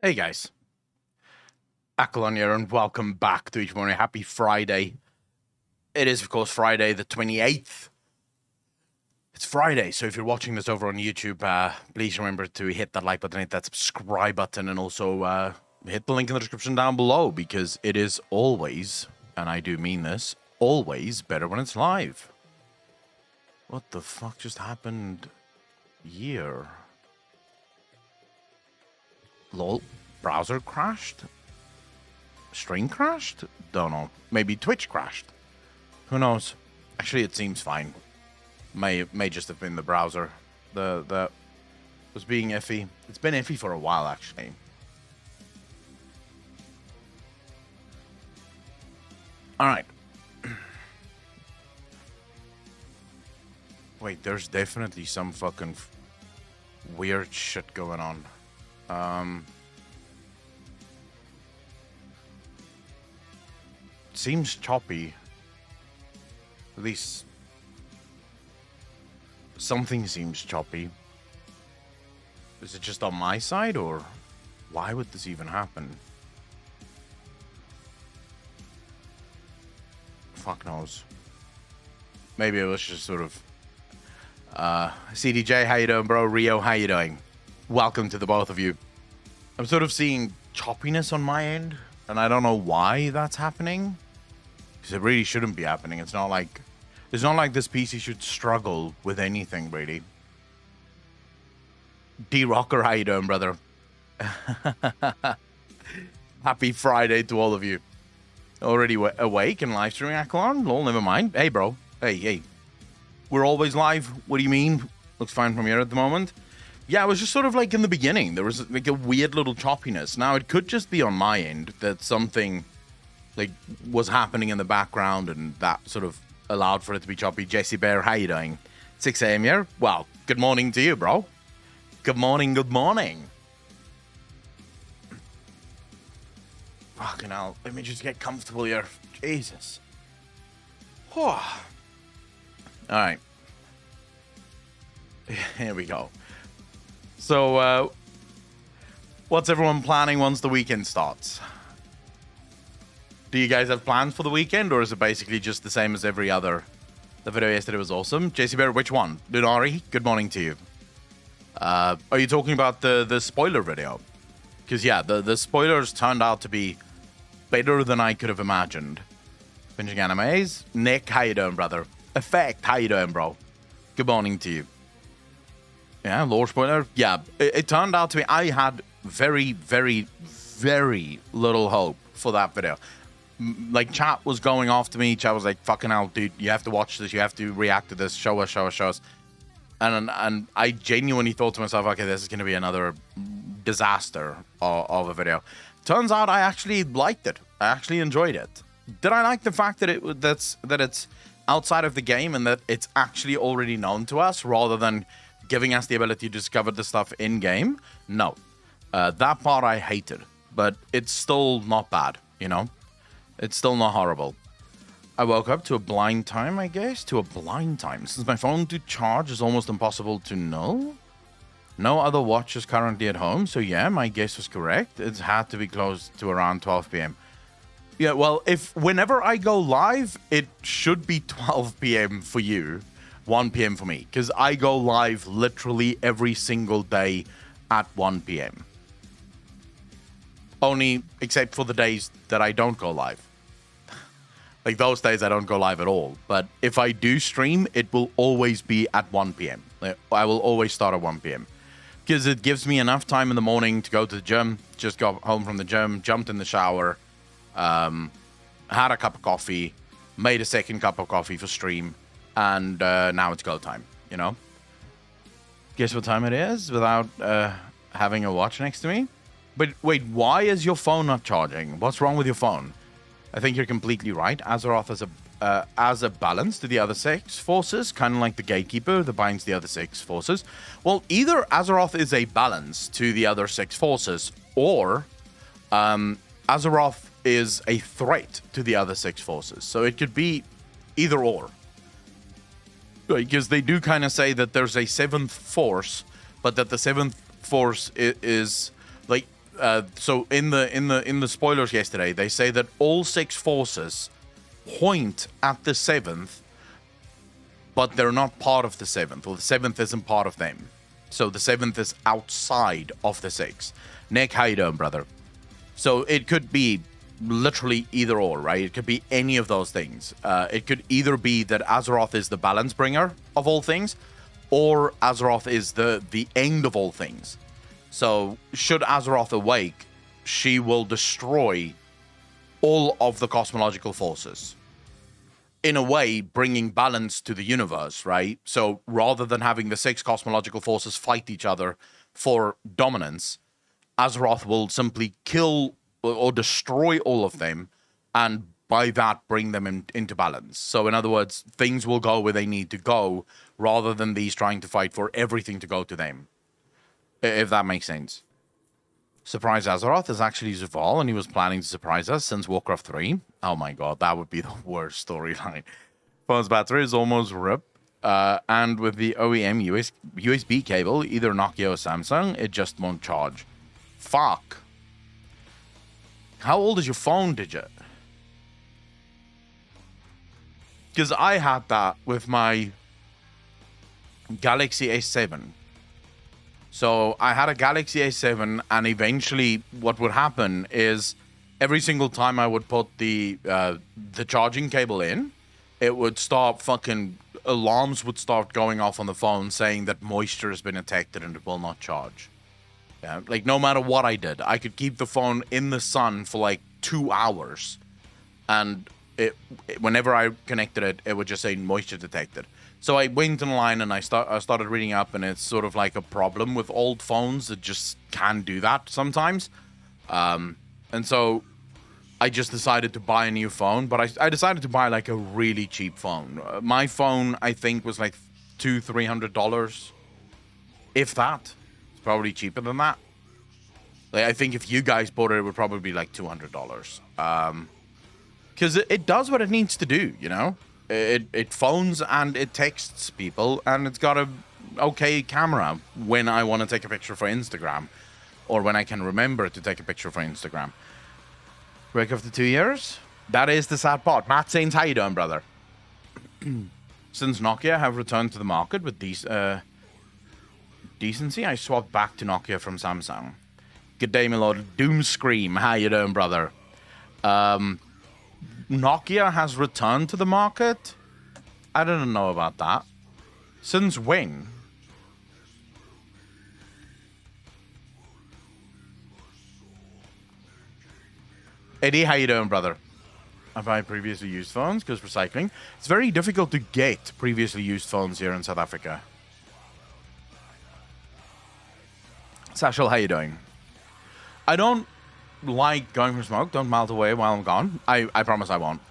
Hey guys, Akalon here and welcome back to each morning. Happy Friday. It is, of course, Friday the 28th. It's Friday, so if you're watching this over on YouTube, please remember to hit that like button, hit that subscribe button, and also hit the link in the description down below, because it is always, and I do mean this, always better when it's live. What the fuck just happened here? Lol. Browser crashed? Stream crashed? Don't know. Maybe Twitch crashed. Who knows? Actually, it seems fine. May just have been the browser that was being iffy. It's been iffy for a while, actually. All right. Wait, there's definitely some fucking weird shit going on. Seems choppy. At least something seems choppy. Is it just on my side, or why would this even happen? Fuck knows. Maybe it was just sort of CDJ, how you doing, bro? Rio, how you doing? Welcome to the both of you. I'm sort of seeing choppiness on my end, and I don't know why that's happening. Because it really shouldn't be happening. It's not like this PC should struggle with anything, really. D-Rocker, how you doing, brother? Happy Friday to all of you. Already awake and live streaming, Akalon? Lol, never mind. Hey, bro. Hey. We're always live. What do you mean? Looks fine from here at the moment. Yeah, it was just sort of like in the beginning. There was like a weird little choppiness. Now, it could just be on my end that something like was happening in the background and that sort of allowed for it to be choppy. Jesse Bear, how you doing? 6 a.m. here? Well, good morning to you, bro. Good morning. Fucking hell. Let me just get comfortable here. Jesus. All right. Here we go. So, what's everyone planning once the weekend starts? Do you guys have plans for the weekend, or is it basically just the same as every other? The video yesterday was awesome. JC Bear, which one? Lunari, good morning to you. Are you talking about the spoiler video? Because, yeah, the spoilers turned out to be better than I could have imagined. Binging animes. Nick, how you doing, brother? Effect, how you doing, bro? Good morning to you. Yeah, lore spoiler. Yeah, it turned out to be... I had very, very, very little hope for that video. Like, chat was going off to me. Chat was like, fucking hell, dude, you have to watch this. You have to react to this. Show us. And I genuinely thought to myself, okay, this is going to be another disaster of a video. Turns out I actually liked it. I actually enjoyed it. Did I like the fact that it's outside of the game and that it's actually already known to us rather than giving us the ability to discover the stuff in-game? No. That part I hated. But it's still not bad, you know? It's still not horrible. I woke up to a blind time, I guess. To a blind time. Since my phone to charge is almost impossible to know. No other watch is currently at home. So yeah, my guess was correct. It had to be close to around 12 p.m. Yeah, well, whenever I go live, it should be 12 p.m. for you. 1 p.m. for me. Because I go live literally every single day at 1 p.m. Only except for the days that I don't go live. Like, those days I don't go live at all. But if I do stream, it will always be at 1 p.m. I will always start at 1 p.m. Because it gives me enough time in the morning to go to the gym. Just got home from the gym, jumped in the shower, had a cup of coffee, made a second cup of coffee for stream, and now it's go time, you know? Guess what time it is without having a watch next to me? But wait, why is your phone not charging? What's wrong with your phone? I think you're completely right. Azeroth is as a balance to the other 6 forces, kind of like the gatekeeper that binds the other 6 forces. Well, either Azeroth is a balance to the other 6 forces, or Azeroth is a threat to the other 6 forces. So it could be either or. Because they do kind of say that there's a 7th force, but that the 7th force is like So in the spoilers yesterday, they say that all 6 forces point at the 7th, but they're not part of the 7th, or the 7th isn't part of them. So the 7th is outside of the 6. Nick, how you doing, brother? So it could be literally either or, right? It could be any of those things. It could either be that Azeroth is the balance bringer of all things, or Azeroth is the end of all things. So should Azeroth awake, she will destroy all of the cosmological forces. In a way, bringing balance to the universe, right? So rather than having the 6 cosmological forces fight each other for dominance, Azeroth will simply kill or destroy all of them, and by that bring them into balance. So in other words, things will go where they need to go, rather than these trying to fight for everything to go to them. If that makes sense. Surprise Azeroth is actually Zaval, and he was planning to surprise us since Warcraft 3. Oh my god, that would be the worst storyline. Phone's battery is almost ripped. And with the OEM USB cable, either Nokia or Samsung, it just won't charge. Fuck. How old is your phone, Digit? Because I had that with my Galaxy S7. So I had a Galaxy A7, and eventually what would happen is every single time I would put the charging cable in, it would start fucking alarms would start going off on the phone saying that moisture has been detected and it will not charge. Yeah, like no matter what I did, I could keep the phone in the sun for like 2 hours, and whenever I connected it, it would just say moisture detected. So I went online and I started reading up, and it's sort of like a problem with old phones that just can't do that sometimes. And so I just decided to buy a new phone, but I decided to buy like a really cheap phone. My phone, I think, was like $200-300, if that. It's probably cheaper than that. Like, I think if you guys bought it, it would probably be like $200. Because it does what it needs to do, you know? It phones and it texts people, and it's got a okay camera when I want to take a picture for Instagram, or when I can remember to take a picture for Instagram. Break after 2 years? That is the sad part. Matt Saints, how you doing, brother? Since Nokia have returned to the market with decency, I swapped back to Nokia from Samsung. Good day, my lord. Doomscream, how you doing, brother? Nokia has returned to the market? I don't know about that. Since when? Eddie, how you doing, brother? I buy previously used phones because recycling. It's very difficult to get previously used phones here in South Africa. Sashel, how you doing? I don't like going for smoke. Don't melt away while I'm gone. I promise I won't.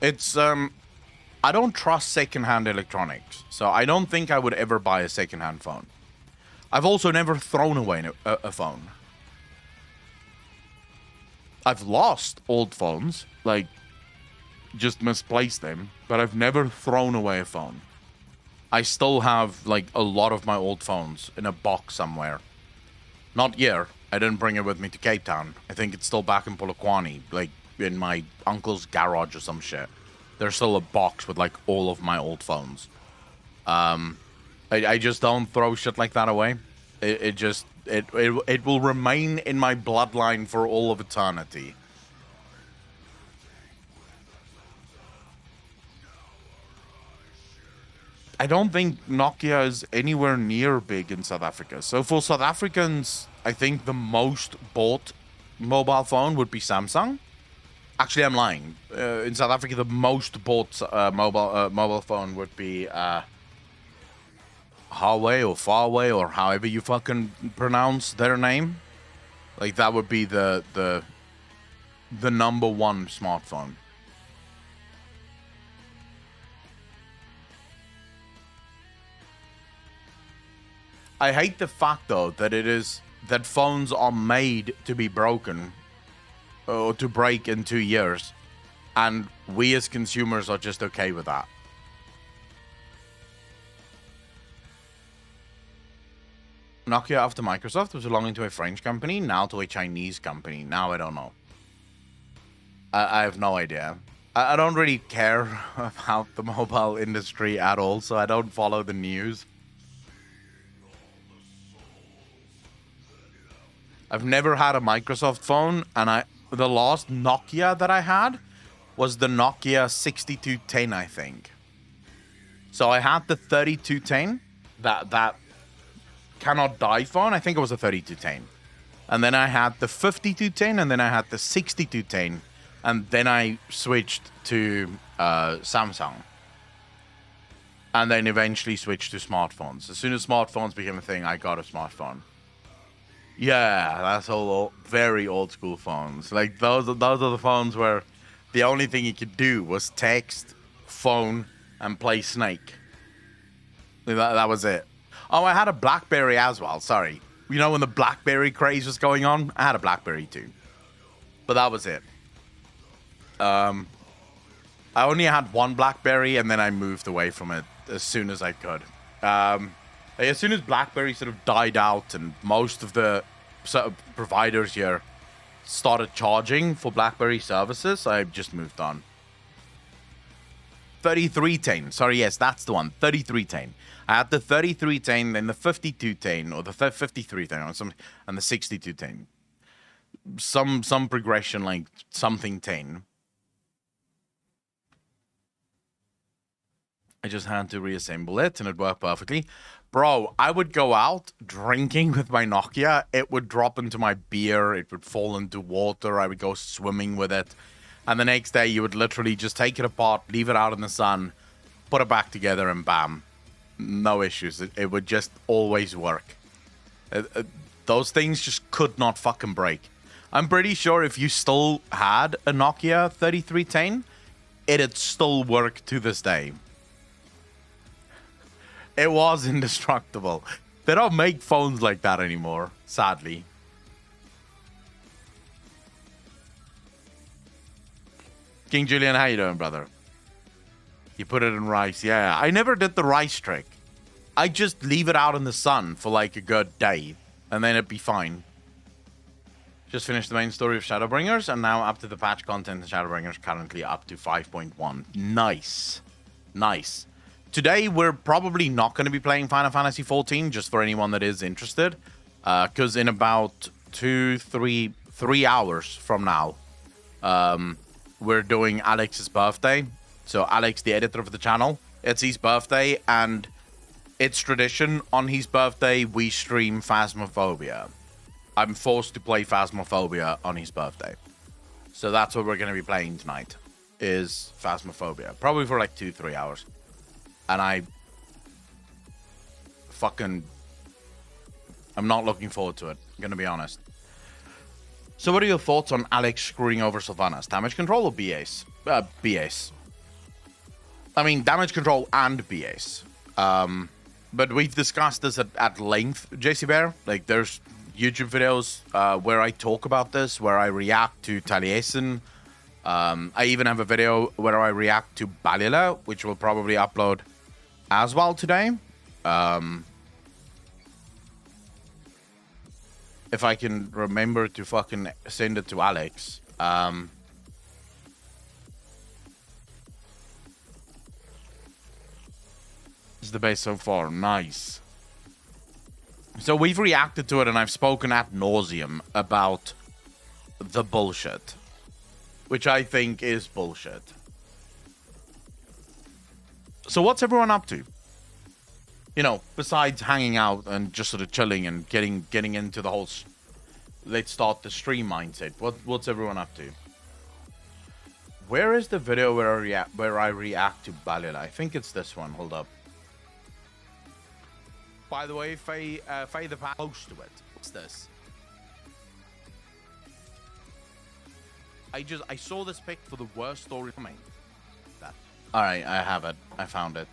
It's, I don't trust secondhand electronics, so I don't think I would ever buy a secondhand phone. I've also never thrown away a phone. I've lost old phones, like, just misplaced them, but I've never thrown away a phone. I still have, like, a lot of my old phones in a box somewhere. Not here. I didn't bring it with me to Cape Town. I think it's still back in Polokwane, like, in my uncle's garage or some shit. There's still a box with, like, all of my old phones. I just don't throw shit like that away. It will remain in my bloodline for all of eternity. I don't think Nokia is anywhere near big in South Africa. So for South Africans, I think the most bought mobile phone would be Samsung. Actually, I'm lying. In South Africa, the most bought mobile phone would be Huawei or Farway, or however you fucking pronounce their name. Like, that would be the number one smartphone. I hate the fact, though, that phones are made to be broken, or to break in 2 years, and we as consumers are just okay with that. Nokia after Microsoft was belonging to a French company, now to a Chinese company. Now I don't know. I have no idea. I don't really care about the mobile industry at all, so I don't follow the news. I've never had a Microsoft phone, and the last Nokia that I had was the Nokia 6210, I think. So I had the 3210, that cannot die phone. I think it was a 3210. And then I had the 5210, and then I had the 6210, and then I switched to Samsung. And then eventually switched to smartphones. As soon as smartphones became a thing, I got a smartphone. Yeah, that's all very old school phones. Like those are the phones where the only thing you could do was text, phone, and play Snake. That was it. Oh, I had a BlackBerry as well. Sorry, you know when the BlackBerry craze was going on, I had a BlackBerry too. But that was it. I only had one BlackBerry, and then I moved away from it as soon as I could. As soon as BlackBerry sort of died out and most of the sort of providers here started charging for BlackBerry services, I just moved on. 3310. Sorry, yes, that's the one. 3310. I had the 3310, then the 5210, or the 5310, or some, and the 6210. Some progression like something 10. I just had to reassemble it, and it worked perfectly. Bro, I would go out drinking with my Nokia. It would drop into my beer. It would fall into water. I would go swimming with it. And the next day, you would literally just take it apart, leave it out in the sun, put it back together, and bam. No issues. It would just always work. Those things just could not fucking break. I'm pretty sure if you still had a Nokia 3310, it'd still work to this day. It was indestructible. They don't make phones like that anymore, sadly. King Julian, how you doing, brother? You put it in rice. Yeah, I never did the rice trick. I just leave it out in the sun for like a good day, and then it'd be fine. Just finished the main story of Shadowbringers, and now up to the patch content in Shadowbringers, currently up to 5.1. Nice. Nice. Today, we're probably not going to be playing Final Fantasy XIV, just for anyone that is interested. Because in about 3 hours from now, we're doing Alex's birthday. So Alex, the editor of the channel, it's his birthday, and it's tradition on his birthday, we stream Phasmophobia. I'm forced to play Phasmophobia on his birthday. So that's what we're going to be playing tonight, is Phasmophobia. Probably for like 2-3 hours. And I'm not looking forward to it, I'm going to be honest. So what are your thoughts on Alex screwing over Sylvanas? Damage control or BAs? BAs. I mean, damage control and BAs. But we've discussed this at length, JC Bear. Like, there's YouTube videos where I talk about this, where I react to Taliesin. I even have a video where I react to Balila, which will probably upload as well today. If I can remember to fucking send it to Alex. It's the best so far. Nice. So we've reacted to it, and I've spoken ad nauseum about the bullshit, which I think is bullshit. So what's everyone up to? You know, besides hanging out and just sort of chilling and getting into the whole let's start the stream mindset. What's everyone up to? Where is the video where I react to Balila? I think it's this one. Hold up. By the way, Faye the Pack close to it. What's this? I saw this pic for the worst story coming. All right, I have it. I found it.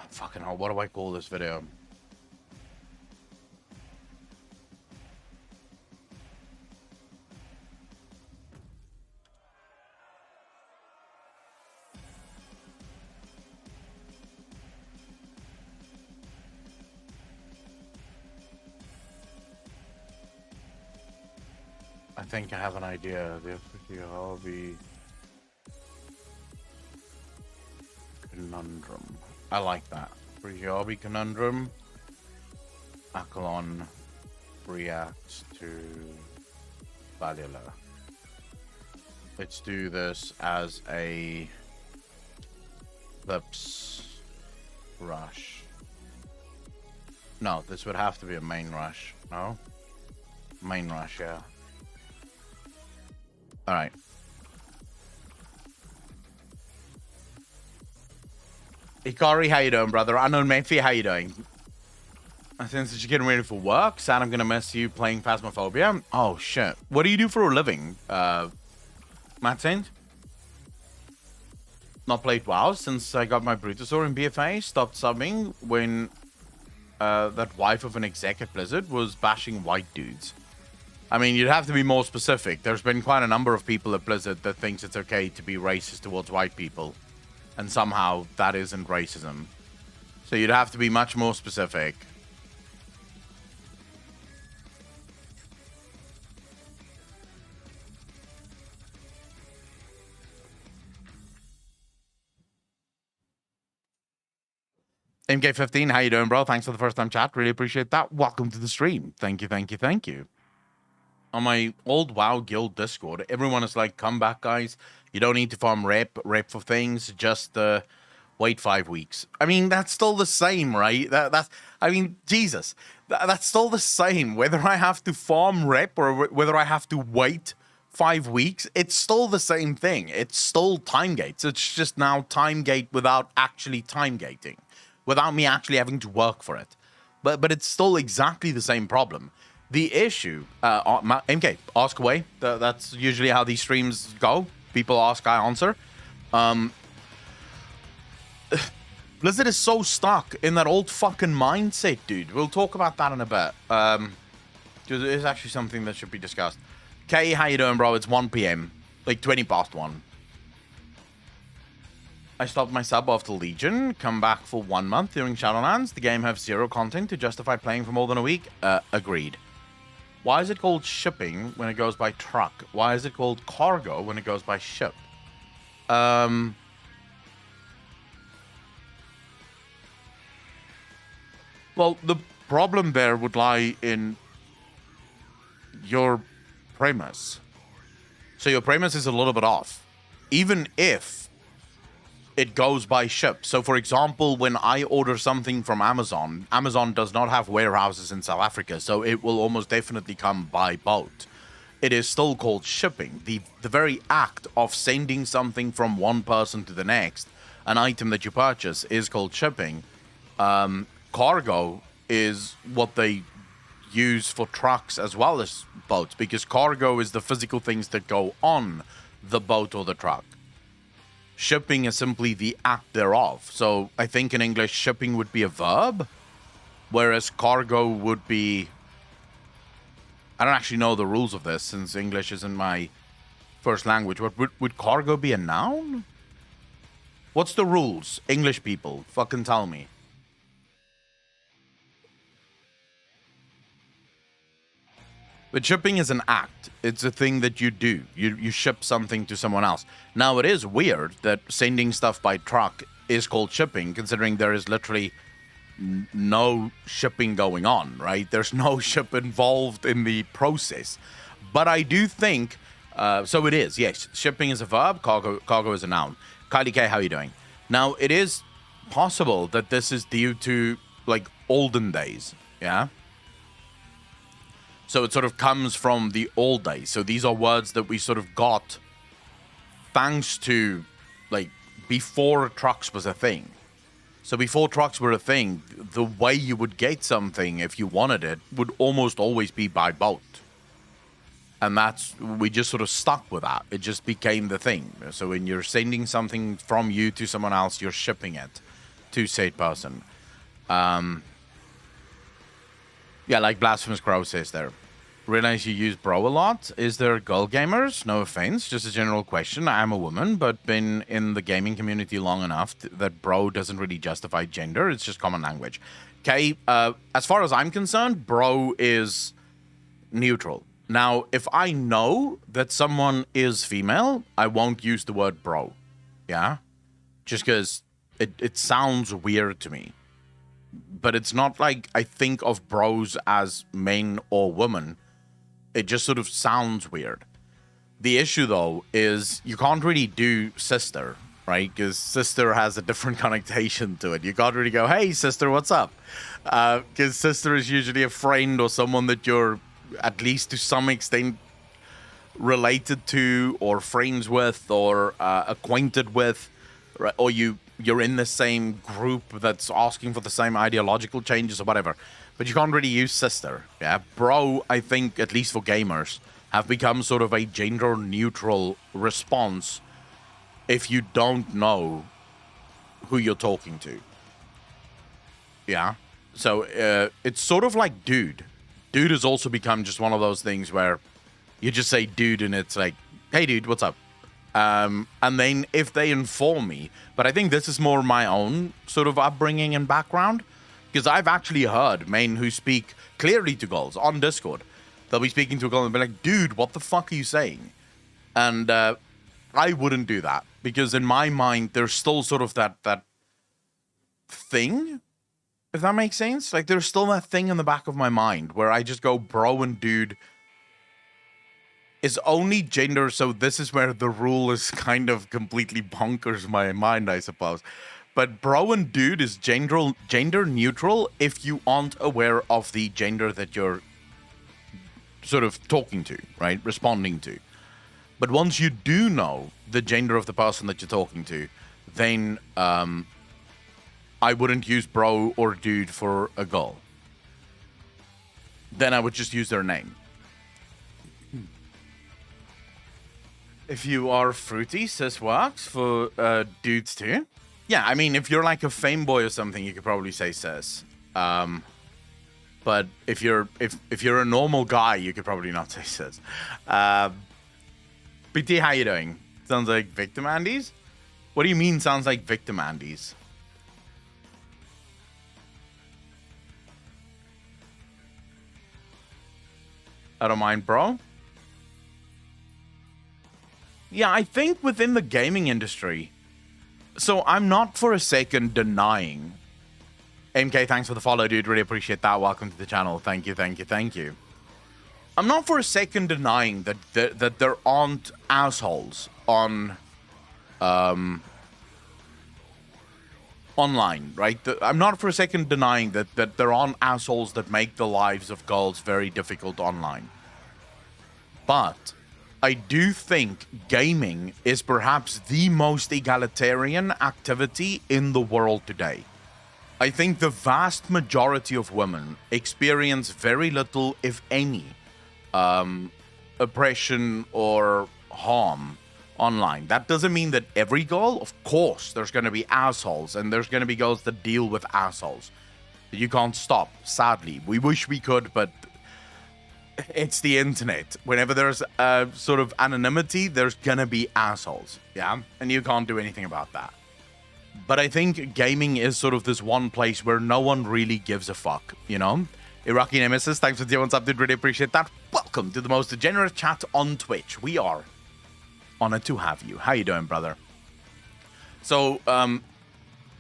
Fucking hell, what do I call this video? I think I have an idea. The hobby conundrum. I like that. Free hobby conundrum. Akalon reacts to Valula. Let's do this as a Lips rush. No, this would have to be a main rush. No? Main rush, yeah. Alright. Ikari, how you doing, brother? Unknown Memphi, how you doing? Since you're getting ready for work, sad I'm gonna miss you playing Phasmophobia. Oh, shit. What do you do for a living, Matt Saint? Not played WoW since I got my Brutosaur in BFA. Stopped subbing when that wife of an exec at Blizzard was bashing white dudes. I mean, you'd have to be more specific. There's been quite a number of people at Blizzard that thinks it's okay to be racist towards white people. And somehow that isn't racism. So you'd have to be much more specific. MK15, how you doing, bro? Thanks for the first time chat. Really appreciate that. Welcome to the stream. Thank you, thank you, thank you. On my old WoW guild Discord, everyone is like, come back, guys. You don't need to farm rep for things. Just wait 5 weeks. I mean, that's still the same, right? I mean, Jesus. That's still the same. Whether I have to farm rep or whether I have to wait 5 weeks, it's still the same thing. It's still time gates. It's just now time gate without actually time gating. Without me actually having to work for it. But it's still exactly the same problem. The issue, MK, ask away. That's usually how these streams go. People ask, I answer. Blizzard is so stuck in that old fucking mindset, dude. We'll talk about that in a bit. It's actually something that should be discussed. Kay, how you doing, bro? It's 1 p.m. Like 20 past 1. I stopped my sub after Legion, come back for 1 month during Shadowlands. The game has 0 content to justify playing for more than a week. Agreed. Why is it called shipping when it goes by truck? Why is it called cargo when it goes by ship? Well, the problem there would lie in your premise. So your premise is a little bit off. Even if it goes by ship. So, for example, when I order something from Amazon, Amazon does not have warehouses in South Africa, so it will almost definitely come by boat. It is still called shipping. The very act of sending something from one person to the next, an item that you purchase, is called shipping. Cargo is what they use for trucks as well as boats, because cargo is the physical things that go on the boat or the truck. Shipping is simply the act thereof. So I think in English, shipping would be a verb, whereas cargo would be... I don't actually know the rules of this since English isn't my first language. But would cargo be a noun? What's the rules? English people, fucking tell me. But shipping is an act. It's a thing that you do. You ship something to someone else. Now, it is weird that sending stuff by truck is called shipping, considering there is literally no shipping going on, right? There's no ship involved in the process. But I do think, so it is, yes. Shipping is a verb, cargo is a noun. Kylie K, how are you doing? Now, it is possible that this is due to, like, olden days, yeah? So it sort of comes from the old days. So these are words that we sort of got thanks to, like, before trucks was a thing. So before trucks were a thing, the way you would get something if you wanted it would almost always be by boat. And we just sort of stuck with that. It just became the thing. So when you're sending something from you to someone else, you're shipping it to said person. Yeah, like Blasphemous Crow says there. Realize you use bro a lot. Is there girl gamers? No offense, just a general question. I am a woman, but been in the gaming community long enough that bro doesn't really justify gender. It's just common language. Okay, as far as I'm concerned, bro is neutral. Now, if I know that someone is female, I won't use the word bro. Yeah? Just because it sounds weird to me. But it's not like I think of bros as men or women. It just sort of sounds weird. The issue, though, is you can't really do sister, right? Because sister has a different connotation to it. You can't really go, hey, sister, what's up? Because sister is usually a friend or someone that you're at least to some extent related to or friends with or acquainted with, right? Or you're in the same group that's asking for the same ideological changes or whatever. But you can't really use sister. Yeah, bro, I think, at least for gamers, have become sort of a gender-neutral response if you don't know who you're talking to. Yeah? So it's sort of like dude. Dude has also become just one of those things where you just say dude and it's like, hey dude, what's up? And then if they inform me, but I think this is more my own sort of upbringing and background, because I've actually heard men who speak clearly to girls on Discord. They'll be speaking to a girl and be like, dude, what the fuck are you saying? And I wouldn't do that, because in my mind, there's still sort of that thing, if that makes sense. Like, there's still that thing in the back of my mind where I just go, bro and dude is only gender, so this is where the rule is kind of completely bonkers my mind, I suppose. But bro and dude is gender neutral if you aren't aware of the gender that you're sort of talking to, right? Responding to. But once you do know the gender of the person that you're talking to, then I wouldn't use bro or dude for a girl. Then I would just use their name. If you are fruity, cis works for dudes too. Yeah, I mean, if you're like a femboy or something, you could probably say cis. But if you're a normal guy, you could probably not say cis. BT, how you doing? Sounds like victim Andes? What do you mean sounds like victim Andes? I don't mind, bro. Yeah, I think within the gaming industry, so I'm not for a second denying. MK, thanks for the follow, dude. Really appreciate that. Welcome to the channel. Thank you, thank you, thank you. I'm not for a second denying that there aren't assholes on online, right? I'm not for a second denying that there aren't assholes that make the lives of girls very difficult online. But I do think gaming is perhaps the most egalitarian activity in the world today. I think the vast majority of women experience very little, if any, oppression or harm online. That doesn't mean that every girl, of course, there's going to be assholes, and there's going to be girls that deal with assholes. You can't stop, sadly. We wish we could, but it's the internet. Whenever there's sort of anonymity, there's going to be assholes, yeah? And you can't do anything about that. But I think gaming is sort of this one place where no one really gives a fuck, you know? Iraqi Nemesis, thanks for the what's up, dude. Really appreciate that. Welcome to the most degenerate chat on Twitch. We are honored to have you. How you doing, brother? So,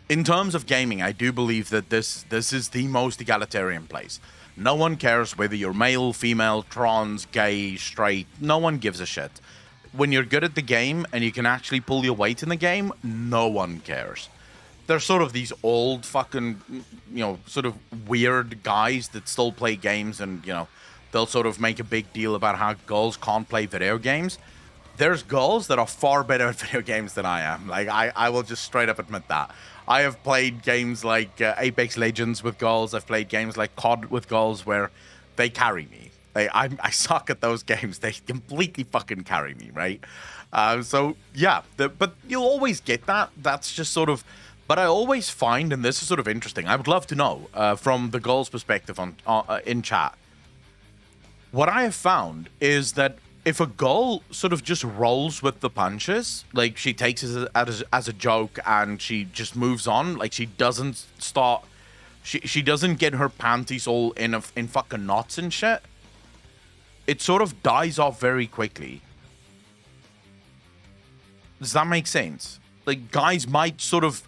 in terms of gaming, I do believe that this is the most egalitarian place. No one cares whether you're male, female, trans, gay, straight. No one gives a shit. When you're good at the game and you can actually pull your weight in the game, no one cares. There's sort of these old fucking, you know, sort of weird guys that still play games, and, you know, they'll sort of make a big deal about how girls can't play video games. There's girls that are far better at video games than I am. Like, I will just straight up admit that. I have played games like Apex Legends with girls. I've played games like COD with girls where they carry me. I suck at those games. They completely fucking carry me, right? So, yeah. But you'll always get that. That's just sort of... But I always find, and this is sort of interesting, I would love to know from the girls' perspective in chat. What I have found is that if a girl sort of just rolls with the punches, like she takes it as a joke and she just moves on, like she doesn't start... She doesn't get her panties all in fucking knots and shit. it sort of dies off very quickly. Does that make sense? Like, guys might sort of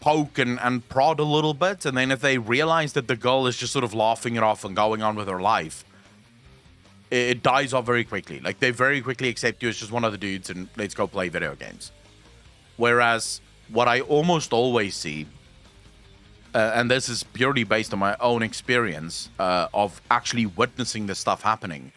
poke and prod a little bit, and then if they realize that the girl is just sort of laughing it off and going on with her life, it dies off very quickly. Like, they very quickly accept you as just one of the dudes and let's go play video games. Whereas what I almost always see, and this is purely based on my own experience of actually witnessing this stuff happening,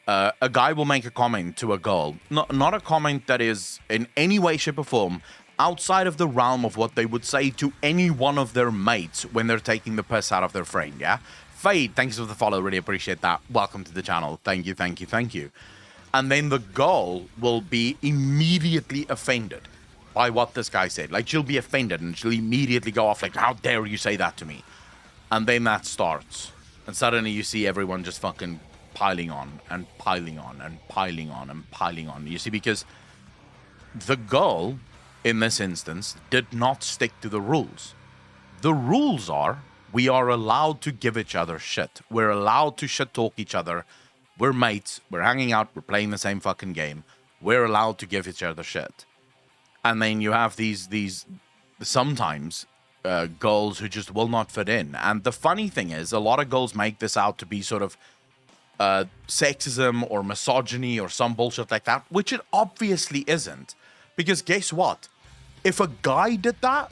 a guy will make a comment to a girl, not a comment that is in any way, shape, or form outside of the realm of what they would say to any one of their mates when they're taking the piss out of their friend, yeah? Fade, thanks for the follow, really appreciate that. Welcome to the channel. Thank you, thank you, thank you. And then the girl will be immediately offended by what this guy said. Like, she'll be offended and she'll immediately go off like, how dare you say that to me? And then that starts. And suddenly you see everyone just fucking piling on and piling on and piling on and piling on. You see, because the girl, in this instance, did not stick to the rules. The rules are, we are allowed to give each other shit. We're allowed to shit talk each other. We're mates. We're hanging out. We're playing the same fucking game. We're allowed to give each other shit. And then you have these sometimes girls who just will not fit in. And the funny thing is, a lot of girls make this out to be sort of sexism or misogyny or some bullshit like that, which it obviously isn't. Because guess what? If a guy did that,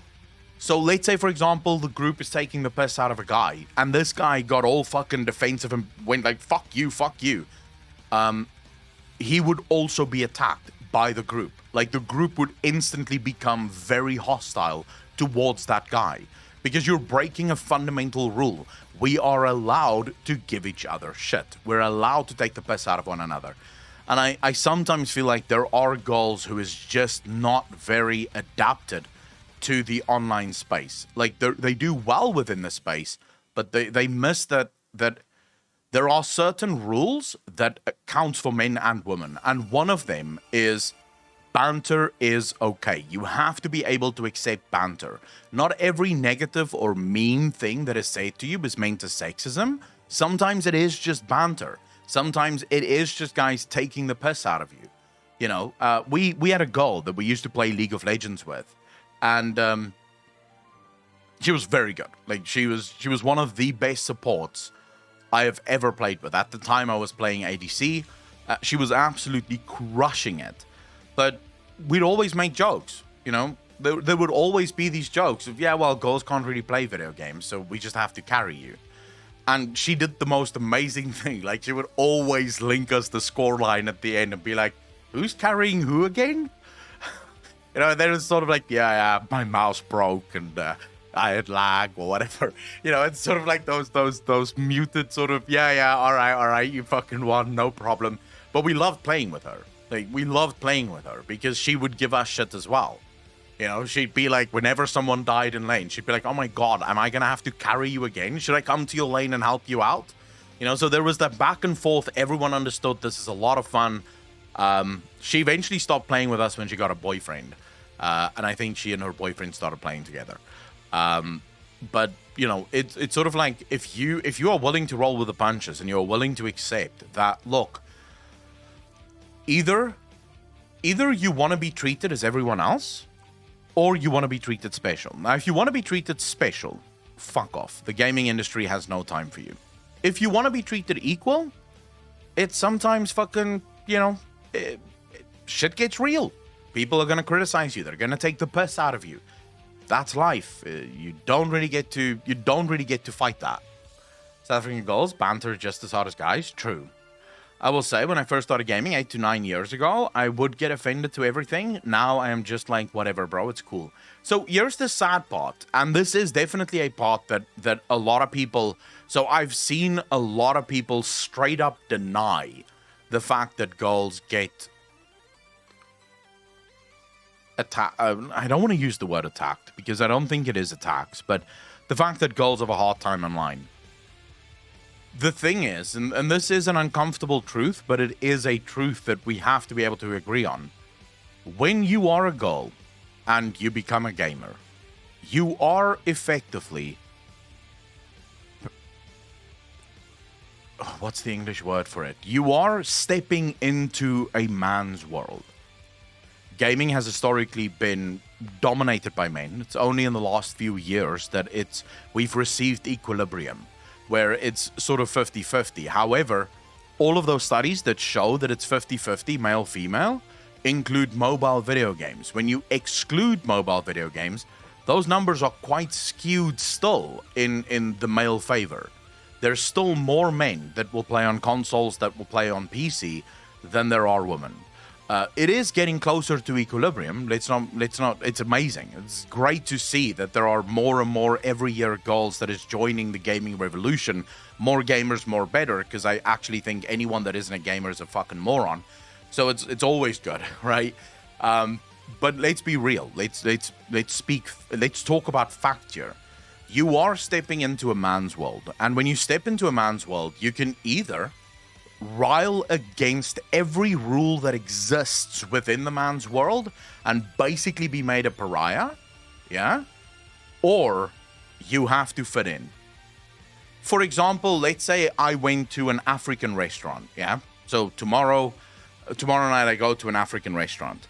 so let's say, for example, the group is taking the piss out of a guy, and this guy got all fucking defensive and went like, fuck you, he would also be attacked by the group. Like, the group would instantly become very hostile towards that guy because you're breaking a fundamental rule. We are allowed to give each other shit. We're allowed to take the piss out of one another. And I sometimes feel like there are girls who is just not very adapted to the online space. Like, they do well within the space, but they miss that there are certain rules that counts for men and women. And one of them is banter is okay. You have to be able to accept banter. Not every negative or mean thing that is said to you is meant as sexism. Sometimes it is just banter. Sometimes it is just guys taking the piss out of you. You know, we had a girl that we used to play League of Legends with, and she was very good. Like, she was one of the best supports I have ever played with. At the time, I was playing ADC. She was absolutely crushing it. But we'd always make jokes, you know. There would always be these jokes of, yeah, well, girls can't really play video games, so we just have to carry you. And she did the most amazing thing. Like, she would always link us the scoreline at the end and be like, who's carrying who again? You know, and then it's sort of like, yeah, my mouse broke and I had lag or whatever. You know, it's sort of like those muted sort of, yeah, all right, you fucking won, no problem. But we loved playing with her. Like, we loved playing with her because she would give us shit as well. You know, she'd be like, whenever someone died in lane, she'd be like, oh my God, am I going to have to carry you again? Should I come to your lane and help you out? You know, so there was that back and forth. Everyone understood this is a lot of fun. She eventually stopped playing with us when she got a boyfriend. And I think she and her boyfriend started playing together. But, you know, it's sort of like if you are willing to roll with the punches and you're willing to accept that, look, either you want to be treated as everyone else or you want to be treated special. Now, if you want to be treated special, fuck off. The gaming industry has no time for you. If you want to be treated equal, it's sometimes fucking, you know, shit gets real. People are going to criticize you. They're going to take the piss out of you. That's life. You don't really get to fight that. South African girls banter just as hard as guys. True. I will say, when I first started gaming 8 to 9 years ago, I would get offended to everything. Now I am just like, whatever, bro, it's cool. So here's the sad part, and this is definitely a part that a lot of people... So I've seen a lot of people straight up deny the fact that girls get attacked. I don't want to use the word attacked, because I don't think it is attacks, but the fact that girls have a hard time online. The thing is, and this is an uncomfortable truth, but it is a truth that we have to be able to agree on. When you are a girl and you become a gamer, you are effectively what's the English word for it? You are stepping into a man's world. Gaming has historically been dominated by men. It's only in the last few years that we've received equilibrium, where it's sort of 50-50. However, all of those studies that show that it's 50-50 male-female include mobile video games. When you exclude mobile video games, those numbers are quite skewed still in the male favor. There's still more men that will play on consoles, that will play on PC, than there are women. It is getting closer to equilibrium. Let's not. It's amazing. It's great to see that there are more and more every year girls that is joining the gaming revolution. More gamers, more better. Because I actually think anyone that isn't a gamer is a fucking moron. So it's always good, right? But let's be real. Let's talk about fact here. You are stepping into a man's world, and when you step into a man's world, you can either rile against every rule that exists within the man's world and basically be made a pariah, yeah? Or you have to fit in. For example, let's say I went to an African restaurant, yeah? So tomorrow night I go to an African restaurant.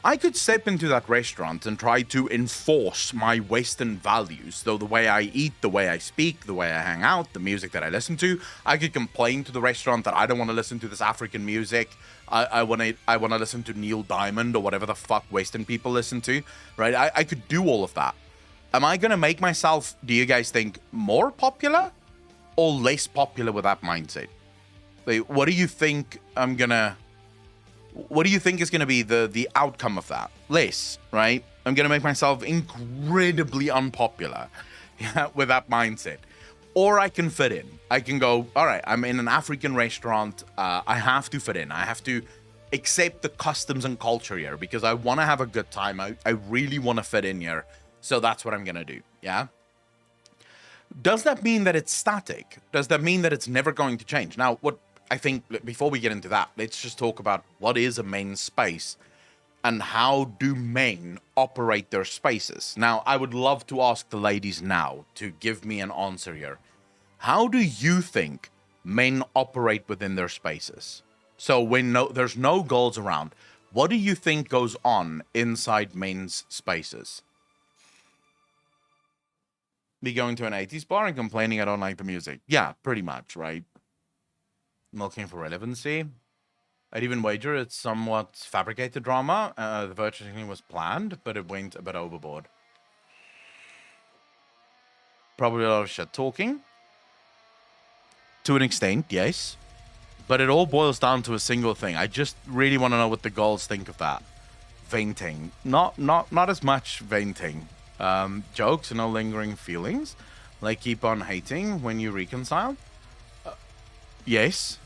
I could step into that restaurant and try to enforce my Western values. So the way I eat, the way I speak, the way I hang out, the music that I listen to. I could complain to the restaurant that I don't want to listen to this African music. I want to listen to Neil Diamond or whatever the fuck Western people listen to, right? I could do all of that. Am I going to make myself, do you guys think, more popular or less popular with that mindset? Like, what do you think is going to be the outcome of that? Less, right? I'm going to make myself incredibly unpopular with that mindset. Or I can fit in. I can go, all right, I'm in an African restaurant. I have to fit in. I have to accept the customs and culture here because I want to have a good time. I really want to fit in here. So that's what I'm going to do, yeah? Does that mean that it's static? Does that mean that it's never going to change? Now, what I think before we get into that, let's just talk about what is a men's space and how do men operate their spaces. Now, I would love to ask the ladies now to give me an answer here. How do you think men operate within their spaces? So when there's no girls around, what do you think goes on inside men's spaces? Be going to an 80s bar and complaining I don't like the music. Yeah, pretty much, right? Looking for relevancy. I'd even wager it's somewhat fabricated drama. The virtually was planned, but it went a bit overboard. Probably a lot of shit talking. To an extent, yes. But it all boils down to a single thing. I just really want to know what the girls think of that. Venting. Not as much venting. Jokes and no lingering feelings. Like keep on hating when you reconcile. Yes.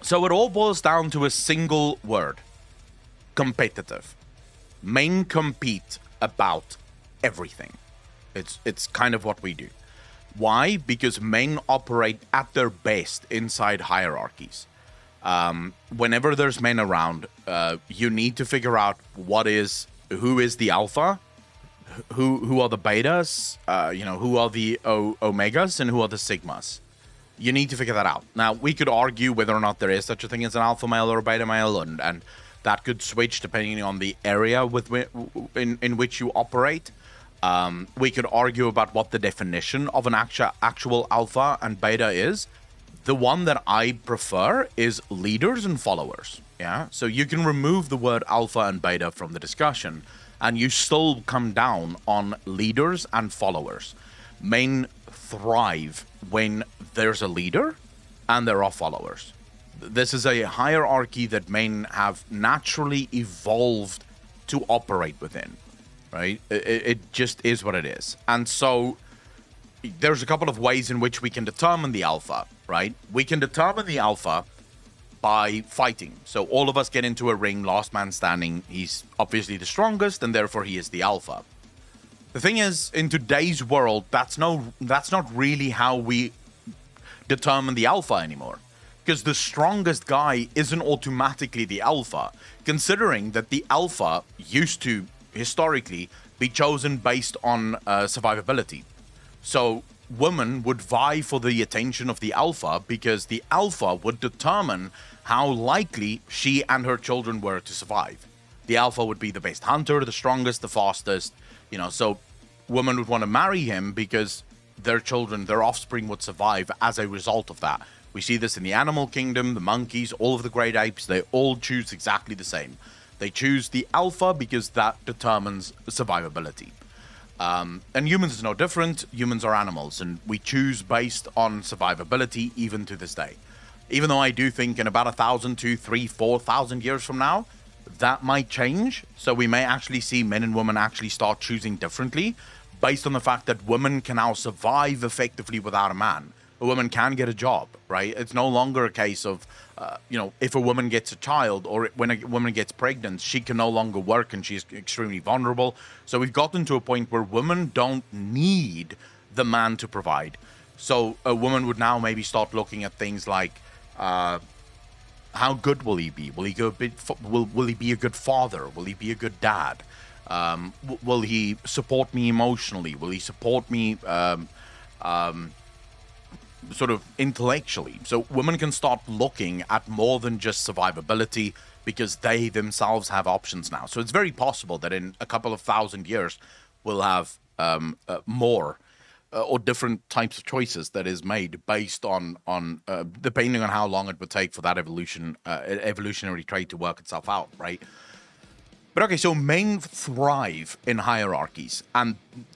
So it all boils down to a single word. Competitive. Men compete about everything. It's kind of what we do. Why? Because men operate at their best inside hierarchies. Whenever there's men around, you need to figure out who is the alpha, who are the betas, who are the omegas, and who are the sigmas. You need to figure that out. Now, we could argue whether or not there is such a thing as an alpha male or a beta male, and that could switch depending on the area in which you operate. We could argue about what the definition of an actual alpha and beta is. The one that I prefer is leaders and followers. Yeah, so you can remove the word alpha and beta from the discussion, and you still come down on leaders and followers. Men thrive when there's a leader and there are followers. This is a hierarchy that men have naturally evolved to operate within, right? It just is what it is. And so there's a couple of ways in which we can determine the alpha, right? We can determine the alpha by fighting. So all of us get into a ring, last man standing. He's obviously the strongest, and therefore he is the alpha. The thing is, in today's world, that's not really how we determine the alpha anymore. Because the strongest guy isn't automatically the alpha, considering that the alpha used to, historically, be chosen based on survivability. So women would vie for the attention of the alpha because the alpha would determine how likely she and her children were to survive. The alpha would be the best hunter, the strongest, the fastest, so women would want to marry him because their children, their offspring would survive as a result of that. We see this in the animal kingdom, the monkeys, all of the great apes, they all choose exactly the same. They choose the alpha because that determines survivability. And humans is no different. Humans are animals, and we choose based on survivability even to this day. Even though I do think in about 1,000, 2,000, 3,000, 4,000 years from now, that might change. So we may actually see men and women actually start choosing differently based on the fact that women can now survive effectively without a man. A woman can get a job, right? It's no longer a case of, if a woman gets a child or when a woman gets pregnant, she can no longer work and she's extremely vulnerable. So we've gotten to a point where women don't need the man to provide. So a woman would now maybe start looking at things like, how good will he be? Will he will he be a good father? Will he be a good dad? Will he support me emotionally? Will he support me sort of intellectually? So women can start looking at more than just survivability because they themselves have options now. So it's very possible that in a couple of 1,000 years we'll have more or different types of choices that is made based on depending on how long it would take for that evolutionary trait to work itself out, right? But okay, so men thrive in hierarchies, and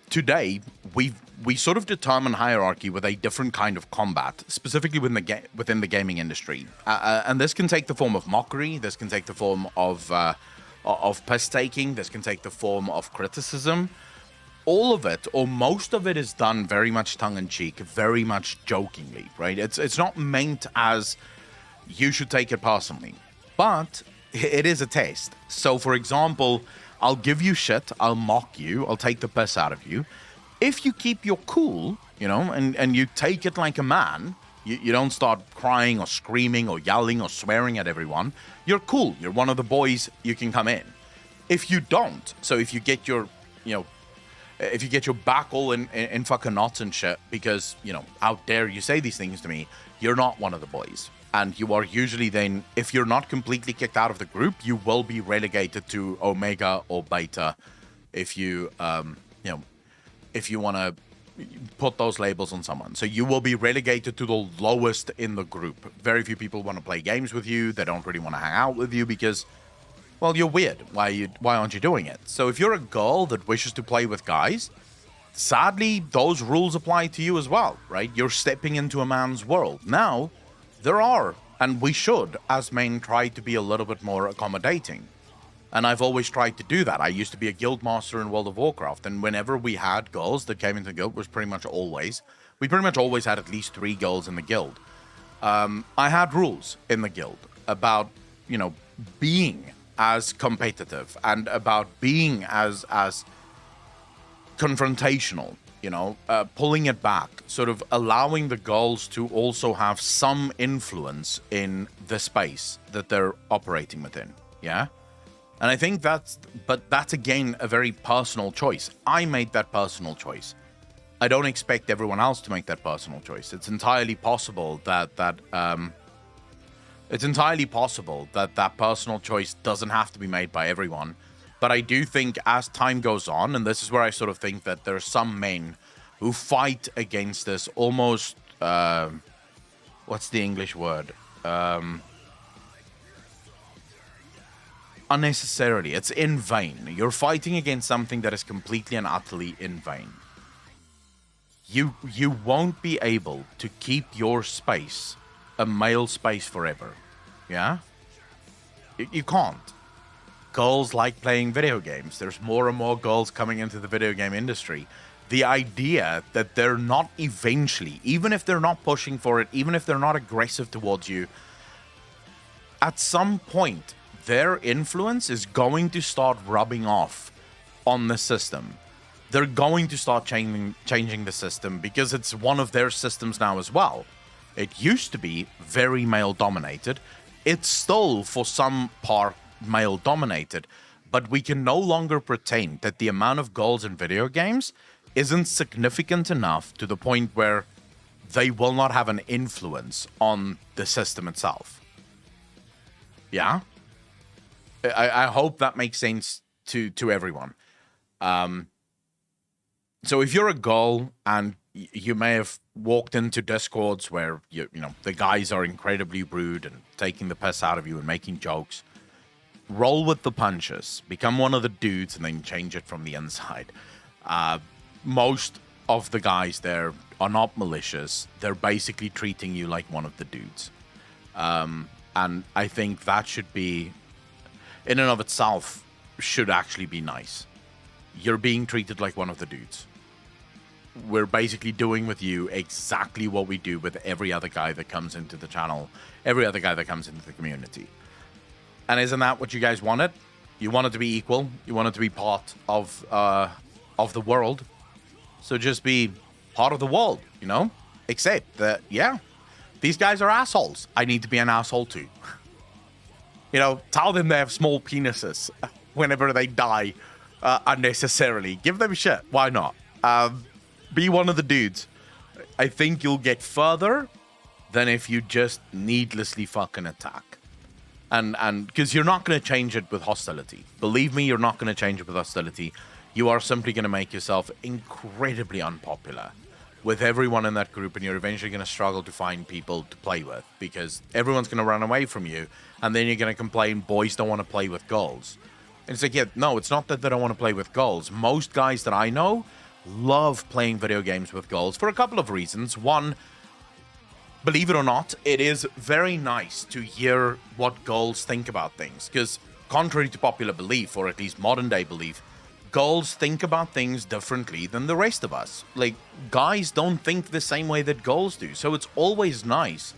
today we sort of determine hierarchy with a different kind of combat, specifically within the gaming industry, and this can take the form of mockery, this can take the form of piss taking, this can take the form of criticism. All of it, or most of it, is done very much tongue-in-cheek, very much jokingly, right? It's not meant as you should take it personally, but it is a test. So, for example, I'll give you shit, I'll mock you, I'll take the piss out of you. If you keep your cool, and you take it like a man, you don't start crying or screaming or yelling or swearing at everyone, you're cool, you're one of the boys, you can come in. If you don't, so if you get your, if you get your back all in fucking knots and shit because, how dare you say these things to me, you're not one of the boys. And you are usually then, if you're not completely kicked out of the group, you will be relegated to Omega or Beta if you, if you want to put those labels on someone. So you will be relegated to the lowest in the group. Very few people want to play games with you. They don't really want to hang out with you because, well, you're weird. Why aren't you doing it? So if you're a girl that wishes to play with guys, sadly, those rules apply to you as well, right? You're stepping into a man's world. Now, there are, and we should, as men, try to be a little bit more accommodating. And I've always tried to do that. I used to be a guild master in World of Warcraft, and whenever we had girls that came into the guild, we pretty much always had at least 3 girls in the guild. I had rules in the guild about, being as competitive and about being as confrontational, pulling it back, sort of allowing the girls to also have some influence in the space that they're operating within. Yeah. And I think that's again a very personal choice. I made that personal choice. I don't expect everyone else to make that personal choice. It's entirely possible that personal choice doesn't have to be made by everyone. But I do think as time goes on, and this is where I sort of think that there are some men who fight against this almost, what's the English word? Unnecessarily. It's in vain. You're fighting against something that is completely and utterly in vain. You won't be able to keep your space a male space forever. Yeah? You can't. Girls like playing video games. There's more and more girls coming into the video game industry. The idea that they're not eventually, even if they're not pushing for it, even if they're not aggressive towards you, at some point, their influence is going to start rubbing off on the system. They're going to start changing the system because it's one of their systems now as well. It used to be very male-dominated. It's still, for some part, male-dominated. But we can no longer pretend that the amount of girls in video games isn't significant enough to the point where they will not have an influence on the system itself. Yeah? I hope that makes sense to everyone. So if you're a girl and you may have walked into Discords where you know the guys are incredibly rude and taking the piss out of you and making jokes, roll with the punches. Become one of the dudes and then change it from the inside. Most of the guys there are not malicious. They're basically treating you like one of the dudes. And I think that should be, in and of itself, should actually be nice. You're being treated like one of the dudes. We're basically doing with you exactly what we do with every other guy that comes into the channel, every other guy that comes into the community. And isn't that what you guys wanted? You wanted to be equal. You wanted to be part of the world. So just be part of the world, you know? Except that, yeah, these guys are assholes. I need to be an asshole too. You know, tell them they have small penises whenever they die unnecessarily. Give them shit. Why not? Be one of the dudes. I think you'll get further than if you just needlessly fucking attack. And because you're not going to change it with hostility. Believe me, you're not going to change it with hostility. You are simply going to make yourself incredibly unpopular with everyone in that group, and you're eventually going to struggle to find people to play with because everyone's going to run away from you, and then you're going to complain boys don't want to play with girls. And it's like, yeah, no, it's not that they don't want to play with girls. Most guys that I know love playing video games with girls for a couple of reasons. One, believe it or not, it is very nice to hear what girls think about things. Because contrary to popular belief, or at least modern day belief, girls think about things differently than the rest of us. Like, guys don't think the same way that girls do. So it's always nice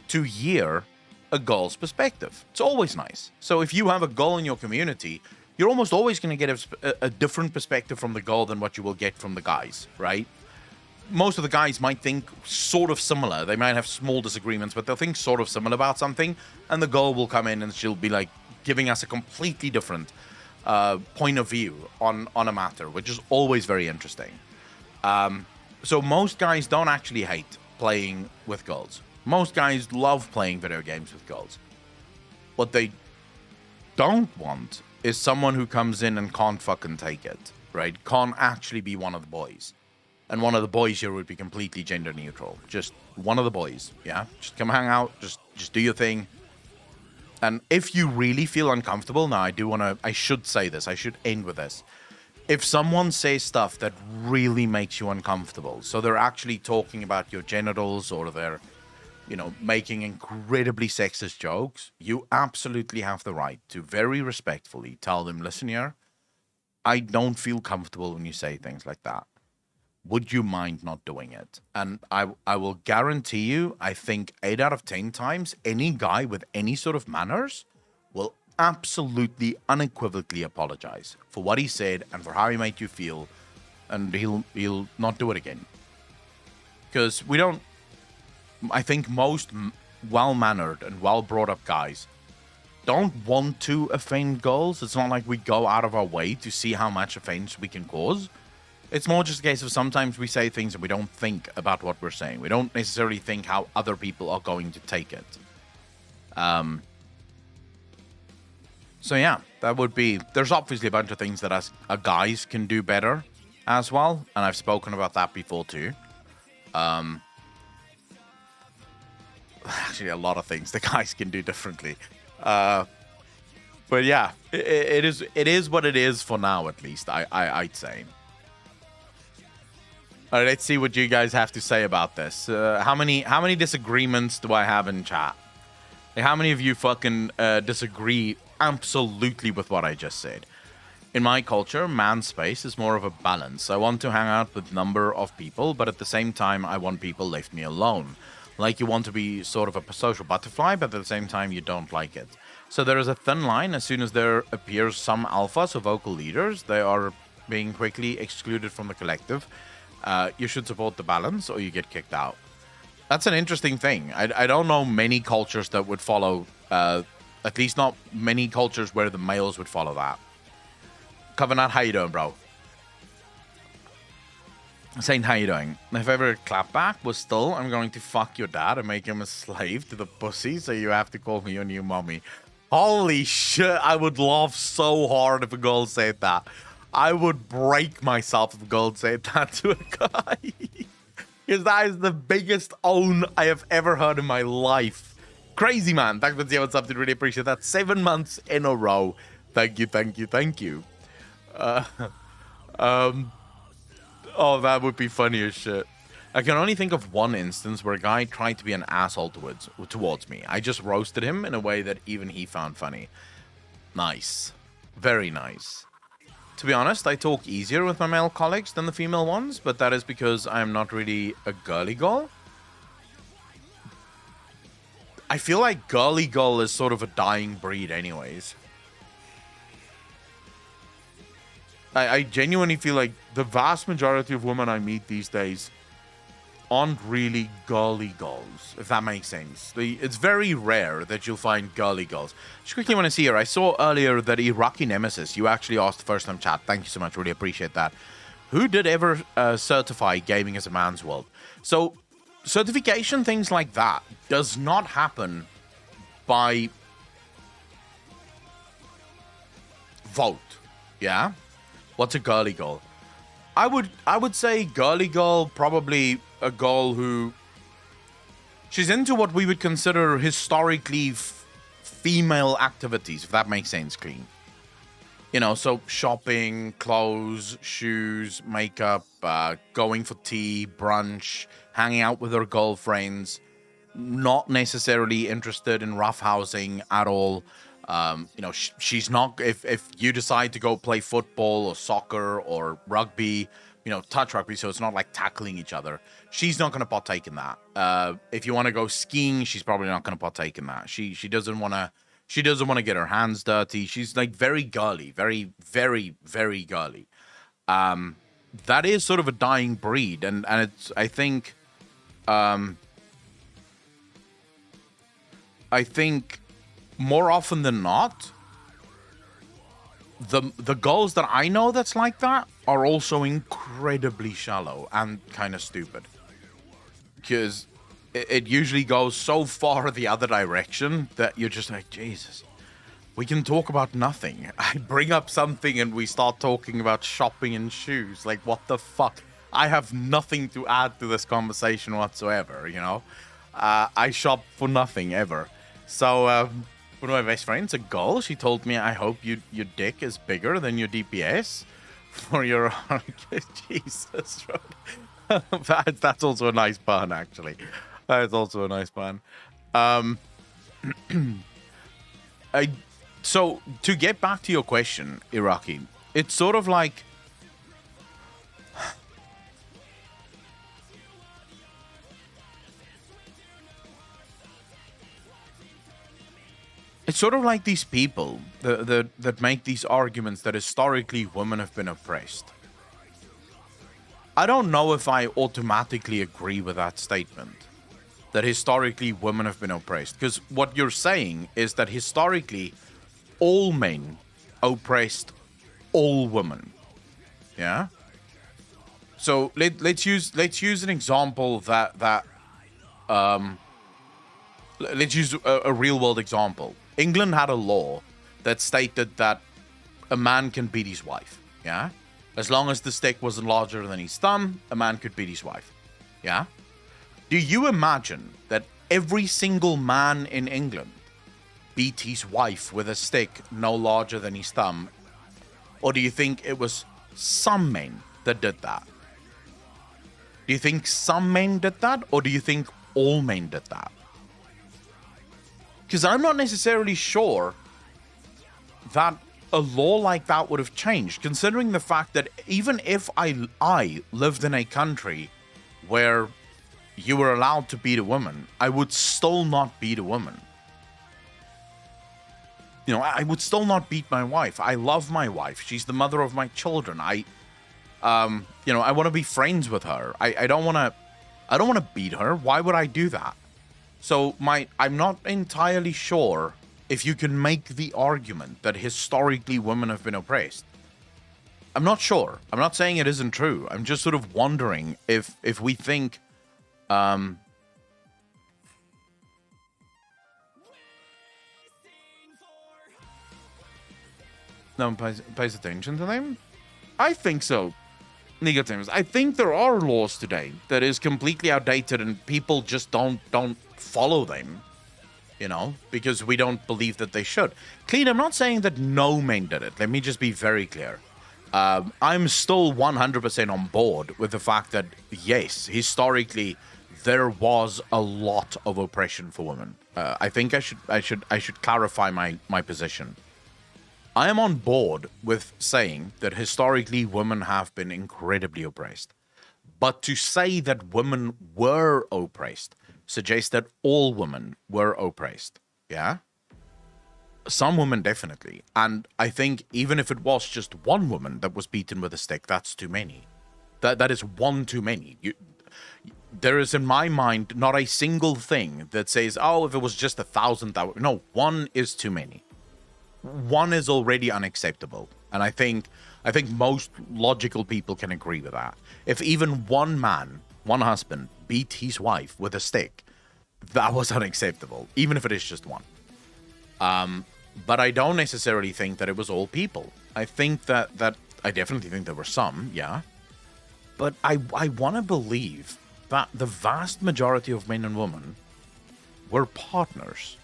to hear a girl's perspective. It's always nice. So if you have a girl in your community, you're almost always going to get a different perspective from the girl than what you will get from the guys, right? Most of the guys might think sort of similar. They might have small disagreements, but they'll think sort of similar about something. And the girl will come in and she'll be like giving us a completely different point of view on a matter, which is always very interesting. So most guys don't actually hate playing with girls. Most guys love playing video games with girls. What they don't want is someone who comes in and can't fucking take it, right? Can't actually be one of the boys. And one of the boys here would be completely gender neutral. Just one of the boys, yeah? Just come hang out, just do your thing. And if you really feel uncomfortable, now I should say this, I should end with this. If someone says stuff that really makes you uncomfortable, so they're actually talking about your genitals or they're, you know, making incredibly sexist jokes, you absolutely have the right to very respectfully tell them, listen here, I don't feel comfortable when you say things like that. Would you mind not doing it? And I will guarantee you, I think 8 out of 10 times, any guy with any sort of manners will absolutely unequivocally apologize for what he said and for how he made you feel, and he'll not do it again. Because I think most well-mannered and well-brought-up guys don't want to offend girls. It's not like we go out of our way to see how much offense we can cause. It's more just a case of sometimes we say things and we don't think about what we're saying. We don't necessarily think how other people are going to take it. So yeah, that would be... There's obviously a bunch of things that us guys can do better as well. And I've spoken about that before too. Actually, a lot of things the guys can do differently. But yeah, it is what it is for now, at least, I'd say. All right, let's see what you guys have to say about this. How many disagreements do I have in chat? Like, how many of you fucking disagree absolutely with what I just said? In my culture, man space is more of a balance. I want to hang out with a number of people, but at the same time, I want people left me alone. Like, you want to be sort of a social butterfly, but at the same time, you don't like it. So there is a thin line. As soon as there appears some alphas or vocal leaders, they are being quickly excluded from the collective. You should support the balance or you get kicked out. That's an interesting thing. I don't know many cultures that would follow, at least not many cultures where the males would follow that. Covenant, how you doing, bro? Saying, how you doing? My favorite clapback was still, I'm going to fuck your dad and make him a slave to the pussy, so you have to call me your new mommy. Holy shit, I would laugh so hard if a girl said that. I would break myself if a girl said that to a guy. Because that is the biggest own I have ever heard in my life. Crazy, man. Thanks for seeing what's up, dude. Really appreciate that. 7 months in a row. Thank you, thank you, thank you. Oh, that would be funny as shit. I can only think of one instance where a guy tried to be an asshole towards me. I just roasted him in a way that even he found funny. Nice. Very nice. To be honest, I talk easier with my male colleagues than the female ones, but that is because I'm not really a girly girl. I feel like girly girl is sort of a dying breed anyways. I genuinely feel like the vast majority of women I meet these days aren't really girly girls, if that makes sense. It's very rare that you'll find girly girls. Just quickly want to see here. I saw earlier that Iraqi Nemesis, you actually asked first time chat. Thank you so much. Really appreciate that. Who did ever certify gaming as a man's world? So certification, things like that, does not happen by vote. Yeah? What's a girly girl? I would say girly girl, probably a girl who she's into what we would consider historically female activities, if that makes sense, clean. You know, so shopping, clothes, shoes, makeup, going for tea, brunch, hanging out with her girlfriends, not necessarily interested in roughhousing at all. You know, she's not, if you decide to go play football or soccer or rugby, you know, touch rugby, so it's not like tackling each other, she's not going to partake in that. If you want to go skiing, she's probably not going to partake in that. She doesn't want to get her hands dirty. She's like very girly, very, very, very girly. That is sort of a dying breed. And it's, I think more often than not, the girls that I know that's like that are also incredibly shallow and kind of stupid. Because it usually goes so far the other direction that you're just like, Jesus, we can talk about nothing. I bring up something and we start talking about shopping and shoes. Like, what the fuck? I have nothing to add to this conversation whatsoever, you know? I shop for nothing ever. So, one of my best friends, a girl, she told me, I hope your dick is bigger than your DPS for your... Jesus, that's also a nice pun, actually. That's also a nice pun. So, to get back to your question, Iraqi, it's sort of like... It's sort of like these people that make these arguments that historically women have been oppressed. I don't know if I automatically agree with that statement, that historically women have been oppressed. Because what you're saying is that historically all men oppressed all women. Yeah? So let's use an example let's use a real world example. England had a law that stated that a man can beat his wife, yeah? As long as the stick wasn't larger than his thumb, a man could beat his wife, yeah? Do you imagine that every single man in England beat his wife with a stick no larger than his thumb? Or do you think it was some men that did that? Do you think some men did that? Or do you think all men did that? Because I'm not necessarily sure that a law like that would have changed, considering the fact that even if I lived in a country where you were allowed to beat a woman, I would still not beat a woman. You know, I would still not beat my wife. I love my wife. She's the mother of my children. I want to be friends with her. I don't want to beat her. Why would I do that? So I'm not entirely sure if you can make the argument that historically women have been oppressed. I'm not sure. I'm not saying it isn't true. I'm just sort of wondering if we think no one pays attention to them. I think so. Negatives. I think there are laws today that is completely outdated and people just don't follow them, you know, because we don't believe that they should. Clean, I'm not saying that no men did it. Let me just be very clear. I'm still 100% on board with the fact that, yes, historically, there was a lot of oppression for women. I think I should clarify my position. I am on board with saying that historically women have been incredibly oppressed. But to say that women were oppressed suggests that all women were oppressed. Yeah? Some women definitely. And I think even if it was just one woman that was beaten with a stick, that's too many. That is one too many. There is in my mind not a single thing that says, oh, if it was just 1,000, no, one is too many. One is already unacceptable, and I think most logical people can agree with that. If even one man, one husband, beat his wife with a stick, that was unacceptable, even if it is just one. But I don't necessarily think that it was all people. I think that I definitely think there were some, yeah. But I want to believe that the vast majority of men and women were partners.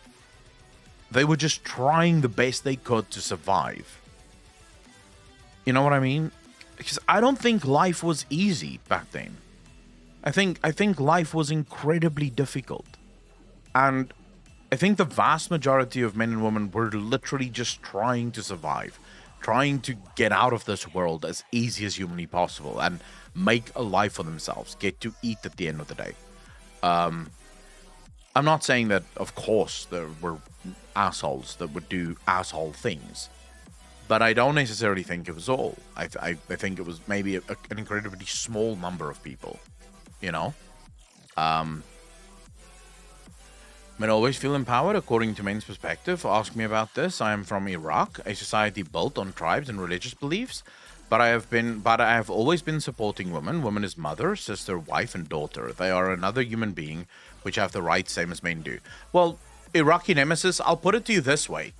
They were just trying the best they could to survive. You know what I mean? Because I don't think life was easy back then. I think life was incredibly difficult. And I think the vast majority of men and women were literally just trying to survive, trying to get out of this world as easy as humanly possible and make a life for themselves, get to eat at the end of the day. I'm not saying that, of course, there were assholes that would do asshole things, but I don't necessarily think it was all. I think it was maybe an incredibly small number of people, you know? Men always feel empowered according to men's perspective. Ask me about this. I am from Iraq, a society built on tribes and religious beliefs, but I have always been supporting women. Woman is mother, sister, wife, and daughter. They are another human being which have the rights same as men do. Well, Iraqi nemesis, I'll put it to you this way.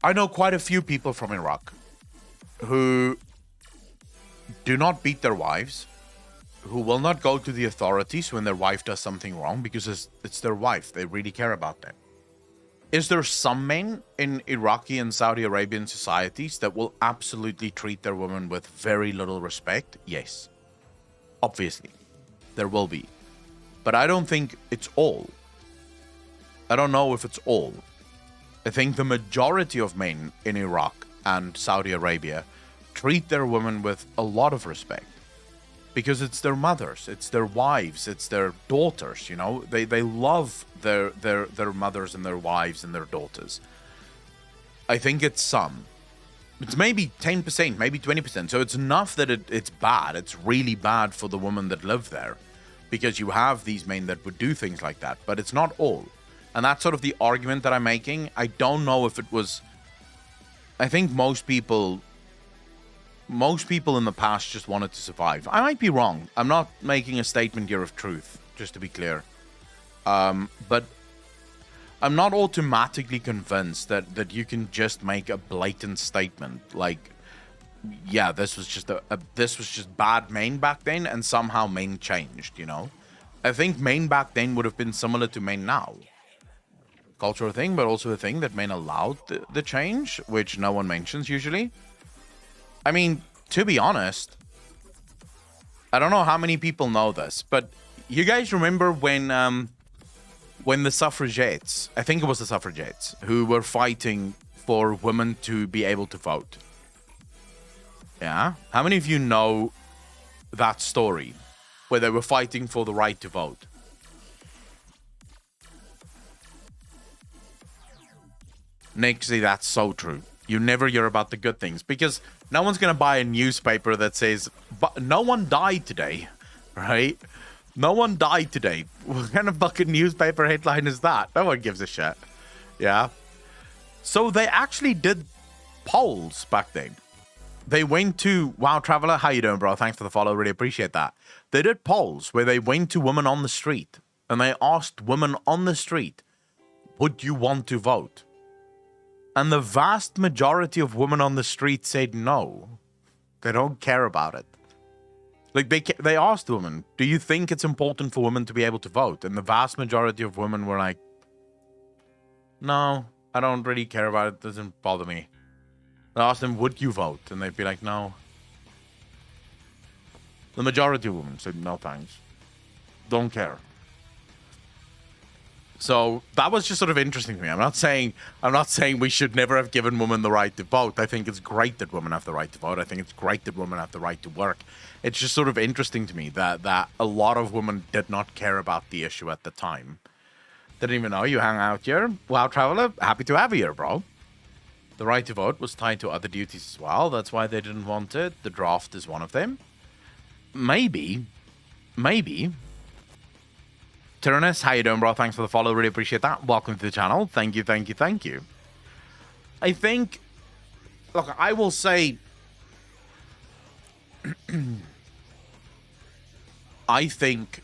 I know quite a few people from Iraq who do not beat their wives, who will not go to the authorities when their wife does something wrong because it's their wife. They really care about them. Is there some men in Iraqi and Saudi Arabian societies that will absolutely treat their women with very little respect? Yes. Obviously. There will be. But I don't think it's all. I don't know if it's all. I think the majority of men in Iraq and Saudi Arabia treat their women with a lot of respect. Because it's their mothers, it's their wives, it's their daughters, you know? They love their mothers and their wives and their daughters. I think it's some. It's maybe 10%, maybe 20%. So it's enough that it's bad. It's really bad for the women that live there. Because you have these men that would do things like that. But it's not all. And that's sort of the argument that I'm making. I don't know if it was... I think most people in the past just wanted to survive. I might be wrong. I'm not making a statement here of truth, just to be clear. But I'm not automatically convinced that you can just make a blatant statement like, yeah, this was just bad men back then, and somehow men changed, you know? I think men back then would have been similar to men now. Cultural thing, but also a thing that men allowed the change, which no one mentions usually. I mean, to be honest, I don't know how many people know this, but you guys remember when the suffragettes, I think it was the suffragettes, who were fighting for women to be able to vote? Yeah? How many of you know that story, where they were fighting for the right to vote? Nick, see, that's so true. You never hear about the good things because no one's going to buy a newspaper that says, but no one died today, right? No one died today. What kind of fucking newspaper headline is that? No one gives a shit. Yeah. So they actually did polls back then. They went to Wow Traveler. How you doing, bro? Thanks for the follow. Really appreciate that. They did polls where they went to women on the street and they asked women on the street, would you want to vote? And the vast majority of women on the street said no. They don't care about it. Like they asked women, do you think it's important for women to be able to vote? And the vast majority of women were like, no, I don't really care about it. It doesn't bother me. I asked them, would you vote? And they'd be like, no. The majority of women said, no thanks. Don't care. So that was just sort of interesting to me. I'm not saying we should never have given women the right to vote. I think it's great that women have the right to vote. I think it's great that women have the right to work. It's just sort of interesting to me that a lot of women did not care about the issue at the time. Didn't even know you hang out here. Wow, Traveler, happy to have you here, bro. The right to vote was tied to other duties as well. That's why they didn't want it. The draft is one of them. Maybe. Tyrannus, how you doing, bro? Thanks for the follow. Really appreciate that. Welcome to the channel. Thank you. I think, look, I will say, I think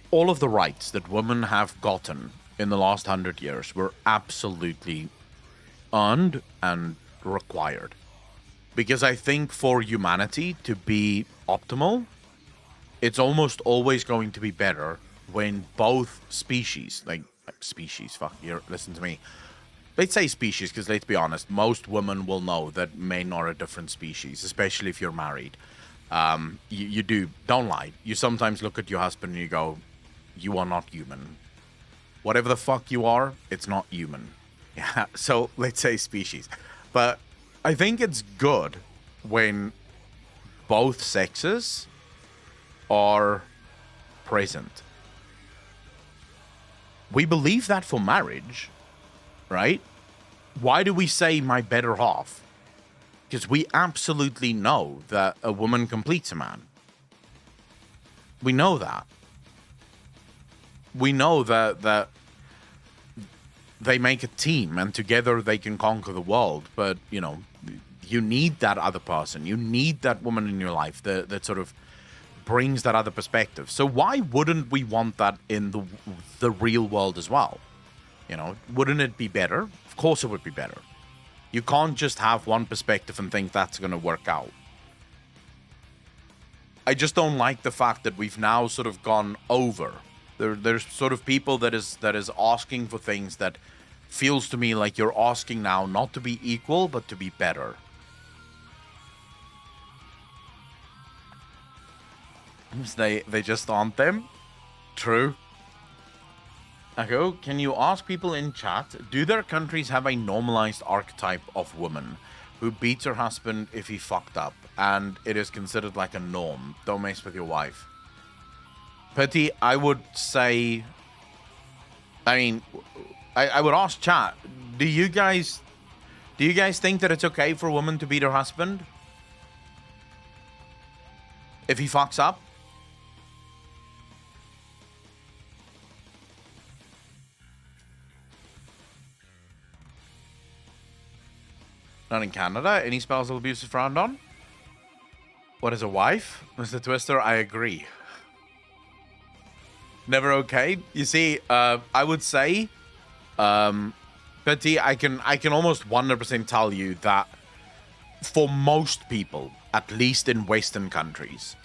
all of the rights that women have gotten in the last 100 years were absolutely earned and required. Because I think for humanity to be optimal, it's almost always going to be better when both species, fuck, here, listen to me. Let's say species, because let's be honest, most women will know that men are a different species, especially if you're married. You don't lie. You sometimes look at your husband and you go, you are not human. Whatever the fuck you are, it's not human. Yeah, so let's say species. But I think it's good when both sexes are present. We believe that for marriage, right? Why do we say my better half? Because we absolutely know that a woman completes a man. We know that. We know that they make a team and together they can conquer the world. But, you know, you need that other person. You need that woman in your life that sort of brings that other perspective. So why wouldn't we want that in the real world as well? You know, wouldn't it be better? Of course it would be better. You can't just have one perspective and think that's going to work out. I just don't like the fact that we've now sort of gone over. There's sort of people that is asking for things that feels to me like you're asking now not to be equal, but to be better. They just aren't them. True. Echo, can you ask people in chat, do their countries have a normalized archetype of woman who beats her husband if he fucked up and it is considered like a norm? Don't mess with your wife. Petty, I would say, I mean, I would ask chat, do you guys think that it's okay for a woman to beat her husband if he fucks up? Not in Canada. Any spousal abuse is frowned on. What is a wife? Mr. Twister, I agree. Never okay. You see, I would say, Betty, I can almost 100% tell you that for most people, at least in Western countries,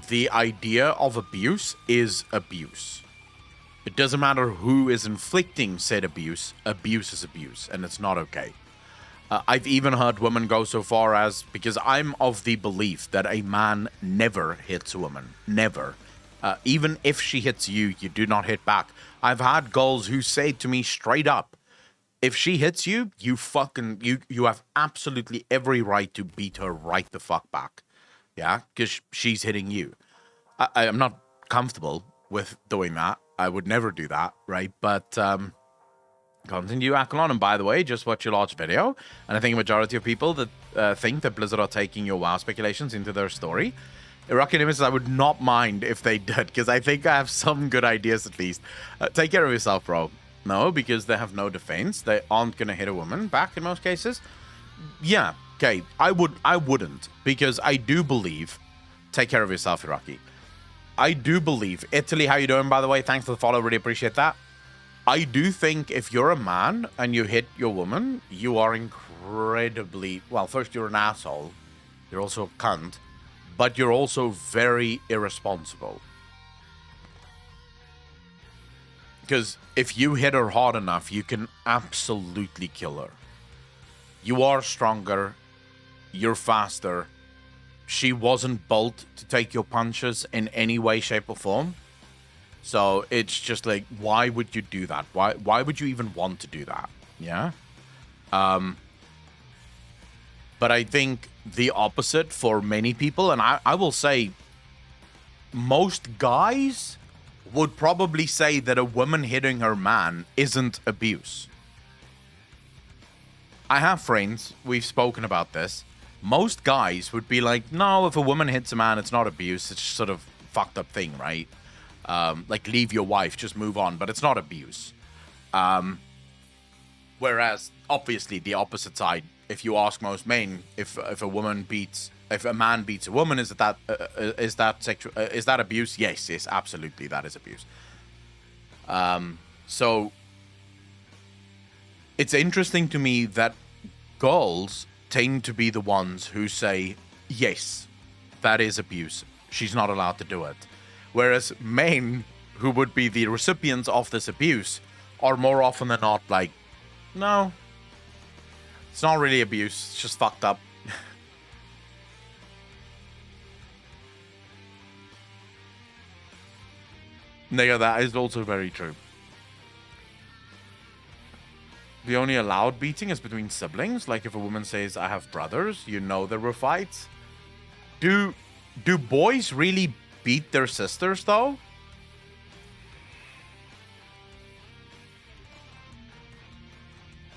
the idea of abuse is abuse. It doesn't matter who is inflicting said abuse. Abuse is abuse, and it's not okay. I've even heard women go so far as, because I'm of the belief that a man never hits a woman. Never. Even if she hits you, you do not hit back. I've had girls who say to me straight up, if she hits you, you have absolutely every right to beat her right the fuck back. Yeah? Because she's hitting you. I'm not comfortable with doing that. I would never do that, right? But, continue, Akalon, and by the way, just watch your large video, and I think a majority of people that think that Blizzard are taking your WoW speculations into their story. Iraqi Nemesis, I would not mind if they did, because I think I have some good ideas at least. Take care of yourself, bro. No, because they have no defense. They aren't going to hit a woman back in most cases. Yeah, Okay, I wouldn't, because I do believe. Take care of yourself, Iraqi. I do believe. Italy, how you doing, by the way? Thanks for the follow. Really appreciate that. I do think if you're a man and you hit your woman, you are incredibly... Well, first, you're an asshole. You're also a cunt. But you're also very irresponsible. Because if you hit her hard enough, you can absolutely kill her. You are stronger. You're faster. She wasn't built to take your punches in any way, shape, or form. So it's just like, why would you do that? Why would you even want to do that? Yeah. But I think the opposite for many people, and I will say most guys would probably say that a woman hitting her man isn't abuse. I have friends, we've spoken about this. Most guys would be like, no, if a woman hits a man, it's not abuse. It's just sort of fucked up thing, right? Like, leave your wife, just move on. But it's not abuse. Whereas, obviously, the opposite side, if you ask most men, if a man beats a woman, is that abuse? Yes, absolutely, that is abuse. So it's interesting to me that girls tend to be the ones who say, yes, that is abuse. She's not allowed to do it. Whereas men who would be the recipients of this abuse are more often than not like, no, it's not really abuse. It's just fucked up. No, that is also very true. The only allowed beating is between siblings. Like if a woman says, I have brothers, you know there were fights. Do boys really beat their sisters, though?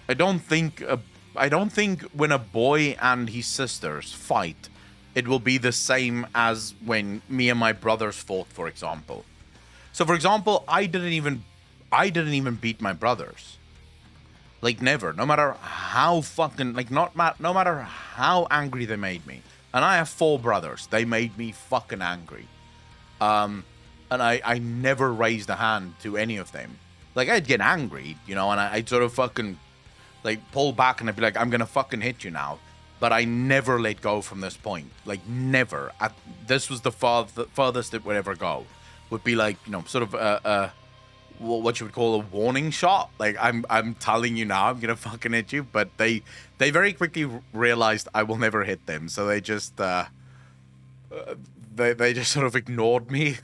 I don't think when a boy and his sisters fight, it will be the same as when me and my brothers fought, for example. So, for example, I didn't even beat my brothers. Like, never. No matter how fucking... Like, no matter how angry they made me. And I have 4 brothers. They made me fucking angry. And I never raised a hand to any of them. Like, I'd get angry, you know, and I'd sort of fucking... Like, pull back and I'd be like, I'm gonna fucking hit you now. But I never let go from this point. Like, never. This was the farthest it would ever go. Would be like, you know, sort of what you would call a warning shot. Like, I'm telling you now, I'm gonna fucking hit you. But they very quickly realized I will never hit them, so they just they just sort of ignored me.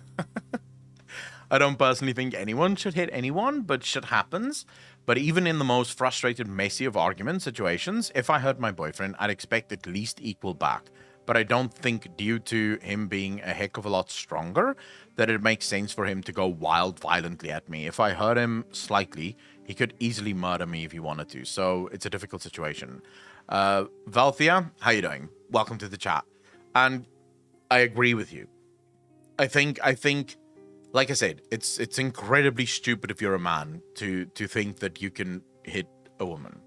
I don't personally think anyone should hit anyone, but shit happens. But even in the most frustrated, messy of argument situations, if I hurt my boyfriend, I'd expect at least equal back. But I don't think, due to him being a heck of a lot stronger, that it makes sense for him to go wild violently at me. If I hurt him slightly, he could easily murder me if he wanted to. So it's a difficult situation. Valthia, how you doing? Welcome to the chat. And I agree with you. I think, like I said, it's incredibly stupid if you're a man to think that you can hit a woman.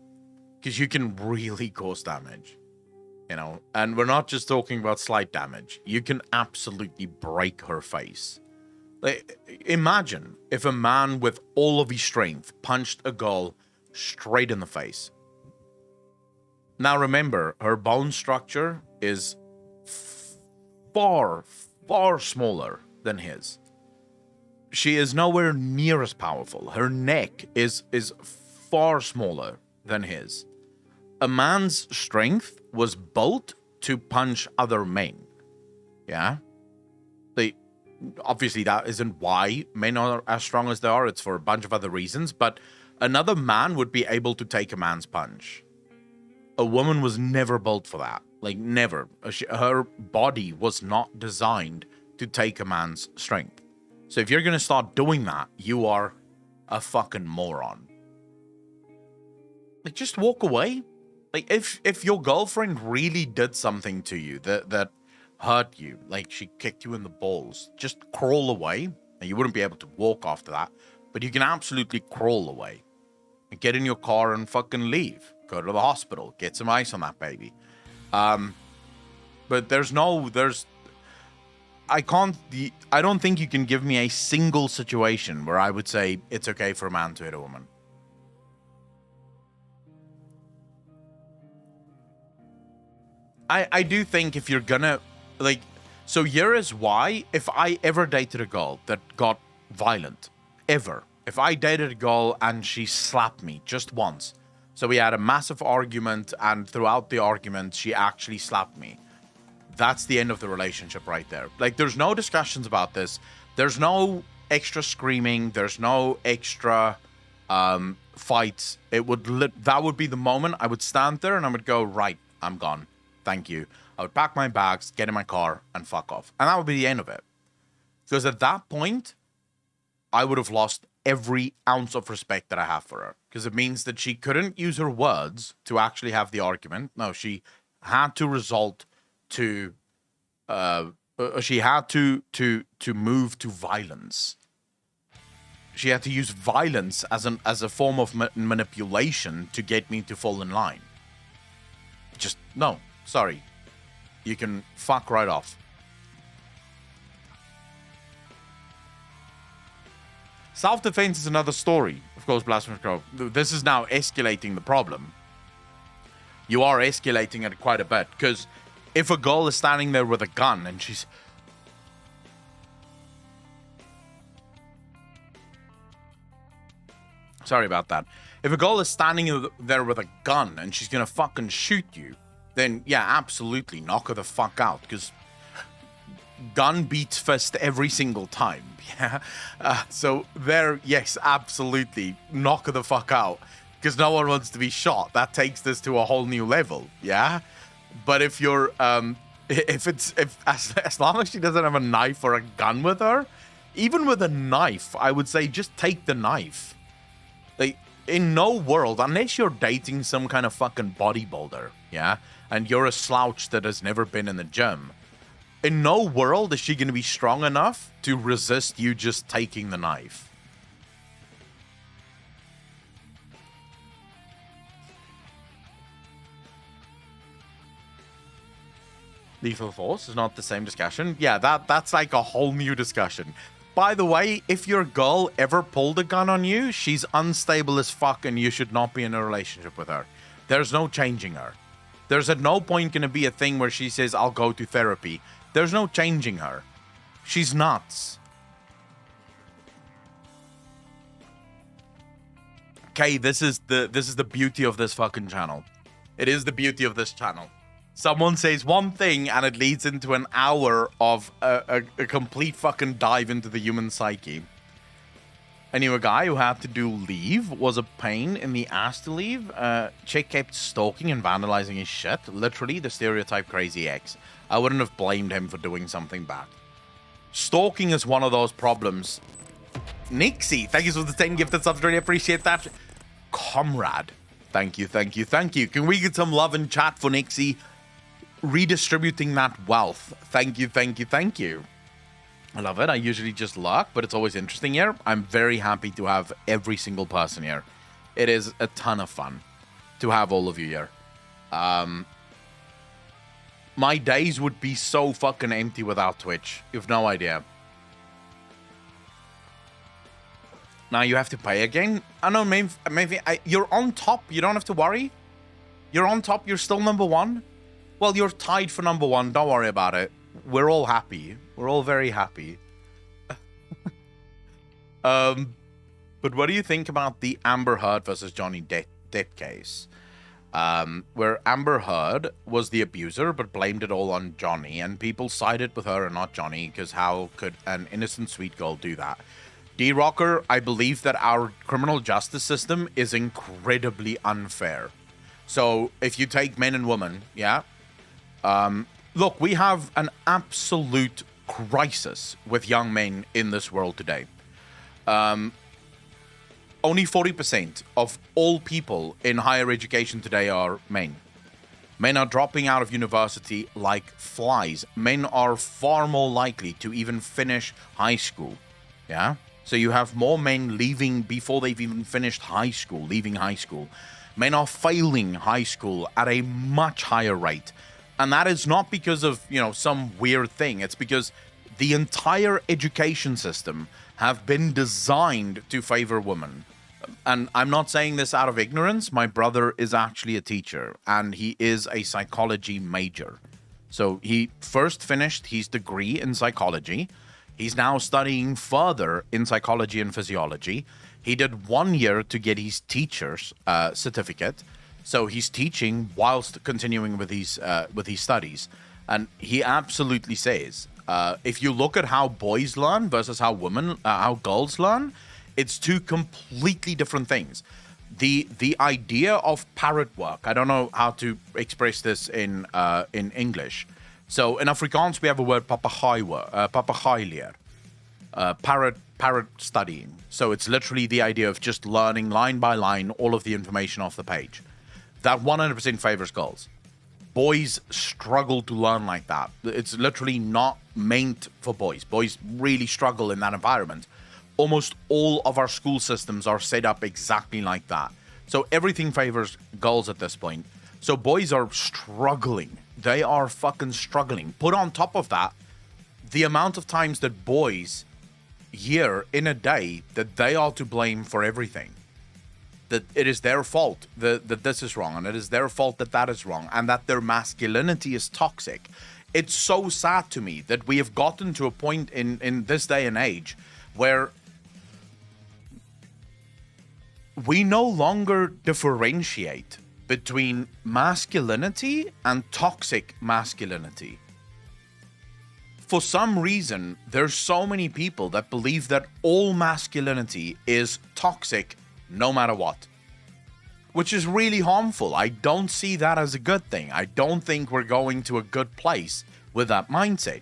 Because you can really cause damage. You know, and we're not just talking about slight damage. You can absolutely break her face. Like, imagine if a man with all of his strength punched a girl straight in the face. Now remember, her bone structure is far, far smaller than his. She is nowhere near as powerful. Her neck is far smaller than his. A man's strength was built to punch other men. Yeah? Obviously, that isn't why men are as strong as they are. It's for a bunch of other reasons. But another man would be able to take a man's punch. A woman was never built for that. Like, never. Her body was not designed to take a man's strength. So if you're going to start doing that, you are a fucking moron. Like, just walk away. Like, if your girlfriend really did something to you that hurt you, like she kicked you in the balls, just crawl away. And you wouldn't be able to walk after that, but you can absolutely crawl away. And get in your car and fucking leave. Go to the hospital. Get some ice on that baby. But I don't think you can give me a single situation where I would say it's okay for a man to hit a woman. I do think if you're gonna, like, so here is why, if I ever dated a girl that got violent, if I dated a girl and she slapped me just once, so we had a massive argument, and throughout the argument, she actually slapped me, that's the end of the relationship right there. Like, there's no discussions about this. There's no extra screaming. There's no extra fights. That would be the moment I would stand there and I would go, right, I'm gone. Thank you. I would pack my bags, get in my car, and fuck off. And that would be the end of it. Because at that point, I would have lost every ounce of respect that I have for her. Because it means that she couldn't use her words to actually have the argument. No, she had to resort to she had to move to violence. She had to use violence as a form of manipulation to get me to fall in line. Just no, sorry, you can fuck right off. Self-defense is another story, of course. Blasphemous Grove. This is now escalating the problem. You are escalating it quite a bit, because if a girl is standing there with a gun and she's... Sorry about that. If a girl is standing there with a gun and she's gonna fucking shoot you, then yeah, absolutely, knock her the fuck out, because gun beats fist every single time. Yeah. So there, yes, absolutely, knock her the fuck out, because no one wants to be shot. That takes this to a whole new level. Yeah. But if you're, as long as she doesn't have a knife or a gun with her, even with a knife, I would say just take the knife. Like, in no world, unless you're dating some kind of fucking bodybuilder, yeah, and you're a slouch that has never been in the gym, in no world is she going to be strong enough to resist you just taking the knife. Lethal force is not the same discussion. Yeah, that's like a whole new discussion. By the way, if your girl ever pulled a gun on you, she's unstable as fuck and you should not be in a relationship with her. There's no changing her. There's at no point going to be a thing where she says, I'll go to therapy. There's no changing her. She's nuts. Okay, this is the beauty of this fucking channel. It is the beauty of this channel. Someone says one thing and it leads into an hour of a complete fucking dive into the human psyche. I knew a guy who had to do leave, was a pain in the ass to leave. Chick kept stalking and vandalizing his shit. Literally the stereotype crazy ex. I wouldn't have blamed him for doing something bad. Stalking is one of those problems. Nixie, thank you for the 10 gifted subs. Really appreciate that. Comrade, thank you, thank you, thank you. Can we get some love in chat for Nixie? Redistributing that wealth. Thank you, thank you, thank you. I love it. I usually just lurk, but it's always interesting here. I'm very happy to have every single person here. It is a ton of fun to have all of you here. My days would be so fucking empty without Twitch. You've no idea. Now you have to pay again? I know, maybe you're on top. You don't have to worry. You're on top. You're still number one. Well, you're tied for number one. Don't worry about it. We're all happy. We're all very happy. But what do you think about the Amber Heard versus Johnny Depp case? Where Amber Heard was the abuser, but blamed it all on Johnny, and people sided with her and not Johnny, because how could an innocent sweet girl do that? D-Rocker, I believe that our criminal justice system is incredibly unfair. So if you take men and women, yeah, look, we have an absolute crisis with young men in this world today. Only 40% of all people in higher education today are men. Men are dropping out of university like flies. Men are far more likely to even finish high school. Yeah? So you have more men leaving before they've even finished high school, leaving high school. Men are failing high school at a much higher rate. And that is not because of, some weird thing. It's because the entire education system have been designed to favor women. And I'm not saying this out of ignorance. My brother is actually a teacher, and he is a psychology major. So he first finished his degree in psychology. He's now studying further in psychology and physiology. He did 1 year to get his teacher's certificate. So he's teaching whilst continuing with his studies. And he absolutely says, if you look at how boys learn versus how girls learn, it's two completely different things. The idea of parrot work, I don't know how to express this in English. So in Afrikaans, we have a word papegaailier, parrot studying. So it's literally the idea of just learning line by line all of the information off the page. That 100% favors girls. Boys struggle to learn like that. It's literally not meant for boys. Boys really struggle in that environment. Almost all of our school systems are set up exactly like that. So everything favors girls at this point. So boys are struggling. They are fucking struggling. Put on top of that, the amount of times that boys hear in a day that they are to blame for everything. That it is their fault that this is wrong, and it is their fault that that is wrong, and that their masculinity is toxic. It's so sad to me that we have gotten to a point in this day and age where we no longer differentiate between masculinity and toxic masculinity. For some reason, there's so many people that believe that all masculinity is toxic no matter what, which is really harmful. I don't see that as a good thing. I don't think we're going to a good place with that mindset.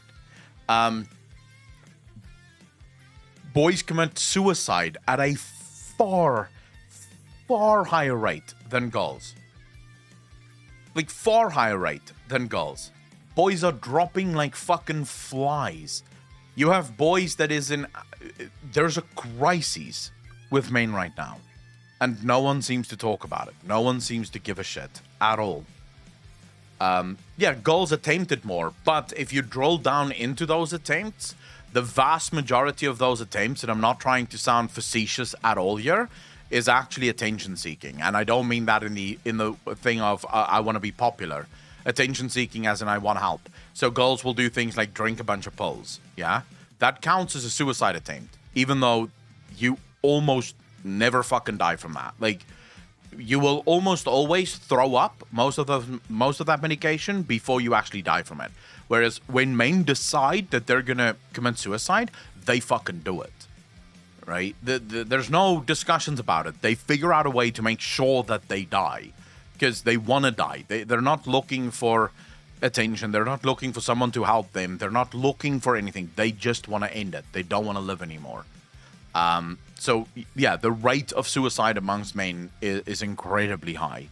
Boys commit suicide at a far higher rate than girls. Like, far higher rate than girls. Boys are dropping like fucking flies. You have boys that is in... There's a crisis with men right now. And no one seems to talk about it. No one seems to give a shit at all. Girls attempted more. But if you drill down into those attempts, the vast majority of those attempts, and I'm not trying to sound facetious at all here, is actually attention seeking. And I don't mean that in the thing of I want to be popular. Attention seeking as in I want help. So girls will do things like drink a bunch of pills. Yeah? That counts as a suicide attempt. Even though you almost never fucking die from that. Like, you will almost always throw up most of that medication before you actually die from it. Whereas when men decide that they're gonna commit suicide, they fucking do it. Right? There's no discussions about it. They figure out a way to make sure that they die because they want to die. They're not looking for attention. They're not looking for someone to help them. They're not looking for anything. They just want to end it. They don't want to live anymore. So the rate of suicide amongst men is incredibly high.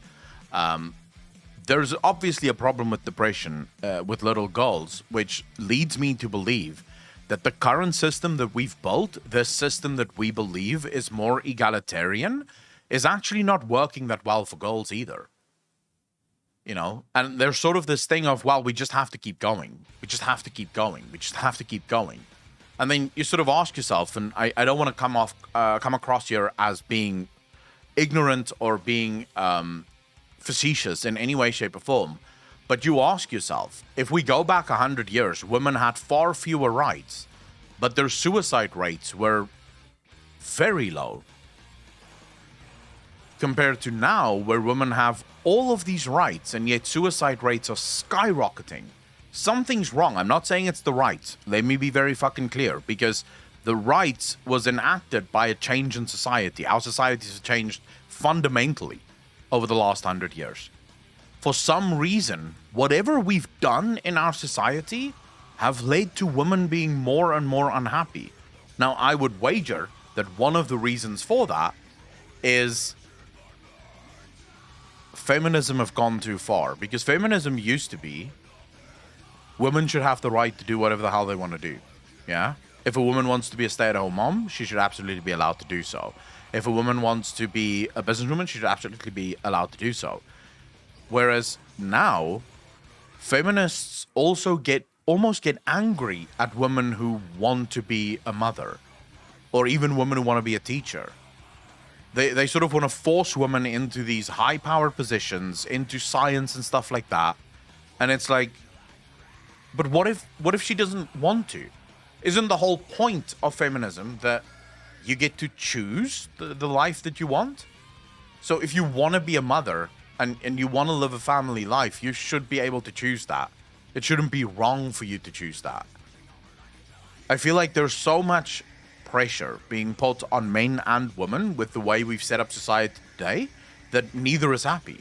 There's obviously a problem with depression with little girls, which leads me to believe that the current system that we've built, this system that we believe is more egalitarian, is actually not working that well for girls either. And there's sort of this thing of, well, we just have to keep going. We just have to keep going. We just have to keep going. And then you sort of ask yourself, and I don't want to come across here as being ignorant or being facetious in any way, shape, or form. But you ask yourself, if we go back 100 years, women had far fewer rights, but their suicide rates were very low. Compared to now, where women have all of these rights, and yet suicide rates are skyrocketing. Something's wrong. I'm not saying it's the rights. Let me be very fucking clear, because the rights was enacted by a change in society. Our societies have changed fundamentally over the last 100 years. For some reason, whatever we've done in our society have led to women being more and more unhappy. Now, I would wager that one of the reasons for that is feminism have gone too far. Because feminism used to be women should have the right to do whatever the hell they want to do. Yeah? If a woman wants to be a stay-at-home mom, she should absolutely be allowed to do so. If a woman wants to be a businesswoman, she should absolutely be allowed to do so. Whereas now, feminists also almost get angry at women who want to be a mother, or even women who want to be a teacher. They sort of want to force women into these high-powered positions, into science and stuff like that. And it's like, but what if she doesn't want to? Isn't the whole point of feminism that you get to choose the life that you want? So if you want to be a mother and you want to live a family life, you should be able to choose that. It shouldn't be wrong for you to choose that. I feel like there's so much pressure being put on men and women with the way we've set up society today that neither is happy.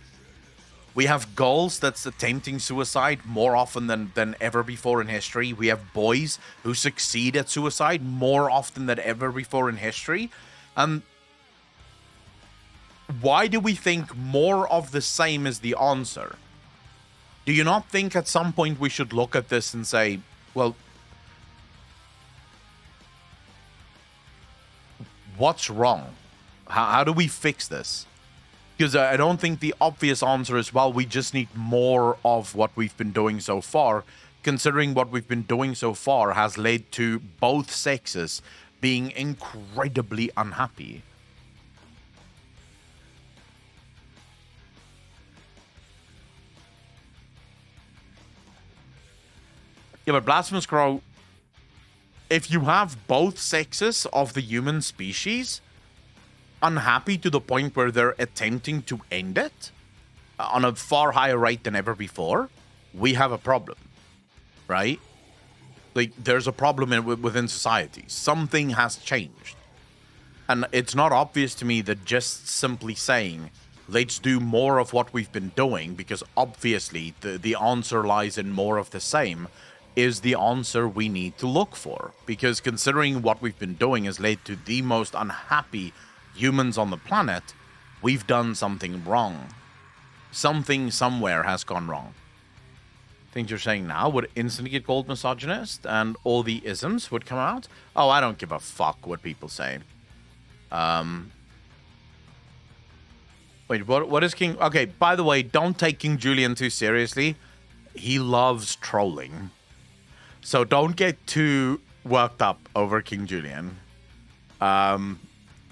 We have girls that's attempting suicide more often than ever before in history. We have boys who succeed at suicide more often than ever before in history. And why do we think more of the same is the answer? Do you not think at some point we should look at this and say, well, what's wrong? How do we fix this? Because I don't think the obvious answer is, well, we just need more of what we've been doing so far, considering what we've been doing so far has led to both sexes being incredibly unhappy. Yeah, but Blasphemous Crow, if you have both sexes of the human species unhappy to the point where they're attempting to end it on a far higher rate than ever before, we have a problem, right? Like, there's a problem within society. Something has changed. And it's not obvious to me that just simply saying, let's do more of what we've been doing, because obviously the answer lies in more of the same, is the answer we need to look for. Because considering what we've been doing has led to the most unhappy humans on the planet, we've done something wrong. Something somewhere has gone wrong. Things you're saying now would instantly get called misogynist and all the isms would come out? Oh, I don't give a fuck what people say. Wait, what is King... Okay, by the way, don't take King Julian too seriously. He loves trolling. So don't get too worked up over King Julian.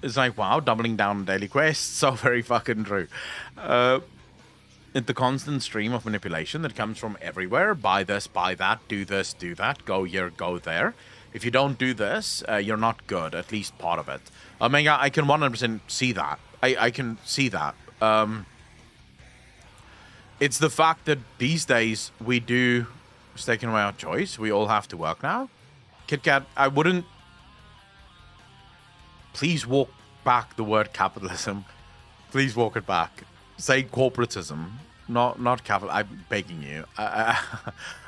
It's like, wow, doubling down on daily quests. So very fucking true. It's the constant stream of manipulation that comes from everywhere. Buy this, buy that, do this, do that, go here, go there. If you don't do this, you're not good, at least part of it. Omega, I can 100% see that. I can see that. It's the fact that these days we do... It's taken away our choice. We all have to work now. Kit Kat, I wouldn't... Please walk back the word capitalism. Please walk it back. Say corporatism, not capital. I'm begging you. I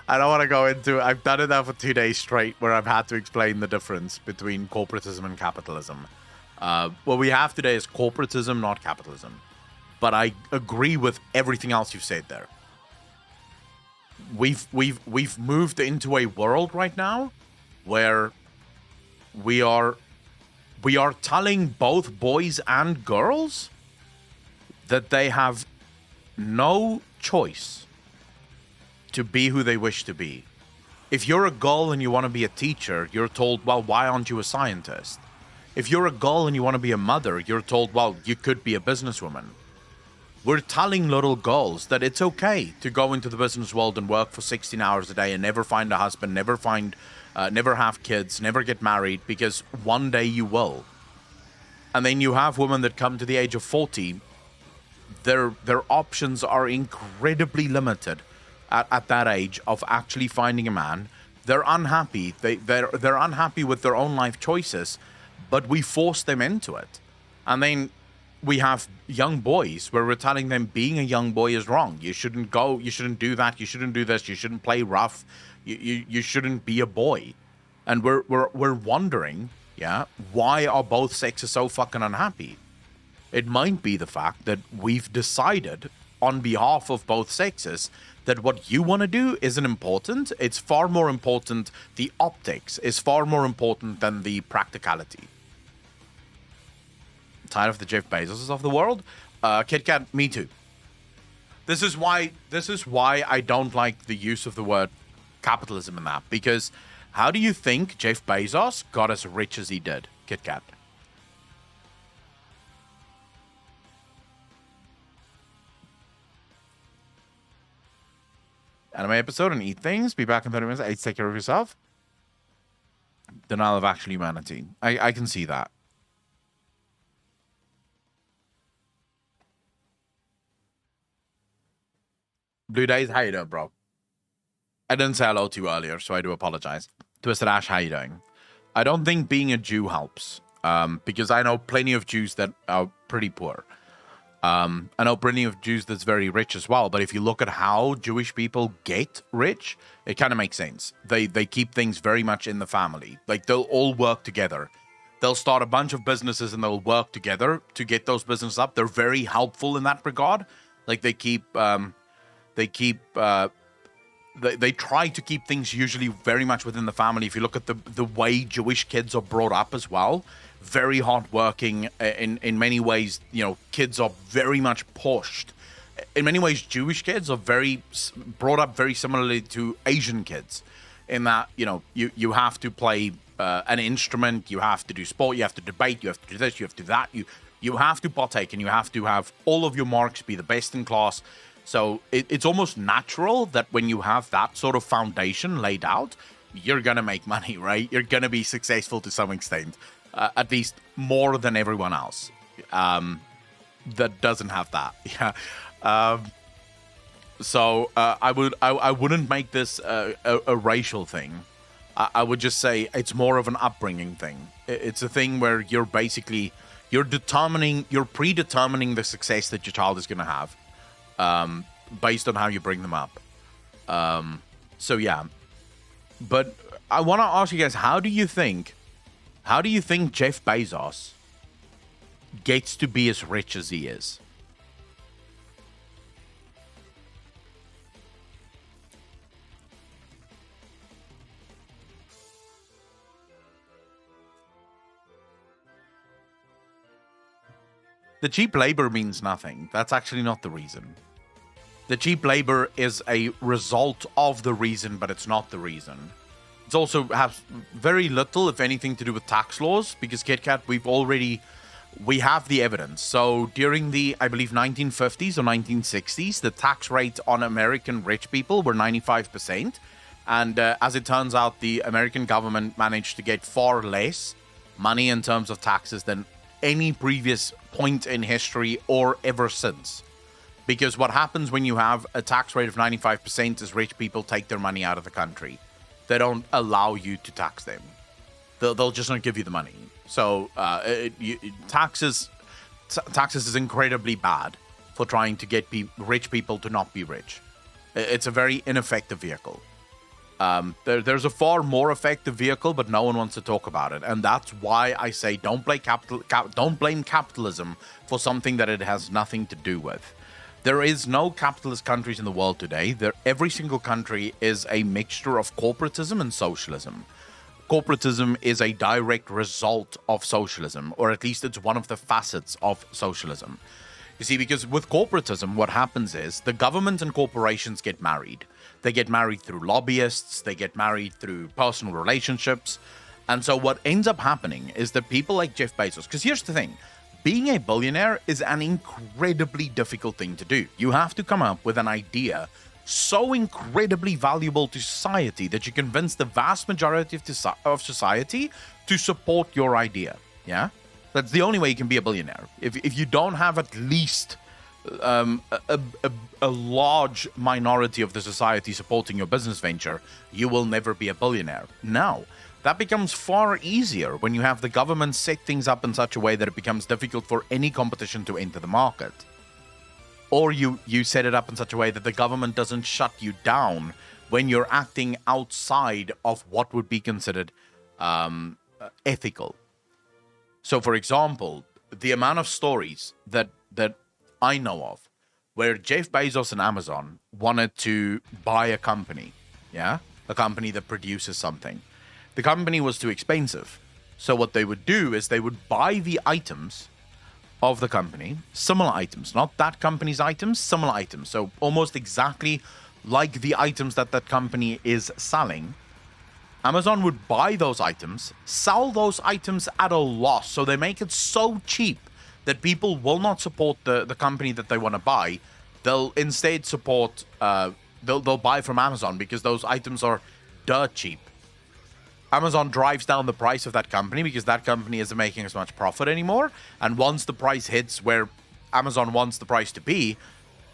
don't want to go into... I've done it now for 2 days straight where I've had to explain the difference between corporatism and capitalism. What we have today is corporatism, not capitalism. But I agree with everything else you've said there. We've moved into a world right now where we are telling both boys and girls that they have no choice to be who they wish to be. If you're a girl and you want to be a teacher, you're told, well, why aren't you a scientist? If you're a girl and you want to be a mother, you're told, well, you could be a businesswoman. We're telling little girls that it's okay to go into the business world and work for 16 hours a day and never find a husband, never have kids, never get married, because one day you will. And then you have women that come to the age of 40, their options are incredibly limited at that age of actually finding a man. They're unhappy. They're unhappy with their own life choices, but we force them into it. And then we have young boys where we're telling them being a young boy is wrong. You shouldn't go, you shouldn't do that, you shouldn't do this, you shouldn't play rough, you shouldn't be a boy. And we're wondering, yeah, why are both sexes so fucking unhappy? It might be the fact that we've decided on behalf of both sexes that what you want to do isn't important. It's far more important, the optics is far more important than the practicality. Tired of the Jeff Bezoses of the world? Kit Kat, me too. This is why I don't like the use of the word capitalism in that, because how do you think Jeff Bezos got as rich as he did, Kit Kat? Anime episode and eat things. Be back in 30 minutes. Eight, take care of yourself. Denial of actual humanity. I can see that. Blue Days, how you doing, bro? I didn't say hello to you earlier, so I do apologize. Twisted Ash, how you doing? I don't think being a Jew helps, because I know plenty of Jews that are pretty poor. I know plenty of Jews that's very rich as well, but if you look at how Jewish people get rich, it kind of makes sense. They keep things very much in the family. Like, they'll all work together. They'll start a bunch of businesses and they'll work together to get those businesses up. They're very helpful in that regard. Like, they try to keep things usually very much within the family. If you look at the way Jewish kids are brought up as well, very hardworking. In many ways, kids are very much pushed. In many ways, Jewish kids are brought up very similarly to Asian kids, in that you have to play an instrument, you have to do sport, you have to debate, you have to do this, you have to do that. You have to partake, and you have to have all of your marks be the best in class. So it's almost natural that when you have that sort of foundation laid out, you're going to make money, right? You're going to be successful to some extent, at least more than everyone else that doesn't have that. Yeah. So I wouldn't make this a racial thing. I would just say it's more of an upbringing thing. It's a thing where you're predetermining the success that your child is going to have. Based on how you bring them up. So yeah. But I want to ask you guys, how do you think Jeff Bezos gets to be as rich as he is? The cheap labor means nothing. That's actually not the reason. The cheap labor is a result of the reason, but it's not the reason. It also has very little, if anything, to do with tax laws, because KitKat, we have the evidence. So during the, I believe, 1950s or 1960s, the tax rate on American rich people were 95%. And as it turns out, the American government managed to get far less money in terms of taxes than any previous point in history or ever since. Because what happens when you have a tax rate of 95% is rich people take their money out of the country. They don't allow you to tax them. They'll just not give you the money. So taxes is incredibly bad for trying to get rich people to not be rich. It's a very ineffective vehicle. There's a far more effective vehicle, but no one wants to talk about it. And that's why I say don't blame capitalism for something that it has nothing to do with. There is no capitalist countries in the world today. Every single country is a mixture of corporatism and socialism. Corporatism is a direct result of socialism, or at least it's one of the facets of socialism. You see, because with corporatism, what happens is the government and corporations get married. They get married through lobbyists, they get married through personal relationships. And so what ends up happening is that people like Jeff Bezos, because here's the thing, being a billionaire is an incredibly difficult thing to do. You have to come up with an idea so incredibly valuable to society that you convince the vast majority of society to support your idea. Yeah? That's the only way you can be a billionaire. If you don't have at least a large minority of the society supporting your business venture, you will never be a billionaire. Now, that becomes far easier when you have the government set things up in such a way that it becomes difficult for any competition to enter the market. Or you set it up in such a way that the government doesn't shut you down when you're acting outside of what would be considered ethical. So, for example, the amount of stories that I know of where Jeff Bezos and Amazon wanted to buy a company, a company that produces something. The company was too expensive. So what they would do is they would buy the items of the company, similar items, not that company's items, similar items. So almost exactly like the items that that company is selling. Amazon would buy those items, sell those items at a loss. So they make it so cheap that people will not support the company that they want to buy. They'll instead support, they'll buy from Amazon because those items are dirt cheap. Amazon drives down the price of that company because that company isn't making as much profit anymore. And once the price hits where Amazon wants the price to be,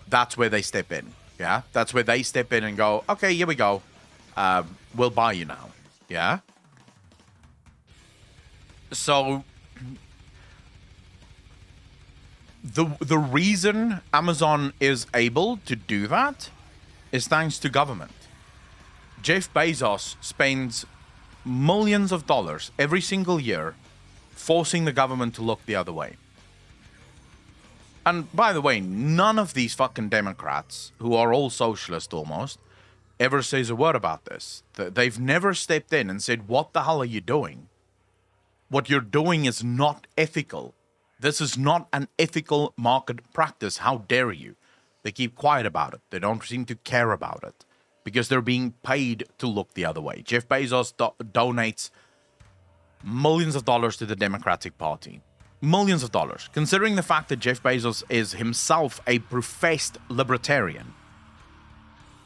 that's where they step in. Yeah, that's where they step in and go, okay, here we go. We'll buy you now. Yeah. So the reason Amazon is able to do that is thanks to government. Jeff Bezos spends millions of dollars every single year forcing the government to look the other way. And by the way, none of these fucking Democrats, who are all socialist almost, ever says a word about this. They've never stepped in and said, what the hell are you doing? What you're doing is not ethical. This is not an ethical market practice. How dare you? They keep quiet about it. They don't seem to care about it because they're being paid to look the other way. Jeff Bezos donates millions of dollars to the Democratic Party. Millions of dollars. Considering the fact that Jeff Bezos is himself a professed libertarian.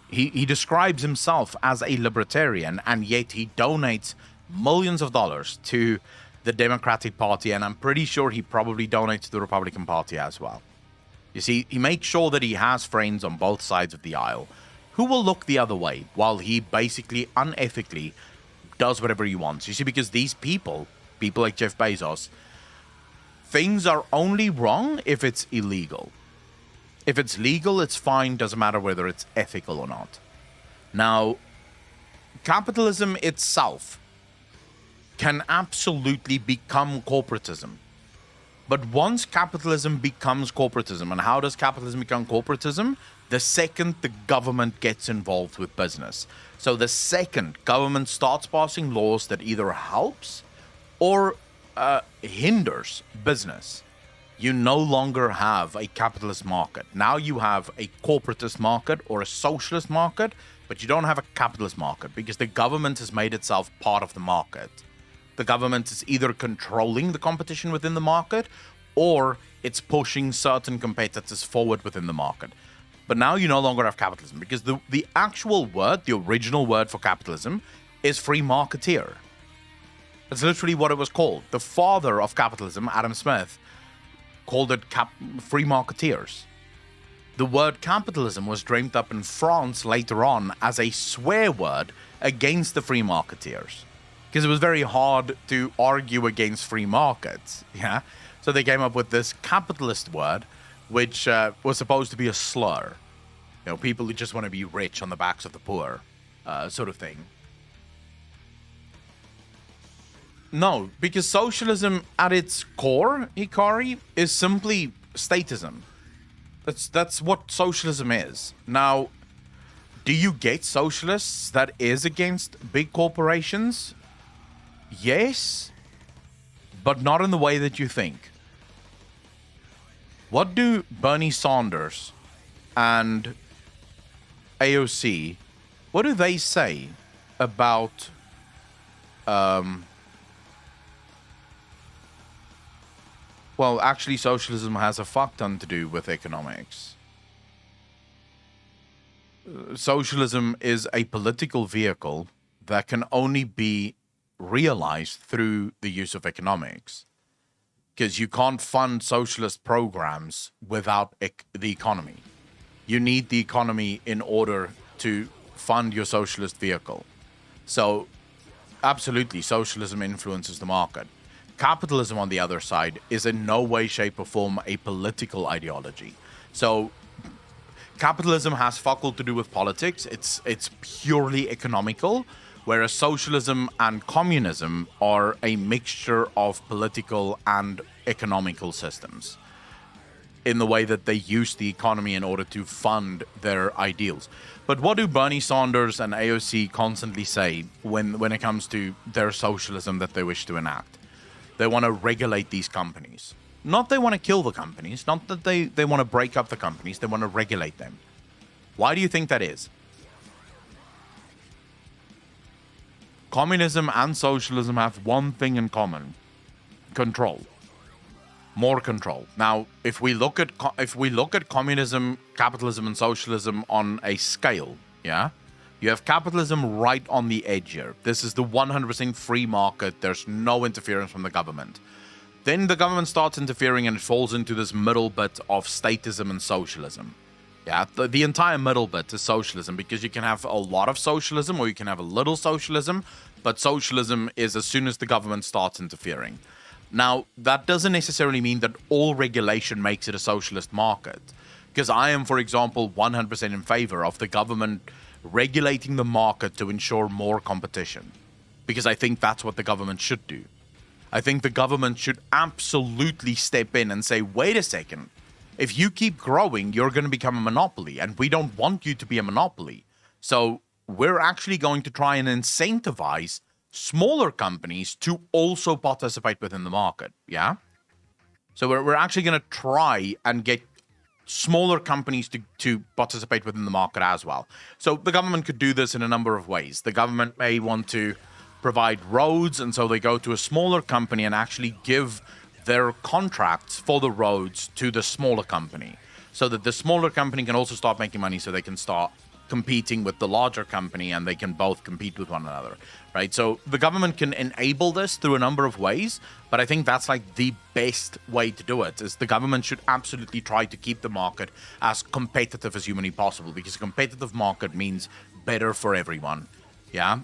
He describes himself as a libertarian, and yet he donates millions of dollars to the Democratic Party, and I'm pretty sure he probably donates to the Republican Party as well. You see, he makes sure that he has friends on both sides of the aisle who will look the other way while he basically unethically does whatever he wants. You see, because these people like Jeff Bezos, things are only wrong if it's illegal. If it's legal, it's fine, doesn't matter whether it's ethical or not. Now, capitalism itself can absolutely become corporatism. But once capitalism becomes corporatism, and how does capitalism become corporatism? The second the government gets involved with business. So the second government starts passing laws that either helps or hinders business, you no longer have a capitalist market. Now you have a corporatist market or a socialist market, but you don't have a capitalist market because the government has made itself part of the market. The government is either controlling the competition within the market or it's pushing certain competitors forward within the market. But now you no longer have capitalism because the actual word, the original word for capitalism is free marketeer. That's literally what it was called. The father of capitalism, Adam Smith, called it free marketeers. The word capitalism was dreamt up in France later on as a swear word against the free marketeers. Because it was very hard to argue against free markets, yeah? So they came up with this capitalist word, which was supposed to be a slur. You know, people who just want to be rich on the backs of the poor, sort of thing. No, because socialism at its core, Hikari, is simply statism. That's what socialism is. Now, do you get socialists that is against big corporations? Yes, but not in the way that you think. What do Bernie Sanders and AOC, what do they say about well, actually, socialism has a fuck ton to do with economics. Socialism is a political vehicle that can only be realized through the use of economics. Because you can't fund socialist programs without the economy. You need the economy in order to fund your socialist vehicle. So, absolutely, socialism influences the market. Capitalism, on the other side, is in no way, shape, or form a political ideology. So, capitalism has fuck all to do with politics. It's purely economical, whereas socialism and communism are a mixture of political and economical systems in the way that they use the economy in order to fund their ideals. But what do Bernie Sanders and AOC constantly say when it comes to their socialism that they wish to enact? They want to regulate these companies. Not they want to kill the companies, not that they want to break up the companies, they want to regulate them. Why do you think that is? Communism and socialism have one thing in common: control. More control. Now, if we look at communism, capitalism, and socialism on a scale, yeah, you have capitalism right on the edge here. This is the 100% free market. There's no interference from the government. Then the government starts interfering, and it falls into this middle bit of statism and socialism. Yeah, the entire middle bit is socialism, because you can have a lot of socialism or you can have a little socialism, but socialism is as soon as the government starts interfering. Now, that doesn't necessarily mean that all regulation makes it a socialist market, because I am, for example, 100% in favor of the government regulating the market to ensure more competition, because I think that's what the government should do. I think the government should absolutely step in and say, wait a second, if you keep growing, you're going to become a monopoly, and we don't want you to be a monopoly. So we're actually going to try and incentivize smaller companies to also participate within the market, yeah? So we're actually going to try and get smaller companies to participate within the market as well. So the government could do this in a number of ways. The government may want to provide roads, and so they go to a smaller company and actually give their contracts for the roads to the smaller company, so that the smaller company can also start making money, so they can start competing with the larger company and they can both compete with one another, right? So the government can enable this through a number of ways, but I think that's like the best way to do it, is the government should absolutely try to keep the market as competitive as humanly possible, because a competitive market means better for everyone, yeah?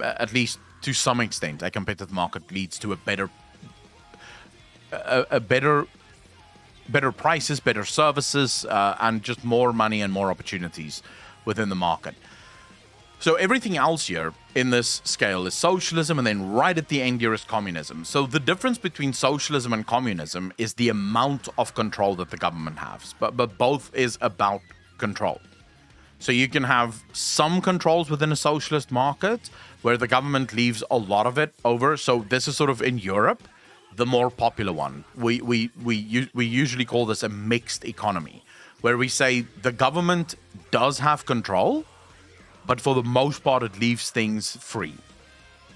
At least to some extent, a competitive market leads to a better prices, better services, and just more money and more opportunities within the market. So everything else here in this scale is socialism, and then right at the end here is communism. So the difference between socialism and communism is the amount of control that the government has, but both is about control. So you can have some controls within a socialist market where the government leaves a lot of it over. So this is sort of in Europe, the more popular one. We usually call this a mixed economy, where we say the government does have control, but for the most part, it leaves things free.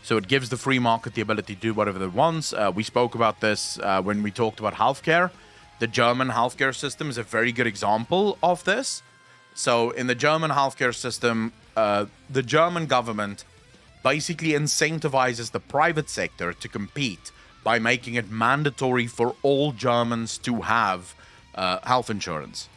So it gives the free market the ability to do whatever it wants. We spoke about this when we talked about healthcare. The German healthcare system is a very good example of this. So in the German healthcare system, the German government basically incentivizes the private sector to compete by making it mandatory for all Germans to have health insurance.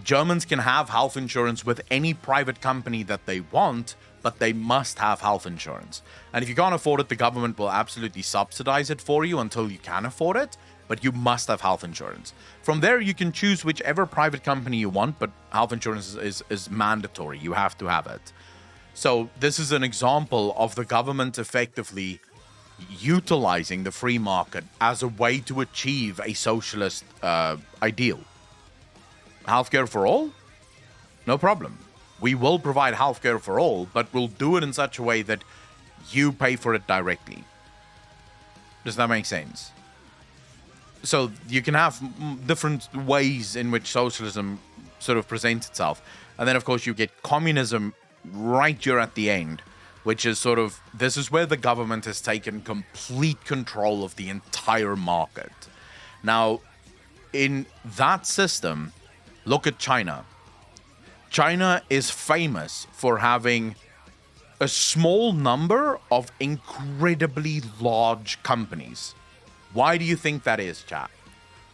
Germans can have health insurance with any private company that they want, but they must have health insurance. And if you can't afford it, the government will absolutely subsidize it for you until you can afford it, but you must have health insurance. From there, you can choose whichever private company you want, but health insurance is mandatory. You have to have it. So this is an example of the government effectively utilizing the free market as a way to achieve a socialist ideal. Healthcare for all? No problem. We will provide healthcare for all, but we'll do it in such a way that you pay for it directly. Does that make sense? So you can have different ways in which socialism sort of presents itself. And then, of course, you get communism right here at the end, which is sort of, this is where the government has taken complete control of the entire market. Now, in that system, look at China. China is famous for having a small number of incredibly large companies. Why do you think that is, chat?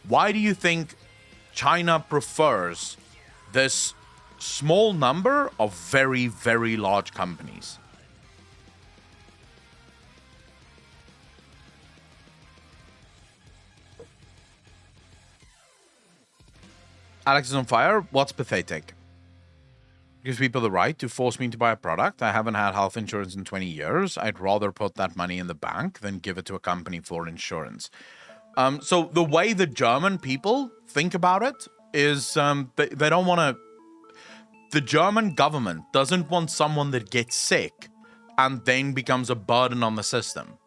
Why do you think China prefers this small number of very, very large companies? Alex is on fire. What's pathetic? Gives people the right to force me to buy a product. I haven't had health insurance in 20 years. I'd rather put that money in the bank than give it to a company for insurance. So the way the German people think about it is they don't want to... The German government doesn't want someone that gets sick and then becomes a burden on the system.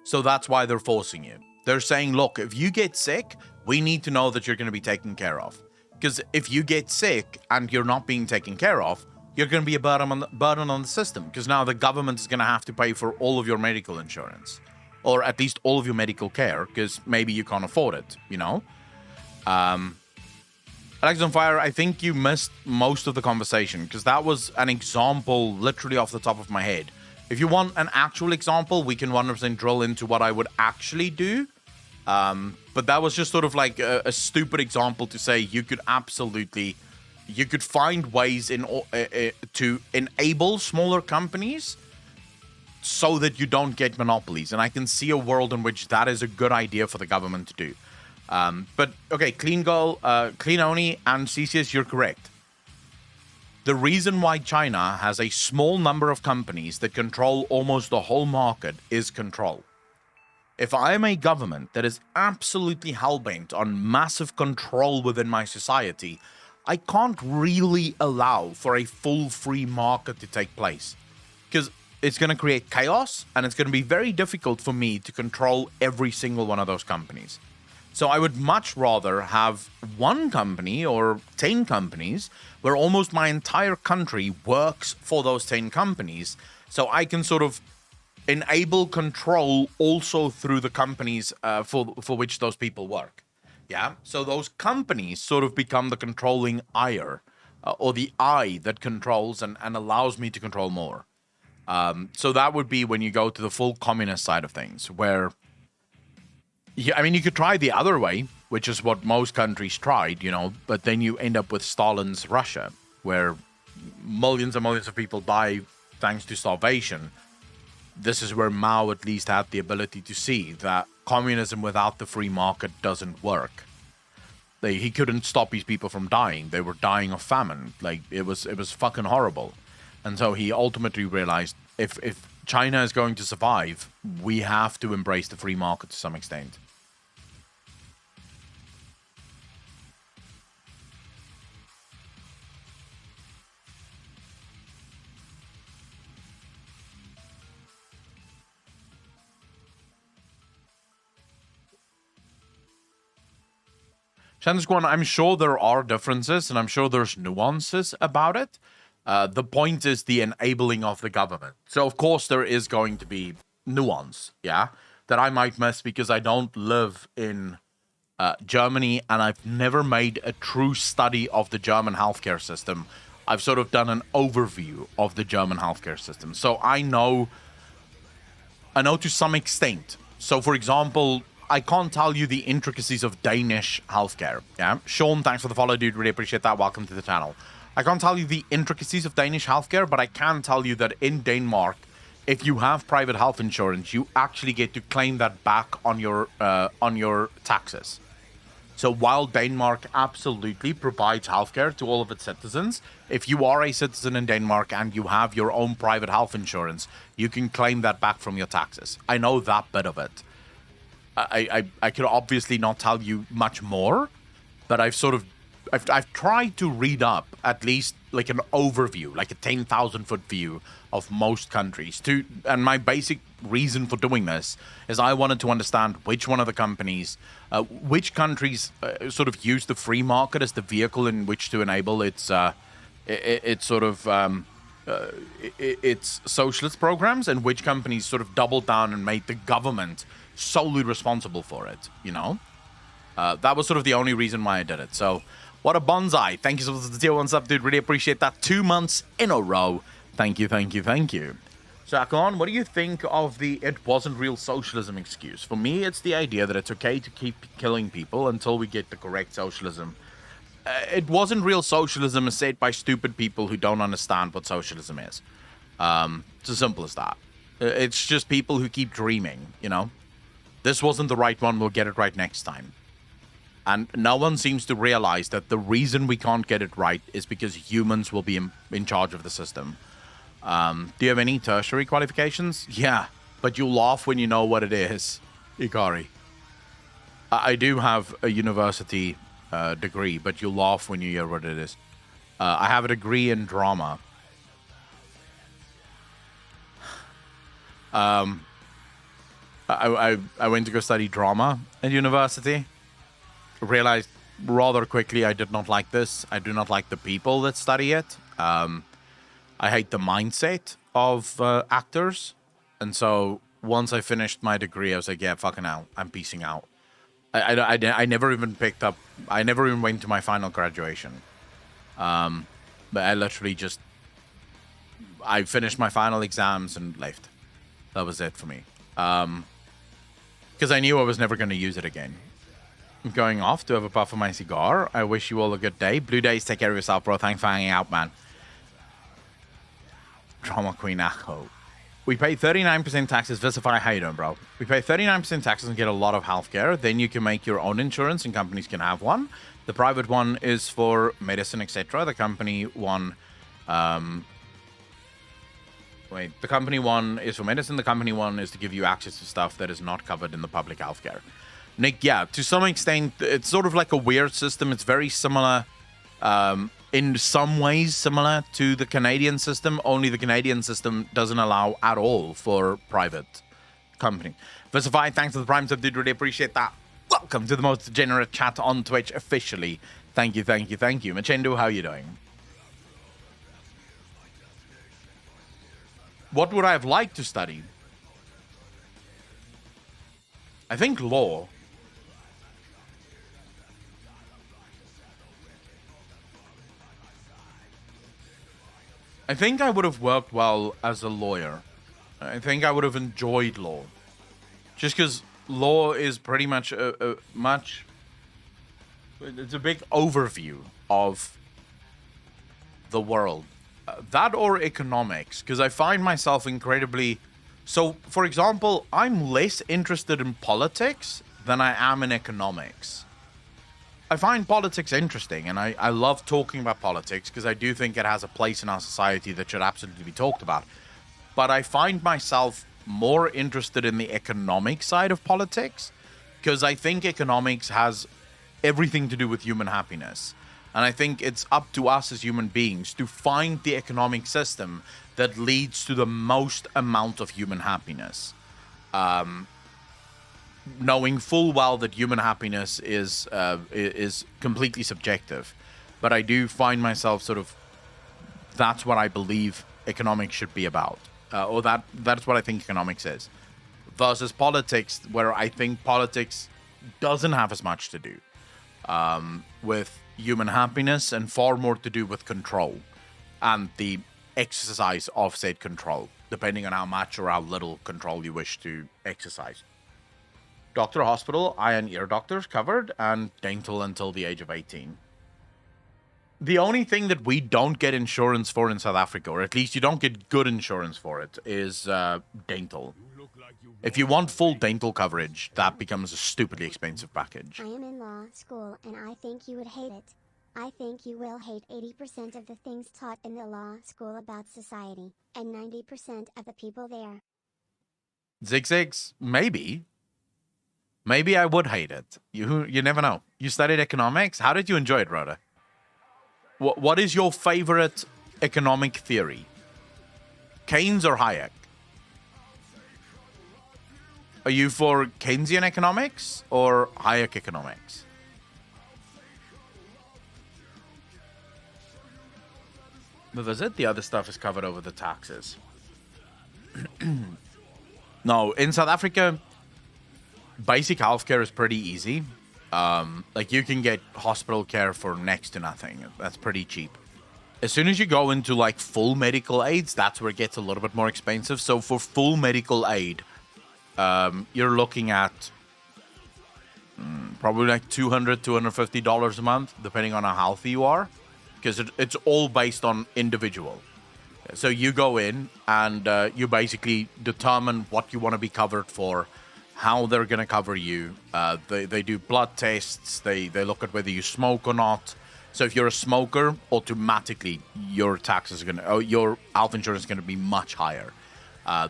So that's why they're forcing you. They're saying, look, if you get sick, we need to know that you're going to be taken care of. Because if you get sick and you're not being taken care of, you're going to be a burden on the system. Because now the government is going to have to pay for all of your medical insurance. Or at least all of your medical care, because maybe you can't afford it, you know? Alex on Fire, I think you missed most of the conversation, because that was an example literally off the top of my head. If you want an actual example, we can 100% drill into what I would actually do. But that was just sort of like a stupid example to say you could find ways to enable smaller companies so that you don't get monopolies. And I can see a world in which that is a good idea for the government to do. But okay, Clean Girl, Clean Oni, and CCS, you're correct. The reason why China has a small number of companies that control almost the whole market is control. If I am a government that is absolutely hellbent on massive control within my society, I can't really allow for a full free market to take place. Because it's going to create chaos, and it's going to be very difficult for me to control every single one of those companies. So I would much rather have one company or 10 companies where almost my entire country works for those 10 companies. So I can sort of enable control also through the companies for which those people work. Yeah. So those companies sort of become the controlling eye or the eye that controls and allows me to control more. So that would be when you go to the full communist side of things, where I mean, you could try the other way, which is what most countries tried, you know, but then you end up with Stalin's Russia, where millions and millions of people die thanks to starvation. This is where Mao at least had the ability to see that communism without the free market doesn't work. He couldn't stop these people from dying. They were dying of famine. Like, it was fucking horrible. And so he ultimately realized if China is going to survive, we have to embrace the free market to some extent. Shannon, I'm sure there are differences, and I'm sure there's nuances about it. The point is the enabling of the government. So, of course, there is going to be nuance, yeah, that I might miss because I don't live in Germany, and I've never made a true study of the German healthcare system. I've sort of done an overview of the German healthcare system. So I know to some extent. So, for example, I can't tell you the intricacies of Danish healthcare. Yeah, Sean, thanks for the follow, dude. Really appreciate that. Welcome to the channel. I can't tell you the intricacies of Danish healthcare, but I can tell you that in Denmark, if you have private health insurance, you actually get to claim that back on your taxes. So while Denmark absolutely provides healthcare to all of its citizens, if you are a citizen in Denmark and you have your own private health insurance, you can claim that back from your taxes. I know that bit of it. I could obviously not tell you much more, but I've tried to read up at least like an overview, like a 10,000-foot view of most countries. And my basic reason for doing this is I wanted to understand which one of the companies, which countries sort of use the free market as the vehicle in which to enable its socialist programs, and which companies sort of doubled down and made the government solely responsible for it, you know? That was sort of the only reason why I did it. So, what a bonsai. Thank you so much for the tier 1 sub, dude. Really appreciate that. 2 months in a row. Thank you, thank you, thank you. Shakon, what do you think of the "it wasn't real socialism" excuse? For me, it's the idea that it's okay to keep killing people until we get the correct socialism. It wasn't real socialism is said by stupid people who don't understand what socialism is. It's as simple as that. It's just people who keep dreaming, you know? This wasn't the right one, we'll get it right next time. And no one seems to realize that the reason we can't get it right is because humans will be in charge of the system. Do you have any tertiary qualifications? Yeah, but you'll laugh when you know what it is, Ikari. I do have a university degree, but you'll laugh when you hear what it is. I have a degree in drama. I went to go study drama at university. Realized rather quickly I did not like this. I do not like the people that study it. I hate the mindset of actors. And so once I finished my degree, I was like, yeah, fucking hell, I'm peacing out. I never even picked up, I never even went to my final graduation. But I literally just, I finished my final exams and left. That was it for me. Because I knew I was never going to use it again. I'm going off to have a puff of my cigar. I wish you all a good day. Blue Days, take care of yourself, bro. Thanks for hanging out, man. Drama Queen Echo. We pay 39% taxes. Visify, how you doing, bro? We pay 39% taxes and get a lot of healthcare. Then you can make your own insurance and companies can have one. The private one is for medicine, etc. The company one... the company one is for medicine. The company one is to give you access to stuff that is not covered in the public healthcare. Nick, yeah, to some extent, it's sort of like a weird system. It's very similar, in some ways similar to the Canadian system, only the Canadian system doesn't allow at all for private company. Versify, thanks for the Prime sub, dude, really appreciate that. Welcome to the most degenerate chat on Twitch officially. Thank you, thank you, thank you. Machendo, how are you doing? What would I have liked to study? I think law. I think I would have worked well as a lawyer. I think I would have enjoyed law. Just because law is pretty much it's a big overview of the world. That or economics, because I find myself incredibly... So, for example, I'm less interested in politics than I am in economics. I find politics interesting, and I love talking about politics because I do think it has a place in our society that should absolutely be talked about. But I find myself more interested in the economic side of politics because I think economics has everything to do with human happiness. And I think it's up to us as human beings to find the economic system that leads to the most amount of human happiness. Knowing full well that human happiness is completely subjective. But I do find myself sort of, that's what I believe economics should be about. Or that's what I think economics is. Versus politics, where I think politics doesn't have as much to do with human happiness and far more to do with control and the exercise of said control, depending on how much or how little control you wish to exercise. Doctor, hospital, eye and ear doctors covered, and dental until the age of 18. The only thing that we don't get insurance for in South Africa, or at least you don't get good insurance for it, is dental. If you want full dental coverage, that becomes a stupidly expensive package. I am in law school and I think you would hate it. I think you will hate 80% of the things taught in the law school about society, and 90% of the people there. Zigzags? Maybe. Maybe I would hate it. You never know. You studied economics? How did you enjoy it, Rhoda? What is your favorite economic theory? Keynes or Hayek? Are you for Keynesian economics or Hayek economics? The visit, the other stuff is covered over the taxes. No, in South Africa, basic healthcare is pretty easy. Like you can get hospital care for next to nothing. That's pretty cheap. As soon as you go into like full medical aids, that's where it gets a little bit more expensive. So for full medical aid, you're looking at probably like $200, $250 a month, depending on how healthy you are, because it's all based on individual. So you go in and you basically determine what you want to be covered for, how they're going to cover you. They do blood tests. They look at whether you smoke or not. So if you're a smoker, automatically your taxes are your health insurance is going to be much higher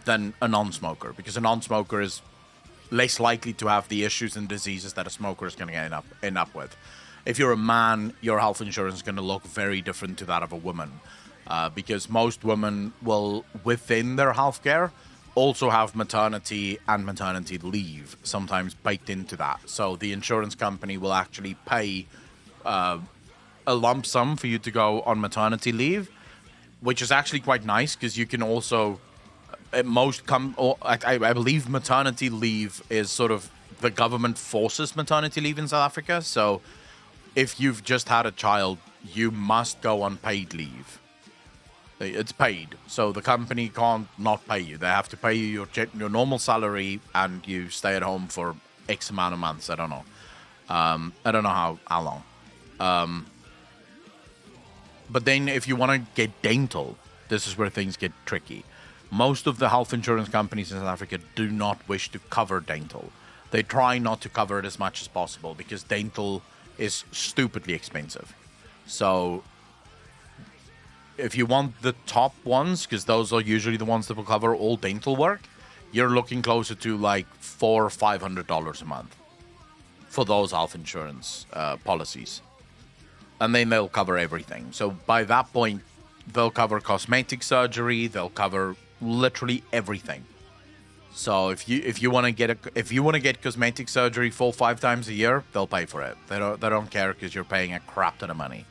than a non-smoker, because a non-smoker is less likely to have the issues and diseases that a smoker is going to end up with. If you're a man, your health insurance is going to look very different to that of a woman, because most women will, within their healthcare, also have maternity and maternity leave sometimes baked into that. So the insurance company will actually pay a lump sum for you to go on maternity leave, which is actually quite nice because you can also I believe maternity leave is sort of the government forces maternity leave in South Africa. So if you've just had a child, you must go on paid leave. It's paid, so the company can't not pay you. They have to pay you your normal salary, and you stay at home for X amount of months. I don't know. I don't know how long. But then if you want to get dental, this is where things get tricky. Most of the health insurance companies in South Africa do not wish to cover dental. They try not to cover it as much as possible because dental is stupidly expensive. So if you want the top ones, because those are usually the ones that will cover all dental work, you're looking closer to like $400 or $500 a month for those health insurance policies. And then they'll cover everything. So by that point, they'll cover cosmetic surgery. They'll cover literally everything. So if you want to get cosmetic surgery 4-5 times a year, they'll pay for it. They don't care because you're paying a crap ton of money.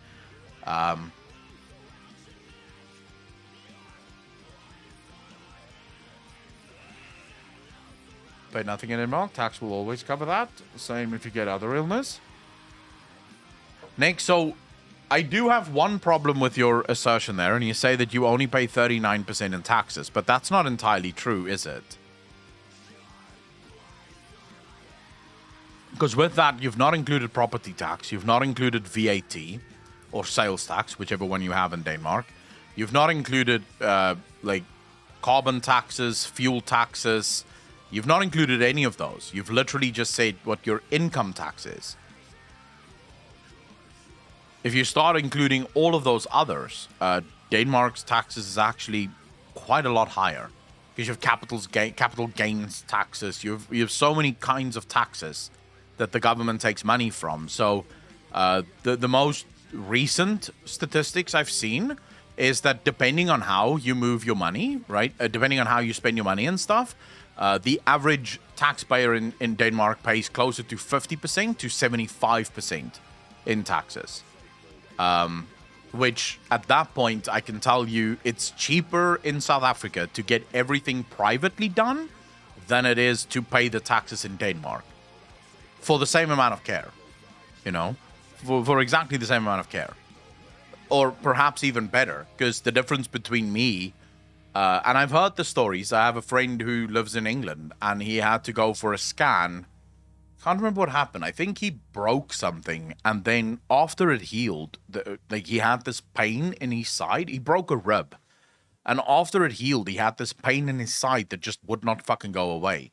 Pay nothing in Denmark. Tax will always cover that. Same if you get other illness. Next, so I do have one problem with your assertion there, and you say that you only pay 39% in taxes, but that's not entirely true, is it? Because with that, you've not included property tax, you've not included VAT, or sales tax, whichever one you have in Denmark. You've not included, like, carbon taxes, fuel taxes. You've not included any of those. You've literally just said what your income tax is. If you start including all of those others, Denmark's taxes is actually quite a lot higher because you have capital gains taxes. You have so many kinds of taxes that the government takes money from. So the most recent statistics I've seen is that depending on how you move your money, right, depending on how you spend your money and stuff, the average taxpayer in Denmark pays closer to 50% to 75% in taxes. Which at that point, I can tell you it's cheaper in South Africa to get everything privately done than it is to pay the taxes in Denmark for the same amount of care, you know, for exactly the same amount of care, or perhaps even better, because the difference between me, and I've heard the stories. I have a friend who lives in England and he had to go for a scan. Can't remember what happened. I think he broke something, and then after it healed, he had this pain in his side. He broke a rib, and after it healed, he had this pain in his side that just would not fucking go away.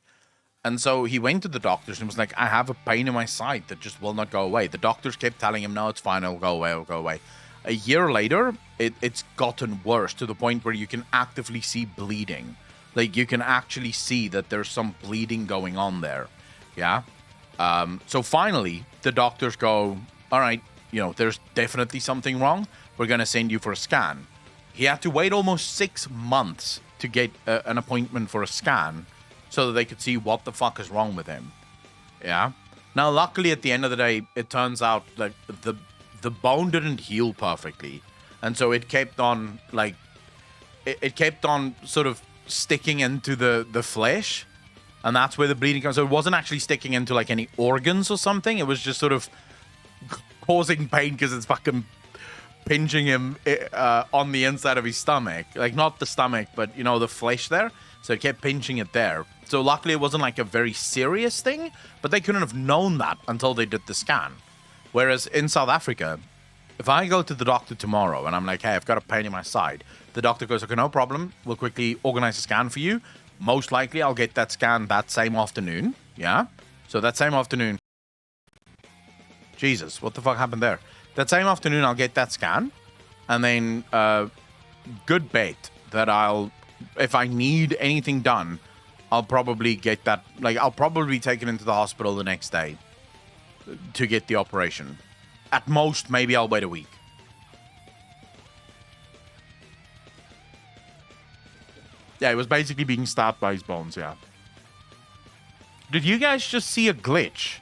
And so he went to the doctors and was like, I have a pain in my side that just will not go away. The doctors kept telling him, no, it's fine, it'll go away, it'll go away. A year later, it's gotten worse to the point where you can actively see bleeding. Like, you can actually see that there's some bleeding going on there. Yeah? So finally, the doctors go, all right, you know, there's definitely something wrong. We're going to send you for a scan. He had to wait almost 6 months to get an appointment for a scan so that they could see what the fuck is wrong with him. Yeah. Now, luckily, at the end of the day, it turns out like the bone didn't heal perfectly. And so it kept on like, it kept on sort of sticking into the flesh. And that's where the bleeding comes. So it wasn't actually sticking into like any organs or something. It was just sort of causing pain because it's fucking pinching him on the inside of his stomach. Like, not the stomach, but, you know, the flesh there. So it kept pinching it there. So luckily it wasn't like a very serious thing, but they couldn't have known that until they did the scan. Whereas in South Africa, if I go to the doctor tomorrow and I'm like, hey, I've got a pain in my side, the doctor goes, okay, no problem. We'll quickly organize a scan for you. Most likely, I'll get that scan that same afternoon. Yeah? So that same afternoon... Jesus, what the fuck happened there? That same afternoon, I'll get that scan. And then, good bet that if I need anything done, I'll probably get that... Like, I'll probably take it into the hospital the next day to get the operation. At most, maybe I'll wait a week. Yeah, it was basically being stabbed by his bones, yeah. Did you guys just see a glitch?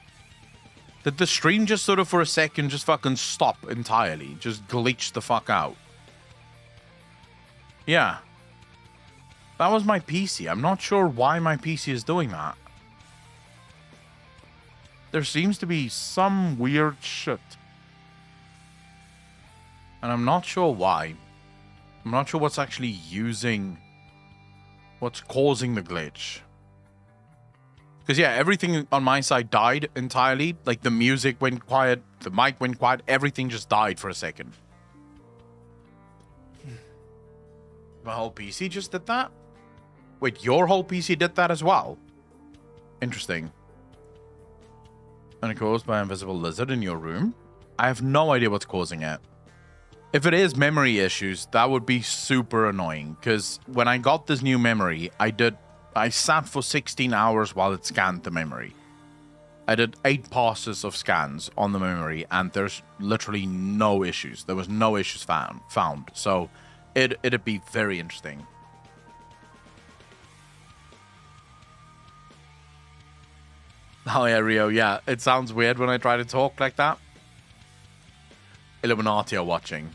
Did the stream just sort of for a second just fucking stop entirely? Just glitch the fuck out? Yeah. That was my PC. I'm not sure why my PC is doing that. There seems to be some weird shit. And I'm not sure why. I'm not sure what's actually what's causing the glitch. Because, yeah, everything on my side died entirely. Like, the music went quiet, the mic went quiet, everything just died for a second. My whole PC just did that? Wait, your whole PC did that as well? Interesting. And caused by an invisible lizard in your room? I have no idea what's causing it. If it is memory issues, that would be super annoying. Because when I got this new memory, I sat for 16 hours while it scanned the memory. I did 8 passes of scans on the memory, and there's literally no issues. There was no issues found. So it'd be very interesting. Oh yeah, Rio, yeah. It sounds weird when I try to talk like that. Illuminati are watching.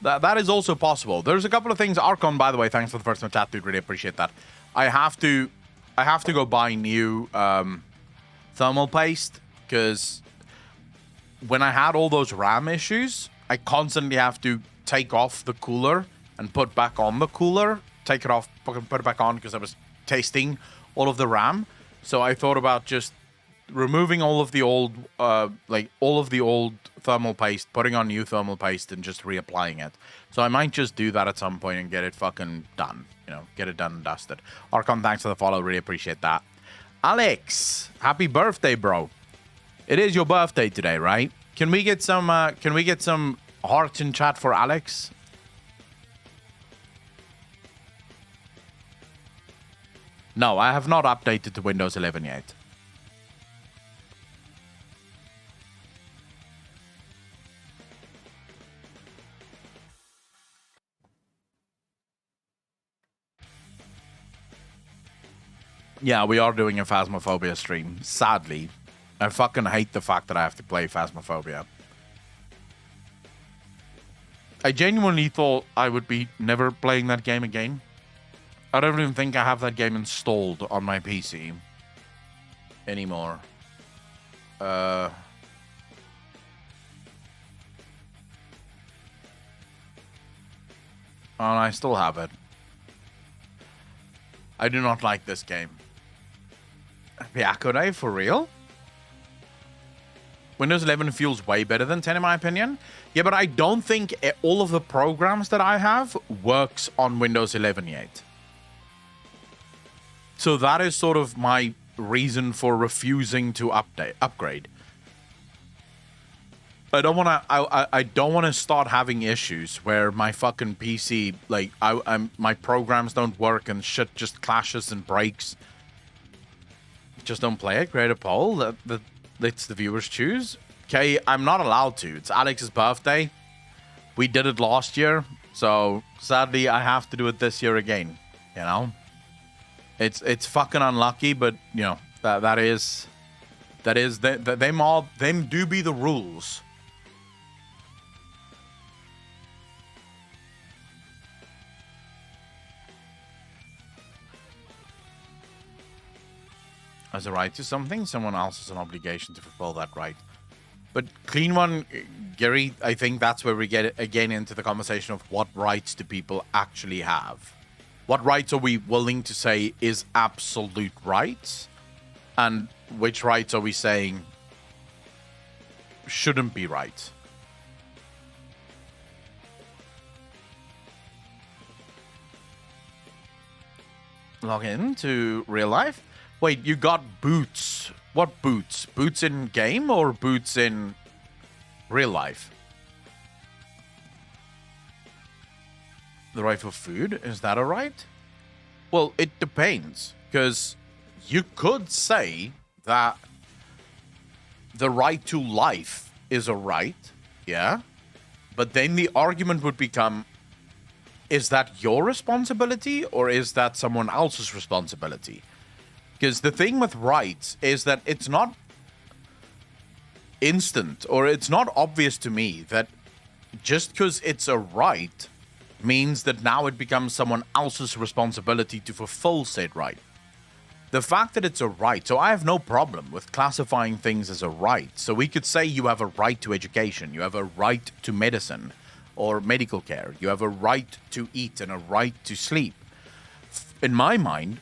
That is also possible. There's a couple of things. Archon, by the way, thanks for the first chat, dude. Really appreciate that. I have to go buy new thermal paste, because when I had all those RAM issues, I constantly have to take off the cooler and put back on the cooler. Take it off, put it back on, because I was tasting all of the RAM. So I thought about just removing all of the old, thermal paste, putting on new thermal paste, and just reapplying it. So I might just do that at some point and get it fucking done. You know, get it done and dusted. Archon, thanks for the follow. Really appreciate that. Alex, happy birthday, bro. It is your birthday today, right? Can we get some hearts in chat for Alex? No, I have not updated to Windows 11 yet. Yeah, we are doing a Phasmophobia stream. Sadly. I fucking hate the fact that I have to play Phasmophobia. I genuinely thought I would be never playing that game again. I don't even think I have that game installed on my PC anymore. And I still have it. I do not like this game. Byakone, for real? Windows 11 feels way better than 10 in my opinion. Yeah, but I don't think all of the programs that I have works on Windows 11 yet. So that is sort of my reason for refusing to upgrade. I don't want to. I don't want to start having issues where my fucking PC, like, my programs don't work and shit just clashes and breaks. Just don't play it. Create a poll that lets the viewers choose. Okay, I'm not allowed to. It's Alex's birthday. We did it last year, so sadly I have to do it this year again. You know, it's fucking unlucky, but you know them do be the rules. As a right to something, someone else has an obligation to fulfill that right. But Clean One, Gary, I think that's where we get again into the conversation of what rights do people actually have? What rights are we willing to say is absolute rights? And which rights are we saying shouldn't be right? Log in to real life. Wait, you got boots. What boots? Boots in game or boots in real life? The right for food? Is that a right? Well, it depends. Because you could say that the right to life is a right. Yeah. But then the argument would become, is that your responsibility or is that someone else's responsibility? Because the thing with rights is that it's not instant, or it's not obvious to me that just because it's a right means that now it becomes someone else's responsibility to fulfill said right. The fact that it's a right, so I have no problem with classifying things as a right. So we could say you have a right to education, you have a right to medicine or medical care, you have a right to eat and a right to sleep. In my mind,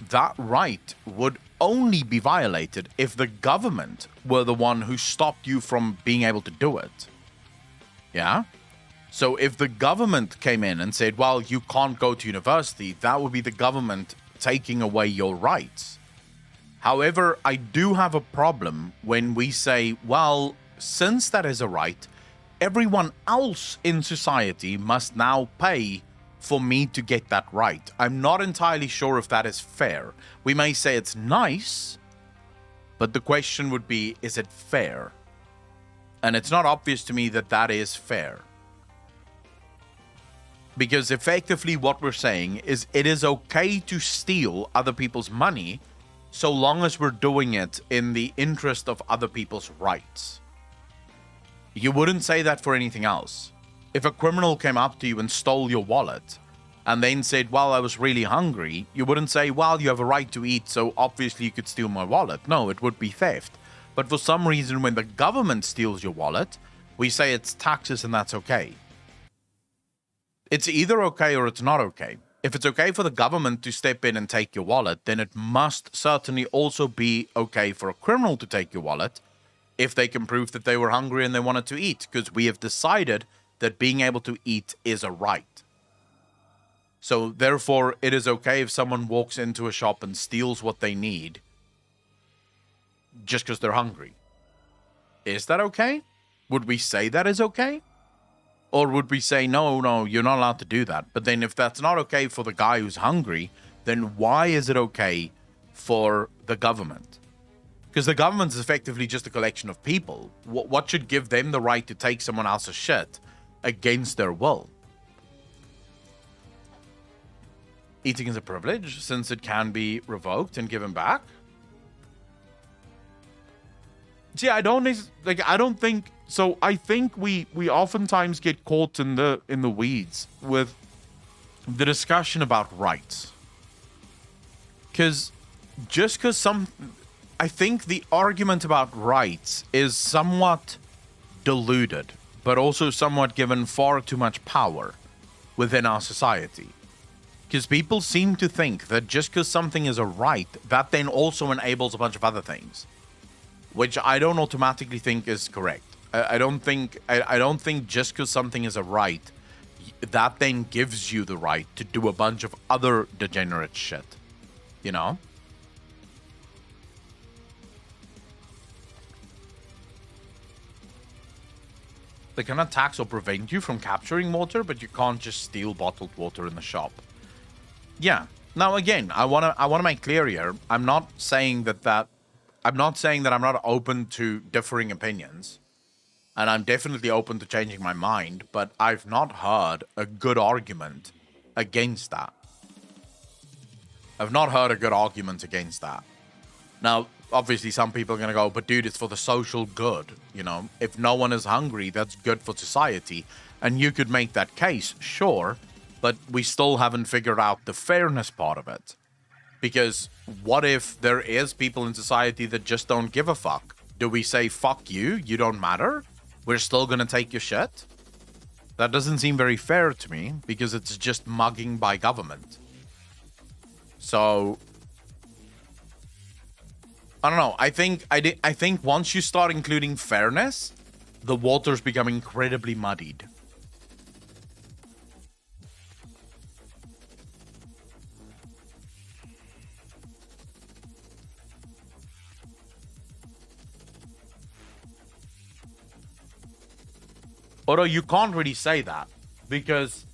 that right would only be violated if the government were the one who stopped you from being able to do it. Yeah? So if the government came in and said, well, you can't go to university, that would be the government taking away your rights. However, I do have a problem when we say, well, since that is a right, everyone else in society must now pay for me to get that right. I'm not entirely sure if that is fair. We may say it's nice, but the question would be, is it fair? And it's not obvious to me that that is fair. Because effectively what we're saying is it is okay to steal other people's money so long as we're doing it in the interest of other people's rights. You wouldn't say that for anything else. If a criminal came up to you and stole your wallet and then said, well, I was really hungry, you wouldn't say, well, you have a right to eat, so obviously you could steal my wallet. No, it would be theft. But for some reason, when the government steals your wallet, we say it's taxes and that's okay. It's either okay or it's not okay. If it's okay for the government to step in and take your wallet, then it must certainly also be okay for a criminal to take your wallet if they can prove that they were hungry and they wanted to eat, because we have decided that being able to eat is a right. So therefore, it is okay if someone walks into a shop and steals what they need just because they're hungry. Is that okay? Would we say that is okay? Or would we say, no, you're not allowed to do that? But then if that's not okay for the guy who's hungry, then why is it okay for the government? Because the government is effectively just a collection of people. What should give them the right to take someone else's shit against their will? Eating is a privilege since it can be revoked and given back. See, I don't think so. I think we oftentimes get caught in the weeds with the discussion about rights. Because I think the argument about rights is somewhat diluted, but also somewhat given far too much power within our society. Because people seem to think that just because something is a right, that then also enables a bunch of other things, which I don't automatically think is correct. I don't think just because something is a right, that then gives you the right to do a bunch of other degenerate shit. You know? They cannot tax or prevent you from capturing water, but you can't just steal bottled water in the shop. Yeah. Now again, I wanna make clear here. I'm not saying that I'm not open to differing opinions. And I'm definitely open to changing my mind, but I've not heard a good argument against that. Now, obviously, some people are going to go, but dude, it's for the social good. You know, if no one is hungry, that's good for society. And you could make that case, sure, but we still haven't figured out the fairness part of it. Because what if there is people in society that just don't give a fuck? Do we say, fuck you, you don't matter? We're still going to take your shit? That doesn't seem very fair to me, because it's just mugging by government. So, I don't know. I think once you start including fairness, the waters become incredibly muddied. Although you can't really say that, because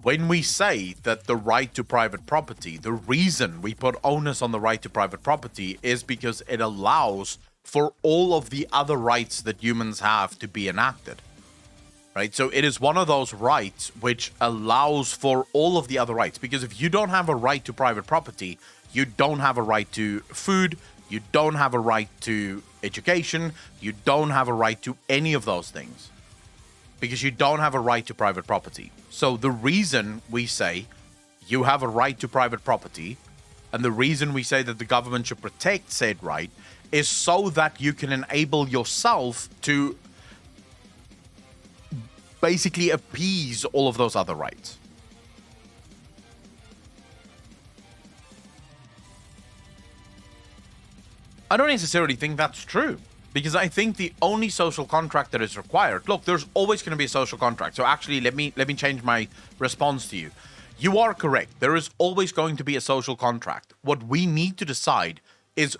when we say that the right to private property, the reason we put onus on the right to private property is because it allows for all of the other rights that humans have to be enacted, right? So it is one of those rights which allows for all of the other rights. Because if you don't have a right to private property, you don't have a right to food, you don't have a right to education, you don't have a right to any of those things. Because you don't have a right to private property. So the reason we say you have a right to private property, and the reason we say that the government should protect said right, is so that you can enable yourself to basically appease all of those other rights. I don't necessarily think that's true, because I think the only social contract that is required, look, there's always going to be a social contract. So actually, let me change my response to you. You are correct. There is always going to be a social contract. What we need to decide is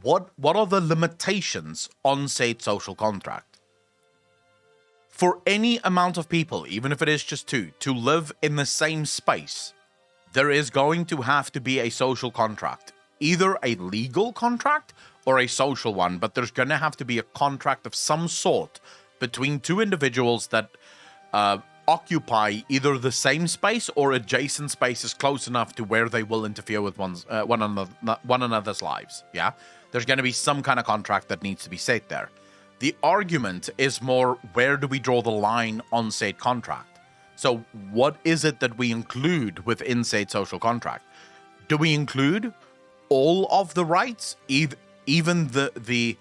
what are the limitations on said social contract. For any amount of people, even if it is just two, to live in the same space, there is going to have to be a social contract. Either a legal contract or a social one, but there's going to have to be a contract of some sort between two individuals that occupy either the same space or adjacent spaces close enough to where they will interfere with one another's lives. Yeah, there's going to be some kind of contract that needs to be set there. The argument is more, where do we draw the line on said contract? So what is it that we include within said social contract? Do we include all of the rights, even the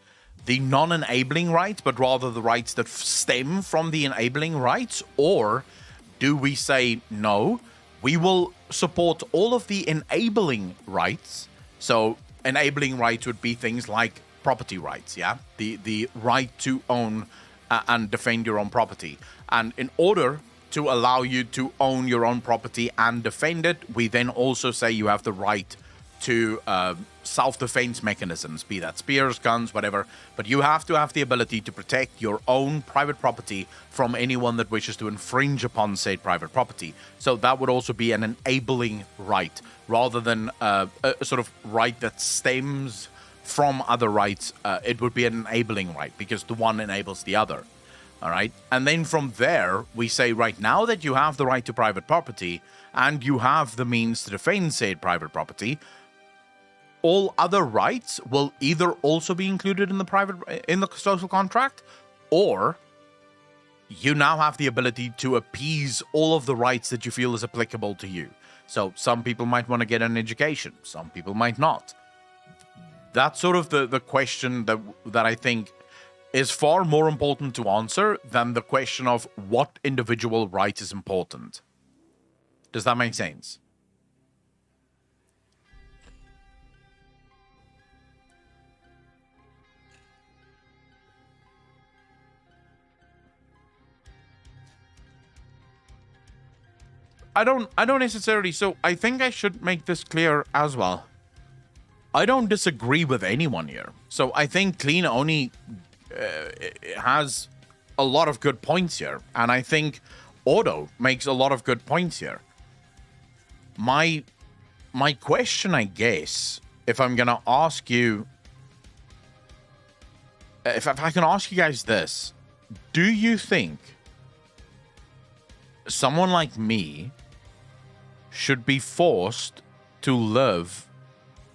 non-enabling rights, but rather the rights that stem from the enabling rights? Or do we say, no, we will support all of the enabling rights? So enabling rights would be things like property rights, yeah? The right to own and defend your own property. And in order to allow you to own your own property and defend it, we then also say you have the right to self-defense mechanisms, be that spears, guns, whatever. But you have to have the ability to protect your own private property from anyone that wishes to infringe upon said private property. So that would also be an enabling right, rather than a sort of right that stems from other rights. It would be an enabling right, because the one enables the other. All right. And then from there, we say, right now that you have the right to private property and you have the means to defend said private property, all other rights will either also be included in the social contract, or you now have the ability to appease all of the rights that you feel is applicable to you. So some people might want to get an education, some people might not. That's sort of the question that I think is far more important to answer than the question of what individual right is important. Does that make sense? I don't necessarily. So I think I should make this clear as well. I don't disagree with anyone here. So I think Clean only has a lot of good points here. And I think Auto makes a lot of good points here. My question, I guess, if I'm going to ask you, if I can ask you guys this, do you think someone like me should be forced to live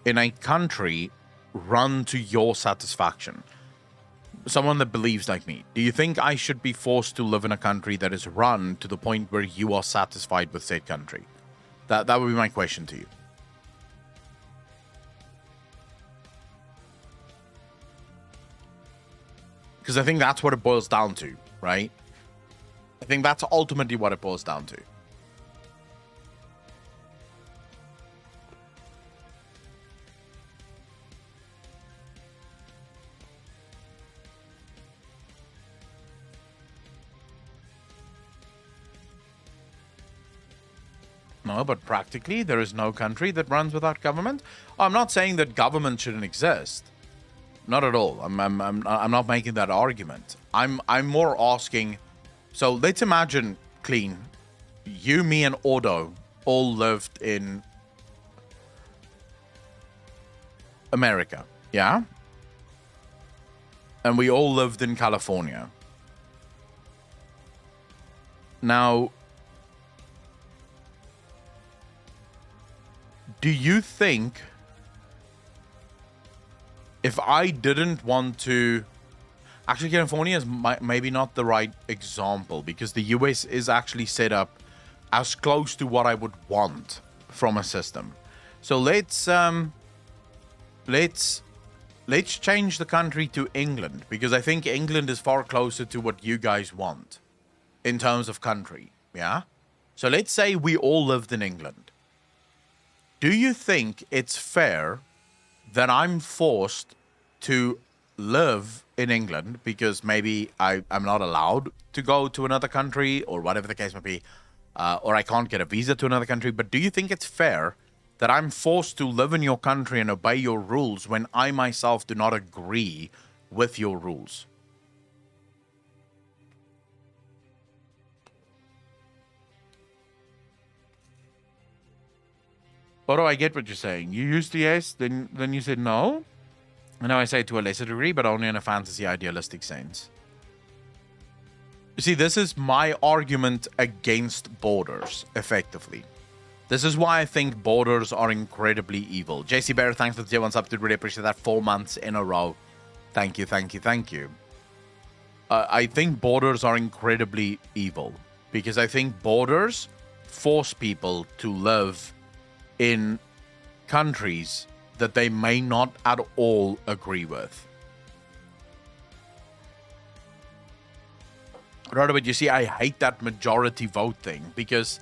in a country run to your satisfaction? Someone that believes like me, do you think I should be forced to live in a country that is run to the point where you are satisfied with said country? That would be my question to you. Because I think that's what it boils down to, right? I think that's ultimately what it boils down to. No, but practically, there is no country that runs without government. I'm not saying that government shouldn't exist. Not at all. I'm not making that argument. I'm more asking. So let's imagine, Clean, you, me, and Auto all lived in America, yeah? And we all lived in California. Now, do you think if I didn't want to... Actually, California is maybe not the right example, because the US is actually set up as close to what I would want from a system. So let's change the country to England, because I think England is far closer to what you guys want in terms of country. Yeah. So let's say we all lived in England. Do you think it's fair that I'm forced to live in England because maybe I'm not allowed to go to another country, or whatever the case may be, or I can't get a visa to another country? But do you think it's fair that I'm forced to live in your country and obey your rules when I myself do not agree with your rules? Although I get what you're saying. You used to yes, then you said no. And now I say to a lesser degree, but only in a fantasy idealistic sense. You see, this is my argument against borders, effectively. This is why I think borders are incredibly evil. JC Bear, thanks for the tier 1 sub, dude. Really appreciate that. 4 months in a row. Thank you, thank you, thank you. I think borders are incredibly evil, because I think borders force people to live in countries that they may not at all agree with. Right, but you see, I hate that majority vote thing, because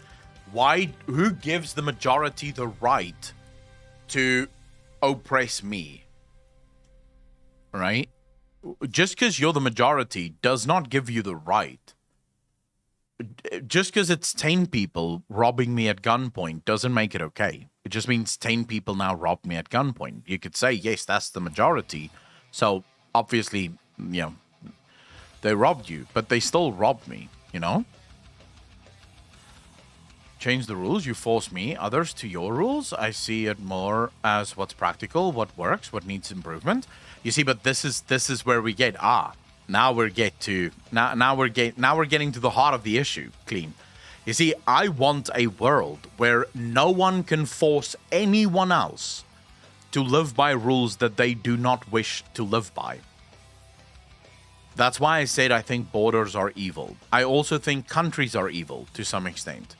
who gives the majority the right to oppress me? Right? Just because you're the majority does not give you the right. Just because it's 10 people robbing me at gunpoint doesn't make it okay. It just means 10 people now robbed me at gunpoint. You could say, yes, that's the majority. So obviously, they robbed you, but they still robbed me, Change the rules, you force me, others to your rules. I see it more as what's practical, what works, what needs improvement. You see, but this is where we get now we're getting to the heart of the issue, Clean. You see, I want a world where no one can force anyone else to live by rules that they do not wish to live by. That's why I said I think borders are evil. I also think countries are evil to some extent.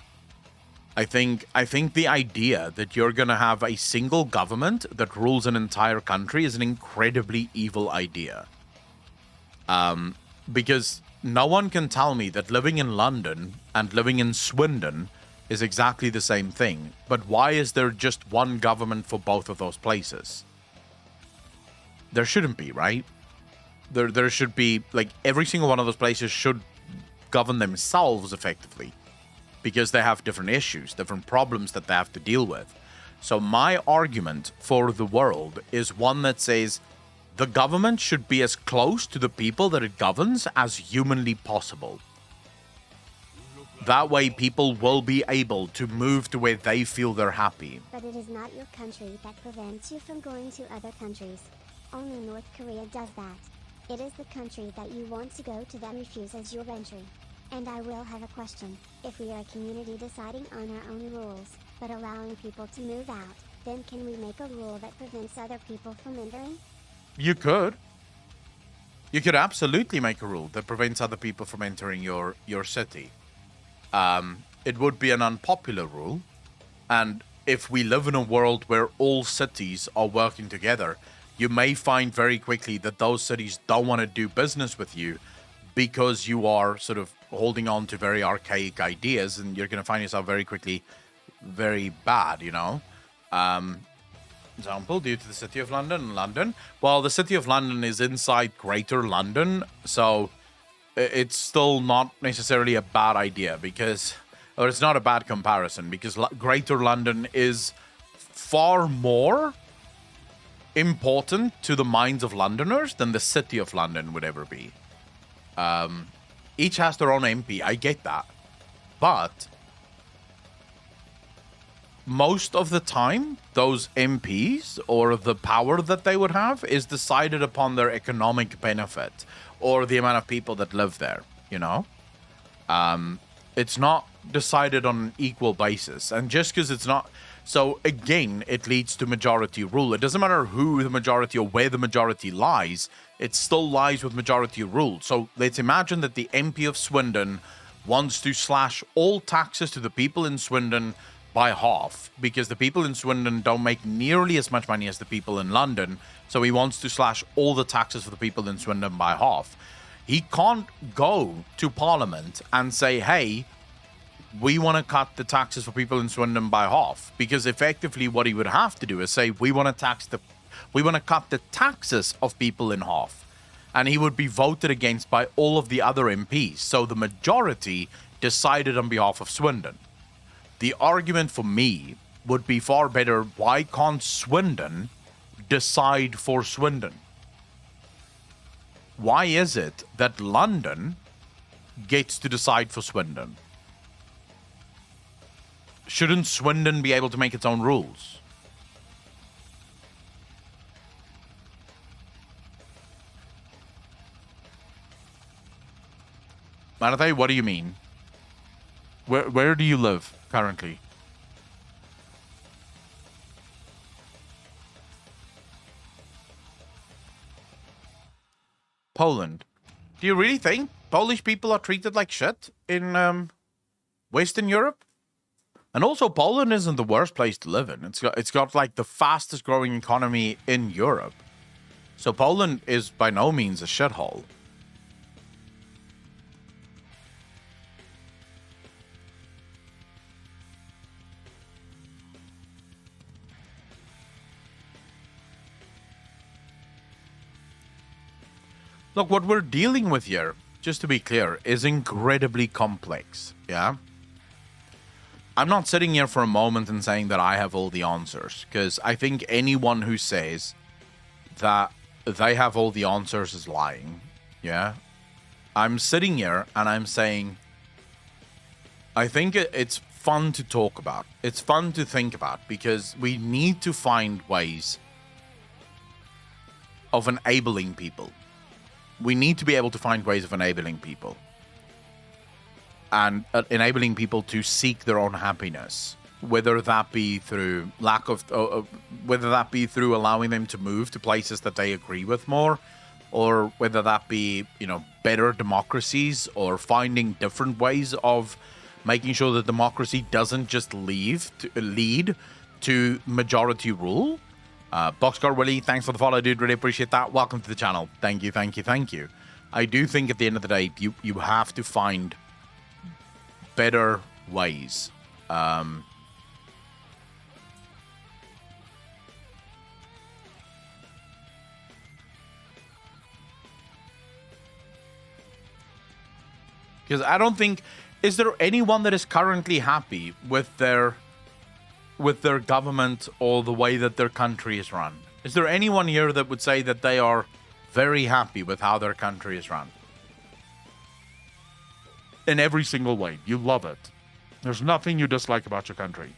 I think the idea that you're going to have a single government that rules an entire country is an incredibly evil idea. Because no one can tell me that living in London and living in Swindon is exactly the same thing. But why is there just one government for both of those places? There shouldn't be, right? There should be, like, every single one of those places should govern themselves effectively, because they have different issues, different problems that they have to deal with. So my argument for the world is one that says the government should be as close to the people that it governs as humanly possible. That way people will be able to move to where they feel they're happy. But it is not your country that prevents you from going to other countries. Only North Korea does that. It is the country that you want to go to that refuses your entry. And I will have a question. If we are a community deciding on our own rules, but allowing people to move out, then can we make a rule that prevents other people from entering? You could. You could absolutely make a rule that prevents other people from entering your city. It would be an unpopular rule. And if we live in a world where all cities are working together, you may find very quickly that those cities don't want to do business with you because you are sort of holding on to very archaic ideas, and you're going to find yourself very quickly very bad, Example, due to the City of London. Well, the City of London is inside Greater London, so it's still not necessarily a bad idea, or it's not a bad comparison, because Greater London is far more important to the minds of Londoners than the City of London would ever be. Each has their own MP, I get that. But most of the time, those MPs, or the power that they would have, is decided upon their economic benefit or the amount of people that live there, It's not decided on an equal basis. And just because it's not... So, again, it leads to majority rule. It doesn't matter who the majority or where the majority lies. It still lies with majority rule. So, let's imagine that the MP of Swindon wants to slash all taxes to the people in Swindon by half, because the people in Swindon don't make nearly as much money as the people in London. So, he wants to slash all the taxes for the people in Swindon by half. He can't go to Parliament and say, hey, we want to cut the taxes for people in Swindon by half, because effectively what he would have to do is say, we want to cut the taxes of people in half. And he would be voted against by all of the other MPs. So the majority decided on behalf of Swindon. The argument for me would be far better. Why can't Swindon decide for Swindon? Why is it that London gets to decide for Swindon? Shouldn't Swindon be able to make its own rules? Marathe, what do you mean? Where do you live currently? Poland. Do you really think Polish people are treated like shit in Western Europe? And also, Poland isn't the worst place to live in. It's got like the fastest growing economy in Europe. So Poland is by no means a shithole. Look, what we're dealing with here, just to be clear, is incredibly complex, yeah? I'm not sitting here for a moment and saying that I have all the answers, because I think anyone who says that they have all the answers is lying, yeah? I'm sitting here and I'm saying, I think it's fun to talk about. It's fun to think about, because we need to find ways of enabling people. We need to be able to find ways of enabling people. And enabling people to seek their own happiness, whether that be through whether that be through allowing them to move to places that they agree with more, or whether that be, you know, better democracies, or finding different ways of making sure that democracy doesn't just lead to majority rule. Boxcar Willie, thanks for the follow, dude. Really appreciate that. Welcome to the channel. Thank you, thank you, thank you. I do think at the end of the day, you have to find better ways. Because I don't think, is there anyone that is currently happy with their government or the way that their country is run? Is there anyone here that would say that they are very happy with how their country is run? In every single way. You love it. There's nothing you dislike about your country.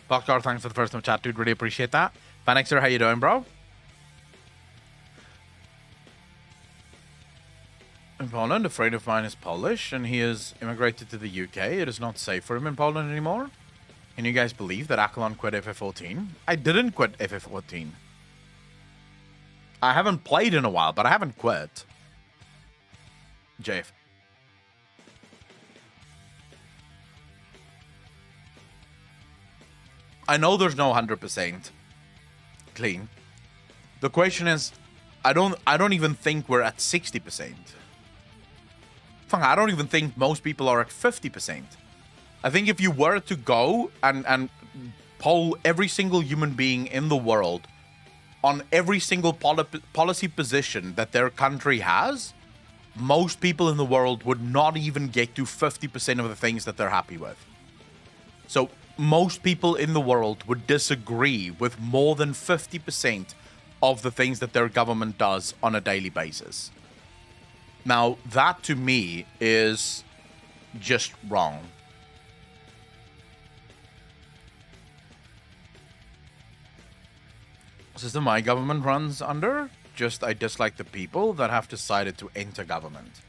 Boxcar, thanks for the first time chat, dude. Really appreciate that. Vanexer, how you doing, bro? In Poland, a friend of mine is Polish, and he has immigrated to the UK. It is not safe for him in Poland anymore. Can you guys believe that Akalon quit FF14? I didn't quit FF14. I haven't played in a while, but I haven't quit. Jeff. I know there's no 100% clean. The question is, I don't even think we're at 60%. I don't even think most people are at 50%. I think if you were to go and poll every single human being in the world on every single policy position that their country has, most people in the world would not even get to 50% of the things that they're happy with. So most people in the world would disagree with more than 50% of the things that their government does on a daily basis. Now, that to me is just wrong. System my government runs under? just I dislike the people that have decided to enter government.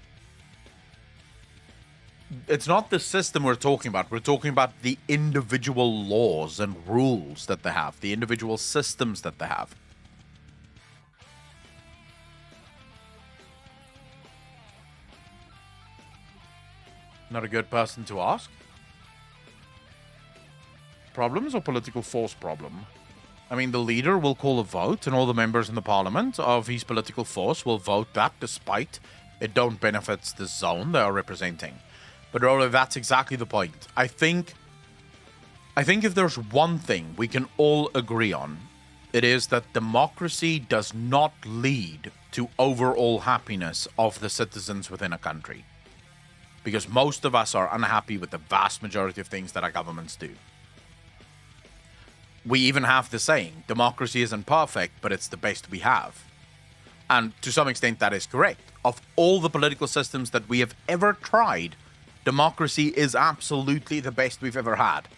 It's not the system we're talking about. We're talking about the individual laws and rules that they have, the individual systems that they have. Not a good person to ask. Problems or political force problem? I mean, the leader will call a vote, and all the members in the parliament of his political force will vote that, despite it don't benefit the zone they are representing. But Rolo, that's exactly the point. I think if there's one thing we can all agree on, it is that democracy does not lead to overall happiness of the citizens within a country. Because most of us are unhappy with the vast majority of things that our governments do. We even have the saying, democracy isn't perfect, but it's the best we have. And to some extent, that is correct. Of all the political systems that we have ever tried, democracy is absolutely the best we've ever had.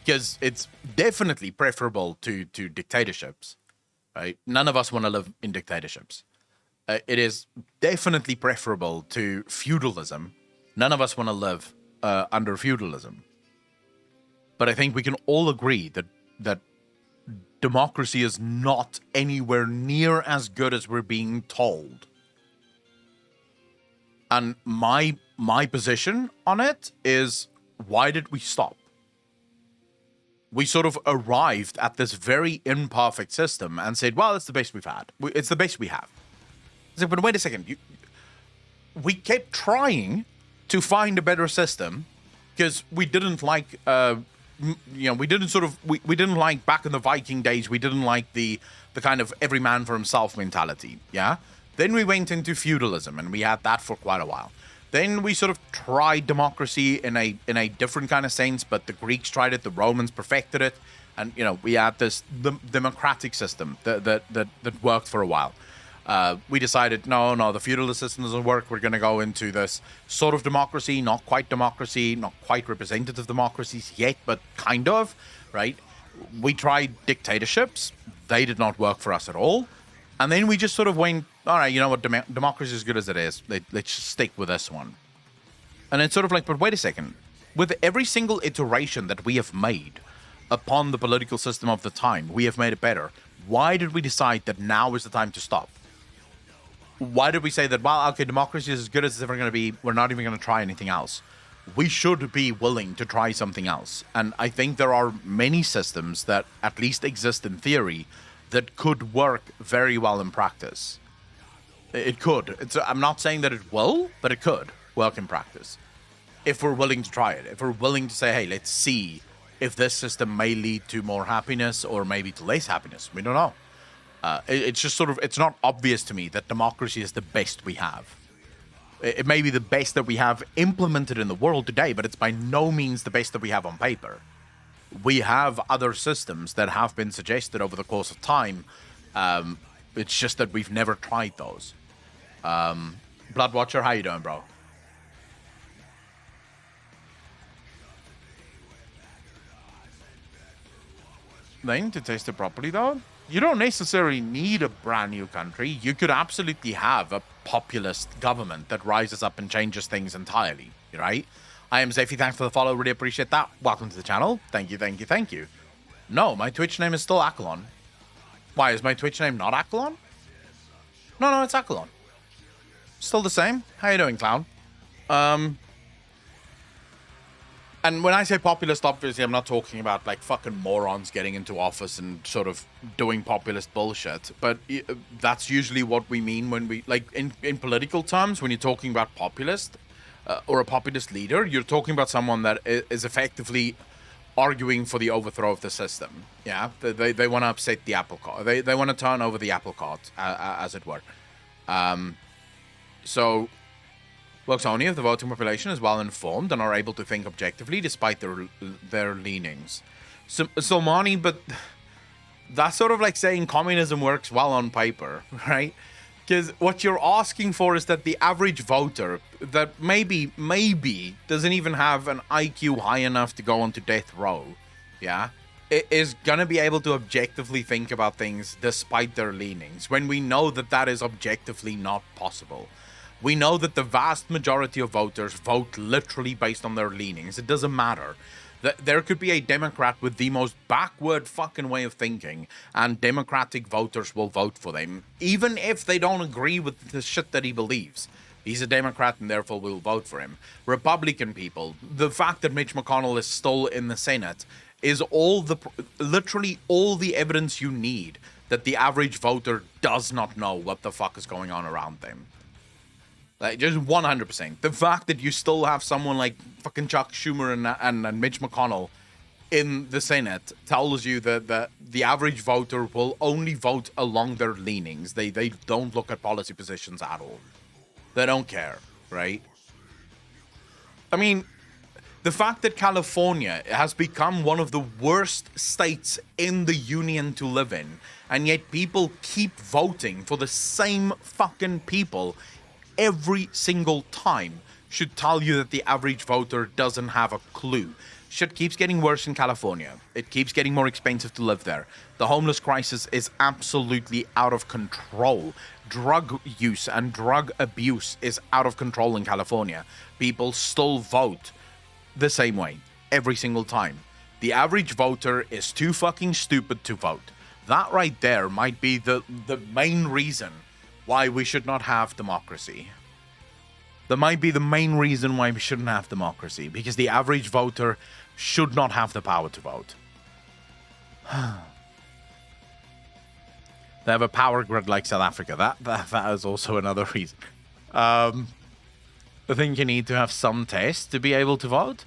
Because it's definitely preferable to dictatorships. Right? None of us want to live in dictatorships. It is definitely preferable to feudalism. None of us want to live under feudalism. But I think we can all agree that democracy is not anywhere near as good as we're being told. And my position on it is, why did we stop? We sort of arrived at this very imperfect system and said, well, it's the best we've had. It's the best we have. It's like, but wait a second. We kept trying to find a better system because we didn't like, we didn't like back in the Viking days, we didn't like the kind of every man for himself mentality, yeah? Then we went into feudalism, and we had that for quite a while. Then we sort of tried democracy in a different kind of sense, but the Greeks tried it, the Romans perfected it, and, we had this democratic system that worked for a while. We decided, no, the feudalist system doesn't work. We're going to go into this sort of democracy, not quite representative democracies yet, but kind of, right? We tried dictatorships. They did not work for us at all. And then we just sort of went, all right, you know what, democracy is as good as it is. Let's just stick with this one. And it's sort of like, but wait a second. With every single iteration that we have made upon the political system of the time, we have made it better. Why did we decide that now is the time to stop? Why did we say that, well, okay, democracy is as good as it's ever going to be, we're not even going to try anything else? We should be willing to try something else. And I think there are many systems that at least exist in theory that could work very well in practice. It could. I'm not saying that it will, but it could work in practice. If we're willing to try it. If we're willing to say, hey, let's see if this system may lead to more happiness or maybe to less happiness. We don't know. It's just sort of, it's not obvious to me that democracy is the best we have. It may be the best that we have implemented in the world today, but it's by no means the best that we have on paper. We have other systems that have been suggested over the course of time. It's just that we've never tried those. Bloodwatcher, how you doing, bro? Then, to taste it properly, though, you don't necessarily need a brand new country. You could absolutely have a populist government that rises up and changes things entirely, right? I am Zephy, thanks for the follow, really appreciate that. Welcome to the channel. Thank you. No, my Twitch name is still Accolon. Why, is my Twitch name not Accolon? No, it's Accolon. Still the same. How you doing, clown? And when I say populist, obviously, I'm not talking about, like, fucking morons getting into office and sort of doing populist bullshit. But that's usually what we mean when we, like, in political terms, when you're talking about populist or a populist leader, you're talking about someone that is effectively arguing for the overthrow of the system. Yeah? They want to upset the apple cart. They want to turn over the apple cart, as it were. So works only if the voting population is well informed and are able to think objectively despite their leanings. So Monty, but that's sort of like saying communism works well on paper, right? Because what you're asking for is that the average voter that maybe doesn't even have an IQ high enough to go onto death row, yeah, is gonna be able to objectively think about things despite their leanings, when we know that that is objectively not possible. We know that the vast majority of voters vote literally based on their leanings. It doesn't matter. There could be a Democrat with the most backward fucking way of thinking, and Democratic voters will vote for them, even if they don't agree with the shit that he believes. He's a Democrat and therefore will vote for him. Republican people, the fact that Mitch McConnell is still in the Senate is literally all the evidence you need that the average voter does not know what the fuck is going on around them. Like, just 100%. The fact that you still have someone like fucking Chuck Schumer and Mitch McConnell in the Senate tells you that the average voter will only vote along their leanings. They don't look at policy positions at all. They don't care, right? I mean, the fact that California has become one of the worst states in the union to live in, and yet people keep voting for the same fucking people every single time, should tell you that the average voter doesn't have a clue. Shit keeps getting worse in California. It keeps getting more expensive to live there. The homeless crisis is absolutely out of control. Drug use and drug abuse is out of control in California. People still vote the same way every single time. The average voter is too fucking stupid to vote. That right there might be the main reason why we should not have democracy. That might be the main reason why we shouldn't have democracy, because the average voter should not have the power to vote. They have a power grid like South Africa. That is also another reason. I think you need to have some taste to be able to vote.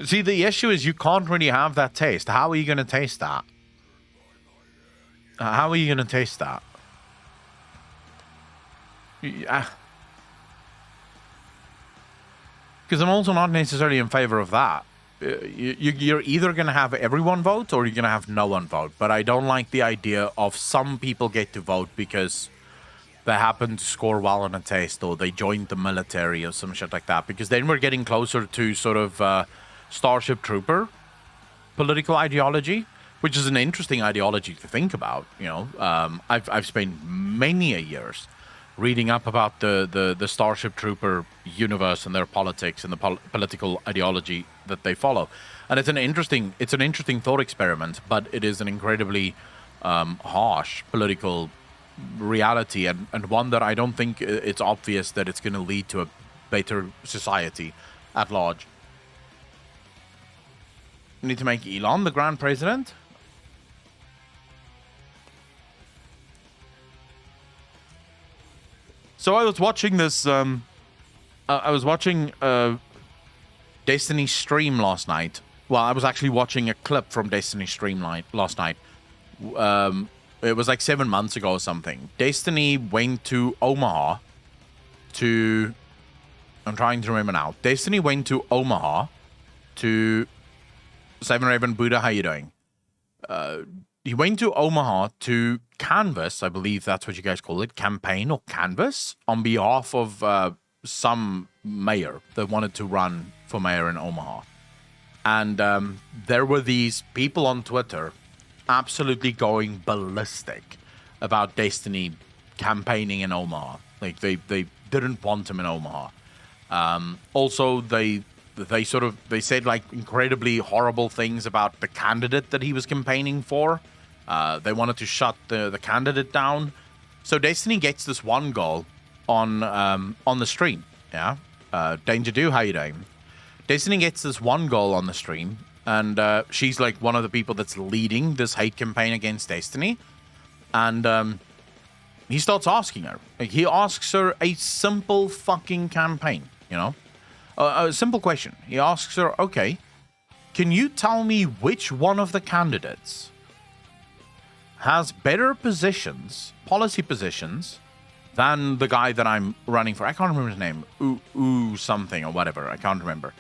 See, the issue is you can't really have that taste. How are you going to taste that? How are you going to taste that? Because I'm also not necessarily in favor of that. You're either going to have everyone vote or you're going to have no one vote. But I don't like the idea of some people get to vote because they happen to score well on a test or they joined the military or some shit like that. Because then we're getting closer to sort of Starship Trooper political ideology, which is an interesting ideology to think about. You know, I've spent many a years reading up about the Starship Trooper universe and their politics and the political ideology that they follow, and it's an interesting thought experiment, but it is an incredibly harsh political reality, and one that I don't think it's obvious that it's going to lead to a better society at large. We need to make Elon the Grand President. So I was watching this. I was watching Destiny stream last night. Well, I was actually watching a clip from Destiny stream last night. It was like 7 months ago or something. Destiny went to Omaha to. I'm trying to remember now. Destiny went to Omaha to. Seven Raven Buddha, how you doing? He went to Omaha to canvass, I believe that's what you guys call it, campaign or canvass, on behalf of some mayor that wanted to run for mayor in Omaha. And there were these people on Twitter absolutely going ballistic about Destiny campaigning in Omaha. Like, they didn't want him in Omaha. Also, they said like incredibly horrible things about the candidate that he was campaigning for. They wanted to shut the candidate down. So Destiny gets this one goal on the stream. Yeah, Danger Do, how you doing? Destiny gets this one goal on the stream, and she's like one of the people that's leading this hate campaign against Destiny. And he starts asking her. Like, he asks her a simple fucking campaign. You know, a simple question. He asks her, "Okay, can you tell me which one of the candidates has better positions, policy positions, than the guy that I'm running for?" I can't remember his name. Ooh something or whatever. I can't remember.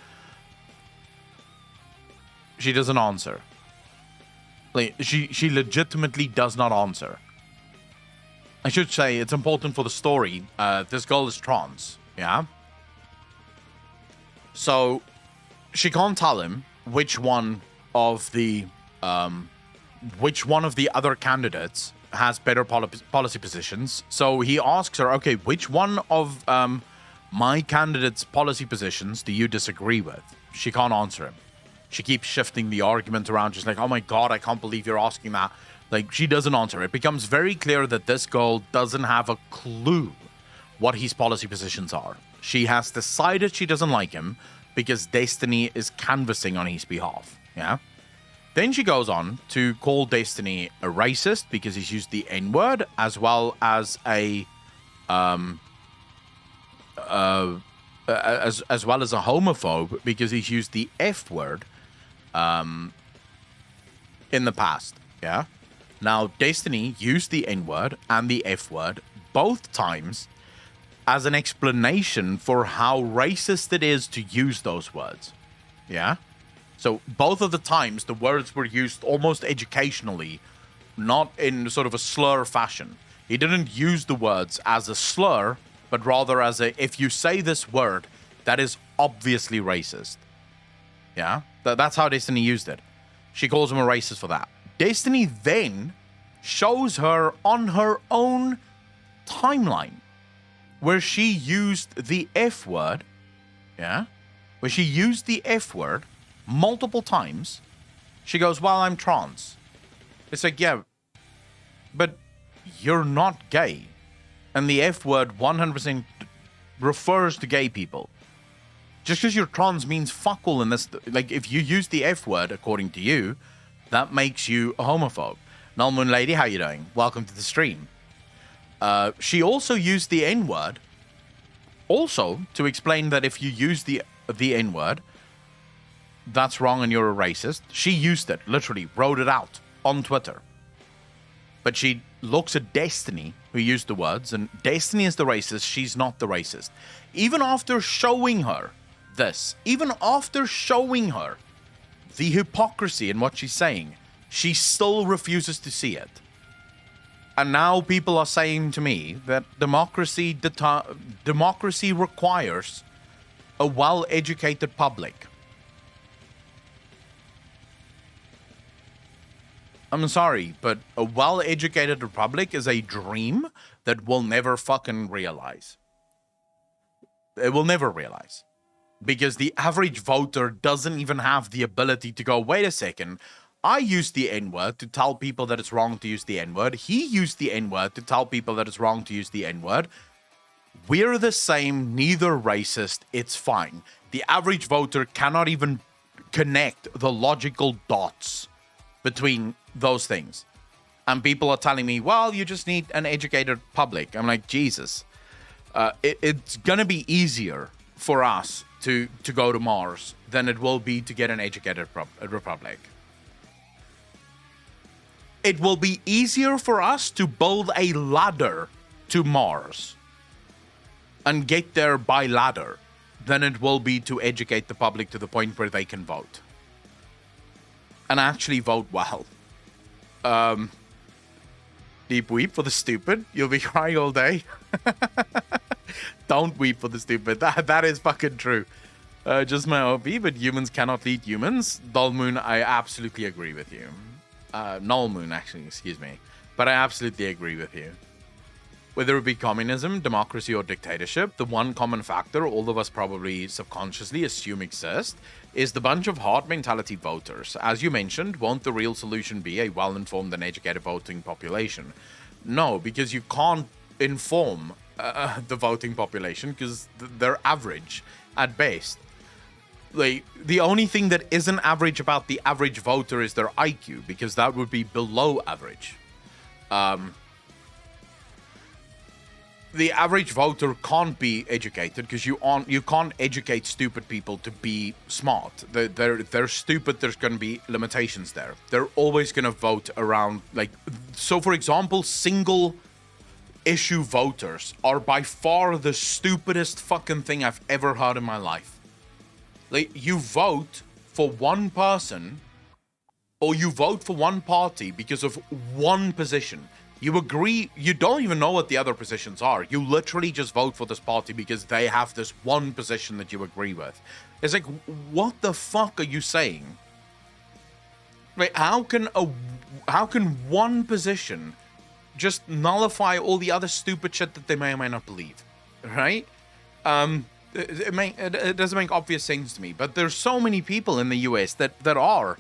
She doesn't answer. Like, she legitimately does not answer. I should say, it's important for the story. This girl is trans. Yeah? So, she can't tell him which one of the which one of the other candidates has better policy positions. So he asks her, okay, which one of my candidate's policy positions do you disagree with? She can't answer him. She keeps shifting the argument around. She's like, oh my God, I can't believe you're asking that. Like, she doesn't answer. It becomes very clear that this girl doesn't have a clue what his policy positions are. She has decided she doesn't like him because Destiny is canvassing on his behalf. Yeah. Then she goes on to call Destiny a racist because he's used the N-word, as well as a as well as a homophobe because he's used the F-word in the past. Yeah. Now, Destiny used the N-word and the F-word both times as an explanation for how racist it is to use those words. Yeah. So both of the times the words were used almost educationally, not in sort of a slur fashion. He didn't use the words as a slur, but rather as a, if you say this word, that is obviously racist. Yeah, that's how Destiny used it. She calls him a racist for that. Destiny then shows her on her own timeline where she used the F word. Yeah, where she used the F word multiple times. She goes, well, I'm trans. It's like, yeah, but you're not gay. And the F word 100% refers to gay people. Just because you're trans means fuck all in this. Like, if you use the F word, according to you, that makes you a homophobe. Null Moon Lady, how you doing? Welcome to the stream. She also used the N word also to explain that if you use the N word, that's wrong and you're a racist. She used it, literally wrote it out on Twitter. But she looks at Destiny, who used the words, and Destiny is the racist, she's not the racist. Even after showing her this, even after showing her the hypocrisy in what she's saying, she still refuses to see it. And now people are saying to me that democracy requires a well-educated public. I'm sorry, but a well-educated republic is a dream that we'll never fucking realize. It will never realize. Because the average voter doesn't even have the ability to go, wait a second, I used the N-word to tell people that it's wrong to use the N-word. He used the N-word to tell people that it's wrong to use the N-word. We're the same, neither racist, it's fine. The average voter cannot even connect the logical dots between those things. And people are telling me, well, you just need an educated public. I'm like, Jesus. It's going to be easier for us to go to Mars than it will be to get an educated republic. It will be easier for us to build a ladder to Mars and get there by ladder than it will be to educate the public to the point where they can vote. And actually vote well. Deep weep for the stupid. You'll be crying all day. Don't weep for the stupid. That is fucking true. Just my OP, but humans cannot lead humans. Dull Moon, I absolutely agree with you. Null Moon, actually, excuse me. But I absolutely agree with you. Whether it be communism, democracy, or dictatorship, the one common factor all of us probably subconsciously assume exists is the bunch of hard mentality voters. As you mentioned, won't the real solution be a well-informed and educated voting population? No, because you can't inform the voting population because they're average at best. Like, the only thing that isn't average about the average voter is their IQ, because that would be below average. The average voter can't be educated because you can't educate stupid people to be smart. They're stupid. There's going to be limitations there. They're always going to vote around, like, so for example, single issue voters are by far the stupidest fucking thing I've ever heard in my life. Like, you vote for one person or you vote for one party because of one position. You agree, you don't even know what the other positions are. You literally just vote for this party because they have this one position that you agree with. It's like, what the fuck are you saying? Like, how can one position just nullify all the other stupid shit that they may or may not believe, right? It doesn't make obvious sense to me. But there's so many people in the US that are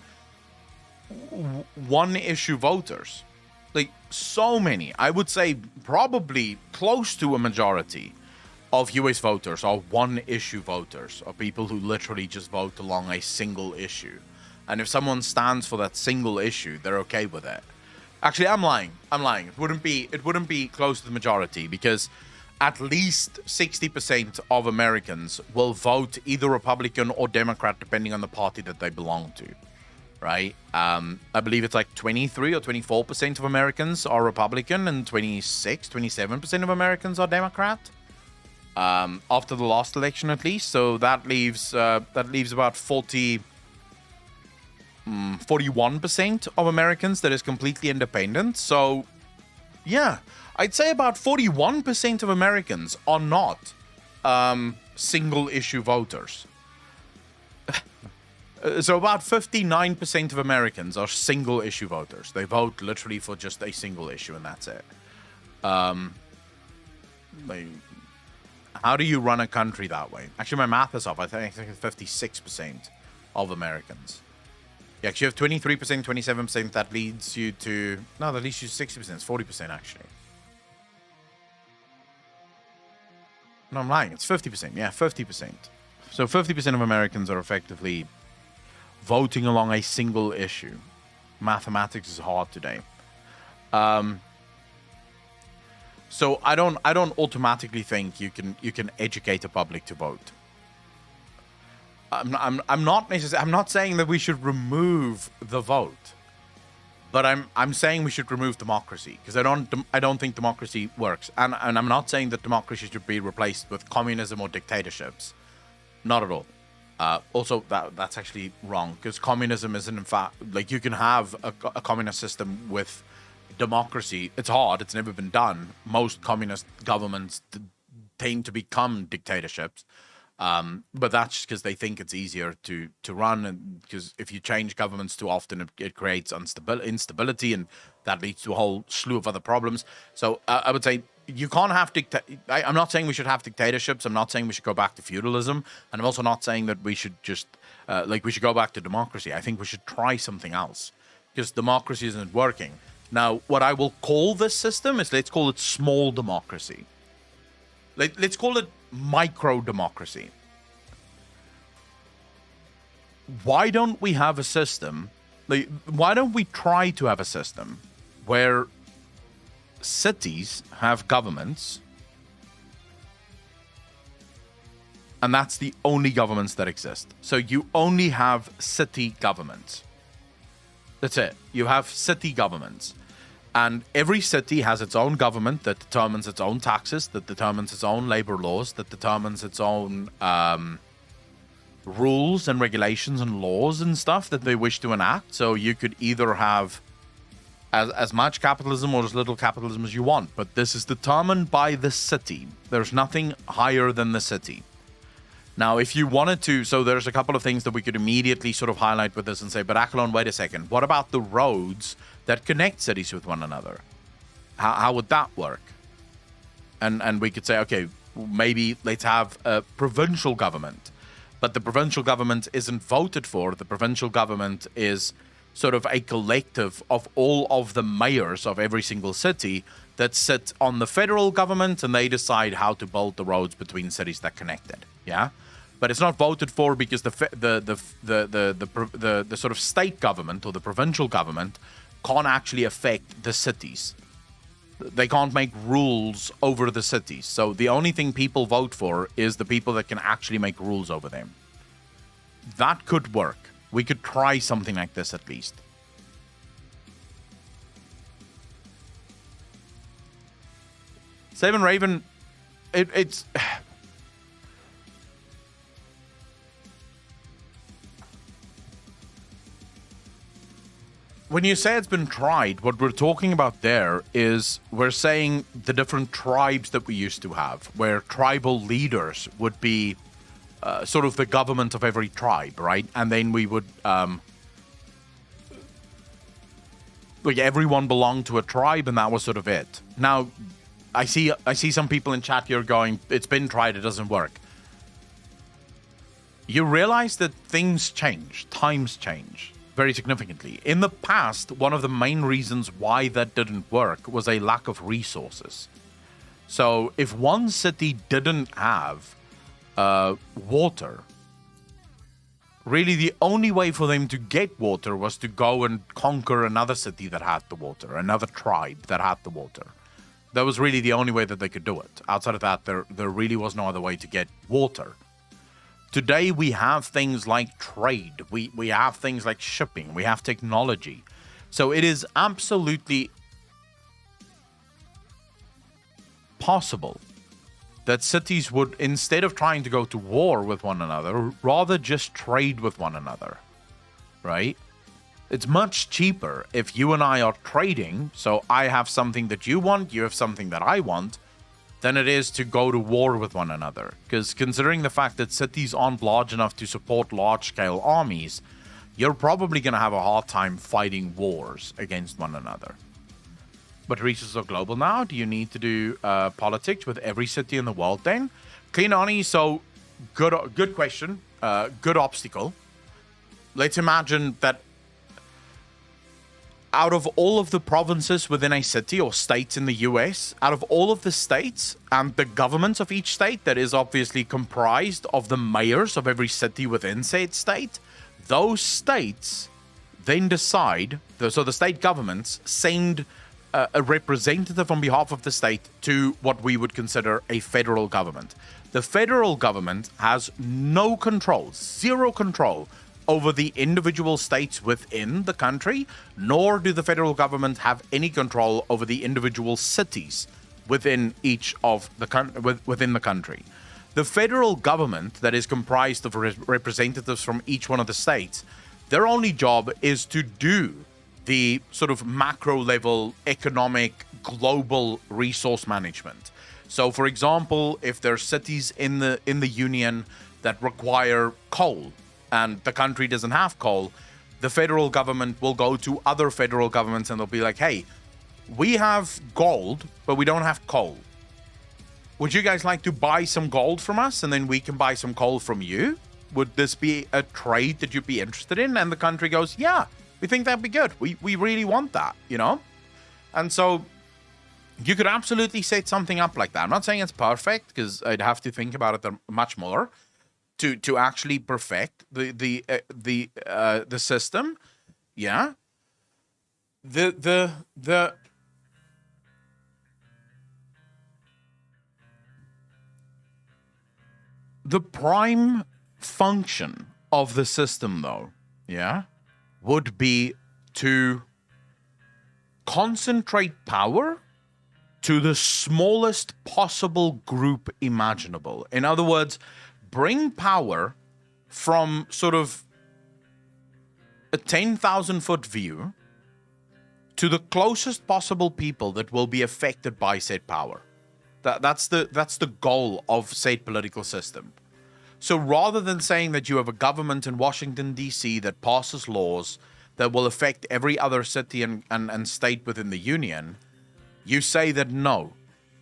one-issue voters. Like, so many. I would say probably close to a majority of US voters are one-issue voters, or people who literally just vote along a single issue. And if someone stands for that single issue, they're okay with it. Actually, I'm lying. It wouldn't be close to the majority, because at least 60% of Americans will vote either Republican or Democrat, depending on the party that they belong to. Right? I believe it's like 23 or 24% of Americans are Republican, and 27% of Americans are Democrat. After the last election, at least. So that leaves about 41% of Americans that is completely independent. So, yeah, I'd say about 41% of Americans are not single-issue voters. So about 59% of Americans are single-issue voters. They vote literally for just a single issue, and that's it. How do you run a country that way? Actually, my math is off. I think it's 56% of Americans. You actually have 23%, 27%. That leads you to... No, that leads you to 60%. It's 40%, actually. No, I'm lying. It's 50%. Yeah, 50%. So 50% of Americans are effectively voting along a single issue. Mathematics is hard today. So I don't automatically think you can educate the public to vote. I'm not saying that we should remove the vote, but I'm saying we should remove democracy, because I don't think democracy works, and I'm not saying that democracy should be replaced with communism or dictatorships. Not at all. Also, that's actually wrong, because communism isn't, in fact, like, you can have a communist system with democracy. It's hard. It's never been done. Most communist governments tend to become dictatorships, but that's just because they think it's easier to run, and because if you change governments too often, it creates instability, and that leads to a whole slew of other problems. So I would say you can't have I'm not saying we should have dictatorships. I'm not saying we should go back to feudalism, and I'm also not saying that we should just we should go back to democracy. I think we should try something else, because democracy isn't working. Now, what I will call this system is, let's call it small democracy. Let's call it micro democracy. Why don't we have a system? Why don't we try to have a system where cities have governments, and that's the only governments that exist. So you only have city governments. That's it. You have city governments. And every city has its own government that determines its own taxes, that determines its own labor laws, that determines its own rules and regulations and laws and stuff that they wish to enact. So you could either have as much capitalism or as little capitalism as you want, but this is determined by the city. There's nothing higher than the city. Now, if you wanted to, so there's a couple of things that we could immediately sort of highlight with this and say, but Akalon, wait a second. What about the roads that connect cities with one another? How would that work? And we could say, okay, maybe let's have a provincial government. But the provincial government isn't voted for. The provincial government is sort of a collective of all of the mayors of every single city that sit on the federal government, and they decide how to build the roads between cities that connect it. Yeah? But it's not voted for because the sort of state government or the provincial government can't actually affect the cities. They can't make rules over the cities. So the only thing people vote for is the people that can actually make rules over them. That could work. We could try something like this at least. Seven Raven, it's... When you say it's been tried, what we're talking about there is we're saying the different tribes that we used to have, where tribal leaders would be sort of the government of every tribe, right? And then we would like everyone belonged to a tribe and that was sort of it. Now, I see some people in chat here going, it's been tried, it doesn't work. You realize that things change, times change very significantly. In the past, one of the main reasons why that didn't work was a lack of resources. So if one city didn't have water, really the only way for them to get water was to go and conquer another city that had the water, another tribe that had the water. That was really the only way that they could do it. Outside of that, there really was no other way to get water. Today, we have things like trade. We have things like shipping. We have technology. So it is absolutely possible that cities would, instead of trying to go to war with one another, rather just trade with one another, right? It's much cheaper if you and I are trading, so I have something that you want, you have something that I want, than it is to go to war with one another. Because considering the fact that cities aren't large enough to support large-scale armies, you're probably going to have a hard time fighting wars against one another. But resources are global now. Do you need to do politics with every city in the world then? Clean Ani, so good question. Good obstacle. Let's imagine that out of all of the provinces within a city or states in the US, out of all of the states and the governments of each state that is obviously comprised of the mayors of every city within said state, those states then decide, so the state governments send a representative on behalf of the state to what we would consider a federal government. The federal government has no control, zero control over the individual states within the country, nor do the federal government have any control over the individual cities within each of the within the country. The federal government that is comprised of representatives from each one of the states, their only job is to do the sort of macro level economic global resource management. So for example, if there are cities in the union that require coal and the country doesn't have coal, the federal government will go to other federal governments and they'll be like, hey, we have gold, but we don't have coal. Would you guys like to buy some gold from us and then we can buy some coal from you? Would this be a trade that you'd be interested in? And the country goes, yeah, we think that'd be good. We really want that, you know? And so you could absolutely set something up like that. I'm not saying it's perfect because I'd have to think about it much more to actually perfect the system. Yeah. The prime function of the system, though, yeah, would be to concentrate power to the smallest possible group imaginable. In other words, bring power from sort of a 10,000-foot view to the closest possible people that will be affected by said power. That's the goal of said political system. So rather than saying that you have a government in Washington, D.C. that passes laws that will affect every other city and state within the union, you say that no.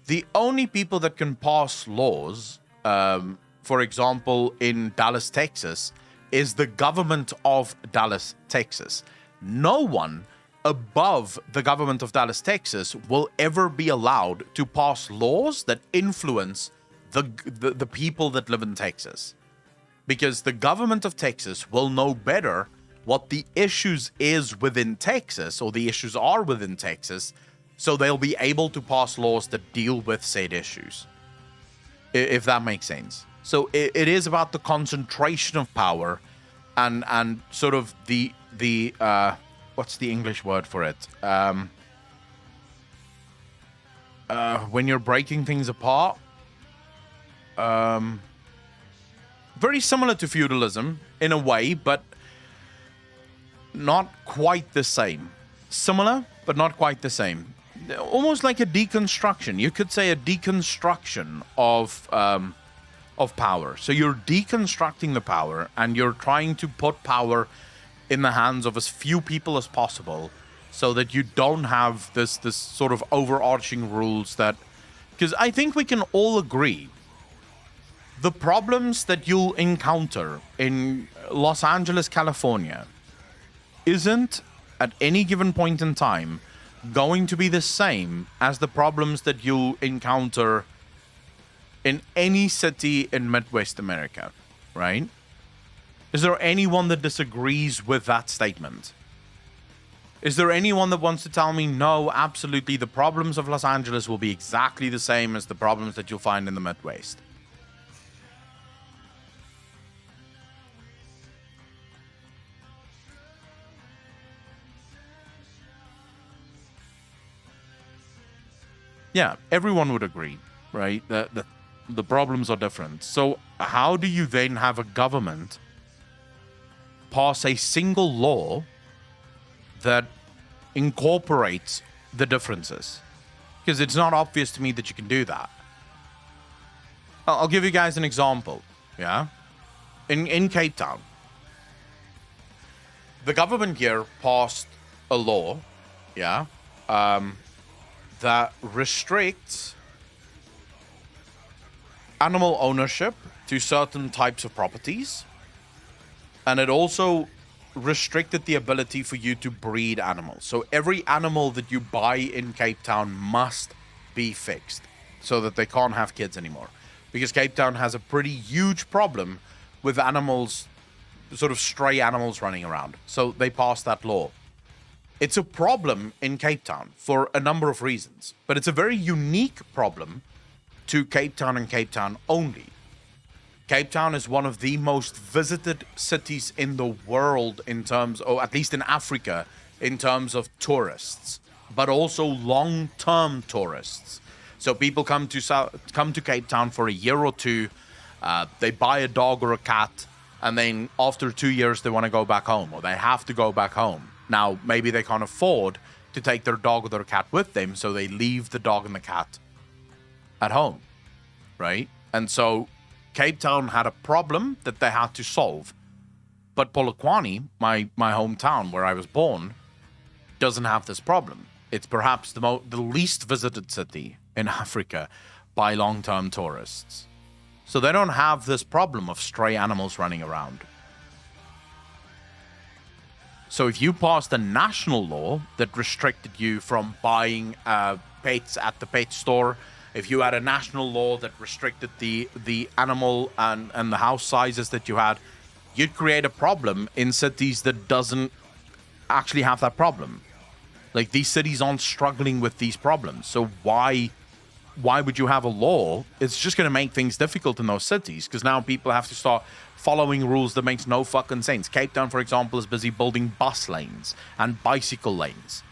The only people that can pass laws, for example, in Dallas, Texas, is the government of Dallas, Texas. No one above the government of Dallas, Texas will ever be allowed to pass laws that influence the people that live in Texas. Because the government of Texas will know better what the issues is within Texas, or the issues are within Texas, so they'll be able to pass laws that deal with said issues. If that makes sense. So it is about the concentration of power and sort of the what's the English word for it? When you're breaking things apart. Very similar to feudalism in a way, but not quite the same. Similar, but not quite the same. Almost like a deconstruction. You could say a deconstruction of power. So you're deconstructing the power, and you're trying to put power in the hands of as few people as possible, so that you don't have this sort of overarching rules that, because I think we can all agree the problems that you'll encounter in Los Angeles, California, isn't at any given point in time going to be the same as the problems that you'll encounter in any city in Midwest America, right? Is there anyone that disagrees with that statement? Is there anyone that wants to tell me, no, absolutely, the problems of Los Angeles will be exactly the same as the problems that you'll find in the Midwest? Yeah, everyone would agree, right? That the problems are different. So how do you then have a government pass a single law that incorporates the differences? Because it's not obvious to me that you can do that. I'll give you guys an example, yeah? In Cape Town, the government here passed a law, yeah, that restricts animal ownership to certain types of properties. And it also restricted the ability for you to breed animals. So every animal that you buy in Cape Town must be fixed so that they can't have kids anymore. Because Cape Town has a pretty huge problem with animals, sort of stray animals running around. So they passed that law. It's a problem in Cape Town for a number of reasons, but it's a very unique problem to Cape Town and Cape Town only. Cape Town is one of the most visited cities in the world in terms, or at least in Africa, in terms of tourists, but also long-term tourists. So people come to Cape Town for a year or two, they buy a dog or a cat, and then after 2 years they want to go back home, or they have to go back home. Now, maybe they can't afford to take their dog or their cat with them, so they leave the dog and the cat at home, right? And so Cape Town had a problem that they had to solve. But Polokwane, my hometown where I was born, doesn't have this problem. It's perhaps the least visited city in Africa by long-term tourists. So they don't have this problem of stray animals running around. So if you passed a national law that restricted you from buying pets at the pet store, if you had a national law that restricted the animal and the house sizes that you had, you'd create a problem in cities that doesn't actually have that problem. Like, these cities aren't struggling with these problems. So why would you have a law? It's just going to make things difficult in those cities, because now people have to start following rules that makes no fucking sense. Cape Town, for example, is busy building bus lanes and bicycle lanes.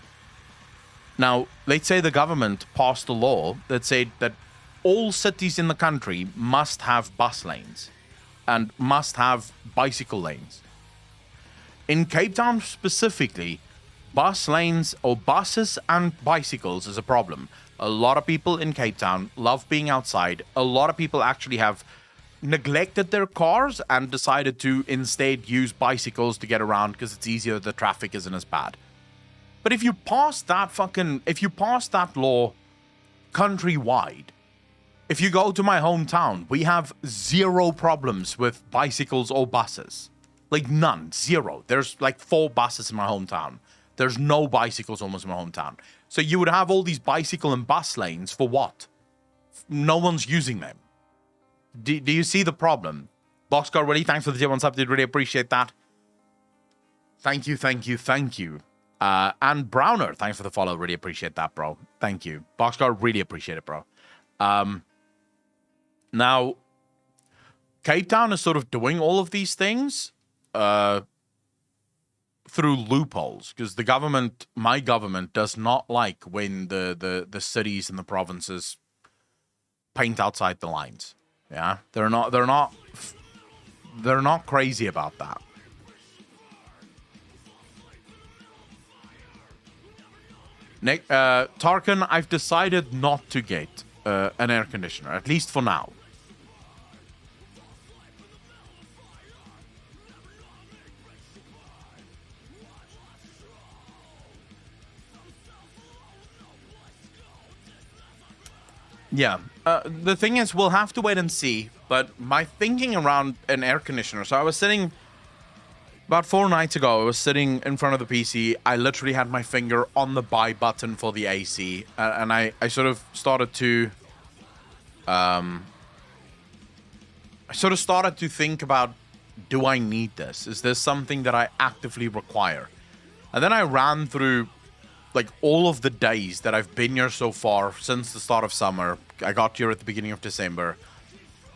Now, let's say the government passed a law that said that all cities in the country must have bus lanes and must have bicycle lanes. In Cape Town specifically, bus lanes or buses and bicycles is a problem. A lot of people in Cape Town love being outside. A lot of people actually have neglected their cars and decided to instead use bicycles to get around because it's easier, the traffic isn't as bad. But if you pass that law countrywide, if you go to my hometown, we have zero problems with bicycles or buses. Like, none, zero. There's like 4 buses in my hometown. There's no bicycles almost in my hometown. So you would have all these bicycle and bus lanes for what? No one's using them. Do you see the problem? Boxcar, really, thanks for the tier 1 sub. Did really appreciate that. Thank you. And Browner, thanks for the follow. Really appreciate that, bro. Thank you. Boxcar, really appreciate it, bro. Now, Cape Town is sort of doing all of these things through loopholes, because the government, my government, does not like when the cities and the provinces paint outside the lines. Yeah, they're not crazy about that. Nick, Tarkan, I've decided not to get an air conditioner, at least for now. Yeah. The thing is, we'll have to wait and see. But my thinking around an air conditioner. So I was sitting about 4 nights ago. I was sitting in front of the PC. I literally had my finger on the buy button for the AC, and I sort of started to think about, do I need this? Is this something that I actively require? And then I ran through like all of the days that I've been here so far since the start of summer. I got here at the beginning of December.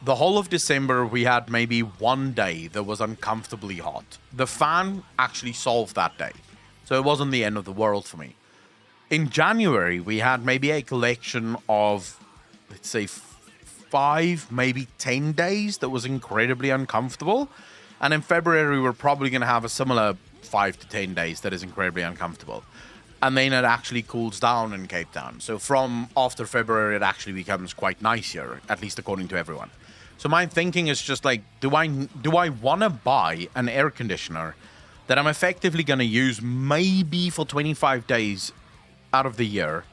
The whole of December, we had maybe one day that was uncomfortably hot. The fan actually solved that day, so it wasn't the end of the world for me. In January, we had maybe a collection of, let's say, 5, maybe 10 days that was incredibly uncomfortable. And in February, we're probably going to have a similar 5 to 10 days that is incredibly uncomfortable. And then it actually cools down in Cape Town. So from after February, it actually becomes quite nice here, at least according to everyone. So my thinking is just like, do I want to buy an air conditioner that I'm effectively going to use maybe for 25 days out of the year?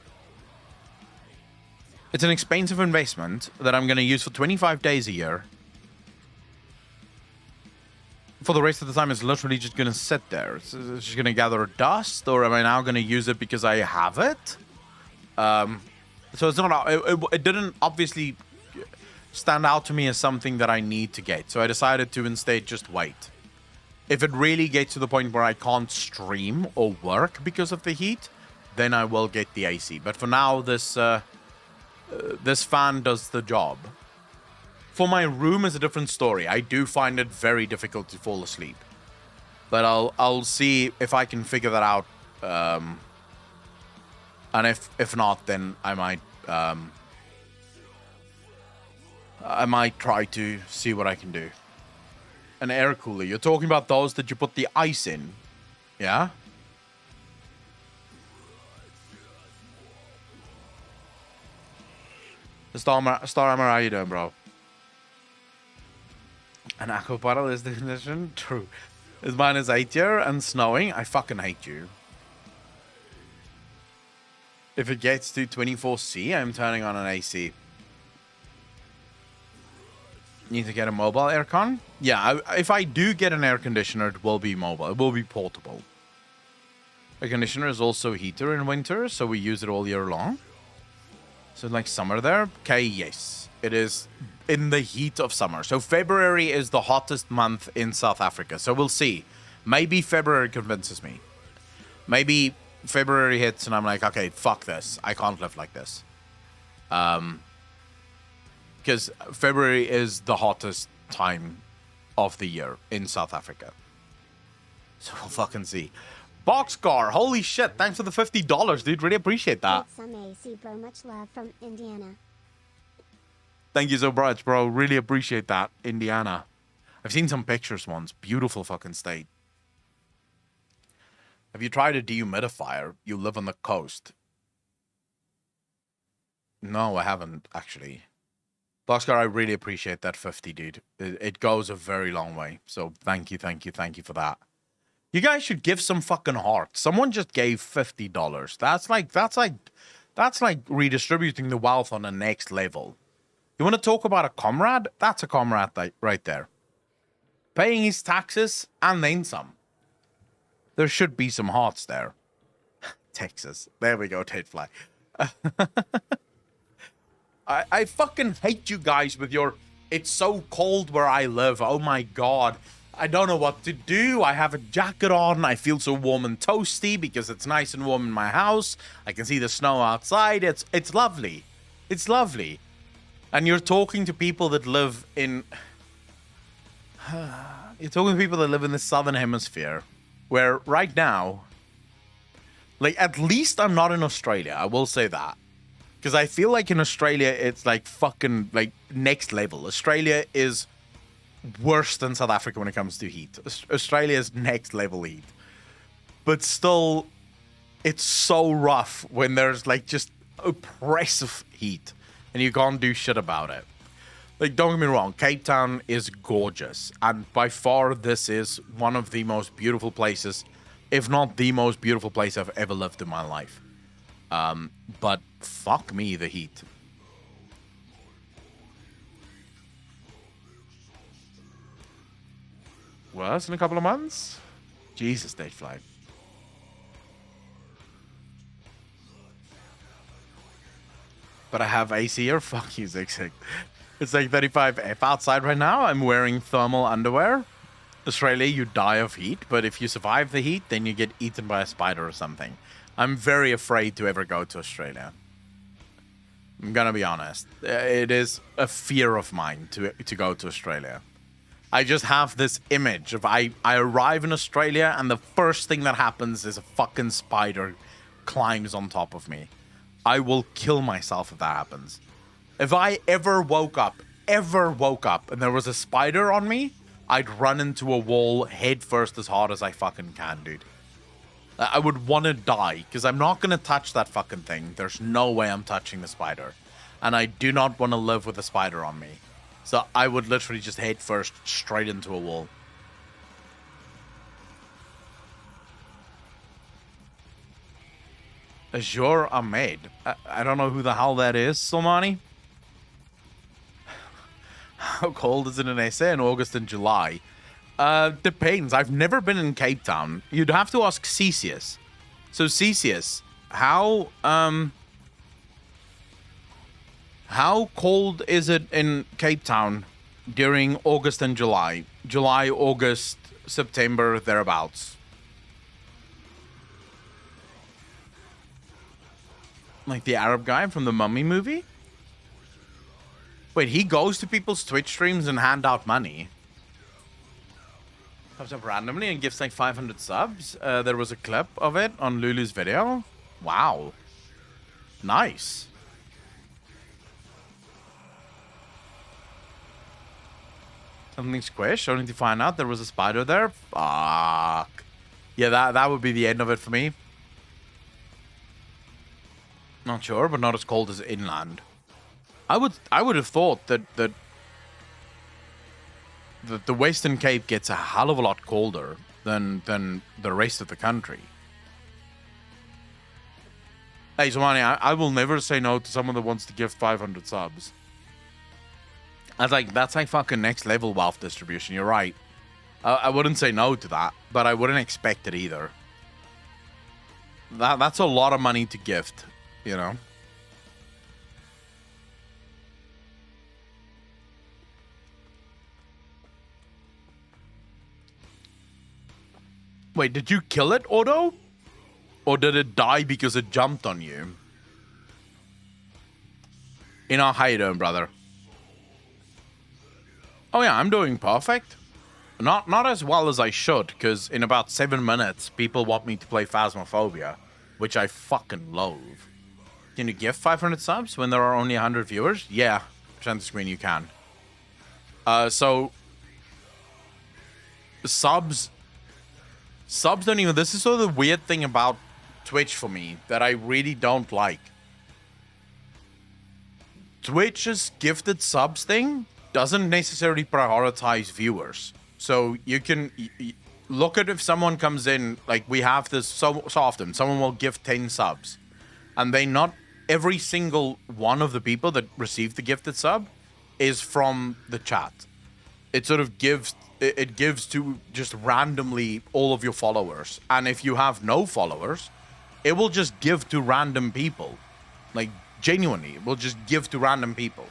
It's an expensive investment that I'm going to use for 25 days a year. For the rest of the time, it's literally just going to sit there. It's just going to gather dust, or am I now going to use it because I have it? So it's not. It didn't obviously stand out to me as something that I need to get. So I decided to instead just wait. If it really gets to the point where I can't stream or work because of the heat, then I will get the AC. But for now, this fan does the job. For my room is a different story. I do find it very difficult to fall asleep, but I'll see if I can figure that out. And if not, then I might try to see what I can do. An air cooler. You're talking about those that you put the ice in, yeah? Star Armor, how you doing, bro? An aqua bottle is the condition? True. Is mine is 8 year and snowing? I fucking hate you. If it gets to 24C, I'm turning on an AC. Need to get a mobile aircon? Yeah, if I do get an air conditioner, it will be mobile. It will be portable. Air conditioner is also heater in winter, so we use it all year long. So like summer there? Okay, yes. It is in the heat of summer. So February is the hottest month in South Africa. So we'll see. Maybe February convinces me. Maybe February hits and I'm like, okay, fuck this. I can't live like this. Because February is the hottest time of the year in South Africa. So we'll fucking see. Boxcar, holy shit, thanks for the $50, dude. Really appreciate that. Some AC, bro. Much love from Indiana. Thank you so much, bro. Really appreciate that, Indiana. I've seen some pictures once. Beautiful fucking state. Have you tried a dehumidifier? You live on the coast. No, I haven't, actually. Boxcar, I really appreciate that 50, dude. It goes a very long way. So thank you for that. You guys should give some fucking heart. Someone just gave $50. That's like redistributing the wealth on the next level. You want to talk about a comrade? That's a comrade right there. Paying his taxes and then some. There should be some hearts there. Texas. There we go, Tedfly. I fucking hate you guys with your, it's so cold where I live. Oh my God. I don't know what to do. I have a jacket on. I feel so warm and toasty because it's nice and warm in my house. I can see the snow outside. It's lovely. It's lovely. And you're talking to people that live in... You're talking to people that live in the southern hemisphere. Where right now... Like, at least I'm not in Australia. I will say that. Because I feel like in Australia, it's like fucking, like, next level. Australia is worse than South Africa when it comes to heat. Australia is next level heat. But still, it's so rough when there's, like, just oppressive heat. And you can't do shit about it. Like, don't get me wrong, Cape Town is gorgeous. And by far, this is one of the most beautiful places, if not the most beautiful place I've ever lived in my life. But fuck me, the heat. worse in a couple of months. Jesus, stage flight. But I have AC here. Fuck you, Zig. It's like 35 outside right now. I'm wearing thermal underwear. Australia, you die of heat, but if you survive the heat, then you get eaten by a spider or something. I'm very afraid to ever go to Australia. I'm gonna be honest. It is a fear of mine to go to Australia. I just have this image of I arrive in Australia and the first thing that happens is a fucking spider climbs on top of me. I will kill myself if that happens. If I ever woke up and there was a spider on me, I'd run into a wall head first as hard as I fucking can, dude. I would want to die because I'm not going to touch that fucking thing. There's no way I'm touching the spider. And I do not want to live with a spider on me. So I would literally just head first straight into a wall. Azure Ahmed. I don't know who the hell that is, Somani. How cold is it in SA in August and July? Depends. I've never been in Cape Town. You'd have to ask Cesius. So Cesius, how cold is it in Cape Town during August and July? July, August, September, thereabouts. Like the Arab guy from the Mummy movie? Wait, he goes to people's Twitch streams and hand out money. Comes up randomly and gives like 500 subs. There was a clip of it on Lulu's video. Wow. Nice. Something squish, only to find out there was a spider there. Fuck. Yeah, that would be the end of it for me. Not sure, but not as cold as inland. I would have thought that the Western Cape gets a hell of a lot colder than the rest of the country. Hey, Somani, I will never say no to someone that wants to gift 500 subs. That's like fucking next level wealth distribution. You're right. I wouldn't say no to that, but I wouldn't expect it either. That's a lot of money to gift, you know. Wait, did you kill it, Otto? Or did it die because it jumped on you? How you doing, brother? Oh yeah, I'm doing perfect. Not as well as I should, because in about 7 minutes, people want me to play Phasmophobia, which I fucking loathe. Can you give 500 subs when there are only 100 viewers? Yeah, present the screen, you can. So subs don't even... This is sort of the weird thing about Twitch for me that I really don't like. Twitch's gifted subs thing doesn't necessarily prioritize viewers. So you can look at if someone comes in, like we have this so often, someone will give 10 subs. And they not every single one of the people that receive the gifted sub is from the chat. It sort of gives to just randomly all of your followers. And if you have no followers, it will just give to random people. Like genuinely, it will just give to random people.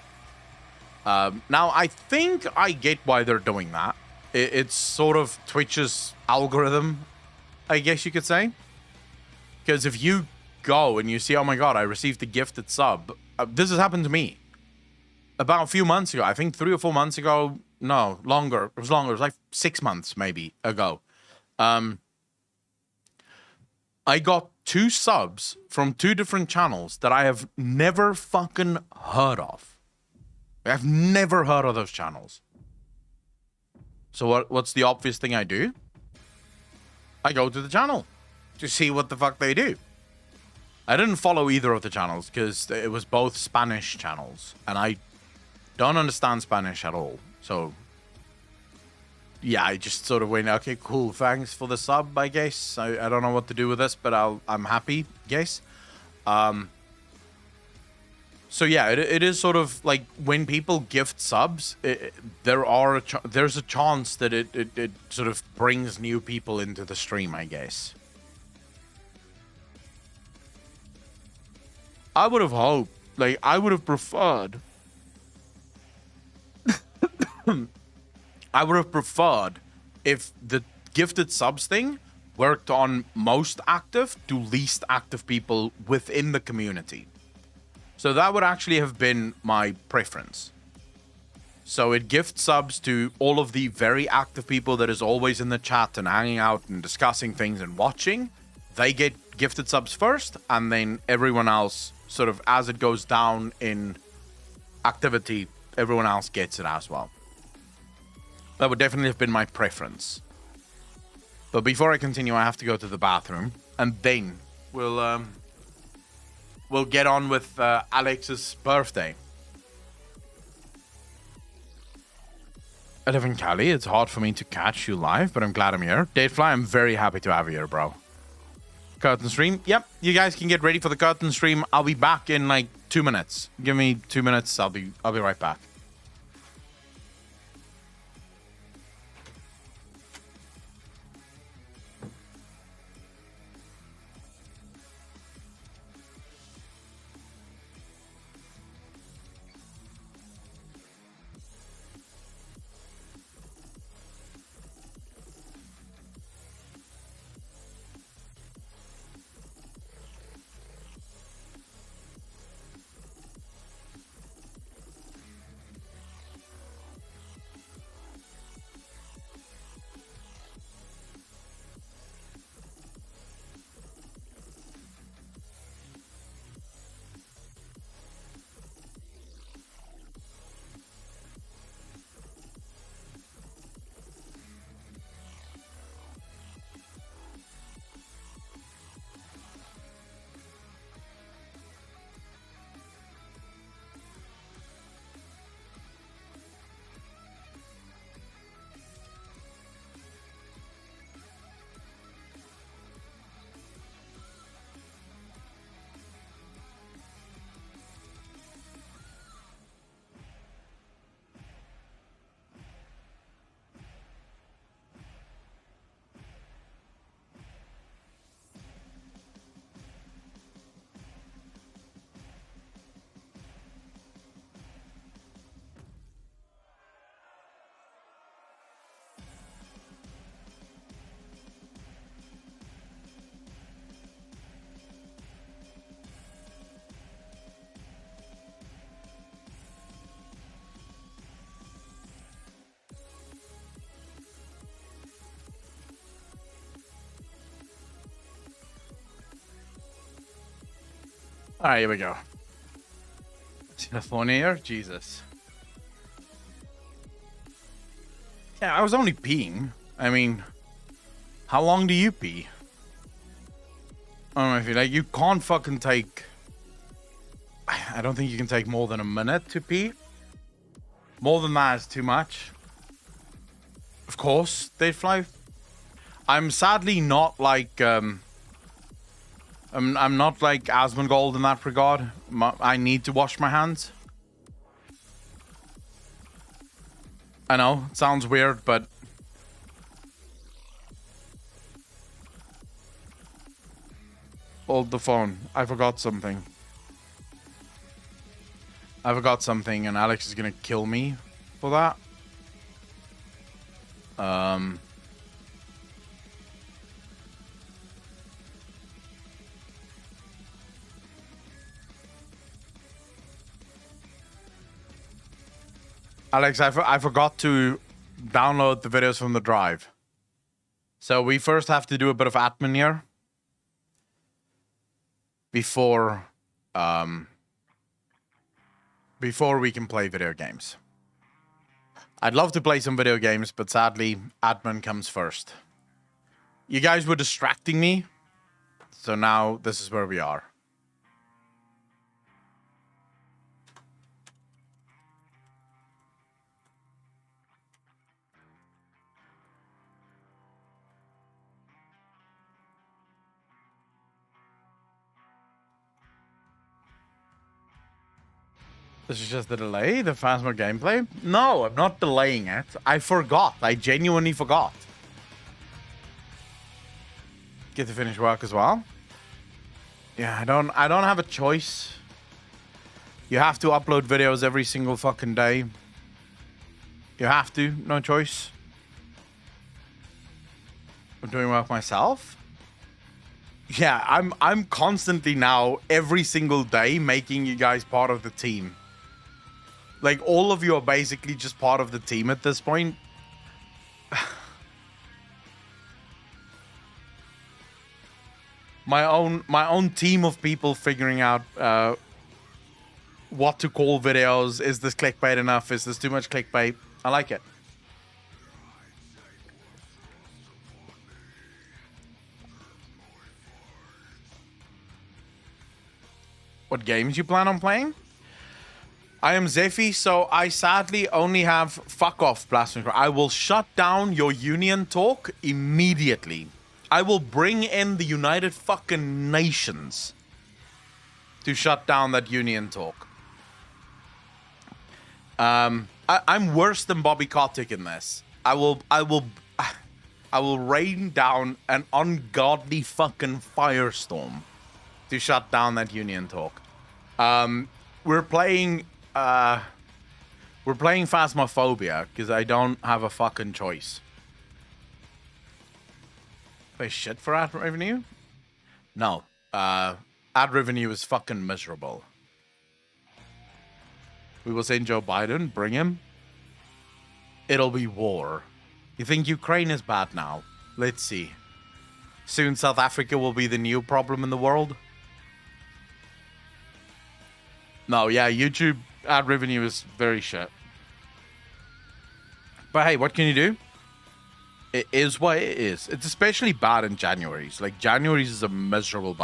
Now, I think I get why they're doing that. It's sort of Twitch's algorithm, I guess you could say. Because if you go and you see, oh my god, I received a gifted sub. This has happened to me. About a few months ago, I think 3 or 4 months ago. No, longer. It was longer. It was like 6 months maybe ago. I got 2 subs from 2 different channels that I have never fucking heard of. I've never heard of those channels. So what's the obvious thing I do? I go to the channel to see what the fuck they do. I didn't follow either of the channels because it was both Spanish channels. And I don't understand Spanish at all. So, yeah, I just sort of went, okay, cool, thanks for the sub, I guess. I don't know what to do with this, but I'm happy, guess. So yeah, it is sort of like when people gift subs, there's a chance that it sort of brings new people into the stream, I guess. I would have hoped, like, I would have preferred. I would have preferred if the gifted subs thing worked on most active to least active people within the community. So that would actually have been my preference. So it gifts subs to all of the very active people that is always in the chat and hanging out and discussing things and watching. They get gifted subs first, and then everyone else, sort of as it goes down in activity, everyone else gets it as well. That would definitely have been my preference. But before I continue, I have to go to the bathroom, and then we'll get on with Alex's birthday. I live in Cali. It's hard for me to catch you live, but I'm glad I'm here. Datefly, I'm very happy to have you here, bro. Curtain stream. Yep, you guys can get ready for the curtain stream. I'll be back in like 2 minutes. Give me 2 minutes. I'll be right back. All right, here we go. See the phone here? Jesus. Yeah, I was only peeing. I mean, how long do you pee? I don't know if you like. You can't fucking take. I don't think you can take more than a minute to pee. More than that is too much. Of course, they fly. I'm sadly not like. I'm not like Asmongold in that regard. I need to wash my hands. I know, it sounds weird, but... Hold the phone. I forgot something. And Alex is gonna kill me for that. Alex, I forgot to download the videos from the drive. So we first have to do a bit of admin here. Before we can play video games. I'd love to play some video games, but sadly, admin comes first. You guys were distracting me, so now this is where we are. This is just a delay, the Phasma gameplay? No, I'm not delaying it. I forgot. I genuinely forgot. Get to finish work as well. Yeah, I don't have a choice. You have to upload videos every single fucking day. You have to, no choice. I'm doing work myself. Yeah, I'm constantly now, every single day, making you guys part of the team. Like, all of you are basically just part of the team at this point. my own team of people figuring out what to call videos. Is this clickbait enough? Is this too much clickbait? I like it. What games you plan on playing? I am Zephy, so I sadly only have fuck off blasphemy. I will shut down your union talk immediately. I will bring in the United fucking Nations to shut down that union talk. I'm worse than Bobby Kotick in this. I will rain down an ungodly fucking firestorm to shut down that union talk. We're playing Phasmophobia because I don't have a fucking choice. Pay shit for ad revenue? No. Ad revenue is fucking miserable. We will send Joe Biden, bring him. It'll be war. You think Ukraine is bad now? Let's see. Soon South Africa will be the new problem in the world. No, yeah, YouTube ad revenue is very shit. But hey, what can you do? It is what it is. It's especially bad in January's. Like, January's is a miserable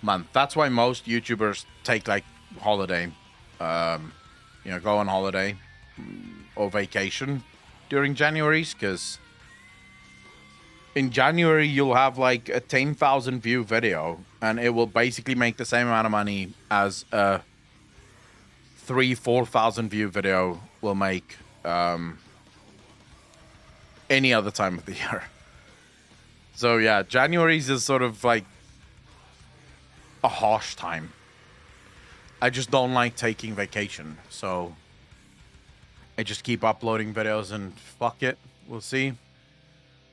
month. That's why most YouTubers take, like, holiday. Go on holiday or vacation during January's, because in January you'll have, like, a 10,000 view video, and it will basically make the same amount of money as a 3,000-4,000 view video will make any other time of the year. So yeah, January's is sort of like a harsh time. I just don't like taking vacation, so I just keep uploading videos and fuck it. We'll see.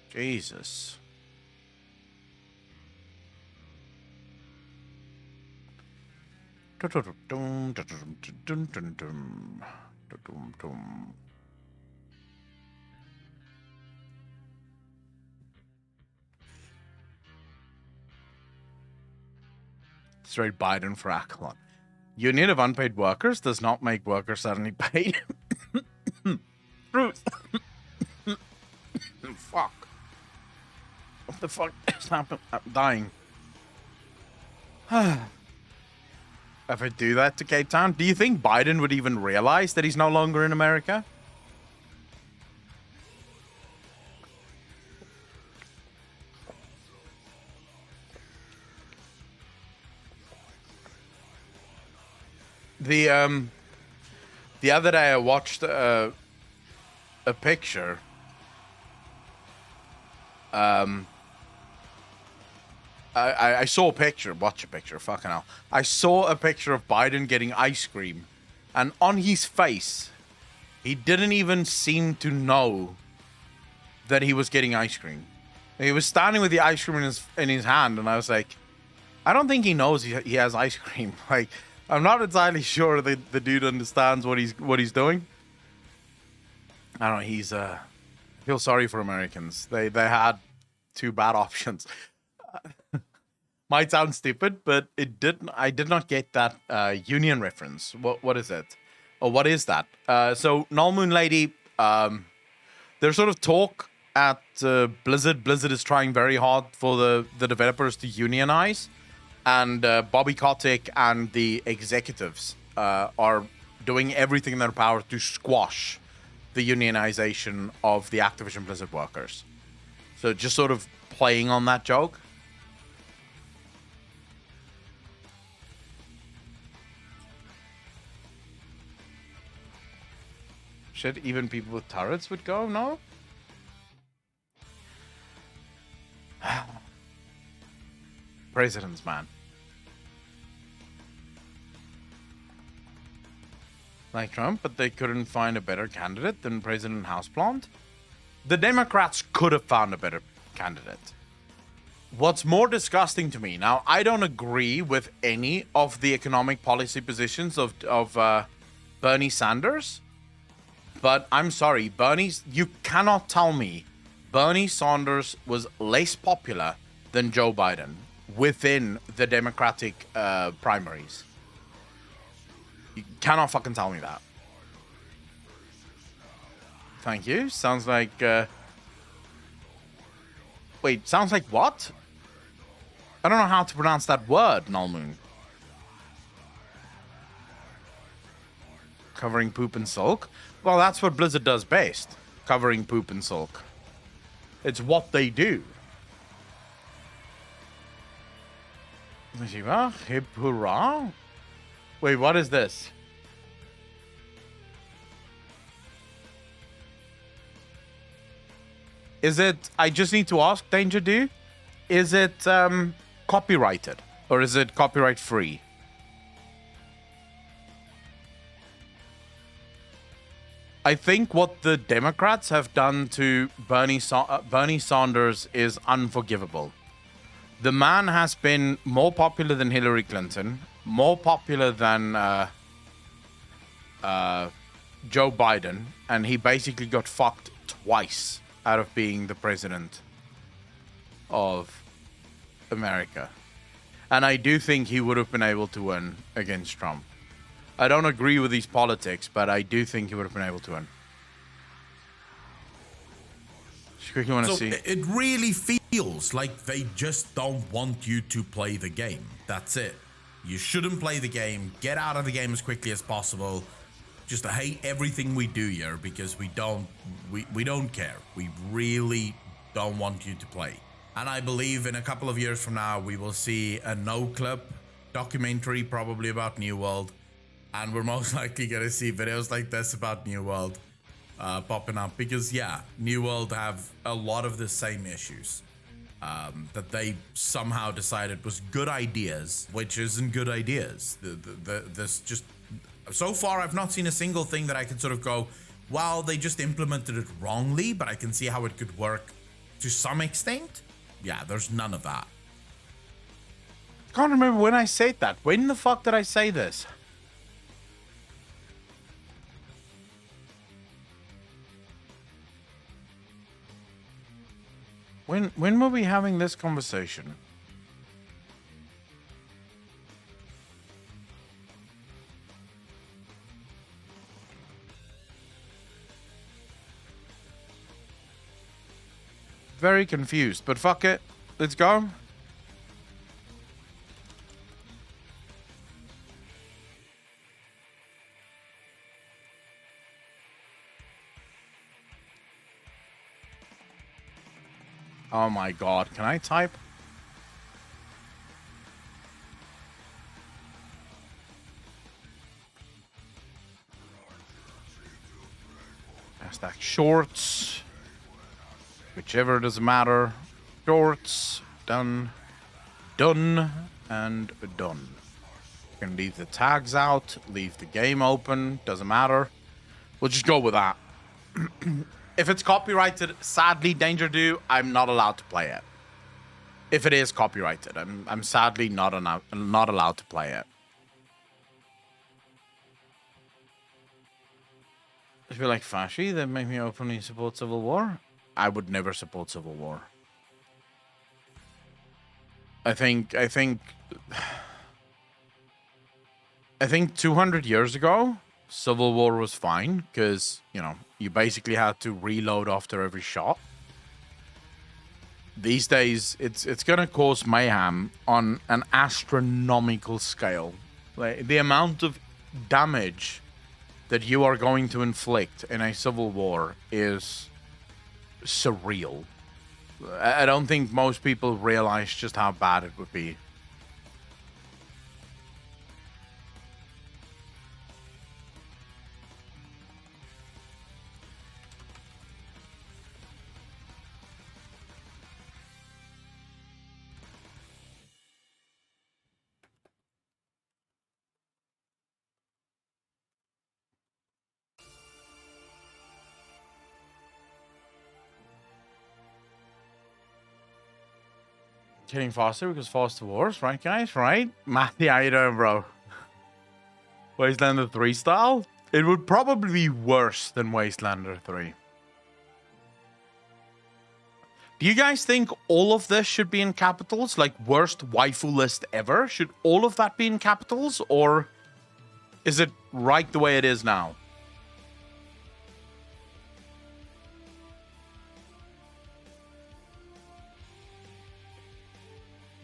Jesus. Straight Biden for Accolon. Union of Unpaid Workers does not make workers suddenly paid. Truth. Fuck. What the fuck is happening? I'm dying. If I do that to Cape Town, do you think Biden would even realize that he's no longer in America? The other day I watched a picture. I saw a picture. Watch a picture. Fucking hell. I saw a picture of Biden getting ice cream, and on his face, he didn't even seem to know that he was getting ice cream. He was standing with the ice cream in his hand, and I was like, I don't think he knows he has ice cream. Like, I'm not entirely sure that the dude understands what he's doing. I don't know. I feel sorry for Americans. They had two bad options. Might sound stupid, but I did not get that union reference. What is it? Or what is that? So Null Moon Lady, there's sort of talk at Blizzard. Blizzard is trying very hard for the developers to unionize, and Bobby Kotick and the executives are doing everything in their power to squash the unionization of the Activision Blizzard workers. So just sort of playing on that joke. Shit, even people with turrets would go, no? Presidents, man. Like Trump, but they couldn't find a better candidate than President Houseplant? The Democrats could have found a better candidate. What's more disgusting to me, now, I don't agree with any of the economic policy positions of Bernie Sanders, but I'm sorry, you cannot tell me Bernie Sanders was less popular than Joe Biden within the Democratic primaries. You cannot fucking tell me that. Thank you. Sounds like... Wait, sounds like what? I don't know how to pronounce that word, Nullmoon. Covering poop and sulk? Well, that's what Blizzard does best. Covering poop and sulk. It's what they do. Hip hurrah? Wait, what is this? Is it... I just need to ask, Danger Do. Is it copyrighted? Or is it copyright free? I think what the Democrats have done to Bernie Sanders is unforgivable. The man has been more popular than Hillary Clinton, more popular than Joe Biden, and he basically got fucked twice out of being the president of America. And I do think he would have been able to win against Trump. I don't agree with his politics, but I do think he would have been able to win. Just quickly want to see. It really feels like they just don't want you to play the game. That's it. You shouldn't play the game. Get out of the game as quickly as possible. Just hate everything we do here because we don't care. We really don't want you to play. And I believe in a couple of years from now, we will see a No Clip documentary, probably about New World. And we're most likely going to see videos like this about New World popping up. Because, yeah, New World have a lot of the same issues that they somehow decided was good ideas, which isn't good ideas. This just... So far, I've not seen a single thing that I can sort of go, well, they just implemented it wrongly, but I can see how it could work to some extent. Yeah, there's none of that. Can't remember when I said that. When the fuck did I say this? When were we having this conversation? Very confused, but fuck it. Let's go. Oh my god, can I type? Hashtag shorts. Whichever doesn't matter. Shorts. Done. Done. And done. You can leave the tags out. Leave the game open. Doesn't matter. We'll just go with that. If it's copyrighted, sadly, Danger Do, I'm not allowed to play it. If it is copyrighted, I'm sadly not allowed to play it. I feel like Fasci, that make me openly support civil war. I would never support civil war. I think 200 years ago, civil war was fine because, you know, you basically had to reload after every shot. These days, it's gonna cause mayhem on an astronomical scale. Like, the amount of damage that you are going to inflict in a civil war is surreal. I don't think most people realize just how bad it would be. Getting faster because faster wars, right, guys? Right? Matthew, how you doing, bro? Wastelander 3 style? It would probably be worse than Wastelander 3. Do you guys think all of this should be in capitals? Like, worst waifu list ever? Should all of that be in capitals? Or is it right the way it is now?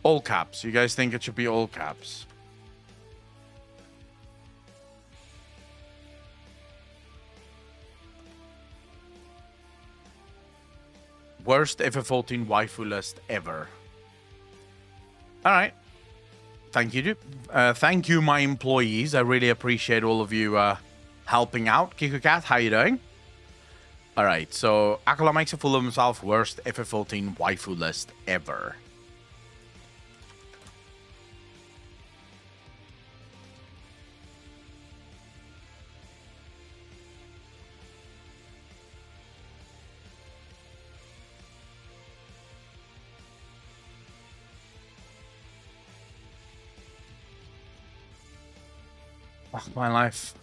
All caps. You guys think it should be all caps? Worst FF14 waifu list ever. All right. Thank you. Thank you, my employees. I really appreciate all of you helping out. KikuCat, how you doing? All right. So Akala makes a fool of himself. Worst FF14 waifu list ever. Fuck my life.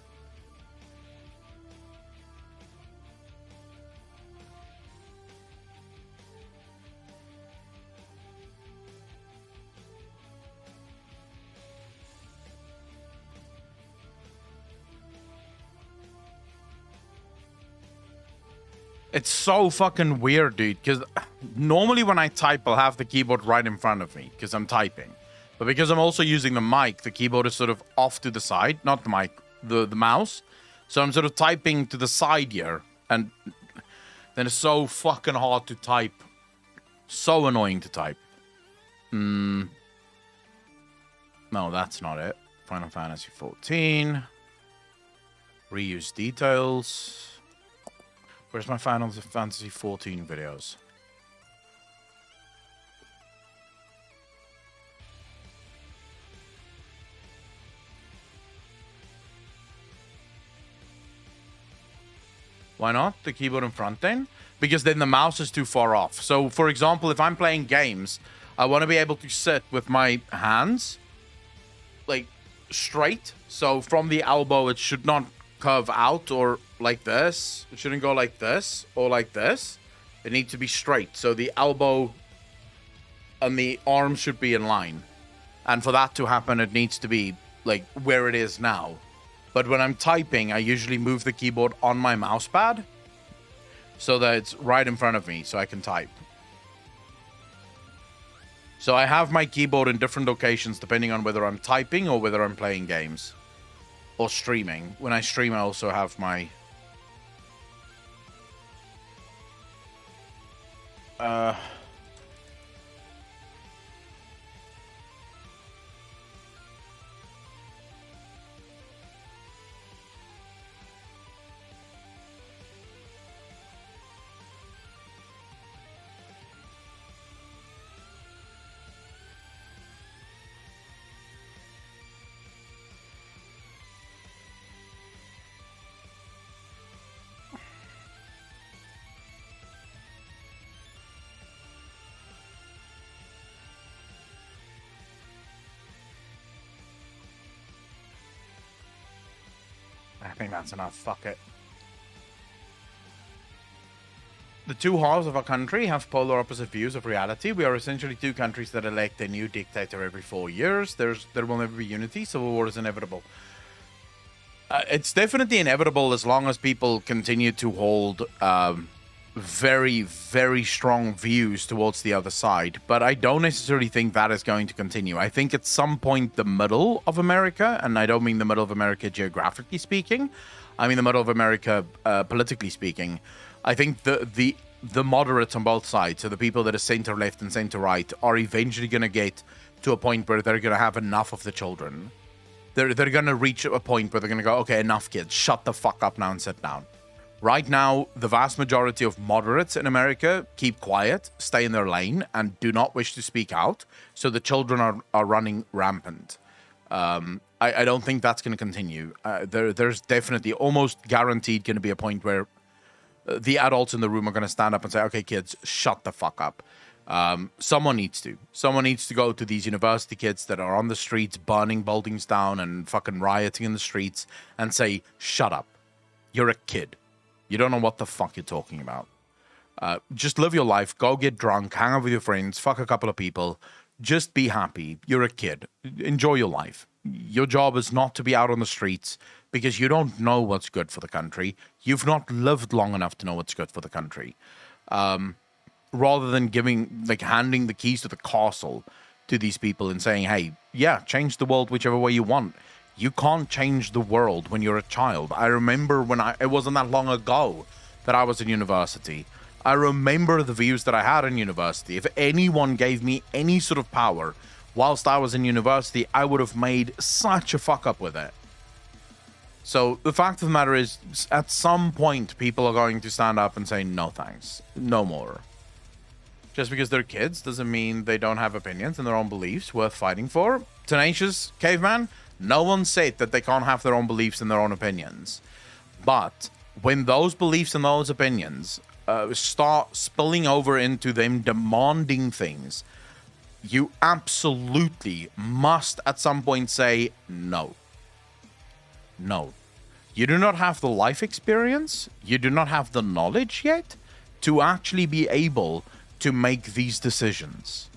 It's so fucking weird, dude, because normally when I type, I'll have the keyboard right in front of me because I'm typing. But because I'm also using the mic, the keyboard is sort of off to the side. Not the mic, the mouse. So I'm sort of typing to the side here. And then it's so fucking hard to type. So annoying to type. No, that's not it. Final Fantasy 14. Reuse details. Where's my Final Fantasy 14 videos? Why not? The keyboard in front then? Because then the mouse is too far off. So, for example, if I'm playing games, I want to be able to sit with my hands, like, straight. So, from the elbow, it should not curve out or like this. It shouldn't go like this or like this. It needs to be straight. So, the elbow and the arm should be in line. And for that to happen, it needs to be, like, where it is now. But when I'm typing, I usually move the keyboard on my mouse pad so that it's right in front of me so I can type. So I have my keyboard in different locations depending on whether I'm typing or whether I'm playing games or streaming. When I stream, I also have my... I think that's enough. Fuck it. The two halves of our country have polar opposite views of reality. We are essentially two countries that elect a new dictator every 4 years. There will never be unity. Civil war is inevitable. It's definitely inevitable as long as people continue to hold very, very strong views towards the other side. But I don't necessarily think that is going to continue. I think at some point the middle of America, and I don't mean the middle of America geographically speaking, I mean the middle of America politically speaking, I think the moderates on both sides, so the people that are center left and center right, are eventually going to get to a point where they're going to have enough of the children. They're going to reach a point where they're going to go, okay, enough kids, shut the fuck up now and sit down. Right now, the vast majority of moderates in America keep quiet, stay in their lane, and do not wish to speak out. So the children are running rampant. I don't think that's going to continue. There's definitely, almost guaranteed, going to be a point where the adults in the room are going to stand up and say, okay, kids, shut the fuck up. Someone needs to. Someone needs to go to these university kids that are on the streets, burning buildings down and fucking rioting in the streets and say, shut up. You're a kid. You don't know what the fuck you're talking about. Just live your life. Go get drunk. Hang out with your friends. Fuck a couple of people. Just be happy. You're a kid. Enjoy your life. Your job is not to be out on the streets because you don't know what's good for the country. You've not lived long enough to know what's good for the country. Rather than handing the keys to the castle to these people and saying, hey, yeah, change the world whichever way you want. You can't change the world when you're a child. I remember it wasn't that long ago that I was in university. I remember the views that I had in university. If anyone gave me any sort of power whilst I was in university, I would have made such a fuck up with it. So the fact of the matter is, at some point, people are going to stand up and say, no thanks, no more. Just because they're kids doesn't mean they don't have opinions and their own beliefs worth fighting for. Tenacious Caveman, no one said that they can't have their own beliefs and their own opinions. But when those beliefs and those opinions start spilling over into them demanding things, you absolutely must at some point say no. No. You do not have the life experience, you do not have the knowledge yet to actually be able to make these decisions.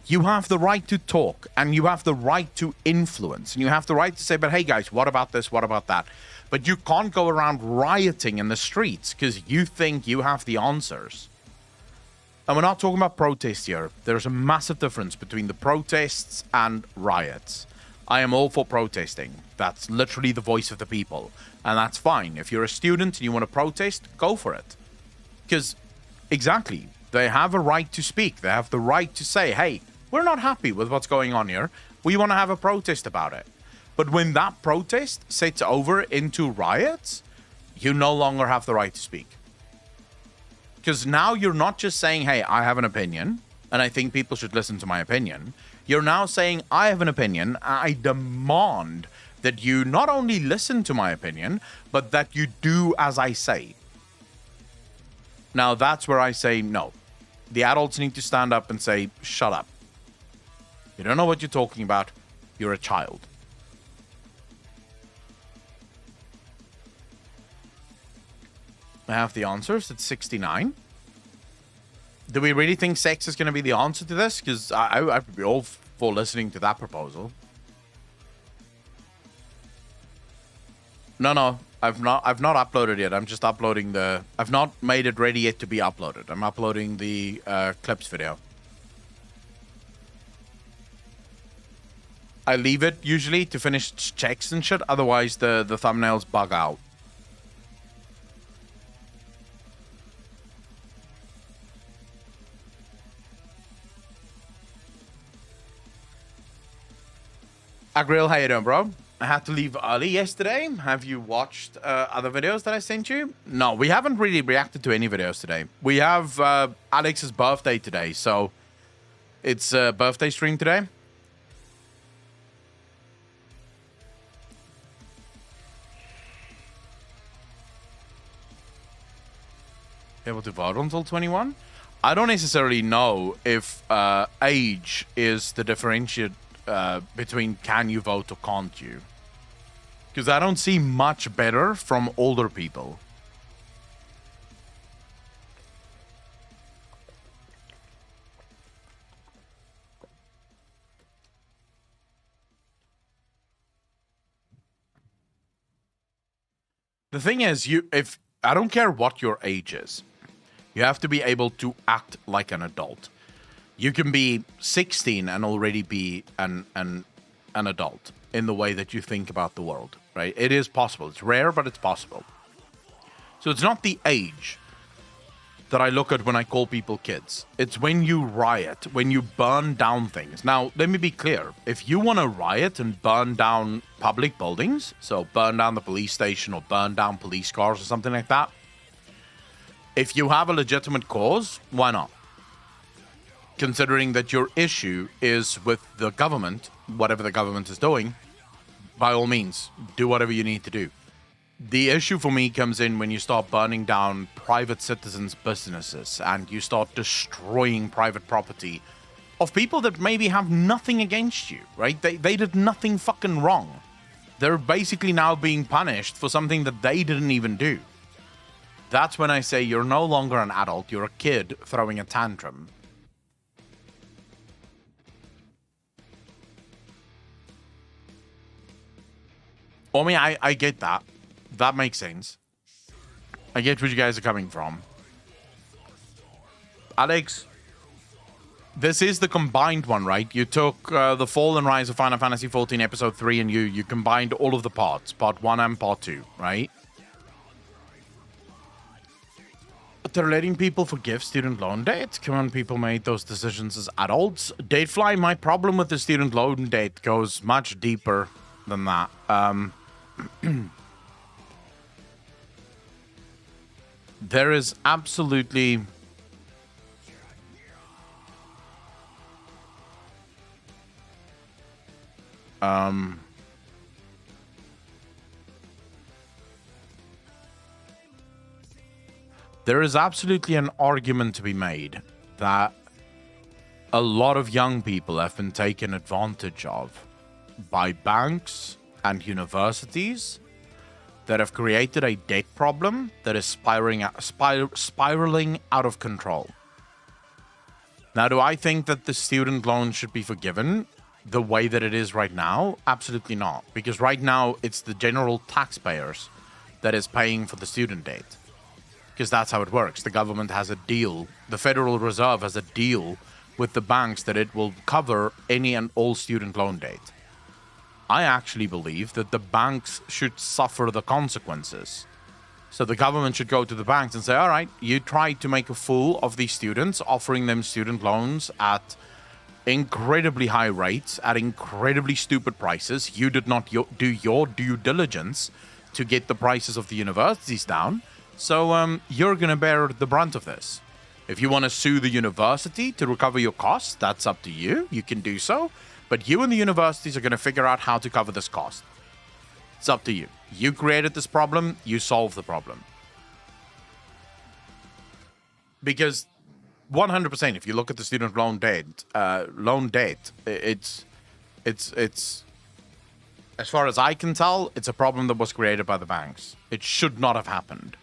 You have the right to talk, and you have the right to influence, and you have the right to say, but hey guys, what about this, what about that? But you can't go around rioting in the streets because you think you have the answers. And we're not talking about protests here. There's a massive difference between the protests and riots. I am all for protesting. That's literally the voice of the people. And that's fine. If you're a student and you want to protest, go for it. Because, exactly, they have a right to speak. They have the right to say, hey, we're not happy with what's going on here. We want to have a protest about it. But when that protest sets over into riots, you no longer have the right to speak. Because now you're not just saying, hey, I have an opinion, and I think people should listen to my opinion. You're now saying, I have an opinion, I demand that you not only listen to my opinion, but that you do as I say. Now, that's where I say no. The adults need to stand up and say, shut up. You don't know what you're talking about. You're a child. I have the answers. It's 69. Do we really think sex is going to be the answer to this? Because I'd be all for listening to that proposal. No. I've not uploaded yet. I'm just uploading I've not made it ready yet to be uploaded. I'm uploading the clips video. I leave it usually to finish checks and shit. Otherwise, the thumbnails bug out. Agril, how you doing, bro? I had to leave early yesterday. Have you watched other videos that I sent you? No, we haven't really reacted to any videos today. We have Alex's birthday today, so it's a birthday stream today. Able to vote until 21? I don't necessarily know if age is the differentiate between can you vote or can't you. Because I don't see much better from older people. The thing is, if I don't care what your age is, you have to be able to act like an adult. You can be 16 and already be an adult in the way that you think about the world, right? It is possible. It's rare, but it's possible. So it's not the age that I look at when I call people kids. It's when you riot, when you burn down things. Now, let me be clear. If you want to riot and burn down public buildings, so burn down the police station or burn down police cars or something like that, if you have a legitimate cause, why not? Considering that your issue is with the government, whatever the government is doing, by all means, do whatever you need to do. The issue for me comes in when you start burning down private citizens' businesses and you start destroying private property of people that maybe have nothing against you, right? They did nothing fucking wrong. They're basically now being punished for something that they didn't even do. That's when I say you're no longer an adult, you're a kid throwing a tantrum. I mean, I get that. That makes sense. I get where you guys are coming from. Alex, this is the combined one, right? You took the Fall and Rise of Final Fantasy XIV Episode 3 and you combined all of the parts, Part 1 and Part 2, right? But they're letting people forgive student loan debt. Come on, people made those decisions as adults. Datefly, my problem with the student loan debt goes much deeper than that. There is absolutely... there is absolutely an argument to be made that a lot of young people have been taken advantage of by banks and universities that have created a debt problem that is spiraling out of control. Now, do I think that the student loan should be forgiven the way that it is right now? Absolutely not. Because right now, it's the general taxpayers that is paying for the student debt. Because that's how it works. The government has a deal. The Federal Reserve has a deal with the banks that it will cover any and all student loan debt. I actually believe that the banks should suffer the consequences. So the government should go to the banks and say, all right, you tried to make a fool of these students, offering them student loans at incredibly high rates, at incredibly stupid prices. You did not do your due diligence to get the prices of the universities down. So you're going to bear the brunt of this. If you want to sue the university to recover your costs, that's up to you. You can do so. But you and the universities are going to figure out how to cover this cost. It's up to you. You created this problem. You solve the problem. Because 100%, if you look at the student loan debt, it's as far as I can tell, it's a problem that was created by the banks. It should not have happened.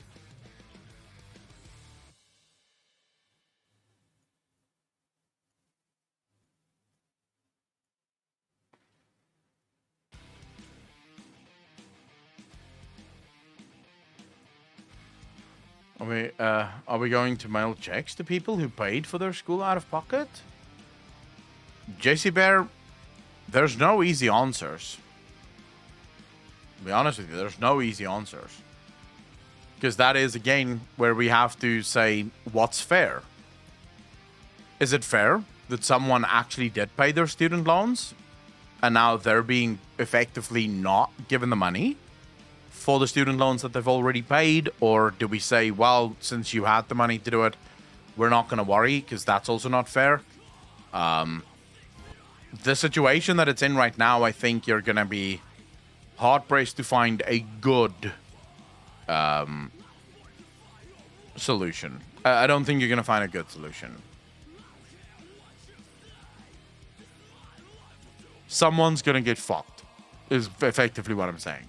Are we going to mail checks to people who paid for their school out of pocket? JC Bear, there's no easy answers. To be honest with you, there's no easy answers. Because that is, again, where we have to say, what's fair? Is it fair that someone actually did pay their student loans and now they're being effectively not given the money for the student loans that they've already paid? Or do we say, well, since you had the money to do it, we're not going to worry, because that's also not fair? The situation that it's in right now, I think you're going to be hard-pressed to find a good solution. I don't think you're going to find a good solution. Someone's going to get fucked, is effectively what I'm saying.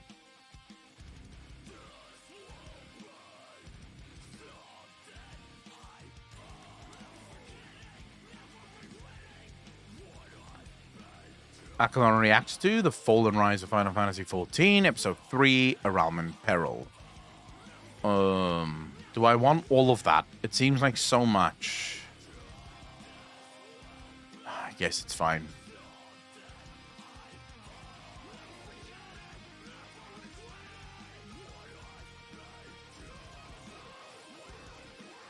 Akalon reacts to The Fall and Rise of Final Fantasy XIV, Episode 3, A Realm in Peril. Do I want all of that? It seems like so much. I guess it's fine.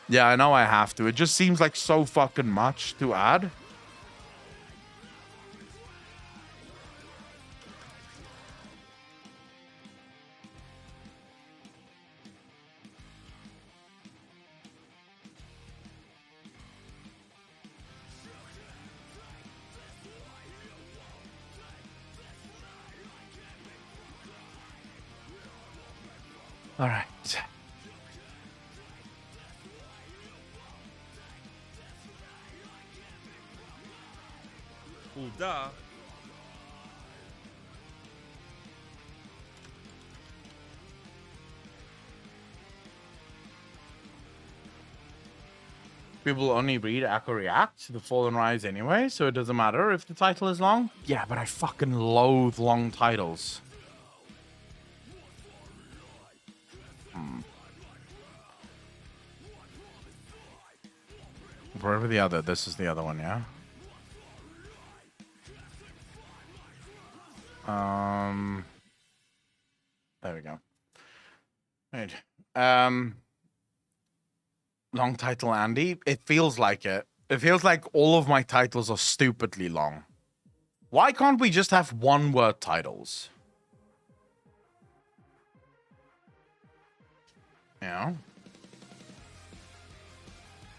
Yeah, I know I have to. It just seems like so fucking much to add. All right. Well, duh. People only read Echo React to the Fall and Rise anyway, so it doesn't matter if the title is long. Yeah, but I fucking loathe long titles. Wherever the other, this is the other one, yeah? There we go. Right. Long title, Andy. It feels like it. It feels like all of my titles are stupidly long. Why can't we just have one-word titles? You know?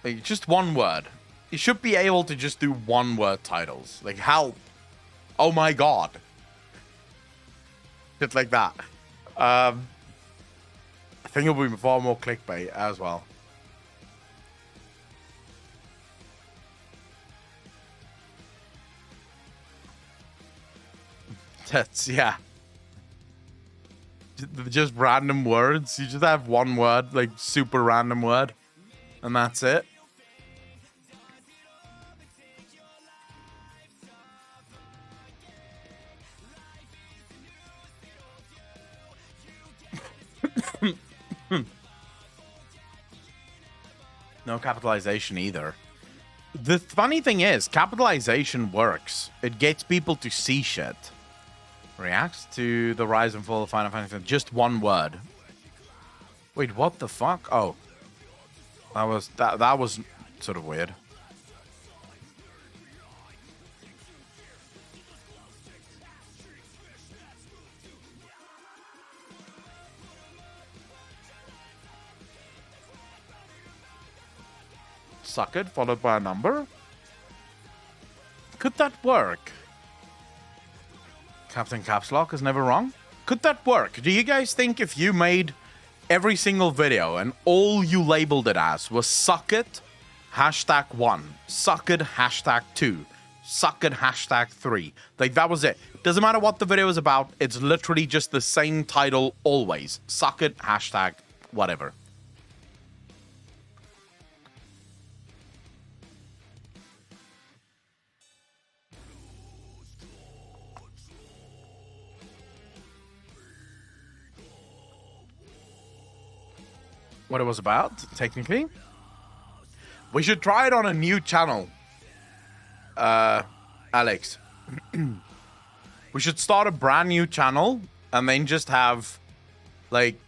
Like, just one word. You should be able to just do one-word titles. Like, help. Oh my god. Shit like that. I think it'll be far more clickbait as well. That's, yeah. Just random words. You just have one word, like super random word. And that's it. No capitalization either. The funny thing is, capitalization works. It gets people to see shit. Reacts to the rise and fall of Final Fantasy. Just one word. Wait, what the fuck? Oh. That was sort of weird. Suck it, followed by a number? Could that work? Captain Caps Lock is never wrong. Could that work? Do you guys think if you made every single video and all you labeled it as was suck it, #1, suck it, #2, suck it, #3, like that was it. Doesn't matter what the video is about, it's literally just the same title always. Suck it, #whatever. What it was about, technically. We should try it on a new channel. Alex. We should start a brand new channel and then just have, like,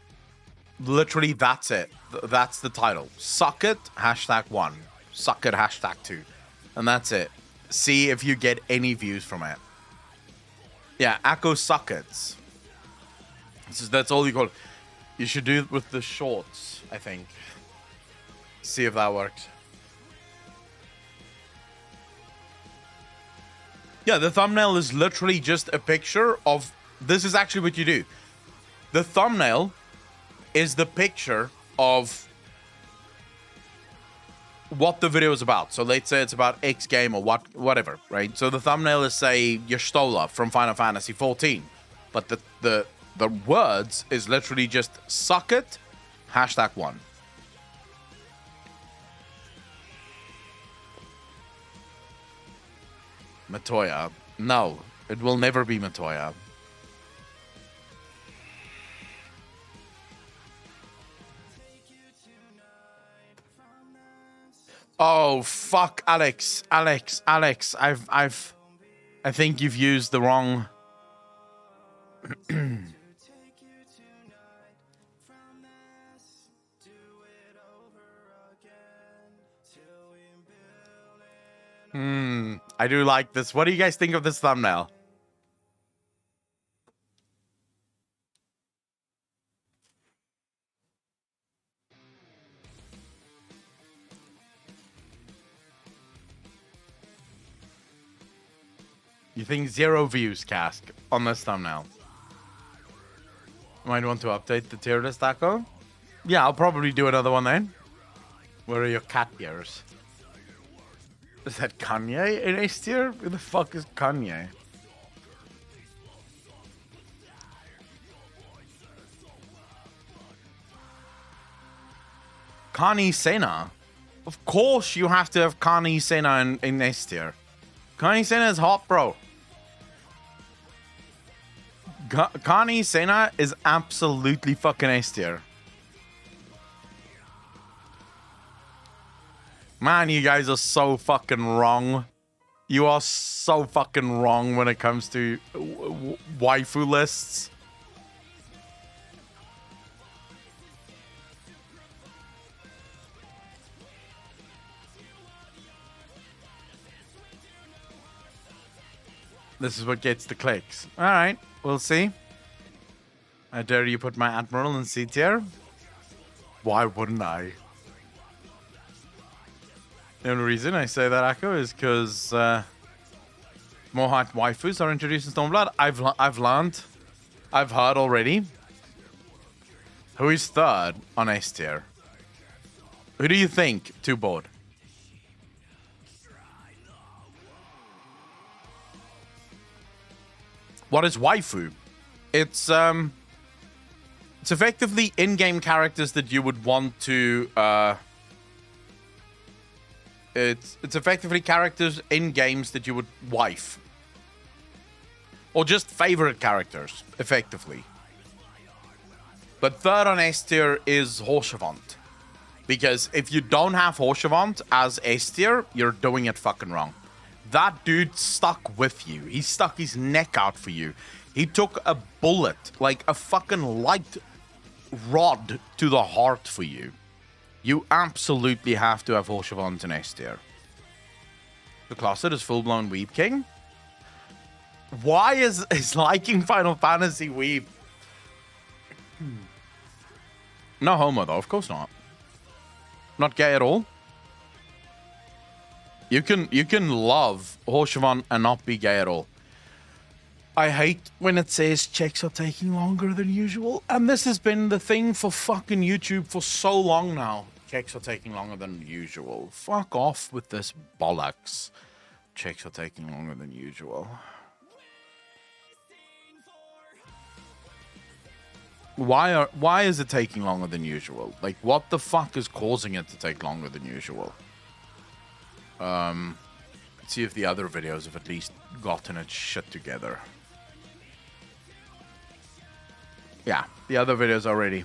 literally that's it. That's the title. Suck it, #1. Suck it, #2. And that's it. See if you get any views from it. Yeah, Echo Suckets. That's all you call it. You should do it with the shorts, I think. See if that works. Yeah, the thumbnail is literally just a picture of... This is actually what you do. The thumbnail is the picture of what the video is about. So let's say it's about X game or whatever, right? So the thumbnail is, say, Yestola from Final Fantasy 14. But the words is literally just suck it, #1. Matoya. No, it will never be Matoya. Oh, fuck, Alex. I think you've used the wrong... I do like this. What do you guys think of this thumbnail? You think 0 views, Cask, on this thumbnail? Might want to update the tier list, Taco. Yeah, I'll probably do another one then. Where are your cat ears? Is that Kanye in S tier? Who the fuck is Kanye? Kanye Senna. Of course you have to have Kanye Senna in S tier. Kanye Senna is hot, bro. Kanye Senna is absolutely fucking S tier. Man, you guys are so fucking wrong. You are so fucking wrong when it comes to waifu lists. This is what gets the clicks. Alright, we'll see. I dare you put my Admiral in C tier? Why wouldn't I? The only reason I say that, Akko, is because more hot waifus are introduced in Stormblood. I've learned. I've heard already. Who is third on S tier? Who do you think? Too bored. What is waifu? It's effectively in-game characters that you would want to it's effectively characters in games that you would wife. Or just favorite characters, effectively. But third on S tier is Horshavant. Because if you don't have Horshavant as S tier, you're doing it fucking wrong. That dude stuck with you. He stuck his neck out for you. He took a bullet, like a fucking light rod to the heart for you. You absolutely have to have Horshavant in S tier. The Closet is full-blown Weeb King. Why is liking Final Fantasy Weeb? No homo, though. Of course not. Not gay at all. You can love Horshavant and not be gay at all. I hate when it says checks are taking longer than usual. And this has been the thing for fucking YouTube for so long now. Checks are taking longer than usual. Fuck off with this bollocks. Checks are taking longer than usual. Why is it taking longer than usual? Like, what the fuck is causing it to take longer than usual? Let's see if the other videos have at least gotten its shit together. Yeah, the other videos are ready.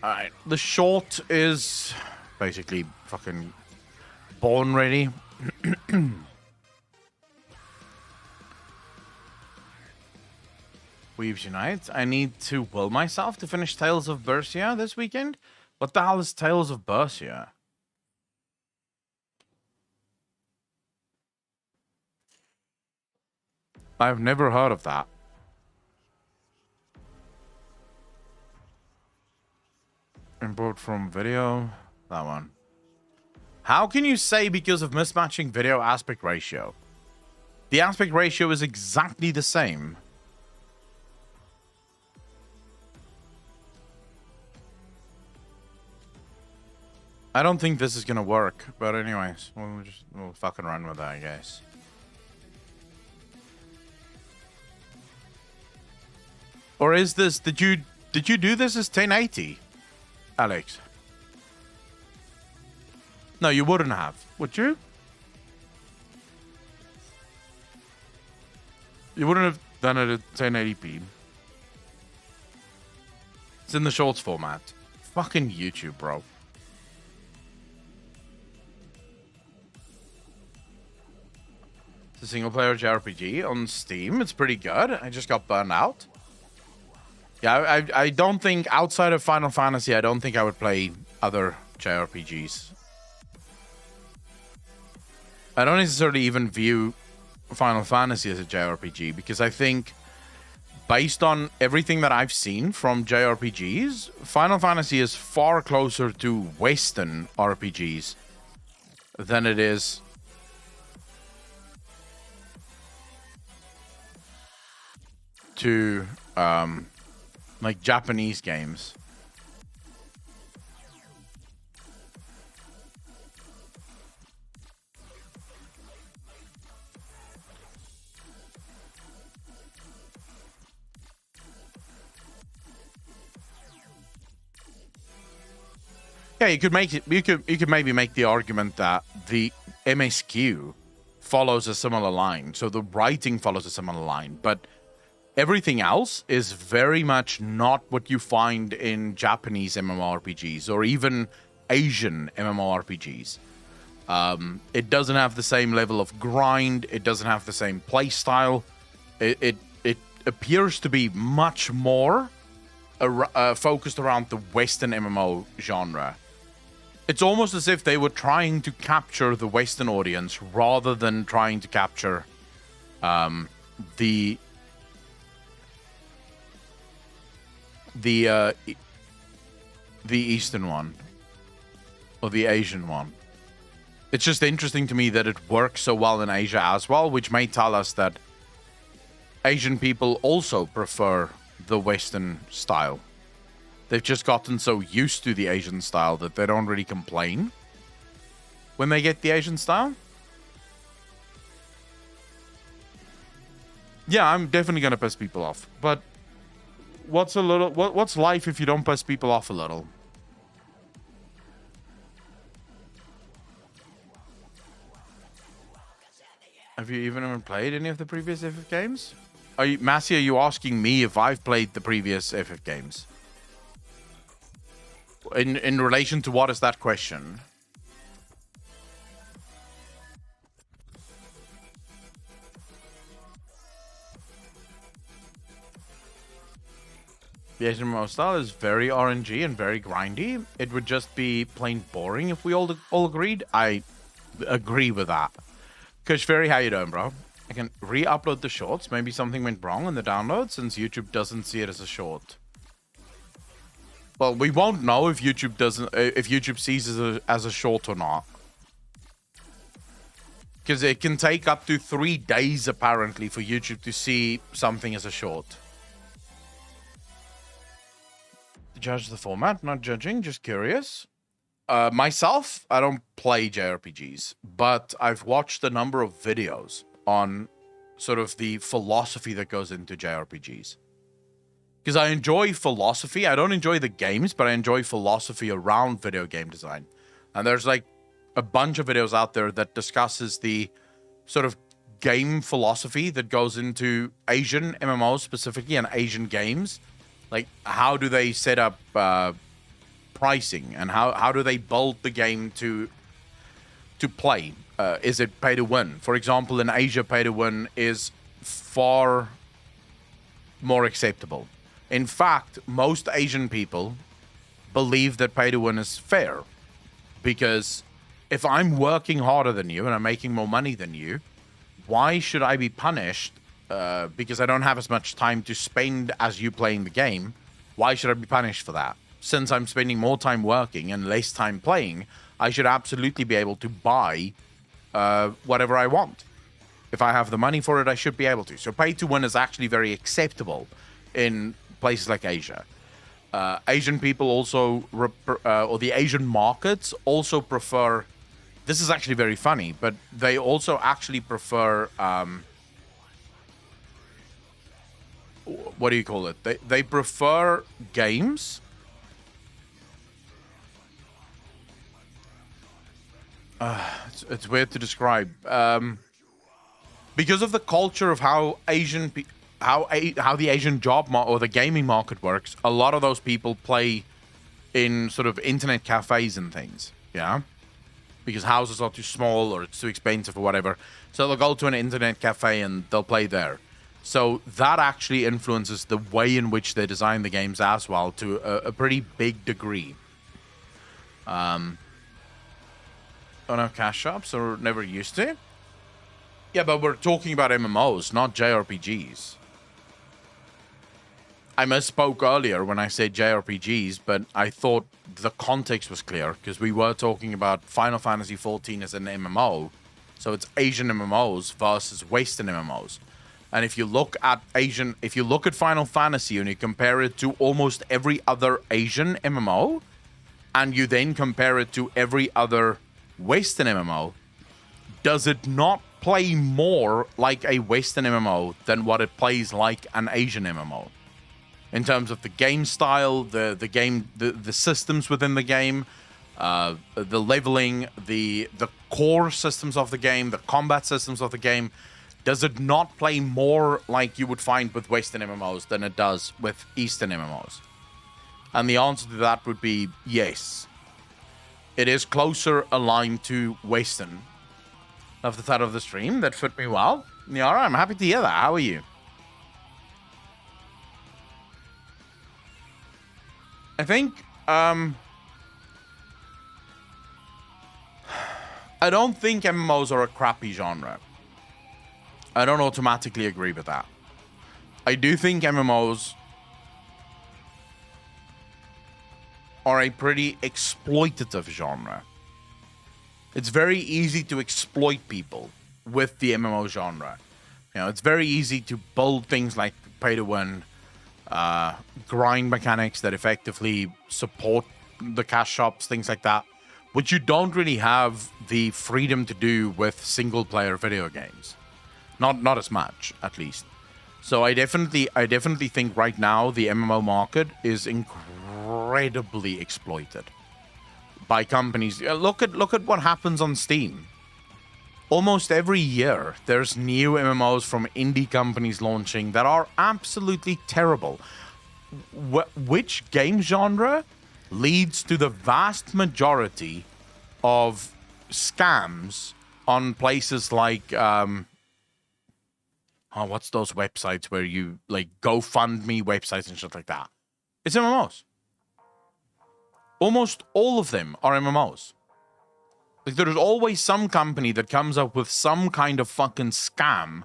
Alright, the short is basically fucking born ready. Weaves Unite. I need to will myself to finish Tales of Berseria this weekend. What the hell is Tales of Berseria? I've never heard of that. Import from video. That one. How can you say because of mismatching video aspect ratio? The aspect ratio is exactly the same. I don't think this is gonna work, but anyways, we'll fucking run with that, I guess. Or is this, did you do this as 1080, Alex? No, you wouldn't have, would you? You wouldn't have done it at 1080p. It's in the shorts format. Fucking YouTube, bro. It's a single-player JRPG on Steam. It's pretty good. I just got burned out. Yeah, I don't think, outside of Final Fantasy, I don't think I would play other JRPGs. I don't necessarily even view Final Fantasy as a JRPG, because I think, based on everything that I've seen from JRPGs, Final Fantasy is far closer to Western RPGs than it is to like Japanese games. Yeah, you could make it. You could maybe make the argument that the MSQ follows a similar line, so the writing follows a similar line, but everything else is very much not what you find in Japanese MMORPGs or even Asian MMORPGs. It doesn't have the same level of grind. It doesn't have the same play style. It appears to be much more focused around the Western MMO genre. It's almost as if they were trying to capture the Western audience rather than trying to capture the Eastern one or the Asian one. It's just interesting to me that it works so well in Asia as well, which may tell us that Asian people also prefer the Western style. They've just gotten so used to the Asian style that they don't really complain when they get the Asian style. Yeah, I'm definitely gonna piss people off. But what's life if you don't piss people off a little? Have you even played any of the previous FF games? Massey, are you asking me if I've played the previous FF games? In relation to what is that question? The Asian MMO style is very RNG and very grindy. It would just be plain boring if we all agreed. I agree with that. Kush Ferry, how you doing, bro? I can re-upload the shorts. Maybe something went wrong in the download since YouTube doesn't see it as a short. Well, we won't know if YouTube sees it as a short or not. Because it can take up to 3 days, apparently, for YouTube to see something as a short. Judge the format, not judging, just curious. Myself, I don't play JRPGs, but I've watched a number of videos on sort of the philosophy that goes into JRPGs. Because I enjoy philosophy. I don't enjoy the games, but I enjoy philosophy around video game design. And there's like a bunch of videos out there that discusses the sort of game philosophy that goes into Asian MMOs specifically and Asian games. Like, how do they set up pricing and how do they build the game to play? Is it pay to win? For example, in Asia, pay to win is far more acceptable. In fact, most Asian people believe that pay to win is fair. Because if I'm working harder than you and I'm making more money than you, why should I be punished because I don't have as much time to spend as you playing the game? Why should I be punished for that? Since I'm spending more time working and less time playing, I should absolutely be able to buy whatever I want. If I have the money for it, I should be able to. So pay to win is actually very acceptable in places like Asia. Asian people also, or the Asian markets also prefer, this is actually very funny, but they also actually prefer, what do you call it? They prefer games. It's weird to describe. Because of the culture of how the Asian job or the gaming market works, a lot of those people play in sort of internet cafes and things, yeah? Because houses are too small or it's too expensive or whatever. So they'll go to an internet cafe and they'll play there. So that actually influences the way in which they design the games as well to a pretty big degree. Don't have cash shops or never used to. Yeah, but we're talking about MMOs, not JRPGs. I misspoke earlier when I said JRPGs, but I thought the context was clear because we were talking about Final Fantasy XIV as an MMO. So it's Asian MMOs versus Western MMOs. And if you look at Final Fantasy and you compare it to almost every other Asian MMO, and you then compare it to every other Western MMO, does it not play more like a Western MMO than what it plays like an Asian MMO? In terms of the game style, the systems within the game, the leveling, the core systems of the game, the combat systems of the game, does it not play more like you would find with Western MMOs than it does with Eastern MMOs? And the answer to that would be yes. It is closer aligned to Western. Of the title of the stream, that fit me well. Niara, I'm happy to hear that. How are you? I think, I don't think MMOs are a crappy genre. I don't automatically agree with that. I do think MMOs are a pretty exploitative genre. It's very easy to exploit people with the MMO genre. You know, it's very easy to build things like pay to win, grind mechanics that effectively support the cash shops, things like that, which you don't really have the freedom to do with single player video games. Not as much, at least. So I definitely think right now the MMO market is incredibly exploited by companies. Look at what happens on Steam. Almost every year, there's new MMOs from indie companies launching that are absolutely terrible. Which game genre leads to the vast majority of scams on places like what's those websites where you like GoFundMe websites and shit like that? It's MMOs. Almost all of them are MMOs. Like, there's always some company that comes up with some kind of fucking scam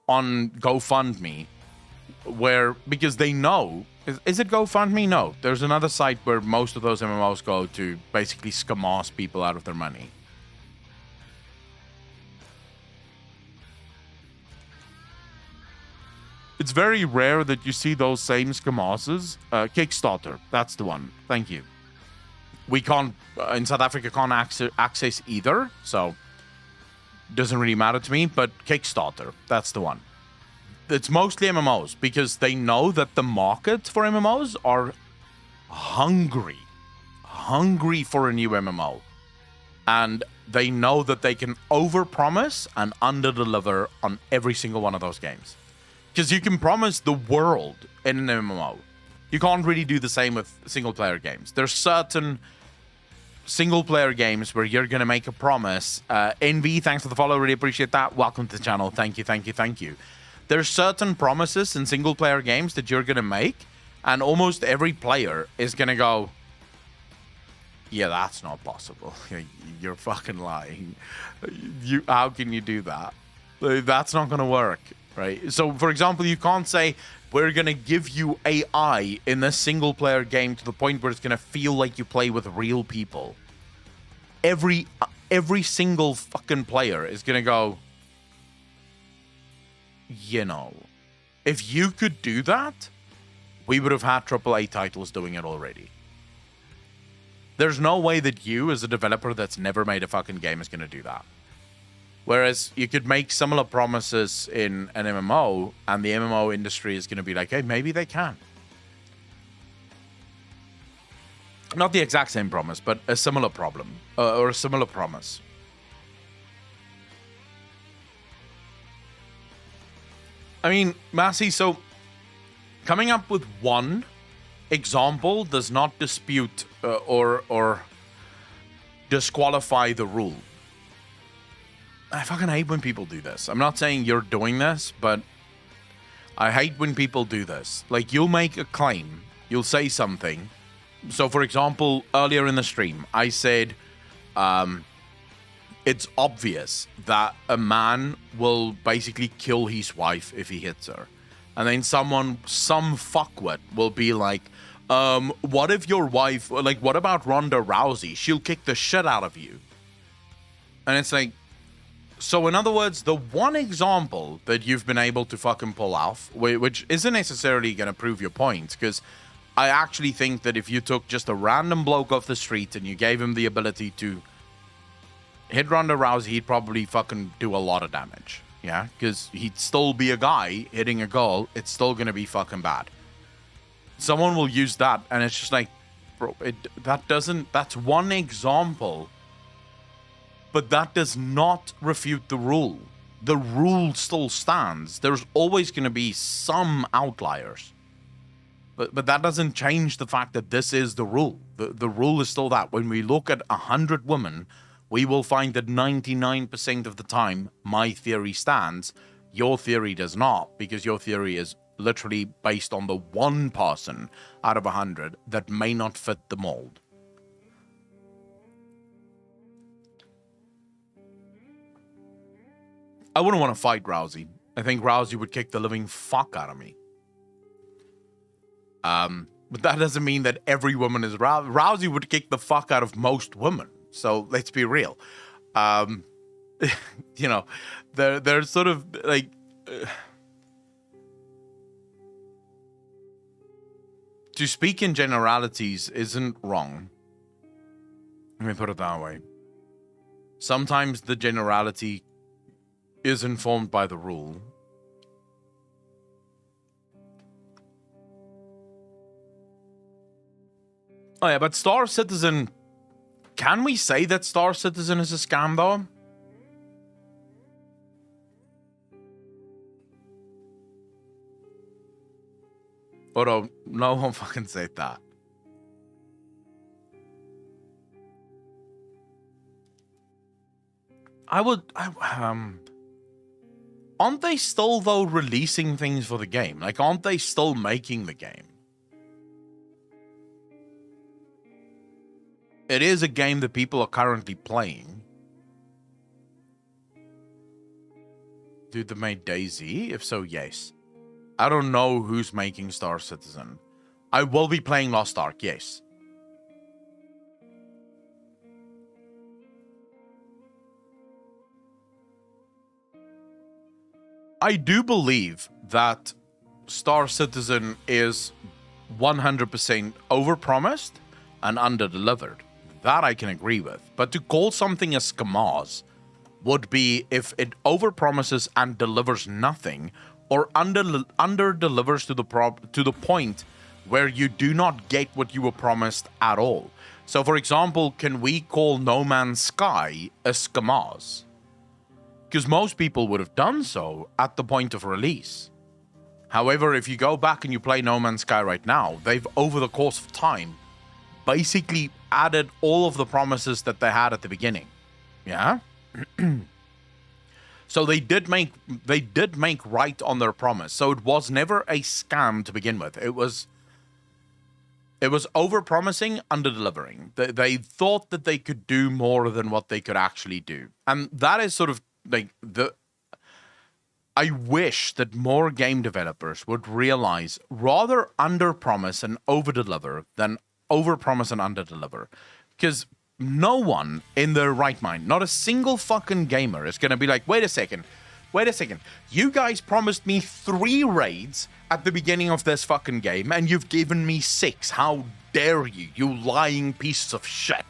on GoFundMe because they know. Is it GoFundMe? No. There's another site where most of those MMOs go to basically scam people out of their money. It's very rare that you see those same scamasses. Kickstarter, that's the one. Thank you. We can't, in South Africa, can't access either, so doesn't really matter to me, but Kickstarter, that's the one. It's mostly MMOs because they know that the market for MMOs are hungry for a new MMO. And they know that they can overpromise and underdeliver on every single one of those games. Because you can promise the world in an MMO. You can't really do the same with single-player games. There's certain single-player games where you're going to make a promise. NV, thanks for the follow. Really appreciate that. Welcome to the channel. Thank you. There's certain promises in single-player games that you're going to make, and almost every player is going to go, yeah, that's not possible. You're fucking lying. How can you do that? That's not going to work. Right. So, for example, you can't say we're going to give you AI in this single player game to the point where it's going to feel like you play with real people. Every single fucking player is going to go, you know, if you could do that, we would have had AAA titles doing it already. There's no way that you, as a developer that's never made a fucking game, is going to do that. Whereas you could make similar promises in an MMO, and the MMO industry is going to be like, hey, maybe they can. Not the exact same promise, but a similar problem, or a similar promise. I mean, Massey, so coming up with one example does not dispute or disqualify the rule. I fucking hate when people do this. I'm not saying you're doing this, but I hate when people do this. Like, you'll make a claim, you'll say something. So, for example, earlier in the stream, I said, it's obvious that a man will basically kill his wife if he hits her. And then some fuckwit will be like, what if your wife, like, what about Ronda Rousey? She'll kick the shit out of you. And it's like, So in other words, the one example that you've been able to fucking pull off, which isn't necessarily going to prove your point, because I actually think that if you took just a random bloke off the street and you gave him the ability to hit Ronda Rousey, he'd probably fucking do a lot of damage. Yeah, because he'd still be a guy hitting a girl. It's still going to be fucking bad. Someone will use that, and it's just like, bro, that's one example. But that does not refute the rule. The rule still stands. There's always going to be some outliers. But that doesn't change the fact that this is the rule. The rule is still that. When we look at 100 women, we will find that 99% of the time, my theory stands. Your theory does not, because your theory is literally based on the one person out of 100 that may not fit the mold. I wouldn't want to fight Rousey. I think Rousey would kick the living fuck out of me. But that doesn't mean that every woman is Rousey would kick the fuck out of most women. So let's be real. You know, they're sort of like... to speak in generalities isn't wrong. Let me put it that way. Sometimes the generality is informed by the rule. Oh yeah, but Star Citizen... Can we say that Star Citizen is a scam, though? Or no one fucking said that. Aren't they still, though, releasing things for the game? Like, aren't they still making the game? It is a game that people are currently playing. Dude, they made DayZ? If so, yes. I don't know who's making Star Citizen. I will be playing Lost Ark, yes. I do believe that Star Citizen is 100% overpromised and underdelivered. That I can agree with. But to call something a SCAMAZ would be if it overpromises and delivers nothing, or under-delivers to the point where you do not get what you were promised at all. So, for example, can we call No Man's Sky a SCAMAZ? Because most people would have done so at the point of release. However, if you go back and you play No Man's Sky right now, they've, over the course of time, basically added all of the promises that they had at the beginning. Yeah? So they did make right on their promise. So it was never a scam to begin with. It was over-promising, under-delivering. They thought that they could do more than what they could actually do. And that is sort of like I wish that more game developers would realize rather under-promise and over-deliver than over-promise and under-deliver. Because no one in their right mind, not a single fucking gamer, is going to be like, wait a second. You guys promised me 3 raids at the beginning of this fucking game, and you've given me 6. How dare you, you lying pieces of shit.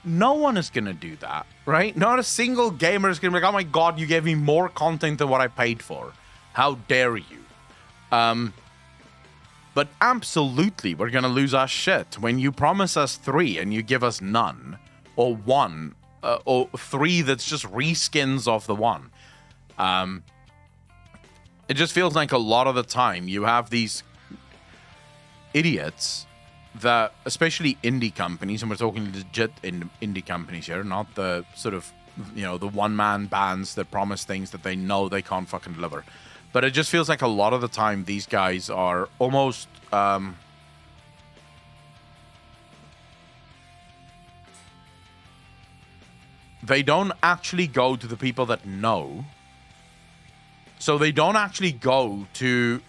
No one is going to do that, right? Not a single gamer is going to be like, oh my god, you gave me more content than what I paid for. How dare you? But absolutely, we're going to lose our shit when you promise us 3 and you give us none, or 1, or 3 that's just reskins of the 1. It just feels like a lot of the time you have these idiots that, especially indie companies, and we're talking legit indie companies here, not the sort of, you know, the one-man bands that promise things that they know they can't fucking deliver. But it just feels like a lot of the time these guys are almost... they don't actually go to the people that know. So they don't actually go to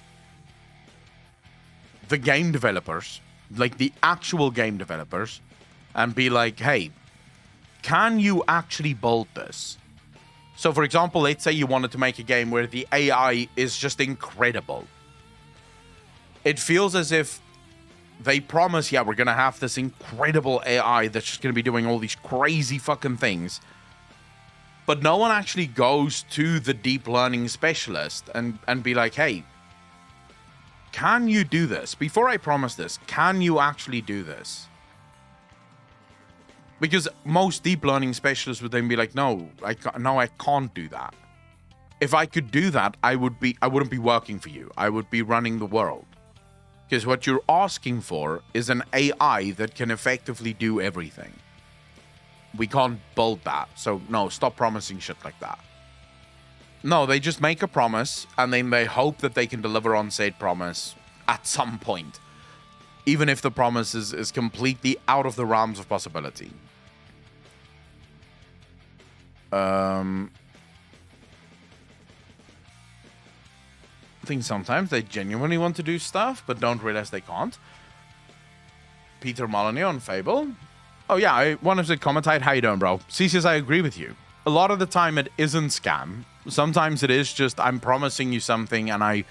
the game developers, like the actual game developers, and be like, hey, can you actually build this? So, for example, let's say you wanted to make a game where the AI is just incredible. It feels as if they promise, yeah, we're going to have this incredible AI that's just going to be doing all these crazy fucking things. But no one actually goes to the deep learning specialist and be like, hey, can you do this? Before I promise this, can you actually do this? Because most deep learning specialists would then be like, no, I can't do that. If I could do that, I wouldn't be working for you. I would be running the world. Because what you're asking for is an AI that can effectively do everything. We can't build that. So no, stop promising shit like that. No, they just make a promise and then they hope that they can deliver on said promise at some point. Even if the promise is completely out of the realms of possibility. I think sometimes they genuinely want to do stuff, but don't realize they can't. Peter Molyneux on Fable. Oh yeah, I wanted to commentate. How you doing, bro? C says, I agree with you. A lot of the time it isn't scam. Sometimes it is just, I'm promising you something and I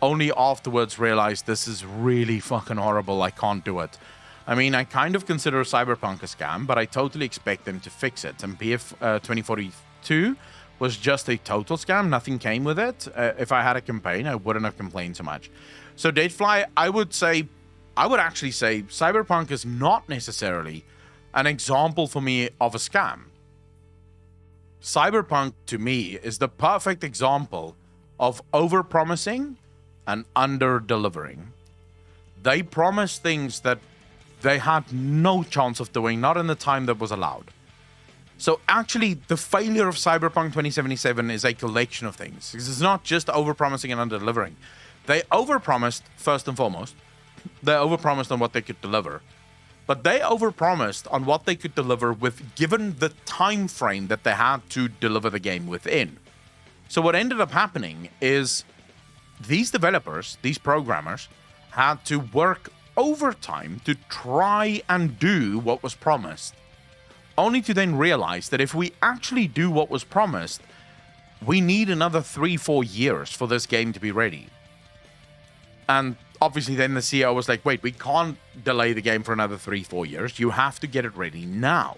only afterwards realize this is really fucking horrible. I can't do it. I mean, I kind of consider Cyberpunk a scam, but I totally expect them to fix it. And PF 2042 was just a total scam. Nothing came with it. If I had a campaign, I wouldn't have complained so much. So Deadfly, I would actually say Cyberpunk is not necessarily an example for me of a scam. Cyberpunk, to me, is the perfect example of over-promising and under-delivering. They promised things that they had no chance of doing, not in the time that was allowed. So actually, the failure of Cyberpunk 2077 is a collection of things. It's not just over-promising and under-delivering. They over-promised, first and foremost. They over-promised on what they could deliver. But they overpromised on what they could deliver given the time frame that they had to deliver the game within. So what ended up happening is these developers, these programmers, had to work overtime to try and do what was promised, only to then realize that if we actually do what was promised, we need another 3-4 years for this game to be ready. And obviously then the CEO was like, wait, we can't delay the game for another 3-4 years. You have to get it ready now.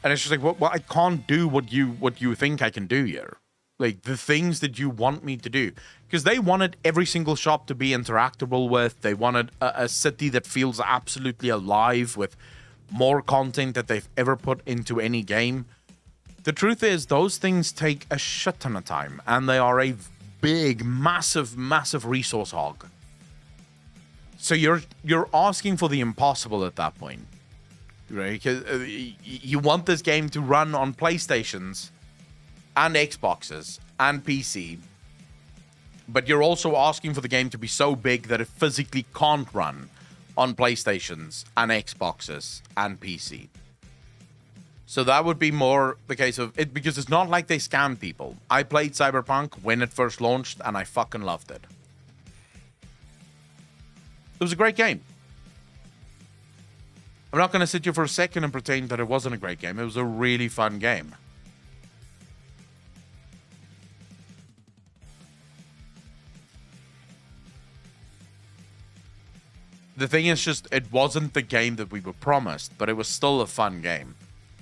And it's just like, well, I can't do what you think I can do here. Like, the things that you want me to do. Because they wanted every single shop to be interactable with. They wanted a city that feels absolutely alive with more content that they've ever put into any game. The truth is, those things take a shit ton of time. And they are a big, massive resource hog. So you're asking for the impossible at that point, right? Because you want this game to run on PlayStations and Xboxes and PC, but you're also asking for the game to be so big that it physically can't run on PlayStations and Xboxes and PC. So that would be more the case of it, because it's not like they scam people. I played Cyberpunk when it first launched, and I fucking loved it. It was a great game. I'm not going to sit here for a second and pretend that it wasn't a great game. It was a really fun game. The thing is just, it wasn't the game that we were promised, but it was still a fun game.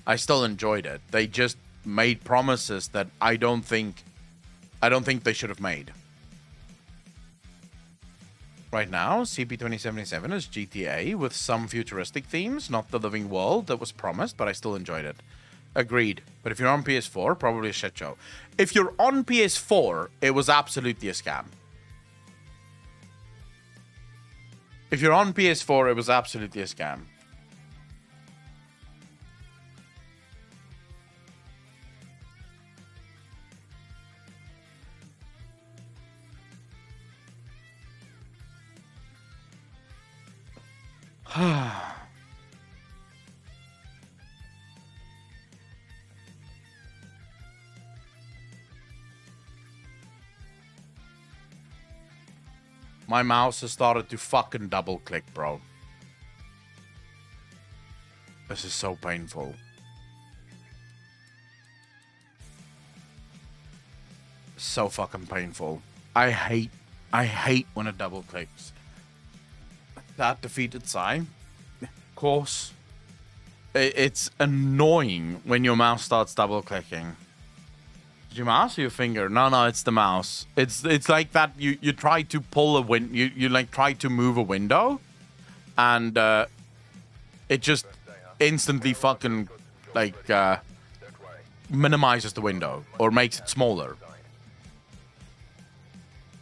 I still enjoyed it. They just made promises that I don't think they should have made. Right now, CP2077 is GTA with some futuristic themes, not the living world that was promised, but I still enjoyed it. Agreed. But if you're on PS4, probably a shit show. If you're on PS4, it was absolutely a scam. If you're on PS4, it was absolutely a scam. My mouse has started to fucking double click, bro. This is so painful. So fucking painful. I hate when it double clicks. That defeated sign. Of course. It's annoying when your mouse starts double clicking. Your mouse or your finger? No, it's the mouse. It's like that. You try to pull a you like try to move a window, and it just instantly fucking like minimizes the window or makes it smaller.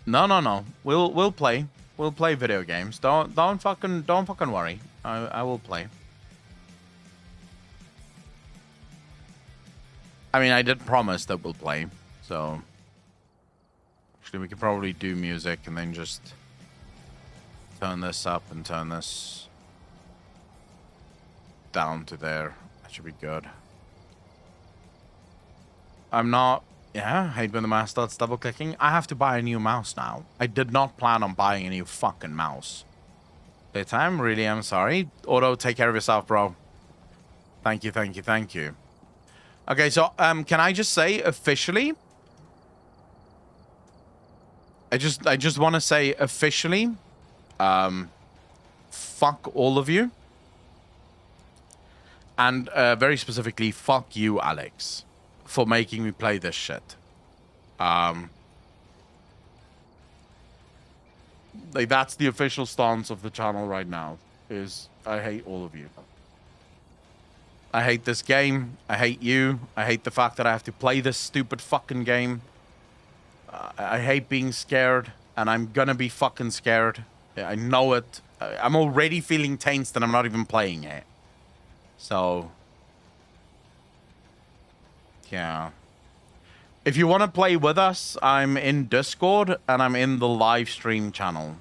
No. We'll play. We'll play video games. Don't fucking worry. I will play. I mean, I did promise that we'll play, so actually we could probably do music and then just turn this up and turn this down to there. That should be good. I'm not... Yeah, I hate when the mouse starts double clicking. I have to buy a new mouse now. I did not plan on buying a new fucking mouse. Playtime, really, I'm sorry. Auto, take care of yourself, bro. Thank you. Okay, so can I just say officially? I just want to say officially, fuck all of you, and very specifically, fuck you, Alex, for making me play this shit. Like that's the official stance of the channel right now. Is I hate all of you. I hate this game. I hate you. I hate the fact that I have to play this stupid fucking game. I hate being scared, and I'm gonna be fucking scared. I know it. I'm already feeling tense that I'm not even playing it. So, yeah. If you want to play with us, I'm in Discord, and I'm in the live stream channel.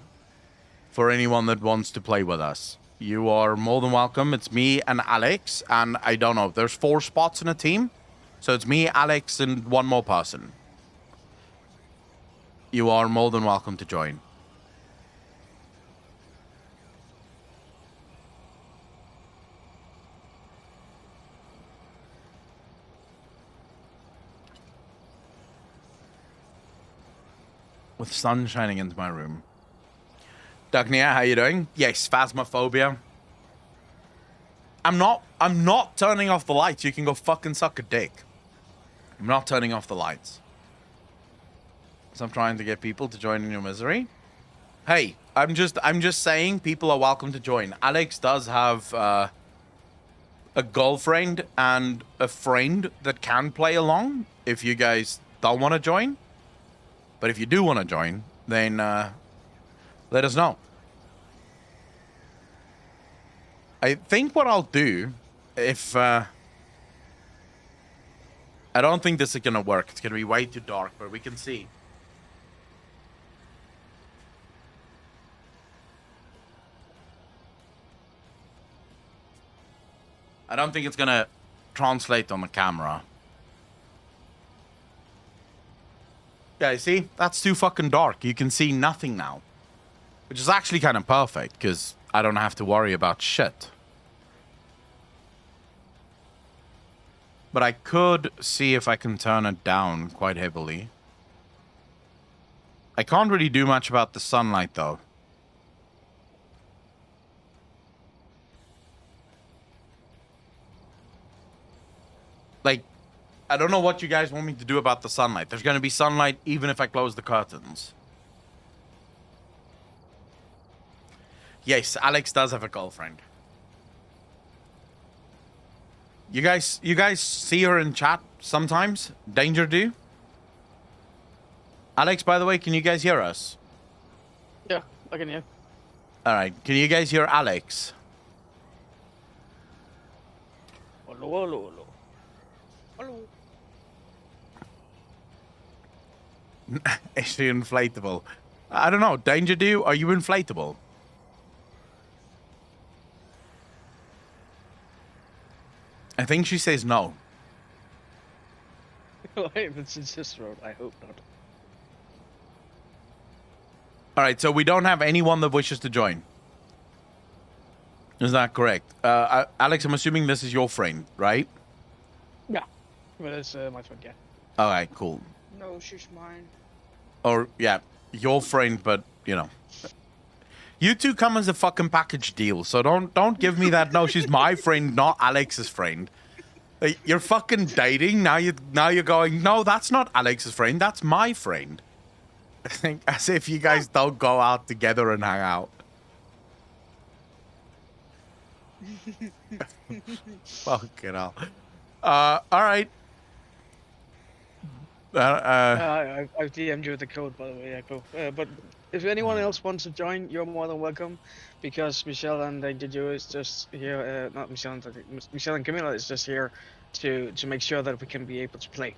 For anyone that wants to play with us. You are more than welcome. It's me and Alex, and I don't know. There's 4 spots in a team. So it's me, Alex, and one more person. You are more than welcome to join. With sun shining into my room. Dagnia, how you doing? Yes, phasmophobia. I'm not turning off the lights. You can go fucking suck a dick. I'm not turning off the lights. So I'm trying to get people to join in your misery. Hey, I'm just saying people are welcome to join. Alex does have a girlfriend and a friend that can play along if you guys don't want to join. But if you do want to join, then let us know. I think what I'll do, if... I don't think this is going to work. It's going to be way too dark, but we can see. I don't think it's going to translate on the camera. Yeah, you see? That's too fucking dark. You can see nothing now. Which is actually kind of perfect, because I don't have to worry about shit. But I could see if I can turn it down quite heavily. I can't really do much about the sunlight, though. Like, I don't know what you guys want me to do about the sunlight. There's going to be sunlight even if I close the curtains. Yes, Alex does have a girlfriend. You guys see her in chat sometimes? Danger do? Alex, by the way, can you guys hear us? Yeah, I can hear. Alright, can you guys hear Alex? Hello. Is she inflatable? I don't know. Danger do? Are you inflatable? I think she says no. If it's in this road, I hope not. Alright, so we don't have anyone that wishes to join. Is that correct? Alex, I'm assuming this is your friend, right? Yeah, but it's my friend, yeah. Alright, cool. No, she's mine. Or, yeah, your friend, but, you know. You two come as a fucking package deal, so don't give me that, no, she's my friend, not Alex's friend. You're fucking dating, now you're going, no, that's not Alex's friend, that's my friend. I think as if you guys don't go out together and hang out. Fucking hell. Alright. I've DM'd you the code, by the way, Echo. But if anyone else wants to join, you're more than welcome. Because Michelle and Didio is just here. Not Michelle and Michelle and Camilla is just here to make sure that we can be able to play.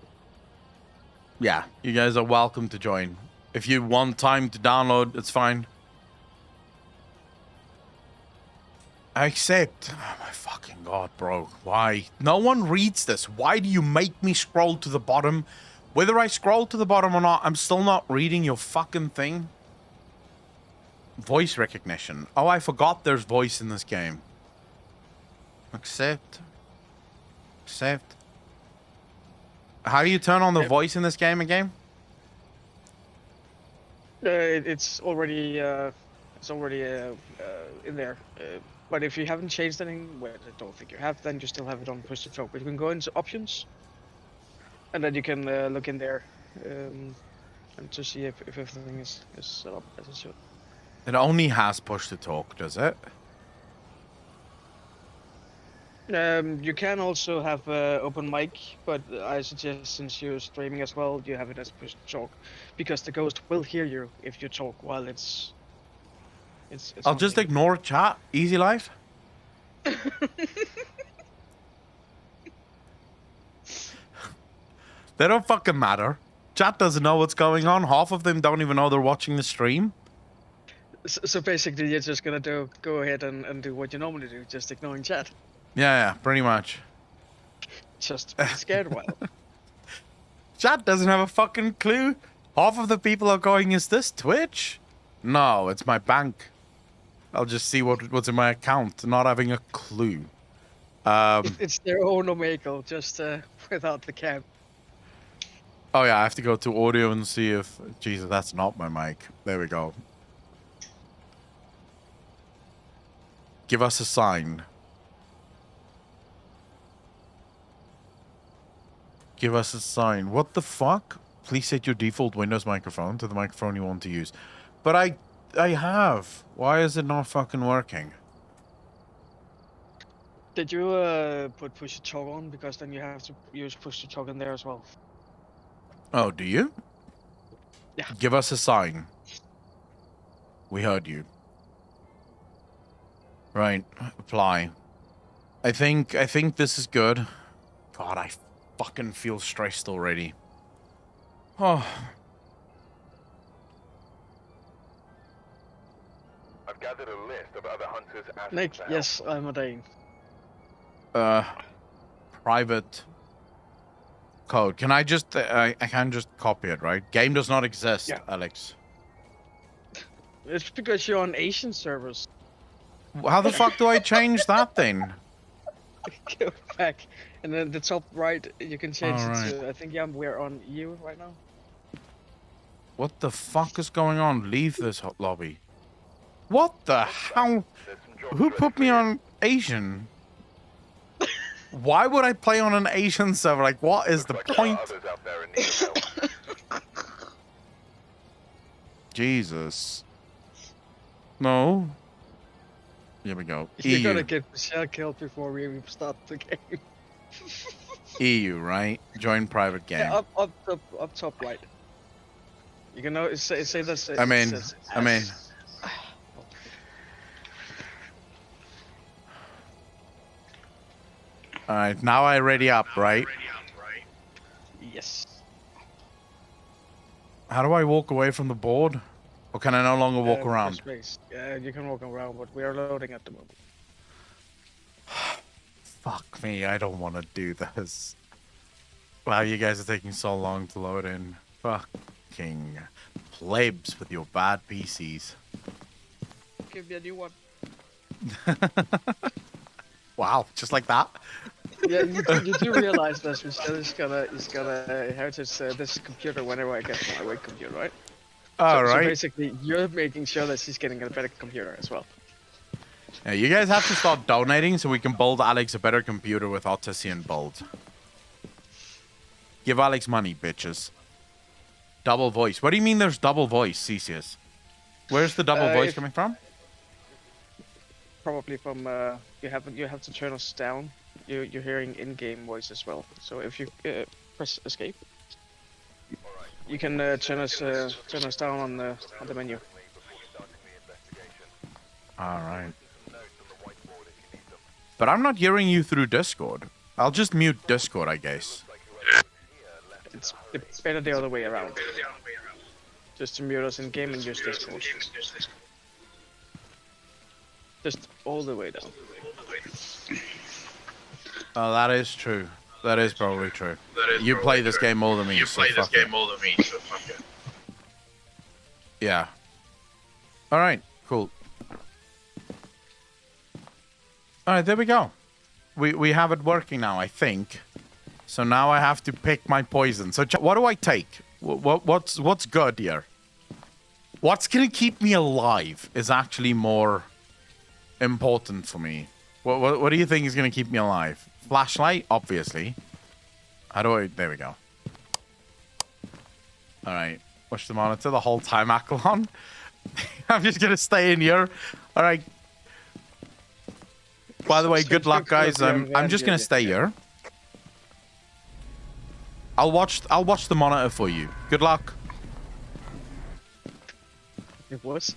Yeah, you guys are welcome to join. If you want time to download, it's fine. Except, oh my fucking god, bro. Why? No one reads this. Why do you make me scroll to the bottom? Whether I scroll to the bottom or not, I'm still not reading your fucking thing. Voice recognition. Oh, I forgot there's voice in this game. Accept. Accept. How do you turn on the voice in this game again? It's already in there. But if you haven't changed anything, well, I don't think you have, then you still have it on push to talk. But you can go into options, and then you can look in there and to see if everything is set up as it should. It only has push to talk, does it? You can also have open mic, but I suggest since you're streaming as well, you have it as push to talk, because the ghost will hear you if you talk while it's I'll just ignore chat. Easy life. They don't fucking matter. Chat doesn't know what's going on. Half of them don't even know they're watching the stream. So basically, you're just gonna go ahead and do what you normally do, just ignoring chat. Yeah, pretty much. Just be scared a while. Chat doesn't have a fucking clue. Half of the people are going, is this Twitch? No, it's my bank. I'll just see what's in my account, not having a clue. It's their own Omegle, just without the cam. Oh yeah, I have to go to audio and see if... Jesus, that's not my mic. There we go. Give us a sign. Give us a sign. What the fuck? Please set your default Windows microphone to the microphone you want to use. But I have. Why is it not fucking working? Did you put push to talk on? Because then you have to use push to talk in there as well. Oh, do you? Yeah. Give us a sign. We heard you. Right. Apply. I think this is good. God, I fucking feel stressed already. Oh. I've gathered a list of other hunters and Nick, yes, I'm a Dane. Private code. Can I just... I can just copy it, right? Game does not exist, Yeah. Alex. It's because you're on Asian servers. How the fuck do I change that then? Go back, and then the top right, you can change Alright. it to. I think we're on EU right now. What the fuck is going on? Leave this lobby. What the hell? Who put me on Asian? Why would I play on an Asian server? Like, what is the point? Jesus. No. Here we go. You gotta EU. get Michelle killed before we even start the game. EU, right? Join private game. Yeah, up top right. You can know say that. I'm in. I'm in. Alright, now I ready up, right? Yes. How do I walk away from the board? Or can I no longer walk around? Space. Yeah, you can walk around, but we are loading at the moment. Fuck me, I don't want to do this. Wow, you guys are taking so long to load in. Fucking plebs with your bad PCs. Give me a new one. Wow, just like that? Yeah, you do realize that Michelle is gonna inherit this computer whenever I get my work computer, right? All So right. basically, you're making sure that she's getting a better computer as well. Yeah, you guys have to start donating so we can build Alex a better computer with Artisan build. Give Alex money, bitches. Double voice. What do you mean there's double voice, Cesius? Where's the double voice coming from? Probably from you have to turn us down. You're hearing in-game voice as well. So if you press escape, you can turn us down on the menu. All right. But I'm not hearing you through Discord. I'll just mute Discord, I guess. It's better the other way around. Just to mute us in game and use Discord. Just all the way down. Oh, that is true. That is probably true. You play this game more than me. So fuck it. Yeah. All right. Cool. All right. There we go. We have it working now, I think. So now I have to pick my poison. So what do I take? What's good here? What's gonna keep me alive is actually more important for me. What do you think is gonna keep me alive? Flashlight, obviously. How do I? There we go. All right. Watch the monitor the whole time, Akalon. I'm just gonna stay in here. All right. By the way, good luck, guys. I'm just gonna stay here. I'll watch the monitor for you. Good luck. It was.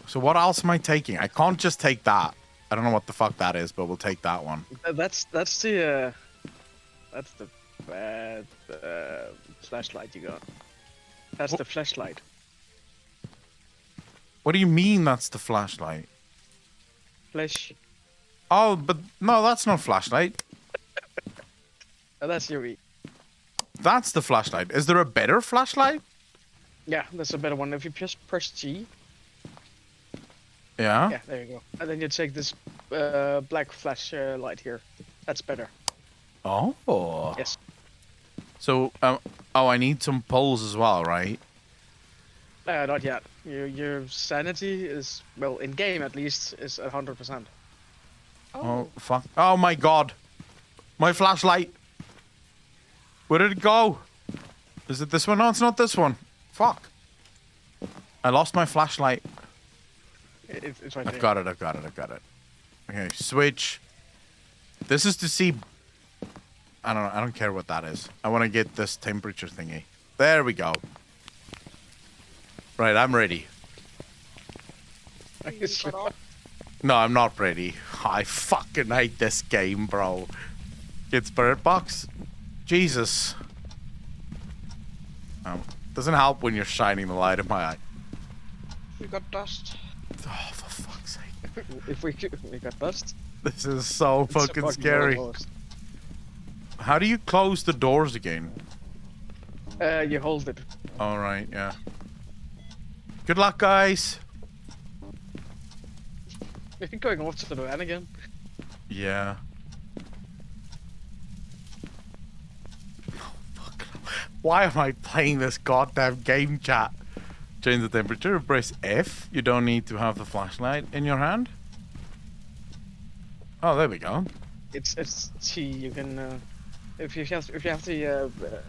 So what else am I taking? I can't just take that. I don't know what the fuck that is, but we'll take that one. That's the bad flashlight you got. That's the flashlight. What do you mean that's the flashlight? Flash. Oh, but no, that's not flashlight. Oh, that's your. That's the flashlight. Is there a better flashlight? Yeah, that's a better one. If you just press G. Yeah? Yeah, there you go. And then you take this black flash light here. That's better. Oh. Yes. So, I need some poles as well, right? Not yet. Your sanity is, well, in game at least, is 100%. Oh, fuck. Oh my god. My flashlight. Where did it go? Is it this one? No, it's not this one. Fuck. I lost my flashlight. It's right I've there. got it. Okay, switch. This is to see... I don't know. I don't care what that is. I want to get this temperature thingy. There we go. Right, I'm ready. Are you sure? No, I'm not ready. I fucking hate this game, bro. It's Bird Box. Jesus. Doesn't help when you're shining the light in my eye. We got dust. Oh, for fuck's sake. If we got dust. This is so It's fucking scary. almost. How do you close the doors again? You hold it. All right, yeah. Good luck, guys. You're going off to the van again. Yeah. Oh, fuck. Why am I playing this goddamn game, chat? Change the temperature, press F. You don't need to have the flashlight in your hand. Oh, there we go. It's T. You can if you have the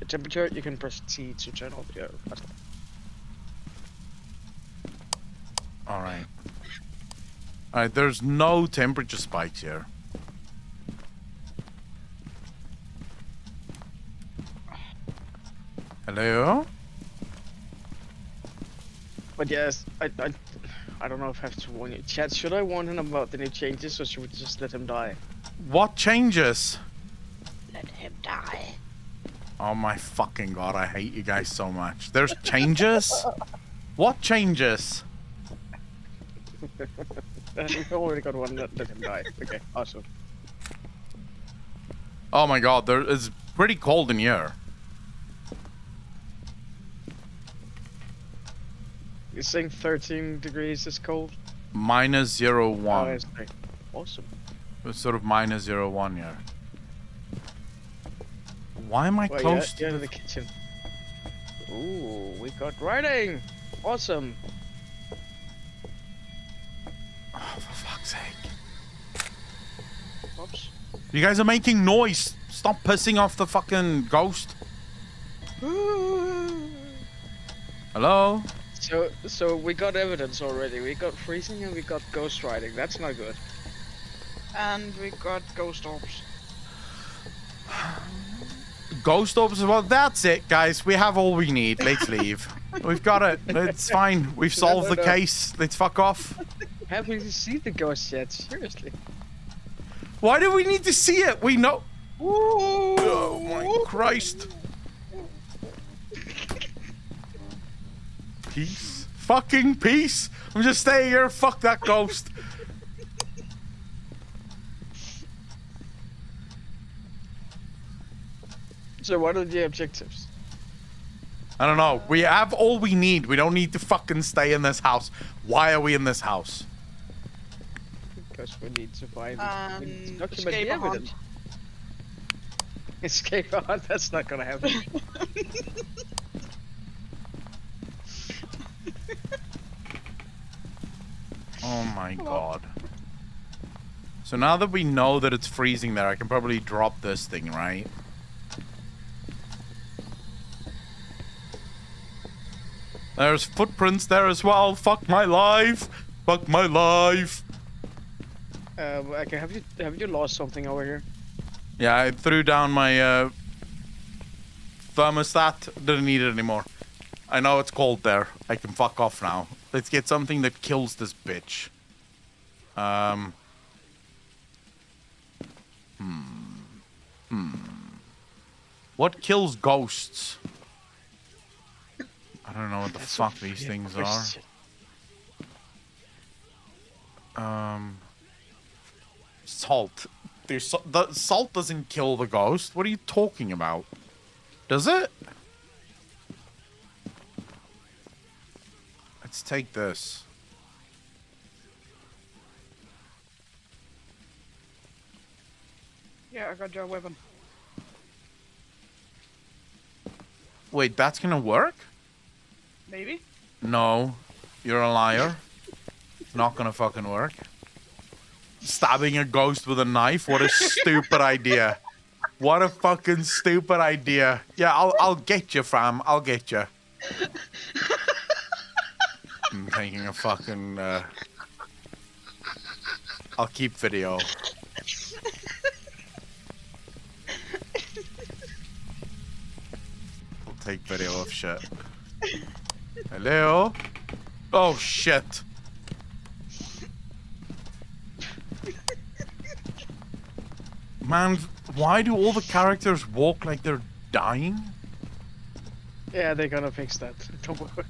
temperature, you can press T to turn off your flashlight. All right. All right, there's no temperature spikes here. Hello? But yes, I don't know if I have to warn you. Chat, should I warn him about the new changes, or should we just let him die? What changes? Let him die. Oh my fucking god, I hate you guys so much. There's changes? What changes? We've already got one. Let him die. Okay, awesome. Oh my god, there is pretty cold in here. You're saying 13 degrees is cold? Minus 0.1. Oh, I see. Awesome. It's sort of minus 0-1 here. Why am I Well, close yeah, to the kitchen. Ooh, we got writing. Awesome. Oh, for fuck's sake. Oops. You guys are making noise. Stop pissing off the fucking ghost. Hello? So we got evidence already. We got freezing and we got ghost writing. That's not good. And we got ghost orbs. Ghost orbs as well. That's it, guys. We have all we need. Let's leave. We've got it. It's fine. We've solved the case. Let's fuck off. Haven't you seen the ghost yet? Seriously. Why do we need to see it? We know. Oh my Christ. Peace. Fucking peace. I'm just staying here. Fuck that ghost. So what are the objectives? I don't know. We have all we need. We don't need to fucking stay in this house. Why are we in this house? Because we need to find we need to document Escape the a evidence. hunt. Escape a hunt? That's not gonna happen. Oh my god. So now that we know that it's freezing there, I can probably drop this thing, right? There's footprints there as well. Fuck my life. Fuck my life. Okay, have you lost something over here? Yeah, I threw down my thermostat. Didn't need it anymore. I know it's cold there. I can fuck off now. Let's get something that kills this bitch. What kills ghosts? I don't know what the fuck these things are. Salt. The salt doesn't kill the ghost. What are you talking about? Does it? Let's take this. Yeah, I got your weapon. Wait, that's gonna work? Maybe? No. You're a liar. Not gonna fucking work. Stabbing a ghost with a knife? What a stupid idea. What a fucking stupid idea. Yeah, I'll get you, fam. I'll get you. I'm taking a fucking I'll keep video. I'll take video of shit. Hello? Oh shit. Man, why do all the characters walk like they're dying? Yeah, they're gonna fix that. Don't worry.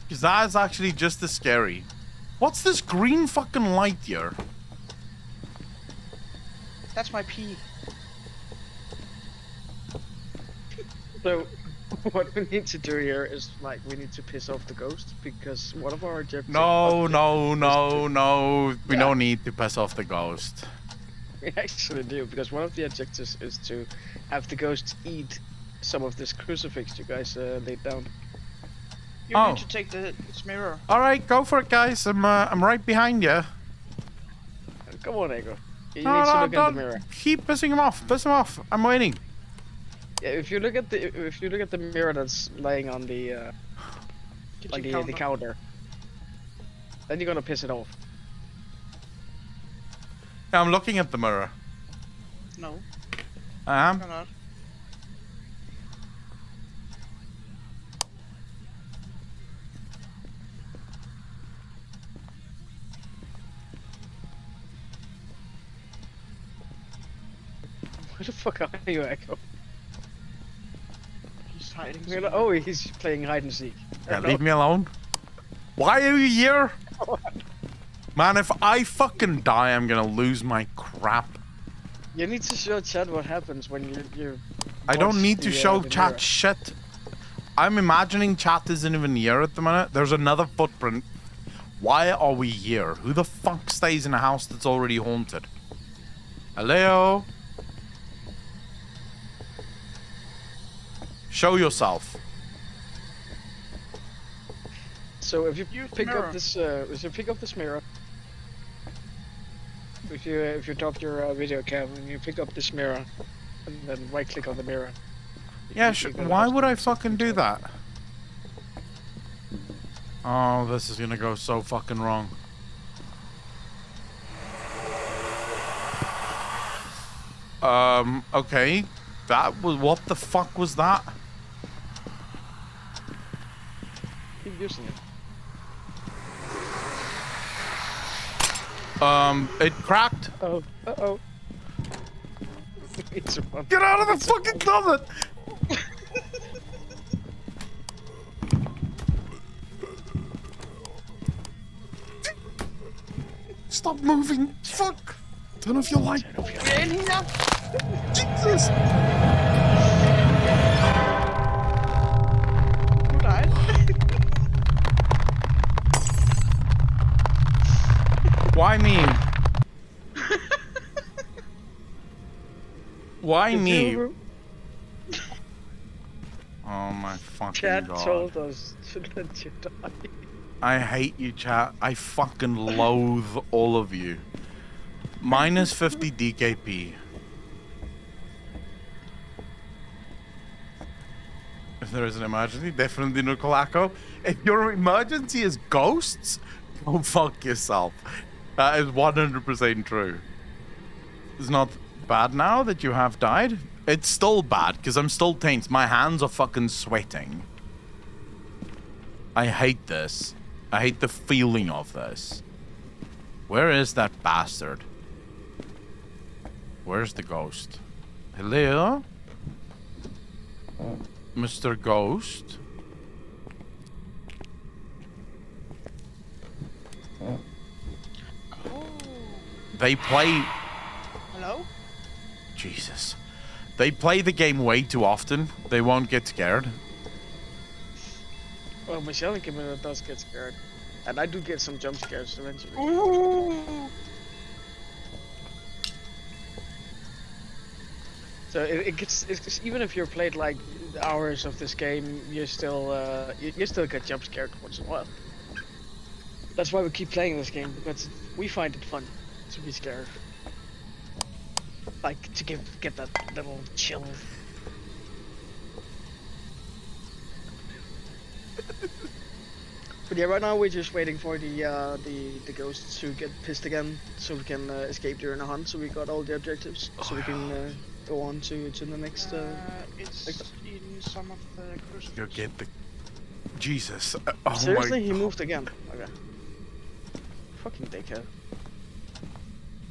Because that is actually just as scary. What's this green fucking light here? That's my pee. So, what we need to do here is, like, we need to piss off the ghost, because one of our objectives... No. We don't need to piss off the ghost. We actually do, because one of the objectives is to have the ghost eat some of this crucifix you guys laid down. You need to take this mirror. All right, go for it, guys. I'm right behind you. Come on, Ego. You need to look at the mirror. Keep pissing him off. Piss him off. I'm waiting. Yeah, if you look at the mirror that's laying on the the counter, then you're gonna piss it off. Yeah, I'm looking at the mirror. No, I am. I'm not. Where the fuck are you, Echo? He's hiding. Oh, he's playing hide and seek. Yeah, leave me alone. Why are you here? Man, if I fucking die, I'm gonna lose my crap. You need to show chat what happens when you I don't watch need to the, show the chat mirror. shit. I'm imagining chat isn't even here at the minute. There's another footprint. Why are we here? Who the fuck stays in a house that's already haunted? Hello? Show yourself. So if you Use pick mirror. up this, mirror, if you top your video cam and you pick up this mirror, and then right click on the mirror. Yeah, you're gonna why have would to- I fucking do that? Oh, this is gonna go so fucking wrong. Okay. That was, what the fuck was that? Keep using it. It cracked. Oh, uh-oh. It's a fun. Get out of the fucking closet! Stop moving! Fuck! Turn off your light! Get in here! Jesus! Who died? Why me? Why me? Oh my fucking Chat god. told us to let you die. I hate you, chat. I fucking loathe all of you. Minus 50 DKP. If there is an emergency, definitely no Colaco. If your emergency is ghosts, go fuck yourself. That is 100% true. It's not bad now that you have died. It's still bad, because I'm still tense. My hands are fucking sweating. I hate this. I hate the feeling of this. Where is that bastard? Where's the ghost? Hello? Mr. Ghost? Oh. They play... Hello? Jesus. They play the game way too often. They won't get scared. Well, Michelle and Camilla does get scared. And I do get some jump scares eventually. Ooh. So it's even if you're played like hours of this game, you still get jump scared once in a while. That's why we keep playing this game, because we find it fun to be scared. Like to get that little chill. But yeah, right now we're just waiting for the ghosts to get pissed again, so we can escape during the hunt. So we got all the objectives, so we can go on to the next. It's in some of the Go crucifixes. get the... Jesus. Oh Seriously, my he God. moved again. Okay. Fucking dickhead.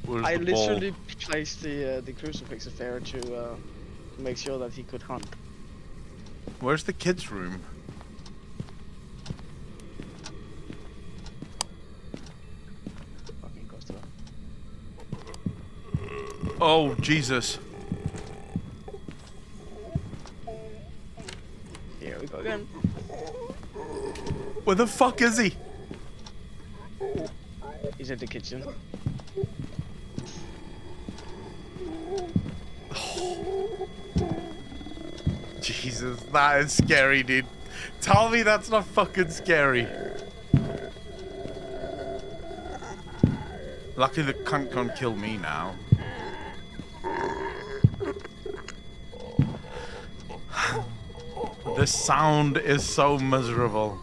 Where's I the ball? literally placed the crucifixes there to make sure that he could hunt. Where's the kids' room? Fucking goes to that. Oh, Jesus. Here we go again. Where the fuck is he? He's in the kitchen. Jesus, that is scary, dude. Tell me that's not fucking scary. Lucky the cunt can't kill me now. The sound is so miserable.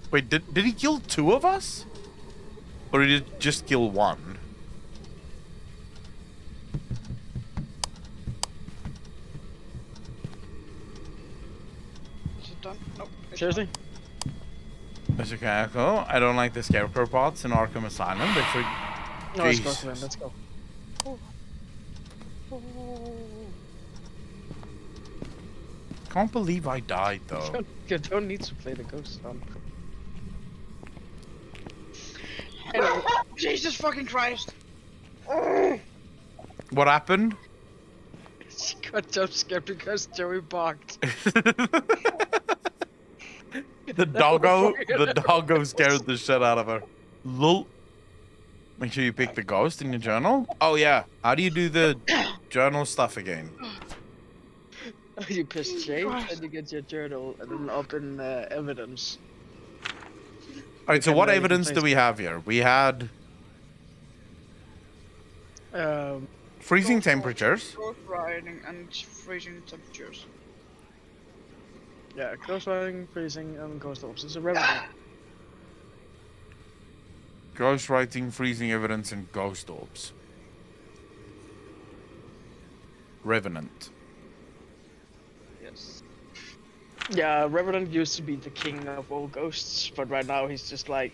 Wait, did he kill two of us? Or did he just kill one? Is it done? Nope. it's Seriously? Mr. Kaneko, I don't like the scarecrow bots in Arkham Asylum. They freak. No, let's go, Jesus. man. Let's go. Can't believe I died though. You don't need to play the ghost hunt. done. Anyway, Jesus fucking Christ! What happened? She got jump scared because Joey barked. The doggo scared the shit out of her. Lol. Make sure you pick the ghost in your journal. Oh yeah. How do you do the journal stuff again? You press change and you get your journal and then open evidence. All right. So can, what you can evidence do place we have here? We had freezing Ghost temperatures. Ghost riding and freezing temperatures. Yeah, ghost riding, freezing, and ghost orbs. It's a revenant. Ghost writing, freezing evidence, and ghost orbs. Revenant. Yes. Yeah, Revenant used to be the king of all ghosts, but right now he's just like,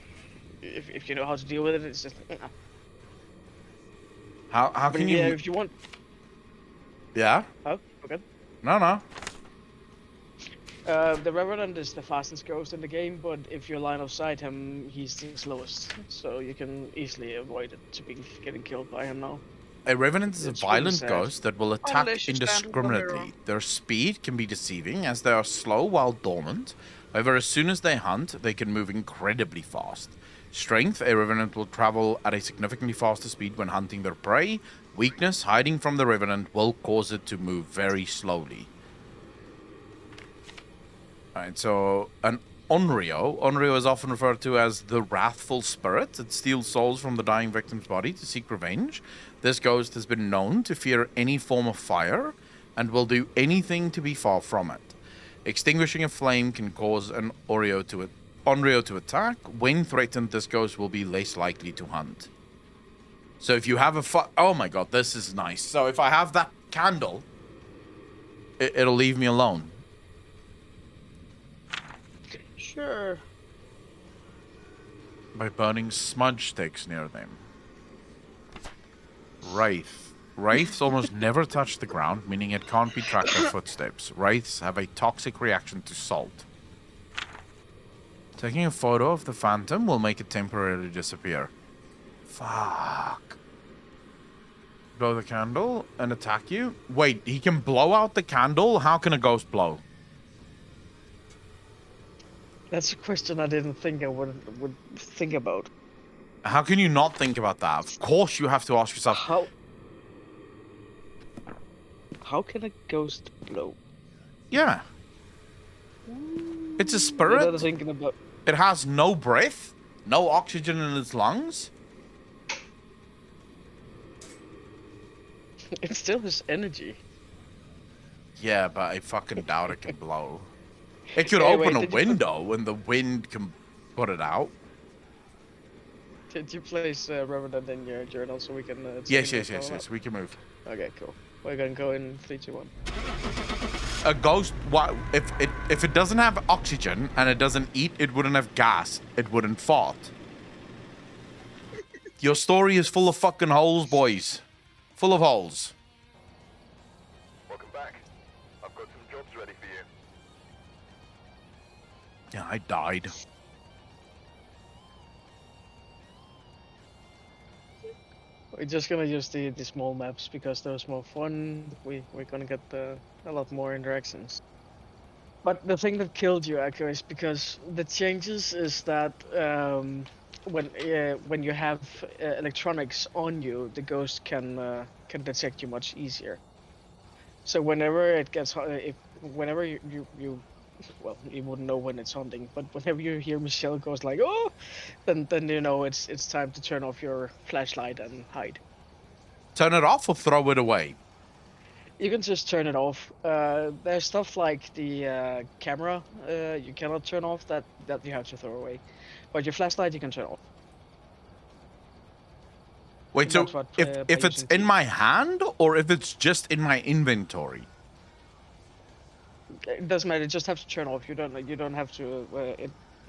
if you know how to deal with it, it's just like, How But can yeah, you? if you want. Yeah. Oh, okay. No. The Revenant is the fastest ghost in the game, but if you line of sight him, he's the slowest, so you can easily avoid it to be getting killed by him now. A revenant is a It's really violent sad. ghost that will attack Unless you stand in the indiscriminately. mirror. Their speed can be deceiving as they are slow while dormant. However, as soon as they hunt, they can move incredibly fast. Strength, a revenant will travel at a significantly faster speed when hunting their prey. Weakness, hiding from the revenant will cause it to move very slowly. Alright, so an Onryo. Onryo is often referred to as the wrathful spirit. It steals souls from the dying victim's body to seek revenge. This ghost has been known to fear any form of fire and will do anything to be far from it. Extinguishing a flame can cause an Onryo to attack. When threatened, this ghost will be less likely to hunt. So if you have oh my god, this is nice. So if I have that candle, it'll leave me alone. Sure. By burning smudge sticks near them. Wraith. Wraiths almost never touch the ground, meaning it can't be tracked by footsteps. Wraiths have a toxic reaction to salt. Taking a photo of the phantom will make it temporarily disappear. Fuck. Blow the candle and attack you? Wait, he can blow out the candle? How can a ghost blow? That's a question I didn't think I would think about. How can you not think about that? Of course you have to ask yourself. How can a ghost blow? Yeah. It's a What are spirit. you thinking about? It has no breath, no oxygen in its lungs. It still has energy. Yeah, but I fucking doubt it can blow. It could Hey, open wait, a did you put- window and the wind can put it out. Did you place Revenant in your journal so we can? Yes, take it all yes. We can move. up? Okay, cool. We're gonna go in 3, 2, 1. A ghost, if it doesn't have oxygen and it doesn't eat, it wouldn't have gas. It wouldn't fart. Your story is full of fucking holes, boys. Full of holes. Welcome back. I've got some jobs ready for you. Yeah, I died. We're just gonna use the small maps because those more fun. We're gonna get a lot more interactions. But the thing that killed you, Akko, is because the changes is that when you have electronics on you, the ghost can detect you much easier. So whenever it gets whenever you well, you wouldn't know when it's hunting, but whenever you hear Michelle goes like, "Oh," then you know it's time to turn off your flashlight and hide. Turn it off or throw it away? You can just turn it off. There's stuff like the camera you cannot turn off that you have to throw away, but your flashlight you can turn off. Wait, so That's what, if by it's using in T. my hand or if it's just in my inventory? It doesn't matter. You just have to turn off. You don't have to.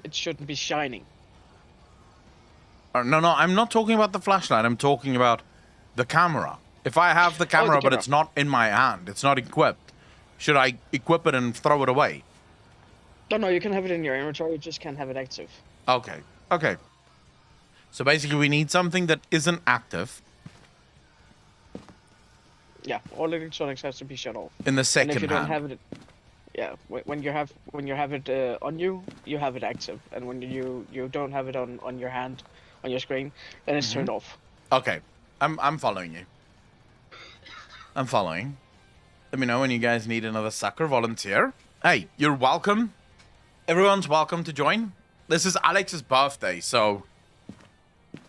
It shouldn't be shining. No, I'm not talking about the flashlight. I'm talking about the camera. If I have the camera, but camera. it's not in my hand, it's not equipped, should I equip it and throw it away? No, you can have it in your inventory. You just can't have it active. Okay. So basically, we need something that isn't active Yeah, all electronics has to be shut off. in the And if second you don't hand. have it, Yeah, when you have it on you, you have it active, and when you don't have it on your hand, on your screen, then it's turned off. Okay, I'm following you. I'm following. Let me know when you guys need another sucker volunteer. Hey, you're welcome. Everyone's welcome to join. This is Alex's birthday, so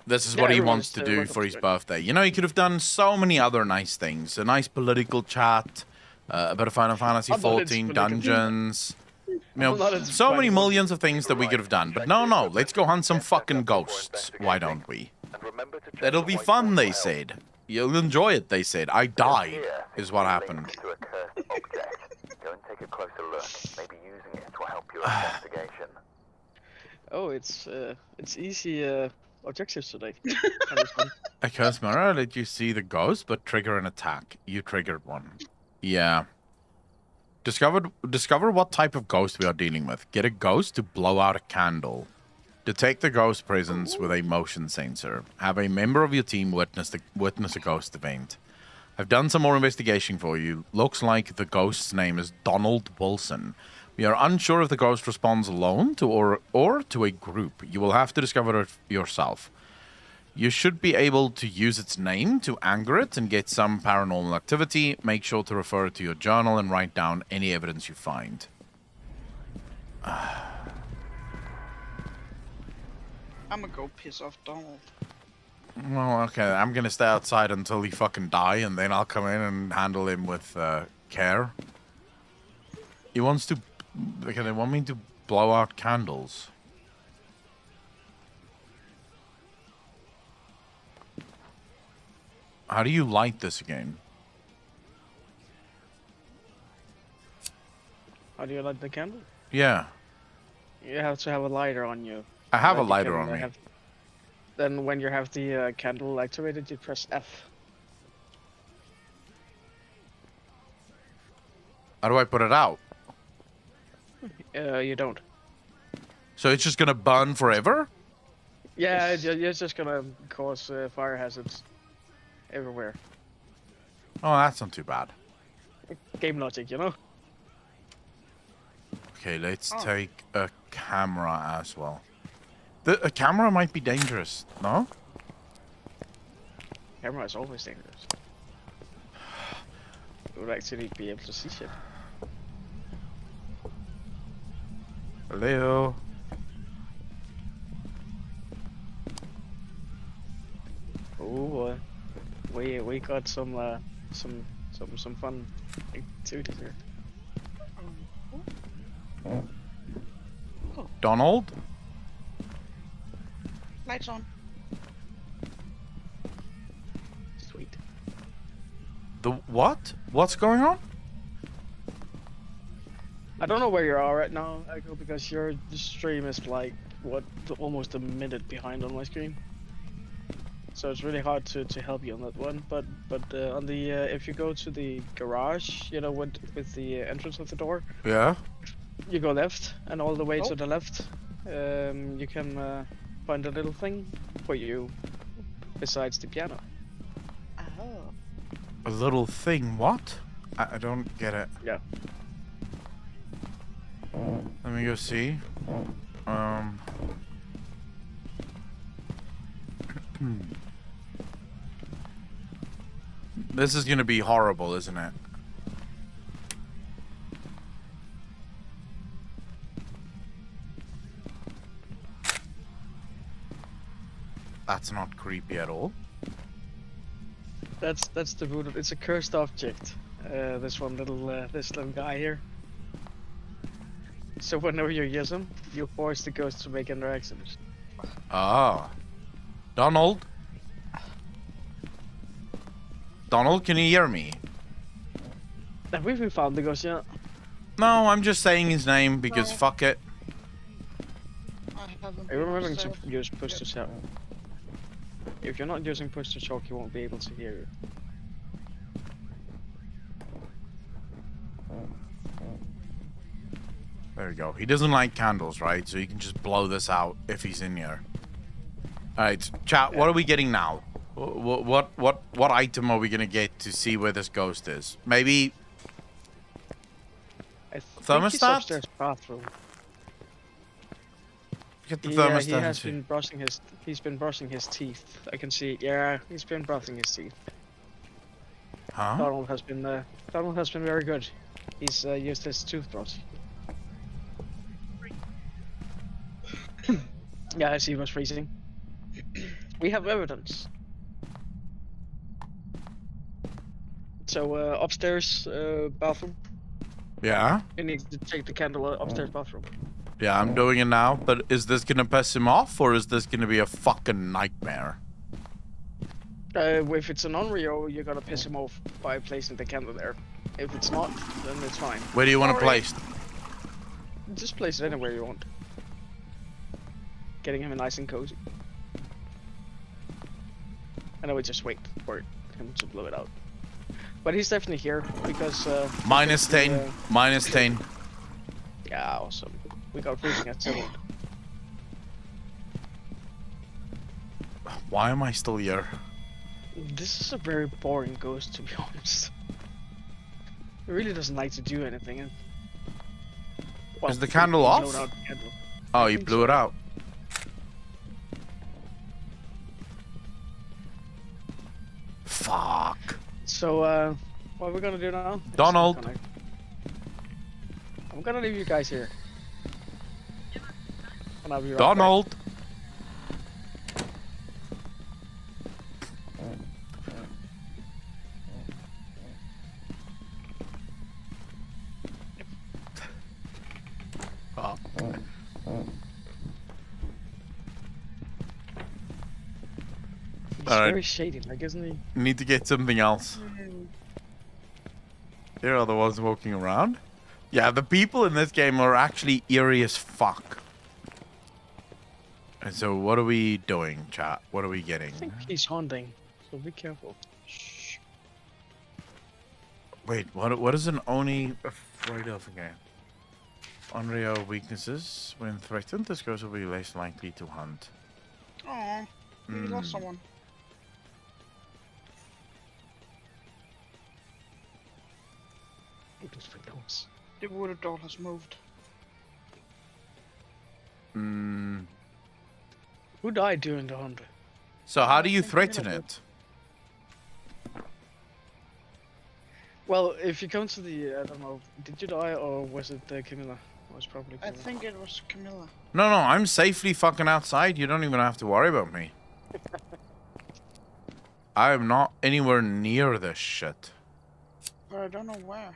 this is Yeah, what he everyone's wants to do welcome for to his join. birthday. You know, he could have done so many other nice things. A nice political chat, a bit of Final Fantasy I'm not into 14, political. dungeons. You I'm not know, into so many Final millions of things that we could have done. But no, let's go hunt some fucking ghosts. Why don't we? And remember to check It'll the be whiteboard fun, for they help. said. You'll enjoy it, they said. I died, Here is what is a happened. link to a cursed object. Go and take a closer look. Maybe using it will help your investigation. Oh, it's easy objectives today. That is fun. A cursed mirror let you see the ghost, but trigger an attack. You triggered one. Yeah. Discover what type of ghost we are dealing with. Get a ghost to blow out a candle. Detect the ghost presence with a motion sensor. Have a member of your team witness a ghost event. I've done some more investigation for you. Looks like the ghost's name is Donald Wilson. We are unsure if the ghost responds alone or to a group. You will have to discover it yourself. You should be able to use its name to anger it and get some paranormal activity. Make sure to refer to your journal and write down any evidence you find. I'm gonna go piss off Donald. Well, okay, I'm gonna stay outside until he fucking die, and then I'll come in and handle him with care. He wants to... Okay, they want me to blow out candles. How do you light this again? How do you light the candle? Yeah, You have to have a lighter on you. I have a Like you lighter can, on me. Then when you have the candle activated, you press F. How do I put it out? You don't. So it's just gonna burn forever? Yeah, it's just gonna cause fire hazards everywhere. Oh, that's not too bad. Game logic, you know? Okay, let's take a camera as well. A camera might be dangerous, no? Camera is always dangerous. You would actually be able to see shit. Hello. Oh boy, we got some fun activities here. Donald? Lights on. Sweet. The what? What's going on? I don't know where you are right now, Echo, because your stream is like almost a minute behind on my screen. So it's really hard to help you on that one. But on the if you go to the garage, you know, with the entrance of the door, Yeah? you go left, and all the way to the left, you can find a little thing for you besides the piano. Oh. A little thing, what? I don't get it. Yeah. Let me go see. This is gonna be horrible, isn't it? That's not creepy at all. That's the root of it's a cursed object. This little guy here. So whenever you use him, you force the ghost to make interactions. Ah. Donald? Donald, can you hear me? Have we found the ghost yet? No, I'm just saying his name because No. fuck it. I haven't Are you remembering been to use push to talk? If you're not using push to talk, he won't be able to hear you. There we go. He doesn't like candles, right? So you can just blow this out if he's in here. Alright, chat, what are we getting now? What item are we gonna get to see where this ghost is? Maybe... I think he's Thermostat? upstairs bathroom. Get the Yeah, thermostat. he and has see. been brushing his. He's been brushing his teeth. I can see. Yeah, he's been brushing his teeth. Huh? Donald has been. Donald has been very good. He's used his toothbrush. Yeah, I see. He was freezing. We have evidence. So upstairs bathroom. Yeah. You need to take the candle upstairs bathroom. Yeah, I'm doing it now. But is this gonna piss him off, or is this gonna be a fucking nightmare? If it's an Unreal, you're gonna piss him off by placing the candle there. If it's not, then it's fine. Where do you want to place? Just place it anywhere you want. Getting him nice and cozy. And I would just wait for him to blow it out. But he's definitely here because Minus 10. Minus 10. yeah, awesome. We got freezing at 7. Why am I still here? This is a very boring ghost, to be honest. He really doesn't like to do anything. And... Is the candle he off? blowed out the candle. Oh, I you think blew so. it out. Fuck. So, what are we gonna do now? Donald. I'm gonna leave you guys here. And I'll be right Donald. Oh. back. He's Alright. very shady, like, isn't he? Need to get something else. There are the ones walking around. Yeah, the people in this game are actually eerie as fuck. And so what are we doing, chat? What are we getting? I think he's haunting, so be careful. Shh. Wait, what is an Oni afraid of again? Unreal weaknesses. When threatened, this ghost will be less likely to hunt. Oh, we lost someone. It was Windows. The wooded doll has moved. Hmm. Who died during the hunt? So how do you think threaten Miller it? Well, if you come to the, I don't know, did you die or was it Camilla? It was probably I Camilla. think it was Camilla. No, I'm safely fucking outside. You don't even have to worry about me. I am not anywhere near this shit. But I don't know where.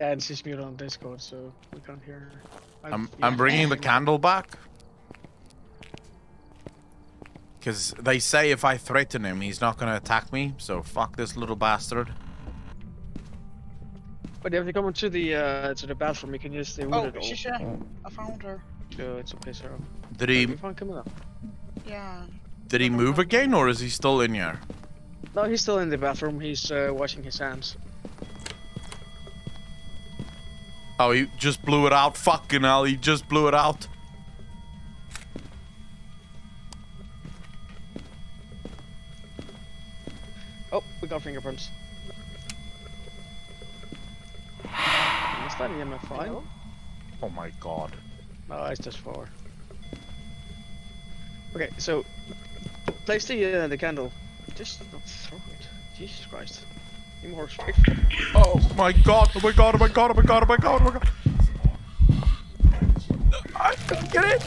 Yeah, and she's muted on Discord, so we can't hear her. I'm bringing the candle back. Because they say if I threaten him, he's not going to attack me. So fuck this little bastard. But if you come into the bathroom, you can use the Oh, wooded doll she's here. I found her. to piss her off. Did You he found Camilla? Yeah. move again, or is he still in here? No, he's still in the bathroom. He's washing his hands. Oh, he just blew it out. Fucking hell, he just blew it out. Oh, we got fingerprints. Is that EMF5? Oh my god. No, it's just 4. Okay, so place the candle. Just don't throw it. Jesus Christ. Be more respectful. Oh my god, oh my god, oh my god, oh my god, oh my god, oh my god. I didn't get it.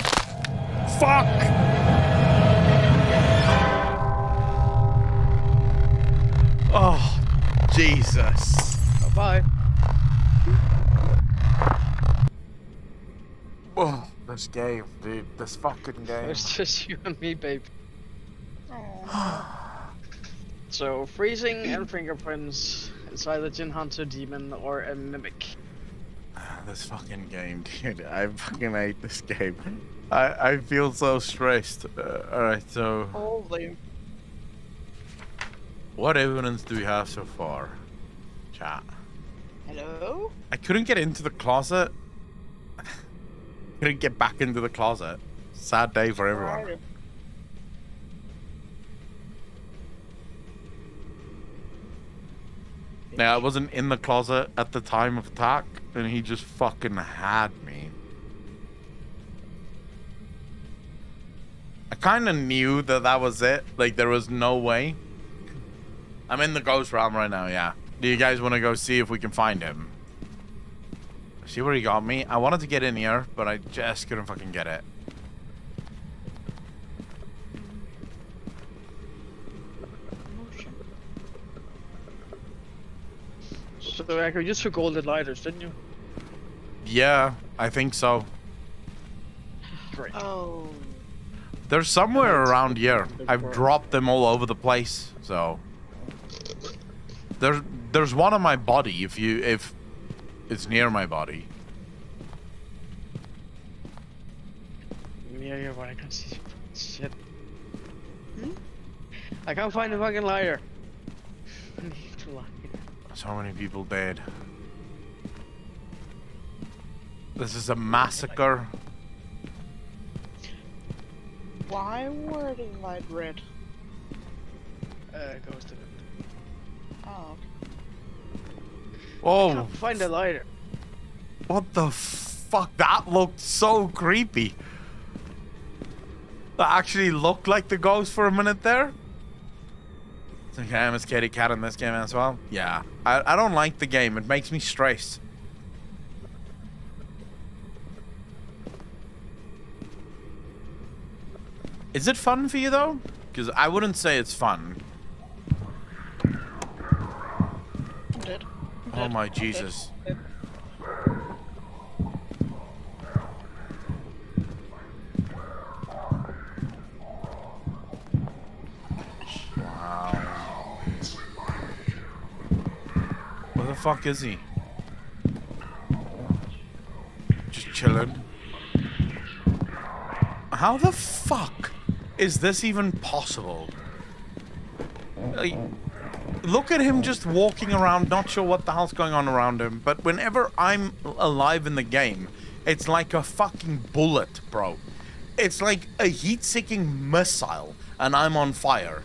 Fuck. Oh, Jesus. Bye. Oh, this game, dude. This fucking game. It's just you and me, babe. Oh. So, freezing and fingerprints. It's either Jin Hunter, Demon, or a Mimic. This fucking game, dude. I fucking hate this game. I feel so stressed. Alright, so Holy. what evidence do we have so far? Chat. Hello? I couldn't get into the closet. Couldn't get back into the closet. Sad day for everyone. Right. Yeah, I wasn't in the closet at the time of attack, and he just fucking had me. I kind of knew that that was it. Like, there was no way. I'm in the ghost realm right now, yeah. Do you guys want to go see if we can find him? See where he got me? I wanted to get in here, but I just couldn't fucking get it. So, Echo, you took all the lighters, didn't you? Yeah, I think so. Great. Oh. They're somewhere around here. I've dropped them all over the place, so... There's one on my body if it's near my body. Yeah, but I can't see shit. I can't find the fucking lighter. I need to lie. So many people dead. This is a massacre. Why were the light red? Ghosted it. Oh. Oh, Can't find the lighter. what the fuck? That looked so creepy. That actually looked like the ghost for a minute there. It's okay, I'm a scaredy cat in this game as well. Yeah, I don't like the game. It makes me stress. Is it fun for you though? Because I wouldn't say it's fun. I'm dead. Oh my Jesus. Wow. Where the fuck is he? Just chilling. How the fuck is this even possible? Like, look at him just walking around, not sure what the hell's going on around him. But whenever I'm alive in the game, it's like a fucking bullet, bro. It's like a heat-seeking missile, and I'm on fire.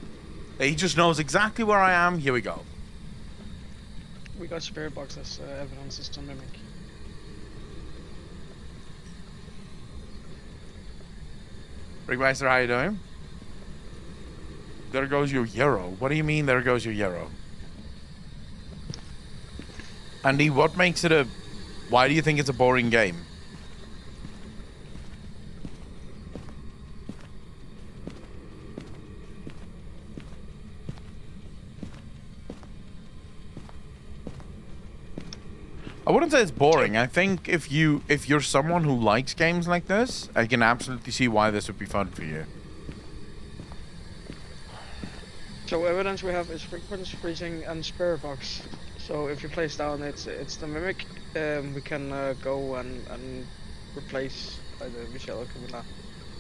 He just knows exactly where I am. Here we go. We got spirit boxes, evidence is to mimic. Rigmeister, how you doing? There goes your euro. What do you mean, there goes your euro? Andy, what makes it a... Why do you think it's a boring game? I wouldn't say it's boring. I think if you're someone who likes games like this, I can absolutely see why this would be fun for you. So evidence we have is frequency freezing and spirit box. So if you place down it's the mimic, we can go and replace either Michelle or Camilla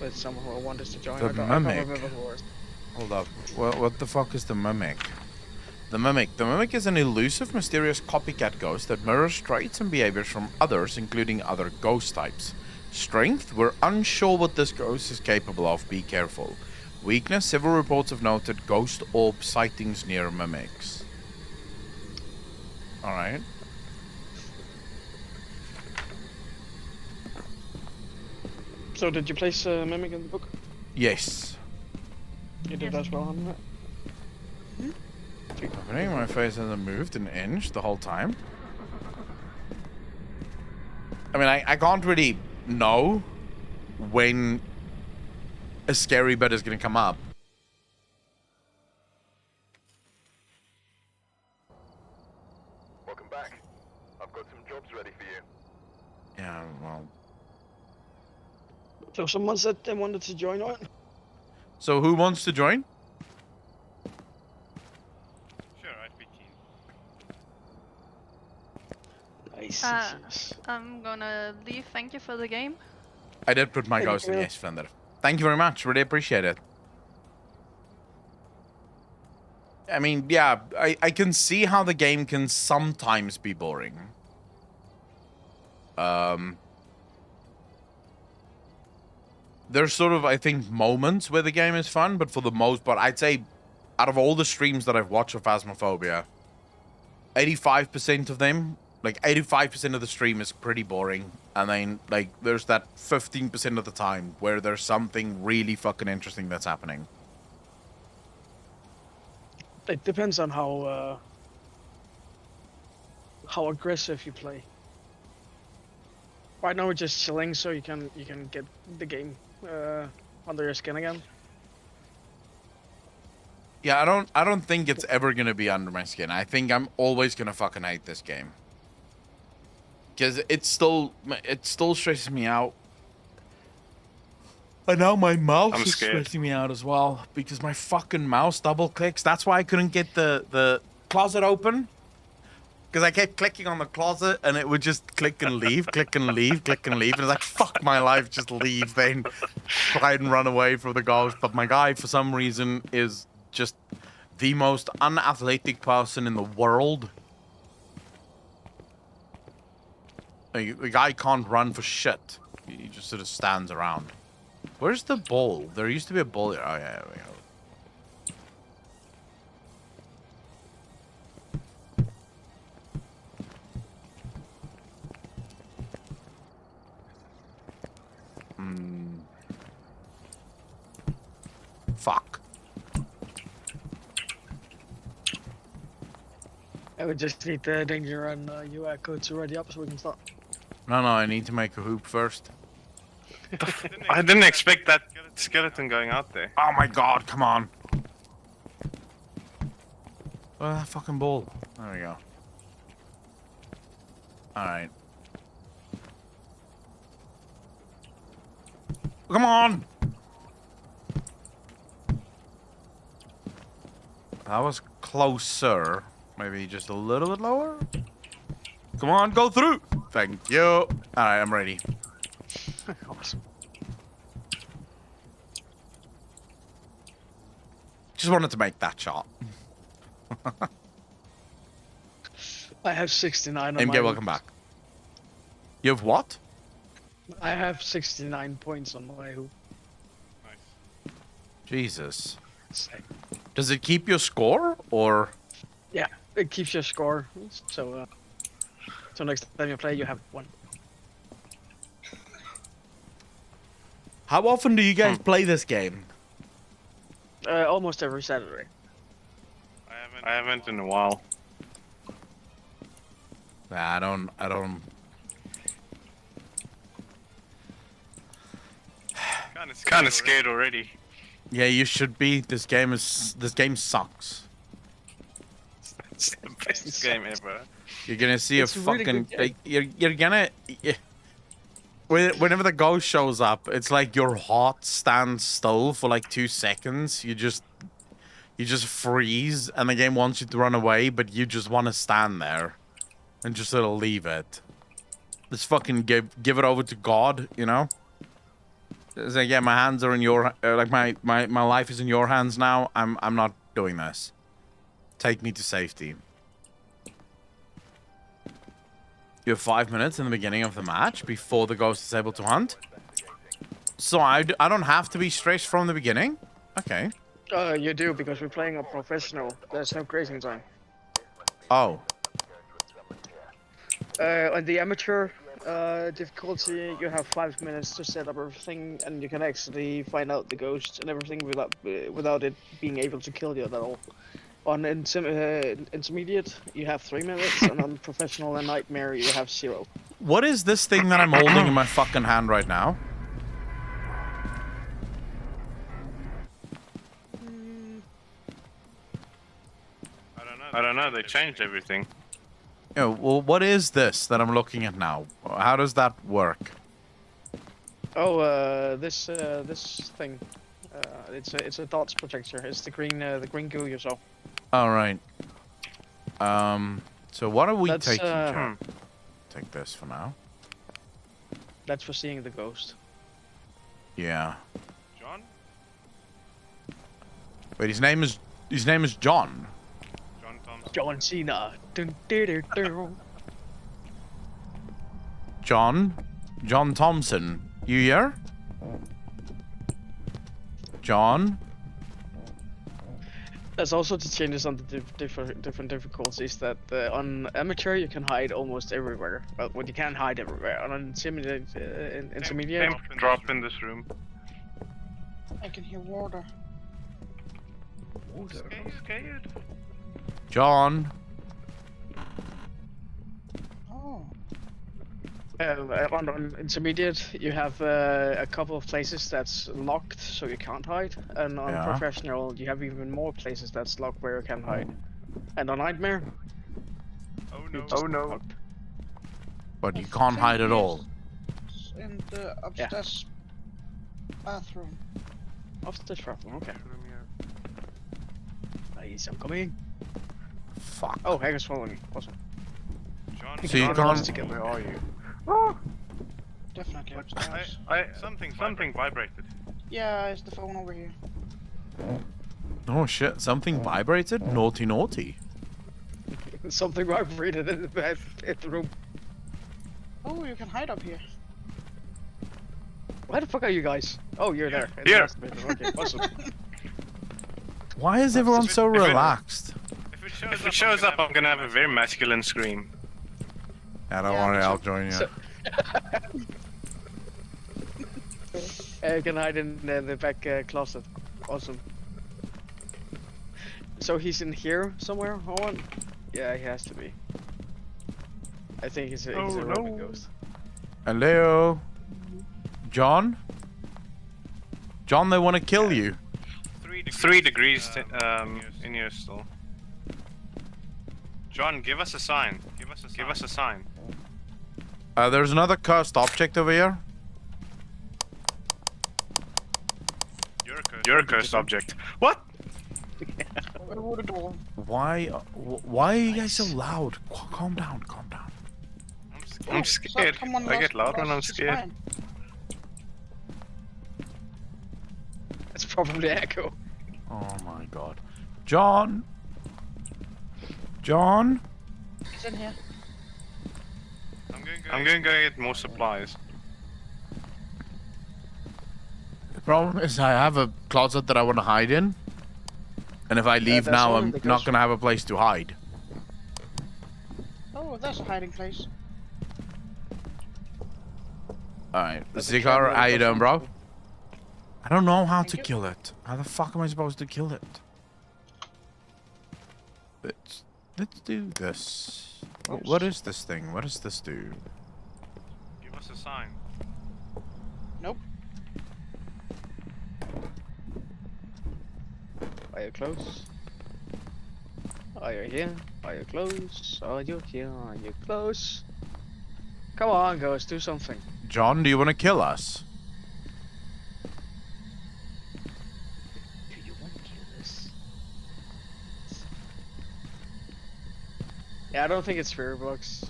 with someone who wants us to join. The I can't mimic? remember who it was. Hold up. What the fuck is the mimic? The mimic is an elusive, mysterious copycat ghost that mirrors traits and behaviors from others, including other ghost types. Strength, we're unsure what this ghost is capable of, be careful. Weakness, several reports have noted ghost orb sightings near mimics. Alright. So did you place mimic in the book? Yes. You did as well, haven't you? Happening, my face hasn't moved an inch the whole time. I mean, I can't really know when a scary bit is going to come up. Welcome back. I've got some jobs ready for you. Yeah, well. So someone said they wanted to join on. So who wants to join? Sure, I'd be keen. Nice. I'm gonna leave. Thank you for the game. I did put my Thank ghost in, you. yes, Flender. Thank you very much. Really appreciate it. I mean, yeah, I can see how the game can sometimes be boring. There's sort of, I think, moments where the game is fun, but for the most part, I'd say out of all the streams that I've watched of Phasmophobia, 85% of them, like 85% of the stream is pretty boring. And then, like, there's that 15% of the time where there's something really fucking interesting that's happening. It depends on how aggressive you play. Right now we're just chilling, so you can get the game under your skin again. Yeah, I don't think it's ever gonna be under my skin. I think I'm always gonna fucking hate this game. Because it still stresses me out. And now my mouse is stressing me out as well. Because my fucking mouse double clicks. That's why I couldn't get the closet open. Because I kept clicking on the closet and it would just click and leave, click and leave, click and leave. And it's like, fuck my life, just leave. Then try and run away from the ghost. But my guy, for some reason, is just the most unathletic person in the world. Like, the guy can't run for shit. He just sort of stands around. Where's the bowl? There used to be a bowl here. Oh, yeah, there we go. Fuck. I would just need the danger and UI code to ready up so we can start. No, I need to make a hoop first. I didn't expect that skeleton going out there. Oh my god, come on. Where's that fucking ball? There we go. Alright. Come on! That was closer. Maybe just a little bit lower? Come on, go through! Thank you. Alright, I'm ready. Awesome. Just wanted to make that shot. I have 69 on MK, welcome back. You have what? I have 69 points on my hoop. Nice. Jesus. Same. Does it keep your score, or...? Yeah, it keeps your score. So next time you play, you have one. How often do you guys play this game? Almost every Saturday. I haven't in a while. Nah, I don't... Kind of scared already. Yeah, you should be. This game sucks. It's the best game ever. You're gonna see It's a a really fucking... good game. You're gonna... Whenever the ghost shows up, it's like your heart stands still for like 2 seconds. You just freeze, and the game wants you to run away, but you just want to stand there and just sort of leave it. Just fucking give it over to God, you know? It's like, yeah, my hands are in your... like, my life is in your hands now. I'm not doing this. Take me to safety. You have 5 minutes in the beginning of the match before the ghost is able to hunt. So I don't have to be stressed from the beginning? Okay. You do, because we're playing a professional. There's no grazing time. Oh. On the amateur difficulty, you have 5 minutes to set up everything, and you can actually find out the ghost and everything without it being able to kill you at all. On intermediate, you have 3 minutes, and on professional and nightmare, you have 0. What is this thing that I'm holding in my fucking hand right now? I don't know. They changed everything. You know, well, what is this that I'm looking at now? How does that work? Oh, this thing. It's a dots protector. It's the green goo you saw. All right. So what are we That's, taking? Take this for now. That's for seeing the ghost. Yeah. John? Wait, his name is John. John Thompson. John Cena. Dun, dun, dun, dun. John Thompson. You here? There's also the changes on the different difficulties that on amateur you can hide almost everywhere. Well, you can't hide everywhere. On intermediate, intermediate. Drop in this room. I can hear water. Scared. John. Oh. On intermediate, you have a couple of places that's locked, so you can't hide. And on Yeah. professional, you have even more places that's locked where you can hide. And on nightmare, Oh you're no. just Oh no. locked. But you can't hide at all. In the upstairs bathroom. Upstairs bathroom, okay. Nice, I'm coming. Fuck. Oh, Hacker's following me. Awesome. John, So you can't- Where are you? Definitely upstairs. Something vibrated. Yeah, it's the phone over here. Oh shit, something vibrated? Naughty, naughty. Something vibrated in the bedroom. Oh, you can hide up here. Where the fuck are you guys? Oh, you're there. In the Here. master bedroom. Okay, awesome. Why is everyone so if it- relaxed? If it shows up, I'm gonna have a very masculine scream. I don't Yeah, worry, me I'll too. join you. So- You can hide in the back closet. Awesome. So he's in here somewhere, Owen? Yeah, he has to be. I think he's a roaming ghost. Hello? John? John, they want to kill you. 3 degrees in here still. John, give us a sign. Give us a sign. There's another cursed object over here. You're a cursed object. What? Where would the door? Why are you guys so loud? Calm down, calm down. I'm scared. Someone I get lost- loud when I'm lost his scared. mind. It's probably Echo. Oh my god. John? John? He's in here. I'm going to go get more supplies. The problem is I have a closet that I want to hide in. And if I leave that's now, only I'm the not ghost going to have a place to hide. Oh, there's a hiding place. Alright, That's a Zigar, camera how you or doing, bro? something. I don't know how to Thank you. kill it. How the fuck am I supposed to kill it? Let's do this. What is this thing? What does this do? Give us a sign. Nope. Are you close? Are you here? Are you close? Are you here? Are you close? Come on, ghost, do something. John, do you want to kill us? Do you want to kill this? Yeah, I don't think it's spirit blocks.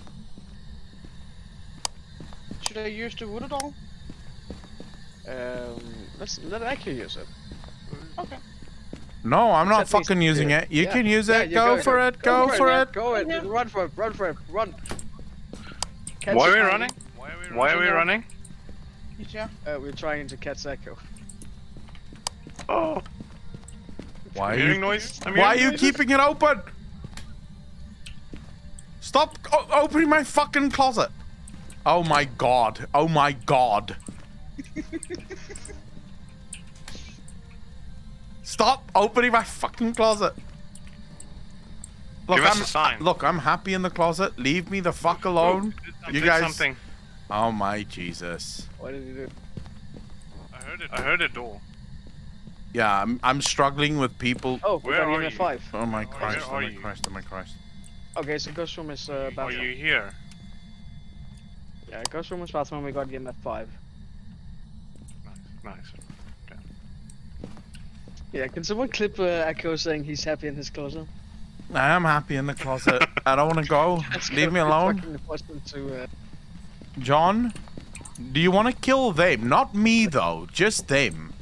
Should I use the voodoo doll? Let Echo use it. Okay. No, I'm not Except he's fucking using spirit. it. You Yeah. can use Yeah, it. you Go for it. Go for it. Go it. Run for it. Run for it. Run. Catch Why are we it. running? Why are we running? He's here. We're trying to catch Echo. Oh, Why I'm are hearing you? noise. I'm Why are hearing you noises. keeping it open? Stop opening my fucking closet. Oh my god. Oh my god. Stop opening my fucking closet. Look, Give us a sign. Look, I'm happy in the closet. Leave me the fuck alone. You Did guys. something. Oh my Jesus. What did he do? I heard a door. Yeah, I'm struggling with people. Oh, we Where got are him at you? 5. Oh my Christ. Oh are my you? Christ. Oh my Christ. Okay, so Ghost Room is Are bathroom. you here? Yeah, Ghost Room is bathroom. We got him at 5. Nice. Yeah, can someone clip Echo saying he's happy in his closet? I am happy in the closet. I don't want to go. That's Leave me gonna be alone. fucking important to, John, do you want to kill them? Not me, though. Just them.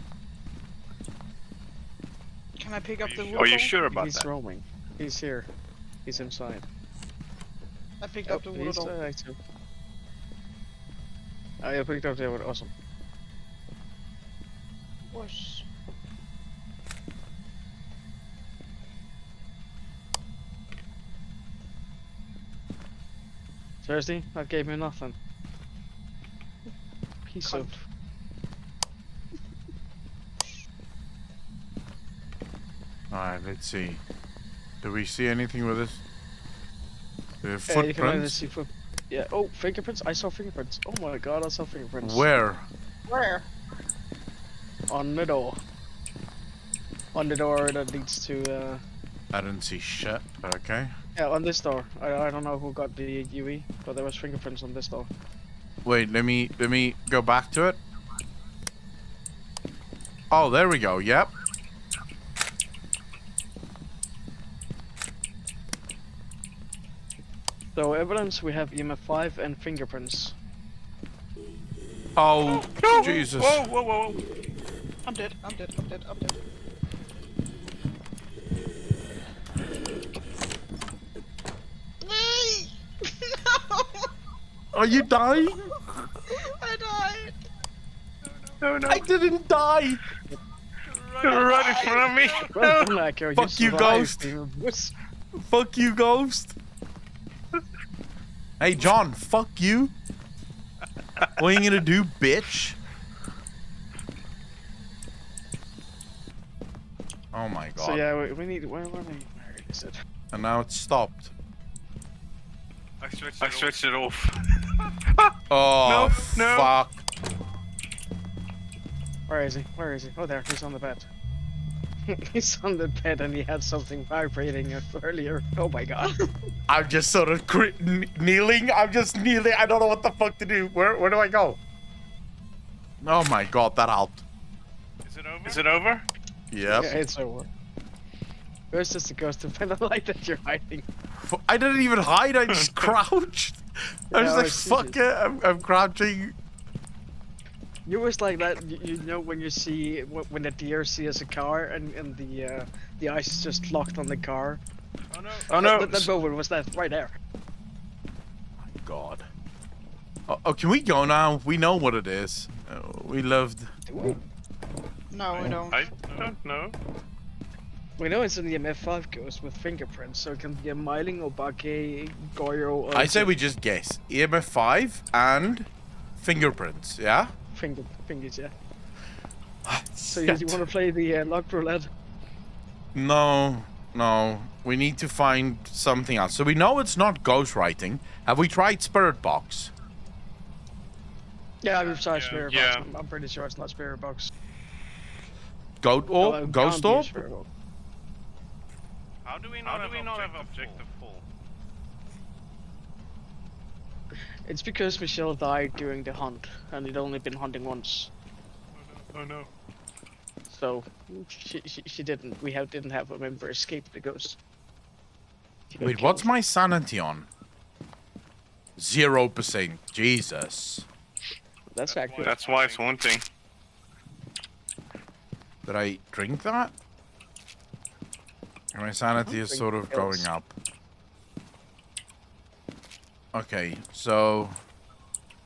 Can I pick up the voodoo Are you doll? sure about he's that? roaming. He's here. He's inside. I picked up the voodoo he's doll. active. Oh, you picked up the other. Awesome. Was Seriously? That gave me nothing. Piece of... Alright, let's see. Do we see anything with this? The You can either footprints? see yeah, oh, fingerprints? I saw fingerprints. Oh my god, I saw fingerprints. Where? Where? On the door. On the door that leads to, I didn't see shit, but okay. yeah, on this door. I don't know who got the UE, but there was fingerprints on this door. Wait, let me go back to it. Oh, there we go. Yep. So evidence, we have EMF 5 and fingerprints. Oh, Jesus. Whoa, whoa, whoa, whoa. I'm dead. I'm dead. I'm dead. I'm dead. No! Are you dying? I died. No, no. I didn't die. You're right in front of me. Well, like, Fuck you, Ghost. Ghost. Fuck you, Ghost. Hey, John, fuck you. What are you gonna do, bitch? Oh my god. So yeah, we need. Where is it? And now it's stopped. I switched it off. Oh, No, no. fuck. Where is he? Where is he? Oh, there. He's on the bed. He's on the bed and he had something vibrating earlier. Oh my god. I'm just sort of kneeling. I'm just kneeling. I don't know what the fuck to do. Where do I go? Oh my god, that helped. Is it over? Is it over? Yep. Yeah, it's over. Where's just the ghost of the light that you're hiding? I didn't even hide. I just crouched. I was Yeah, like, I see fuck it. I'm crouching. You was like that. You know when you see when the deer sees a car and the ice is just locked on the car. Oh no. Oh no. That moment was that right there. My god. Oh, can we go now? We know what it is. We lived. No, we don't. I don't know. We know it's an EMF 5 ghost with fingerprints, so it can be a Myling, Obake, Goyo, or I say we just guess. EMF 5 and fingerprints, yeah? fingers, yeah. So you want to play the lock roulette? No. We need to find something else. So we know it's not ghostwriting. Have we tried Spirit Box? Yeah, we've tried Spirit Box. Yeah. I'm pretty sure it's not Spirit Box. Ghost Orb? Ghost Orb? How do we not have objective full? It's because Michelle died during the hunt, and he'd only been hunting once. Oh no. So she didn't. Didn't have a member escape the ghost. She got Wait, killed. what's my sanity on? 0%. Jesus. That's accurate. That's why it's haunting. Did I drink that? My sanity is sort of going up. Okay, so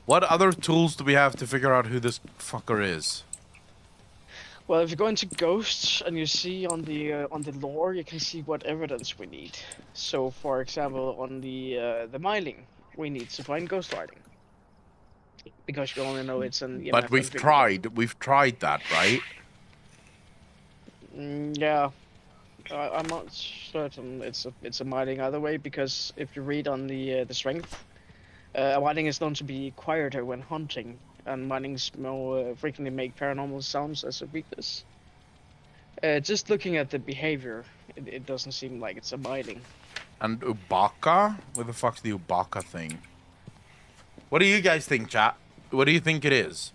what other tools do we have to figure out who this fucker is? Well, if you go into ghosts and you see on the lore, you can see what evidence we need. So, for example, on the Myling, we need to find ghost writing because you only know it's an. But we've tried that, right? Yeah, I'm not certain it's a Myling either way, because if you read on the strength, Myling is known to be quieter when hunting, and Mylings more frequently make paranormal sounds as a weakness. Just looking at the behavior, it doesn't seem like it's a Myling. And Ubaka? What the fuck's the Ubaka thing? What do you guys think, chat? What do you think it is?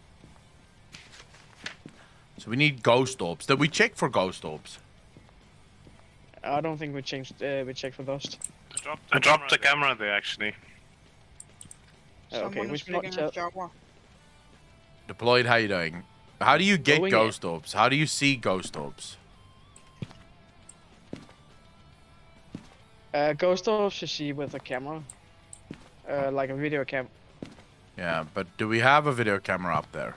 So we need ghost orbs. Did we check for ghost orbs? I don't think we checked for those. I dropped the camera there actually. Okay, Someone which is making a part? Jaguar. Deployed, how you doing? How do you get Going ghost orbs? How do you see ghost orbs? Ghost orbs you see with a camera, like a video cam. Yeah, but do we have a video camera up there?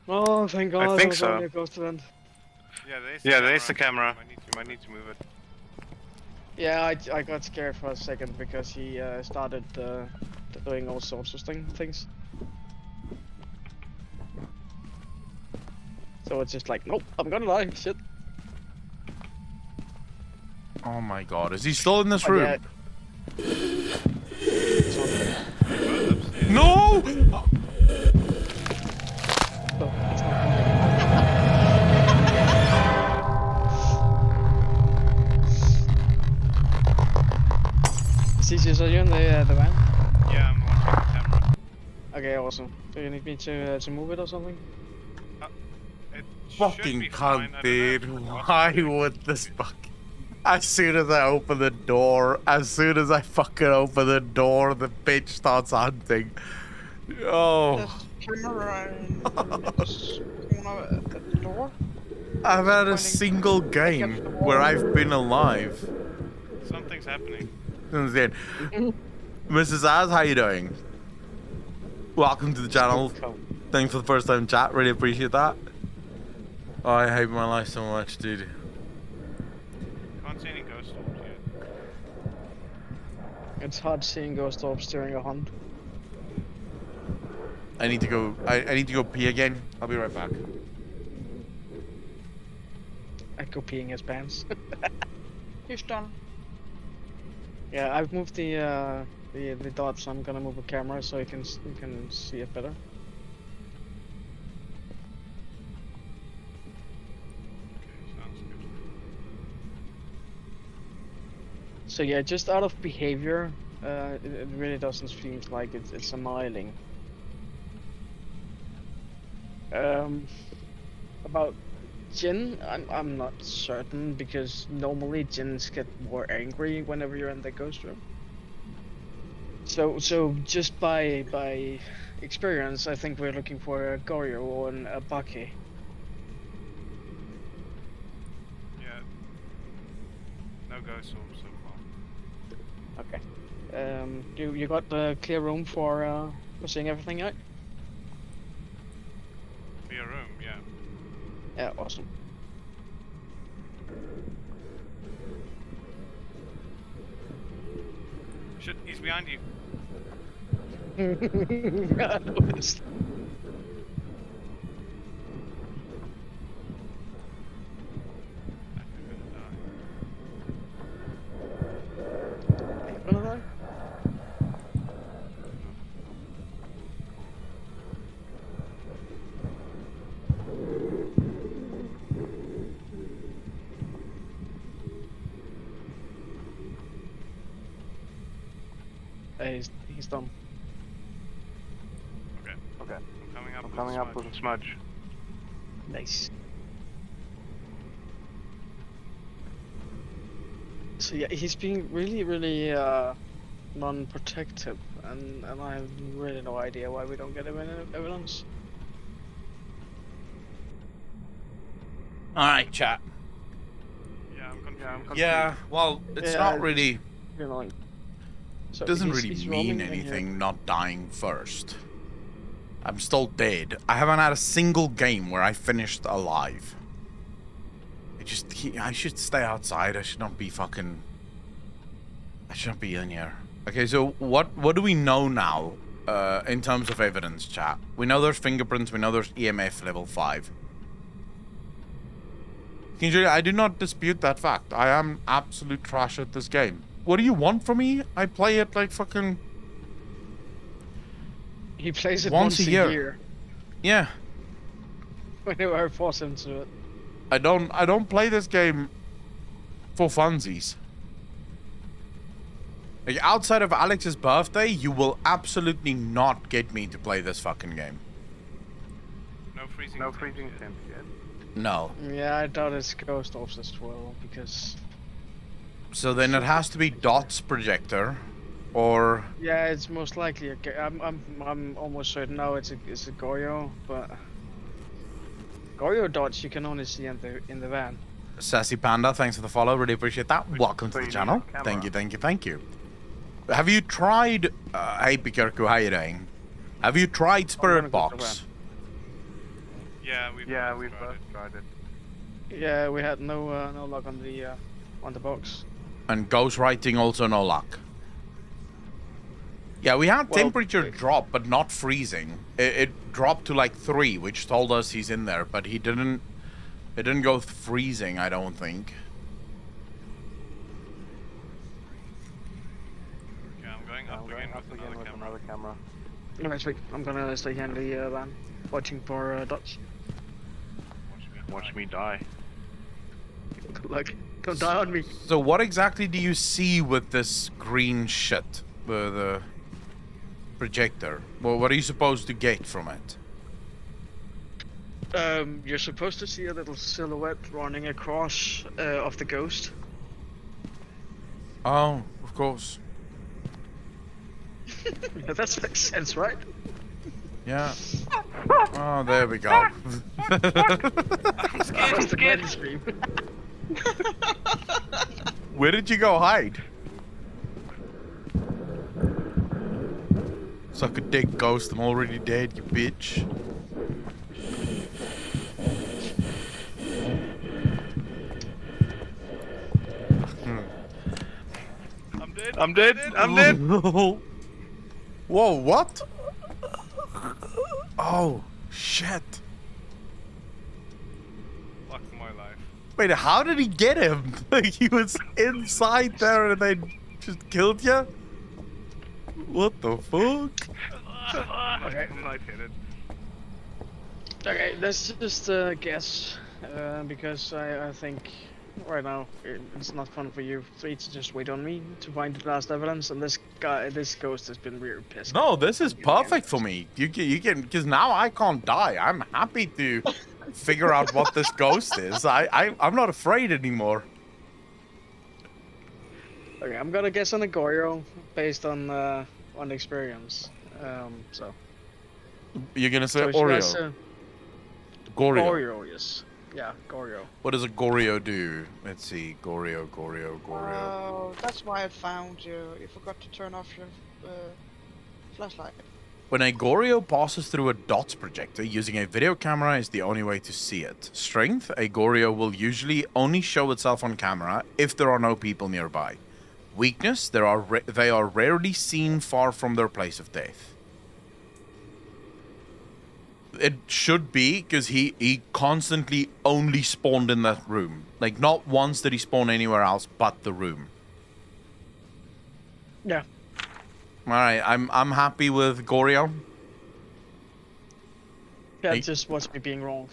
Oh, thank God! I think was so. only a ghost event. Yeah, there's the camera. You might need to move it. Yeah, I got scared for a second because he started doing all sorts of things. So it's just like, nope, I'm gonna die. Shit. Oh my god, is he still in this But room? yeah, No! so it's not CC, are you in the van? Yeah, I'm watching the camera. Okay, awesome. Do you need me to move it or something? It should Fucking be fine. cunt, I don't dude. know if it Why was would this fucking... As soon as I open the door, the bitch starts hunting. Oh, There's camera in this corner at the door. I've had a Pointing single game against the wall. where I've been alive. something's happening. Since then. Mrs. Az, how you doing? Welcome to the channel. Thanks for the first time chat, really appreciate that. Oh, I hate my life so much, dude. Can't see any ghost orbs yet. It's hard seeing ghost orbs during a hunt. I need to go. I need to go pee again. I'll be right back. I go peeing his pants. He's done. Yeah, I've moved the dots. I'm gonna move a camera so you can see it better. Sounds good. So yeah, just out of behavior, it really doesn't seem like it's annihilating. About Jin, I'm not certain because normally Jins get more angry whenever you're in the ghost room. So just by experience, I think we're looking for a Goryo or a Baki. Yeah. No ghost orbs so far. Okay. You got the clear room for seeing everything out? Be a room, yeah. Yeah, awesome. Shit, he's behind you. I noticed. I'm gonna die. Are you gonna die? He's done. Okay. I'm coming up with a smudge. Nice. So yeah, he's being really non-protective, and I have really no idea why we don't get him any evidence. All right, chat. Yeah, I'm confused. Yeah, well, it's Yeah, not really. You know, like, so Doesn't he's- really he's mean roaming in here. anything not dying first. I'm still dead. I haven't had a single game where I finished alive. I should stay outside. I should not be fucking. I shouldn't be in here. Okay, so what do we know now in terms of evidence, chat? We know there's fingerprints. We know there's EMF level 5. I do not dispute that fact. I am absolute trash at this game. What do you want from me? I play it like fucking He plays it once a year. year. Yeah. Whenever I force him to do it. I don't play this game for funsies. Like, outside of Alex's birthday, you will absolutely not get me to play this fucking game. No freezing temps yet. No. Yeah, I doubt it's ghost orbs as well because. So then it has to be Dot's projector, or Yeah, it's most likely. I'm almost certain now it's a Goryo, but Goryo dots you can only see in the van. Sassy Panda. Thanks for the follow. Really appreciate that. Welcome to the channel. Thank you. Have you tried? Hey, Pikirku, how you doing? Have you tried Spirit Box? Yeah, we've both tried it. Yeah, we had no luck on the box. And ghostwriting also no luck. Yeah, we had temperature drop, but not freezing. It dropped to like 3, which told us he's in there, but he didn't. It didn't go freezing, I don't think. Okay, I'm going up again with another camera. Next week, I'm gonna stay here in the van, watching for dots. Watch me die. Good luck. Don't die on me. So what exactly do you see with this green shit? The projector? Well, what are you supposed to get from it? You're supposed to see a little silhouette running across of the ghost. Oh, of course. Yeah, that makes sense, right? Yeah. Oh, there we go. I'm scared. Where did you go hide? Suck a dick, ghost. I'm already dead, you bitch. I'm dead. I'm dead. Whoa, what? Oh, shit. Fuck my life. Wait, how did he get him? Like, he was inside there and they just killed you? What the fuck? Okay. I'm lightheaded. Okay, let's just guess, because I think right now it's not fun for you three to just wait on me to find the last evidence, and this ghost has been really pissed. No, this is perfect for me. You can, because now I can't die. I'm happy to figure out what this ghost is. I'm not afraid anymore. Okay, I'm gonna guess on a Gorio based on experience. So You're gonna say so if you guys, Oreo? Gorio. Gorio, yes. Yeah, Gorio. What does a Gorio do? Let's see. Gorio. Oh, that's why I found you. You forgot to turn off your flashlight. When a Gorio passes through a dots projector, using a video camera is the only way to see it. Strength, a Gorio will usually only show itself on camera if there are no people nearby. Weakness, they are rarely seen far from their place of death. It should be, because he constantly only spawned in that room. Like, not once did he spawn anywhere else but the room. Yeah. Alright, I'm happy with Gorio. Yeah, it just was me being wrong.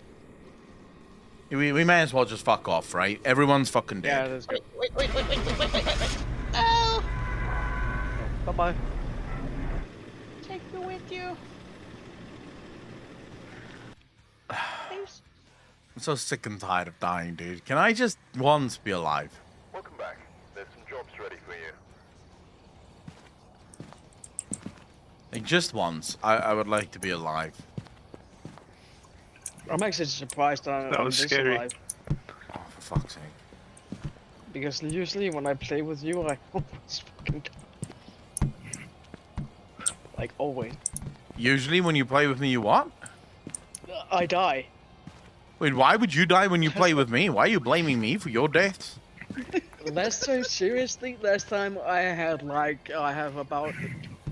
We may as well just fuck off, right? Everyone's fucking Yeah, dead. that's good. Wait. Oh! Bye-bye. Take me with you. Please. I'm so sick and tired of dying, dude. Can I just once be alive? Welcome back. There's some jobs ready for you. Like, just once. I would like to be alive. I'm actually surprised That I'm was this scary. alive. Oh, for fuck's sake. Because usually when I play with you, I always fucking die. Like, always. Usually when you play with me, you what? I die. Wait, why would you die when you play with me? Why are you blaming me for your deaths? Last time, seriously, last time I had I have about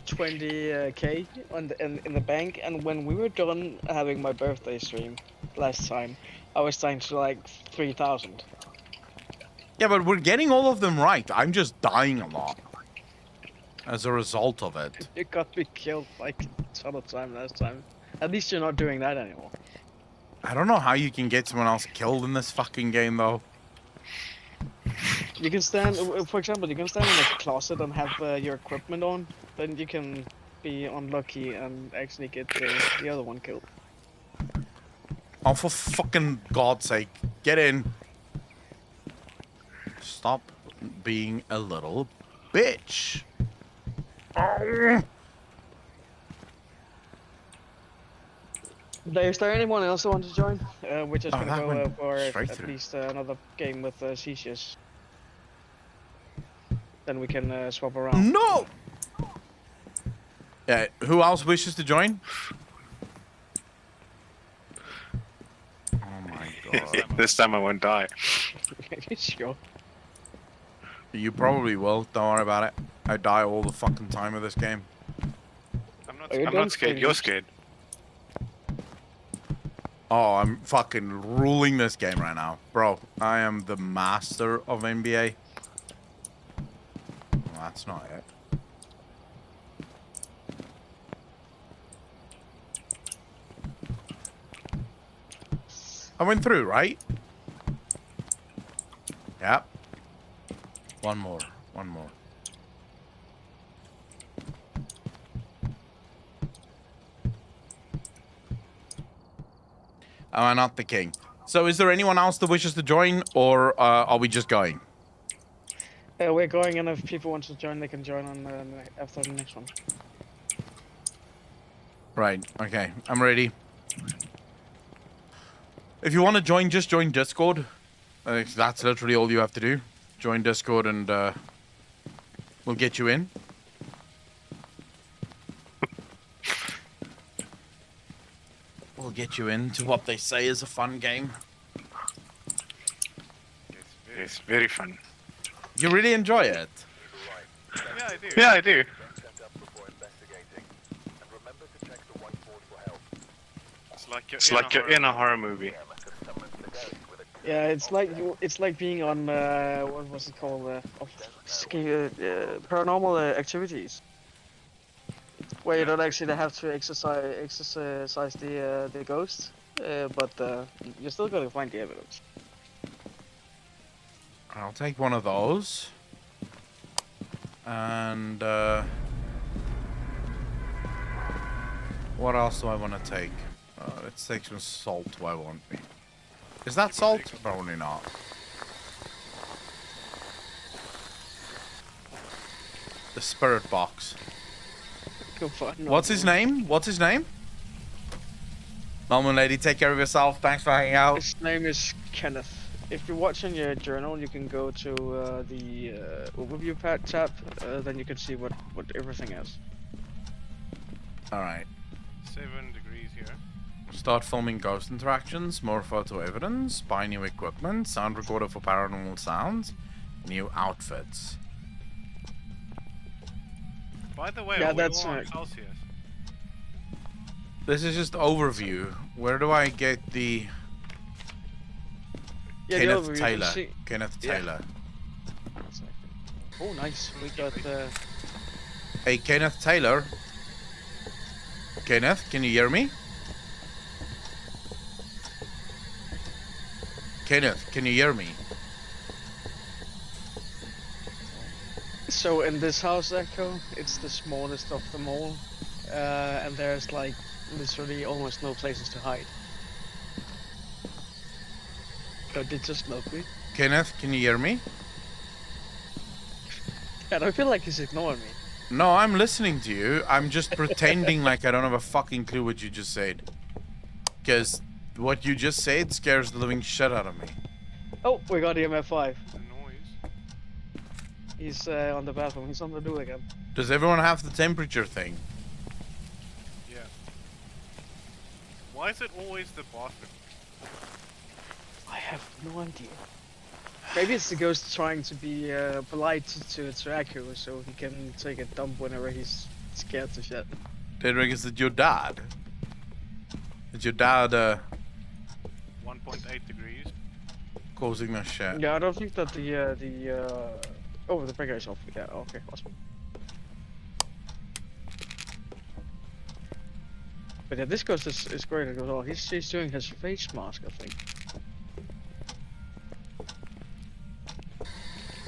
20k in the bank, and when we were done having my birthday stream last time, I was down to like 3,000. Yeah, but we're getting all of them right. I'm just dying a lot as a result of it. You got me killed like a ton of time last time. At least you're not doing that anymore. I don't know how you can get someone else killed in this fucking game, though. You can stand, for example, you can stand in a closet and have your equipment on. Then you can be unlucky and actually get the other one killed. Oh, for fucking God's sake. Get in. Stop being a little bitch. Oh. Is there anyone else who wants to join? We're just Oh, gonna that go went for straight at through. least another game with Cesius. Then we can swap around. No! Yeah, who else wishes to join? Oh my god. This time I won't die. Sure. You probably will. Don't worry about it. I die all the fucking time with this game. I'm not scared. You're scared. Oh, I'm fucking ruling this game right now. Bro, I am the master of NBA. Well, that's not it. I went through, right? Yep. One more. One more. Am I not the king? So is there anyone else that wishes to join, or are we just going? We're going, and if people want to join, they can join on after the next one. Right, okay. I'm ready. If you want to join, just join Discord. That's literally all you have to do. Join Discord and we'll get you in. We'll get you into what they say is a fun game. It's very fun. You really enjoy it? Yeah, I do. Yeah, I do. It's like you're in a horror movie. Yeah, it's like being on what was it called? Paranormal Activities, where you don't actually have to exercise the ghost, but you're still gonna find the evidence. I'll take one of those. And what else do I want to take? Let's take some salt. Why won't we? Is that salt? Probably not. The spirit box. Go find What's his name? What's his name? Norman lady, take care of yourself. Thanks for hanging out. His name is Kenneth. If you're watching your journal, you can go to the overview tab. Then you can see what everything is. All right. 7 degrees here. Start filming ghost interactions, more photo evidence, buy new equipment, sound recorder for paranormal sounds, new outfits. By the way, Yeah, are we that's all on right. Celsius? This is just overview. Where do I get the Yeah, Kenneth the overview, you can Taylor? see- Kenneth Yeah. Taylor. Oh, nice. We got Hey, Kenneth Taylor. Kenneth, can you hear me? Kenneth, can you hear me? So in this house, Echo, it's the smallest of them all, and there's like literally almost no places to hide. So they just love me. Kenneth, can you hear me? I don't feel like he's ignoring me. No, I'm listening to you. I'm just pretending like I don't have a fucking clue what you just said. Because what you just said scares the living shit out of me. Oh, we got him at 5. The noise. He's on the bathroom. He's on the do again. Does everyone have the temperature thing? Yeah. Why is it always the bathroom? I have no idea. Maybe it's the ghost trying to be polite to Echo so he can take a dump whenever he's scared to shit. Dedrick, is it your dad? Is your dad 1.8 degrees. causing this shit? Yeah, I don't think that oh, the breaker is off. Yeah, okay, awesome. But yeah, this ghost is great as well. He's doing his face mask, I think.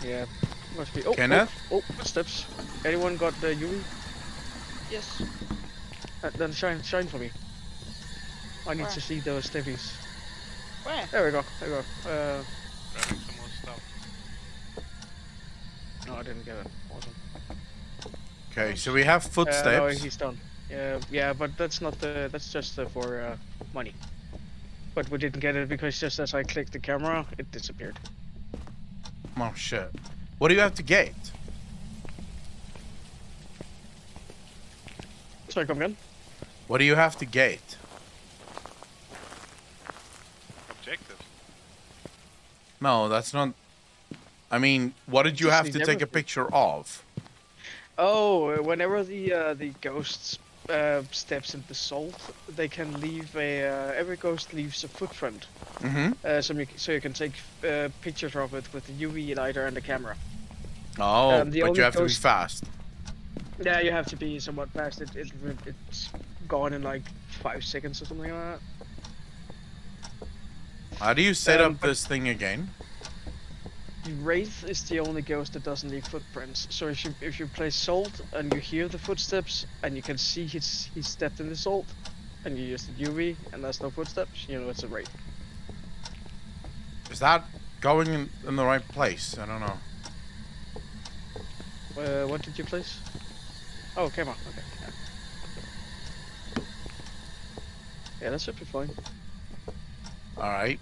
Yeah, must be. Oh, Kenneth? Oh, footsteps. Anyone got the Yuri? Yes. Then shine for me. I need Where? to see those steppies. Where? There we go. There we go. Grabbing some more stuff. No, I didn't get it. Awesome. Okay, so we have No, footsteps. he's done. Yeah, but that's not the. That's just for money. But we didn't get it because just as I clicked the camera, it disappeared. Oh shit. What do you have to get? Sorry, come again. What do you have to get? Objectives. No, that's not. I mean, what did you Just have need to take a everything. picture of? Oh, whenever the ghosts steps into salt, they can leave a every ghost leaves a footprint. Mm-hmm. So you can take pictures of it with the UV lighter and the camera. Oh, The but only you have to be ghost- fast. Yeah, you have to be somewhat fast. It's gone in like 5 seconds or something like that. How do you set up but- this thing again? The Wraith is the only ghost that doesn't leave footprints. So if you play Salt and you hear the footsteps and you can see he stepped in the salt, and you use the UV and there's no footsteps, you know it's a Wraith. Is that going in the right place? I don't know. What did you place? Oh, camera. Okay. Yeah, that should be fine. All right.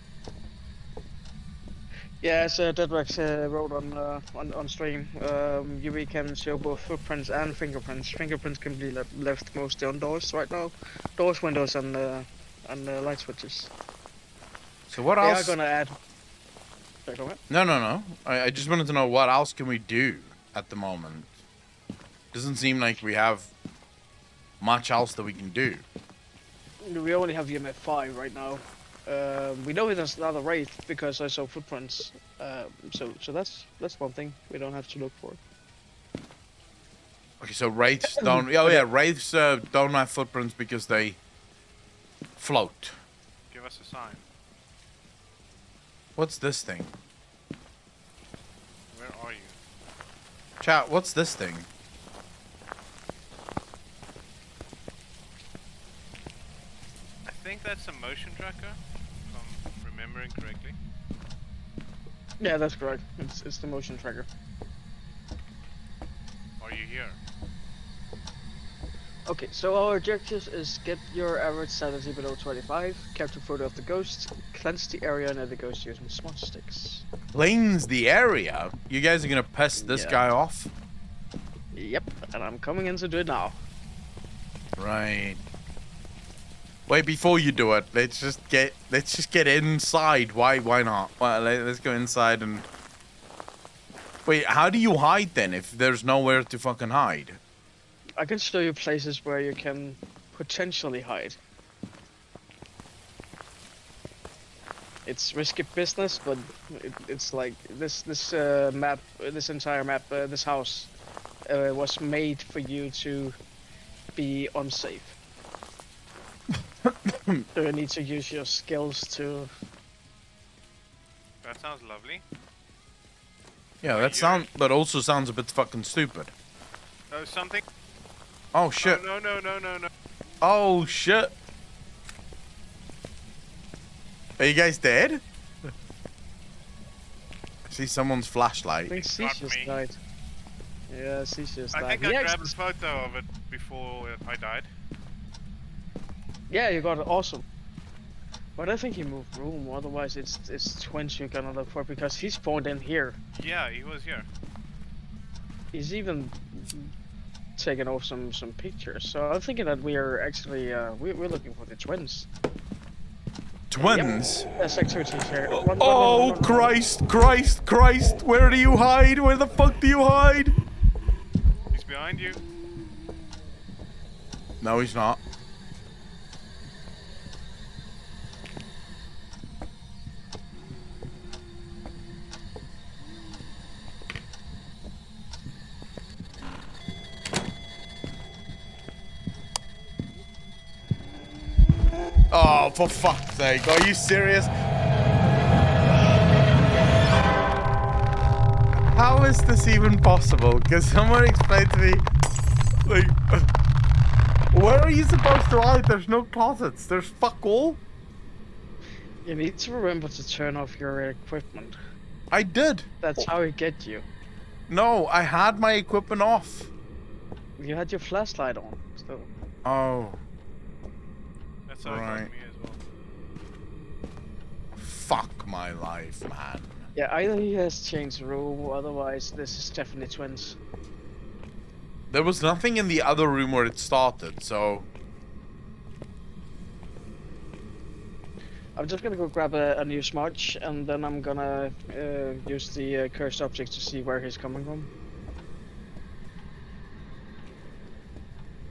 Yeah, as Deadwax wrote on stream, UV can show both footprints and fingerprints. Fingerprints can be left mostly on doors right now, doors, windows, and light switches. So what They else? are gonna add. Sorry, go ahead. No. I just wanted to know what else can we do at the moment. Doesn't seem like we have much else that we can do. We only have EMF 5 right now. We know there's another Wraith because I saw footprints. So that's one thing we don't have to look for. Okay, so wraiths don't. Oh yeah, wraiths don't have footprints because they float. Give us a sign. What's this thing? Where are you? Chat, what's this thing? I think that's a motion tracker, if I'm remembering correctly. Yeah, that's correct. It's the motion tracker. Are you here? Okay, so our objectives is get your average sanity below 25, capture photo of the ghost, cleanse the area near the ghost using smudge sticks. Cleanse the area? You guys are gonna piss this Yeah. guy off? Yep, and I'm coming in to do it now. Right. Wait, before you do it, let's just get inside. Why not? Well, let's go inside and. Wait, how do you hide then if there's nowhere to fucking hide? I can show you places where you can potentially hide. It's risky business, but it's like this map, this entire map, this house was made for you to be unsafe. So you need to use your skills to. That sounds lovely. Yeah, that also sounds a bit fucking stupid. Oh, something. Oh shit. Oh, no. Oh shit. Are you guys dead? I see someone's I flashlight. think got Cease me. died. Yeah, Cease died. I think He I actually- grabbed a photo of it before I died. Yeah, you got it. Awesome. But I think he moved room. Otherwise, it's Twins you're gonna look for because he spawned in here. Yeah, he was here. He's even taken off some pictures. So I'm thinking that we are actually we're looking for the twins. Twins? Yep. There's activities here. Oh, Christ! Where do you hide? Where the fuck do you hide? He's behind you. No, he's not. Oh, for fuck's sake. Are you serious? How is this even possible? Can someone explain to me, like, where are you supposed to hide? There's no closets. There's fuck all. You need to remember to turn off your equipment. I did. That's how he get you. No, I had my equipment off. You had your flashlight on still. Oh, That's how it got Right. me as well. fuck my life, man. Yeah, either he has changed room, or otherwise this is definitely twins. There was nothing in the other room where it started, so... I'm just gonna go grab a new smudge, and then I'm gonna use the cursed object to see where he's coming from.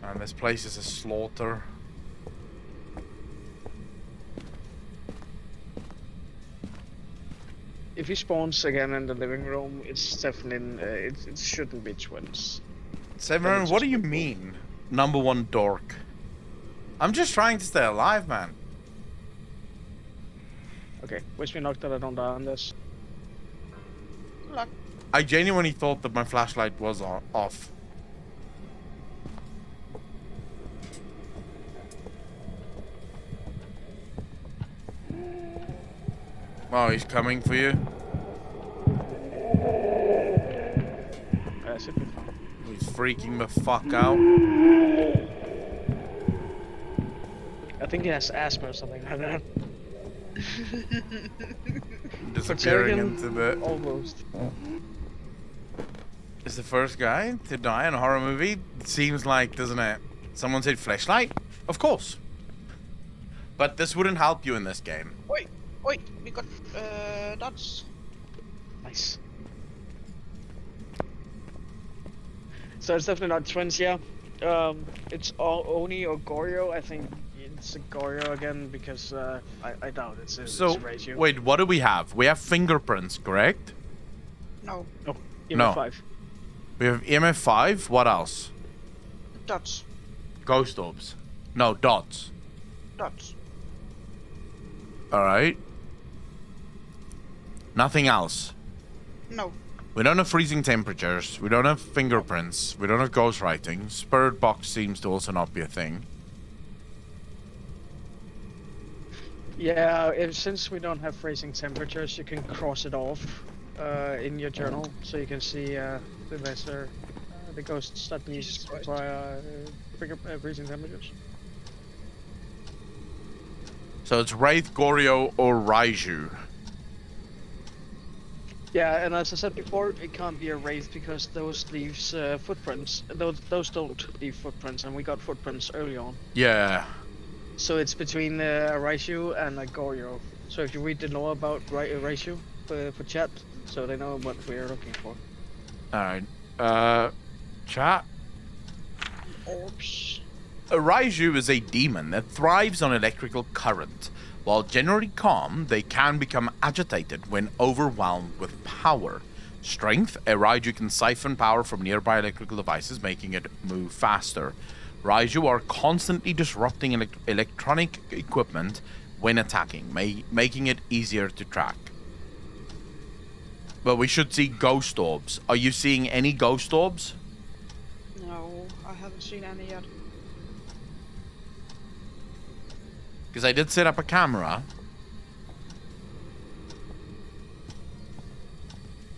And this place is a slaughter. If he spawns again in the living room, it's definitely it shouldn't be twins. Severin, what do you mean? Number one dork. I'm just trying to stay alive, man. Okay, wish me luck that I don't die on this. Luck. I genuinely thought that my flashlight was off. Oh, he's coming for you. Should be fine. He's freaking the fuck out. I think he has asthma or something like that. Disappearing Again, into the... almost. Is the first guy to die in a horror movie? Seems like, doesn't it? Someone said flashlight? Of course. But this wouldn't help you in this game. Wait, we got dots. Nice. So it's definitely not twins, yeah. It's Oni or Goryo. I think it's a Goryo again because I doubt it's a ratio. Wait, what do we have? We have fingerprints, correct? No, Oh, No. 5. We have EMF 5. What else? dots. Ghost orbs. No, dots. Dots. Alright. Nothing else. No. We don't have freezing temperatures. We don't have fingerprints. We don't have ghost writing. Spirit box seems to also not be a thing. Yeah, since we don't have freezing temperatures, you can cross it off in your journal, so you can see the lesser, the ghosts that need freezing temperatures. So it's Wraith, Goryo, or Raiju. Yeah, and as I said before, it can't be a wraith because those leaves footprints. Those don't leave footprints, and we got footprints early on. Yeah. So it's between a Raiju and a Goryo. So if you read the lore about Raiju for chat, so they know what we're looking for. Alright. Chat. Orbs. A Raiju is a demon that thrives on electrical current. While generally calm, they can become agitated when overwhelmed with power. Strength, a Raiju can siphon power from nearby electrical devices, making it move faster. Raiju are constantly disrupting electronic equipment when attacking, making it easier to track. But we should see ghost orbs. Are you seeing any ghost orbs? No, I haven't seen any yet. Because I did set up a camera.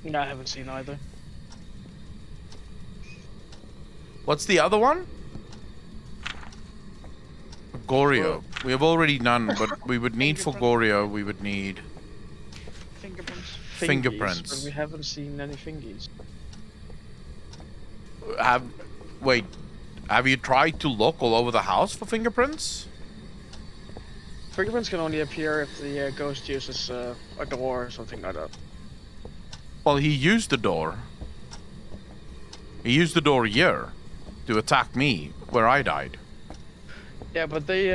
No, I haven't seen either. What's the other one? Goryo. We have already done, but we would need for Goryo, we would need Fingerprints. fingerprints. But we haven't seen any fingies. Wait, have you tried to look all over the house for fingerprints? Fingerprints can only appear if the ghost uses a door or something like that. Well, he used the door. He used the door here to attack me where I died. Yeah, but they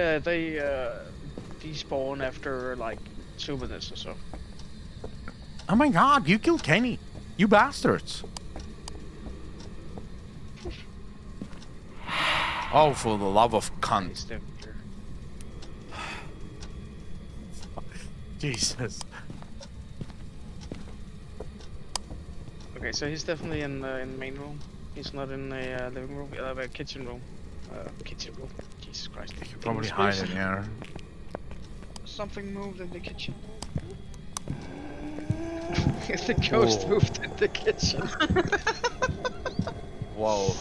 despawn after like 2 minutes or so. Oh my god, you killed Kenny. You bastards. Oh, for the love of cunt. It's there. Jesus. Okay, so he's definitely in the main room. He's not in a living room. A kitchen room. Kitchen room. Jesus Christ. You could probably hide in here. Something moved in the kitchen. The ghost Whoa. moved in the kitchen. Whoa.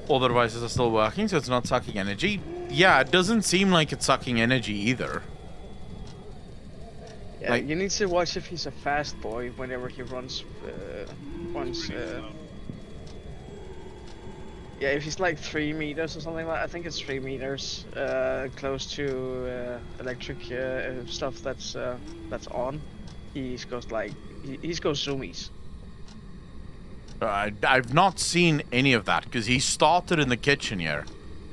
All the devices are still working, so it's not sucking energy. Yeah, it doesn't seem like it's sucking energy either. Yeah, Like- you need to watch if he's a fast boy whenever he runs. Yeah, if he's like 3 meters or something like, I think it's 3 meters, close to electric stuff that's on, he goes like he goes zoomies. I've not seen any of that because he started in the kitchen here,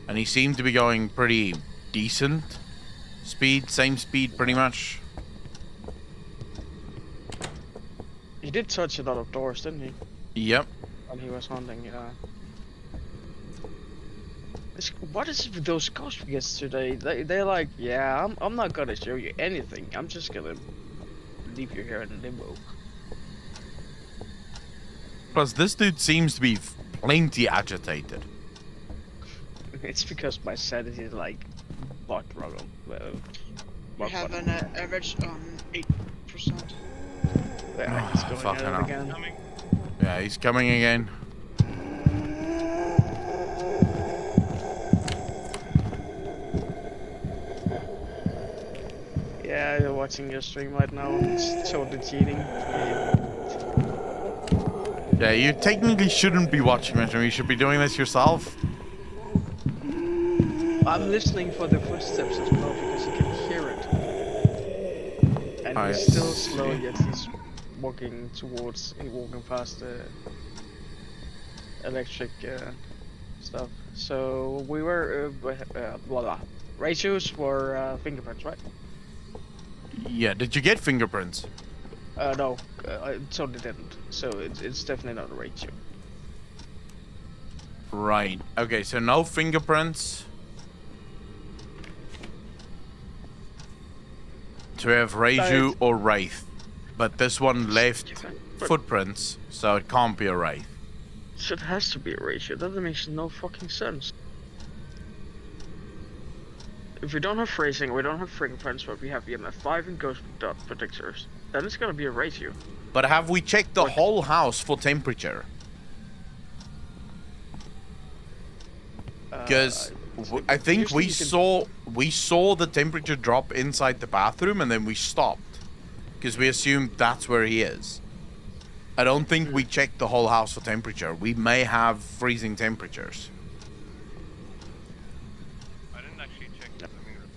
and he seemed to be going pretty decent speed, same speed pretty much. He did touch a lot of doors, didn't he? Yep. When he was hunting, yeah. What is it with those ghost figures today? They're like, yeah, I'm not gonna show you anything. I'm just gonna leave you here in limbo. Plus, this dude seems to be plenty agitated. It's because my sanity is like rock bottom. We have an average 8%. Yeah, he's going fucking at it hell. again. Coming. Yeah, he's coming again. Yeah, you're watching your stream right now. It's totally cheating. Yeah, you technically shouldn't be watching my stream. You should be doing this yourself. I'm listening for the footsteps as well because you can hear it. And I he's still slow, see. yet he's walking past the electric stuff. So we were ratios were fingerprints, right? Yeah, did you get fingerprints? No, I totally didn't. So it's definitely not a ratio. Right. Okay, so no fingerprints. To have Reiju or Wraith. But this one left footprints, so it can't be a Wraith. So it has to be a ratio. That makes no fucking sense. If we don't have phrasing, we don't have fingerprints, but we have EMF5 and ghost dot predictors, then it's gonna be a ratio. But have we checked the whole house for temperature? Because I think usually we you can- saw the temperature drop inside the bathroom and then we stopped because we assumed that's where he is. I don't think we checked the whole house for temperature. We may have freezing temperatures. I didn't actually check the living room.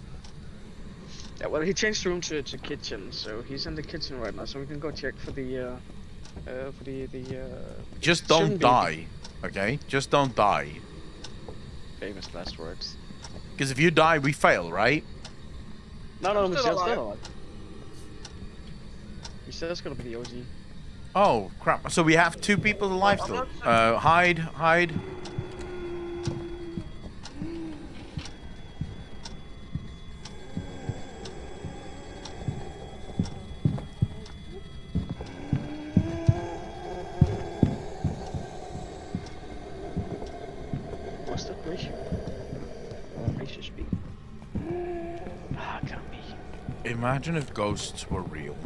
Yeah, well, he changed room to kitchen, so he's in the kitchen right now. So we can go check for the Just don't shouldn't be die, okay? Just don't die. famous last words. Because if you die, we fail, right? No, I'm Michelle's still still alive. alive. Michelle's gonna be the OG. Oh, crap. So we have 2 people alive still. Hide. What's the ratio? Ratio speed. Ah, can't be. Imagine if ghosts were real.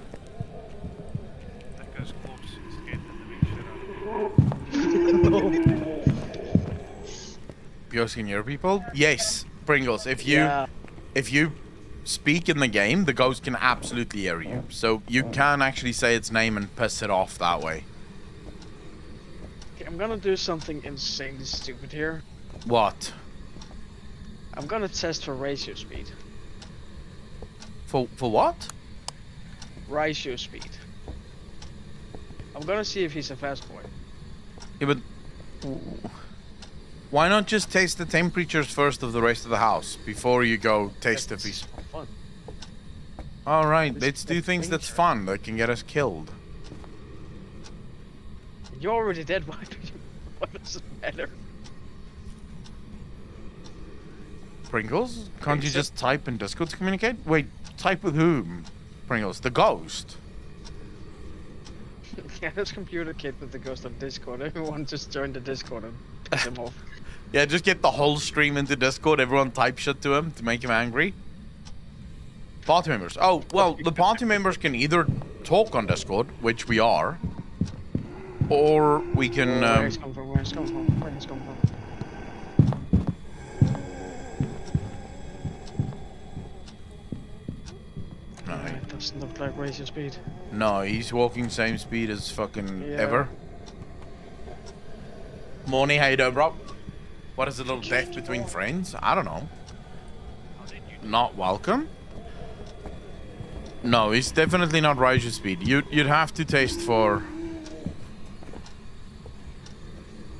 That guy's corpse scared the living shit out of me. Ghosts can hear people? Yes, Pringles. If you Yeah. speak in the game, the ghost can absolutely hear you. So you can actually say its name and piss it off that way. Okay, I'm gonna do something insanely stupid here. What? I'm gonna test for ratio speed. For what? Ratio speed. I'm gonna see if he's a fast boy. Yeah, but why not just taste the temperatures first of the rest of the house before you go taste if he's... for fun. All right, This let's is do the things that's danger. fun that can get us killed. You're already dead. Why do you? What does it matter? Pringles? Can't you just type in Discord to communicate? Wait, type with whom? Pringles, the ghost. Yeah, let's communicate with the ghost on Discord. Everyone just join the Discord and piss him off. Yeah, just get the whole stream into Discord. Everyone type shit to him to make him angry. Party members. Oh, well, the party members can either talk on Discord, which we are, or we can... Where he's come from? Where he's come from? Where he's come from? No, It doesn't look like ratio speed. no, he's walking same speed as fucking Yeah. ever. Morning, how you doing, bro? What is a little death between friends? I don't know. How did you do Not welcome? No, he's definitely not Raiju speed. You'd have to taste for...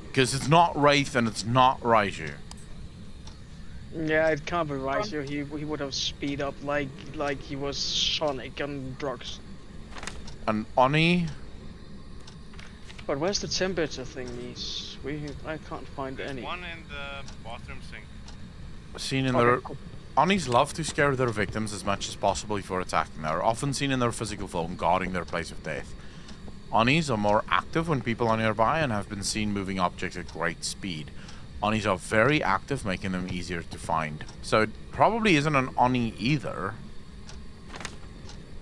Because it's not Wraith and it's not Raiju. Yeah, it can't be right. He would have speed up like he was Sonic on drugs. And Oni... But where's the temperature thingies? I can't find any. one in the bathroom sink? Seen in Okay, their... cool. Onis love to scare their victims as much as possible before attacking. They are often seen in their physical form guarding their place of death. Onis are more active when people are nearby and have been seen moving objects at great speed. Onis are very active, making them easier to find. So it probably isn't an Oni either.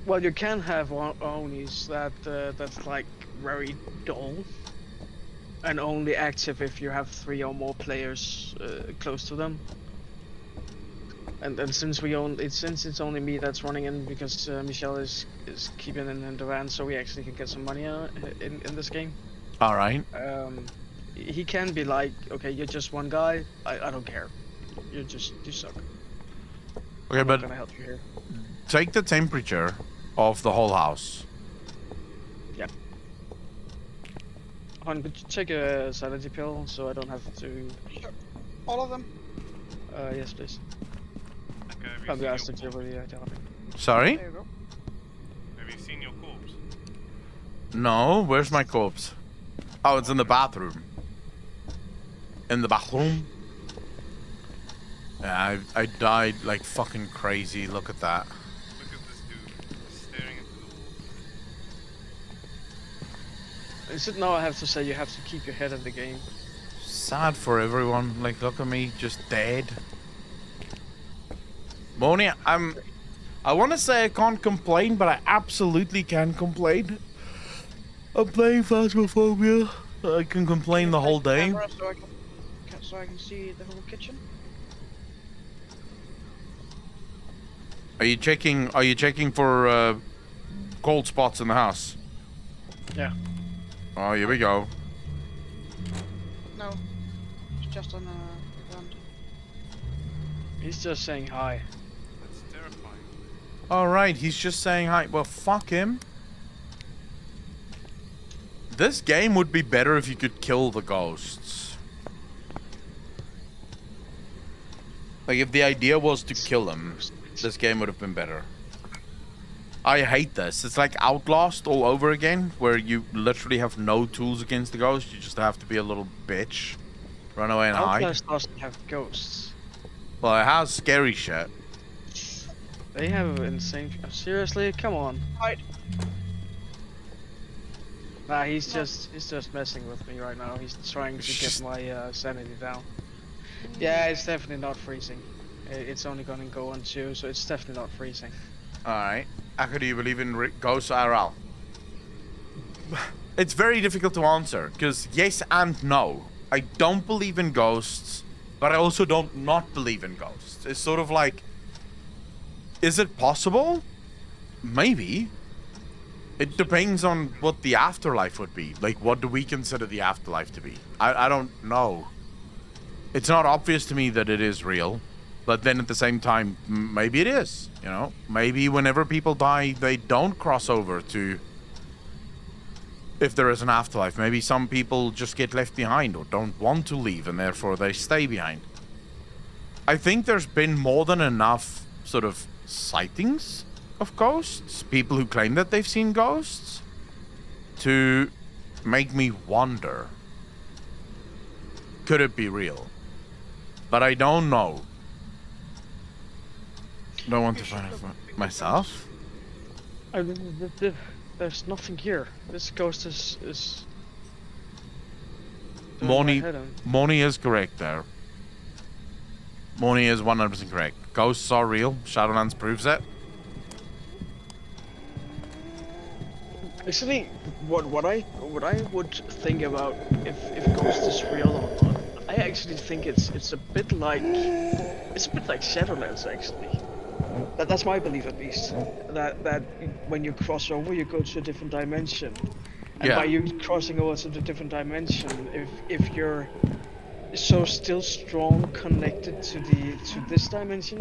Well, you can have Onis that's like very dull and only active if you have 3 or more players close to them. And since it's only me that's running in because Michelle is keeping in the van, so we actually can get some money in this game. All right. He can be like, okay, you're just one guy. I don't care. You suck. Okay, I'm but not gonna help you here. take the temperature of the whole house. Yeah. Hon, could you take a sanity pill so I don't have to? Sure. All of them? Yes, please. Okay, have I'll you be seen asked your to do corpse? Sorry? There you go. Have you seen your corpse? No, where's my corpse? Oh, it's in the bathroom. In the bathroom? Yeah, I died like fucking crazy. Look at that. Look at this dude staring into the wall. Is it now I have to say you have to keep your head in the game? Sad for everyone. Like, look at me, just dead. Moni, I want to say I can't complain, but I absolutely can complain. I'm playing Phasmophobia. I can complain the whole day. Camera so I can see the whole kitchen. Are you checking for cold spots in the house? Yeah. Oh, here we go. No, it's just on a ground. He's just saying hi. That's terrifying. All right, he's just saying hi. Well, fuck him. This game would be better if you could kill the ghosts. Like, if the idea was to kill them, this game would have been better. I hate this. It's like Outlast all over again, where you literally have no tools against the ghost. You just have to be a little bitch. Run away and hide. Outlast doesn't have ghosts. Well, it has scary shit. They have insane. Seriously, come on. Hide. Nah, he's just messing with me right now. He's trying to get my sanity down. Yeah, it's definitely not freezing. It's only gonna go on 2, so it's definitely not freezing. Alright. Aka, do you believe in ghosts IRL? It's very difficult to answer, because yes and no. I don't believe in ghosts, but I also don't not believe in ghosts. It's sort of like, is it possible? Maybe. It depends on what the afterlife would be. Like, what do we consider the afterlife to be? I don't know. It's not obvious to me that it is real. But then at the same time, maybe it is, you know? Maybe whenever people die, they don't cross over to... If there is an afterlife. Maybe some people just get left behind or don't want to leave and therefore they stay behind. I think there's been more than enough sort of sightings of ghosts. People who claim that they've seen ghosts. To make me wonder. Could it be real? But I don't know. Don't want to find out for myself. There's nothing here. This ghost is Moni is correct there. Moni is 100% correct. Ghosts are real. Shadowlands proves it. Actually, what I would think about if ghost is real or not, I actually think it's a bit like Shadowlands actually. That's my belief at least. That when you cross over, you go to a different dimension, and Yeah. by you crossing over to the different dimension, if you're so still strong connected to this dimension,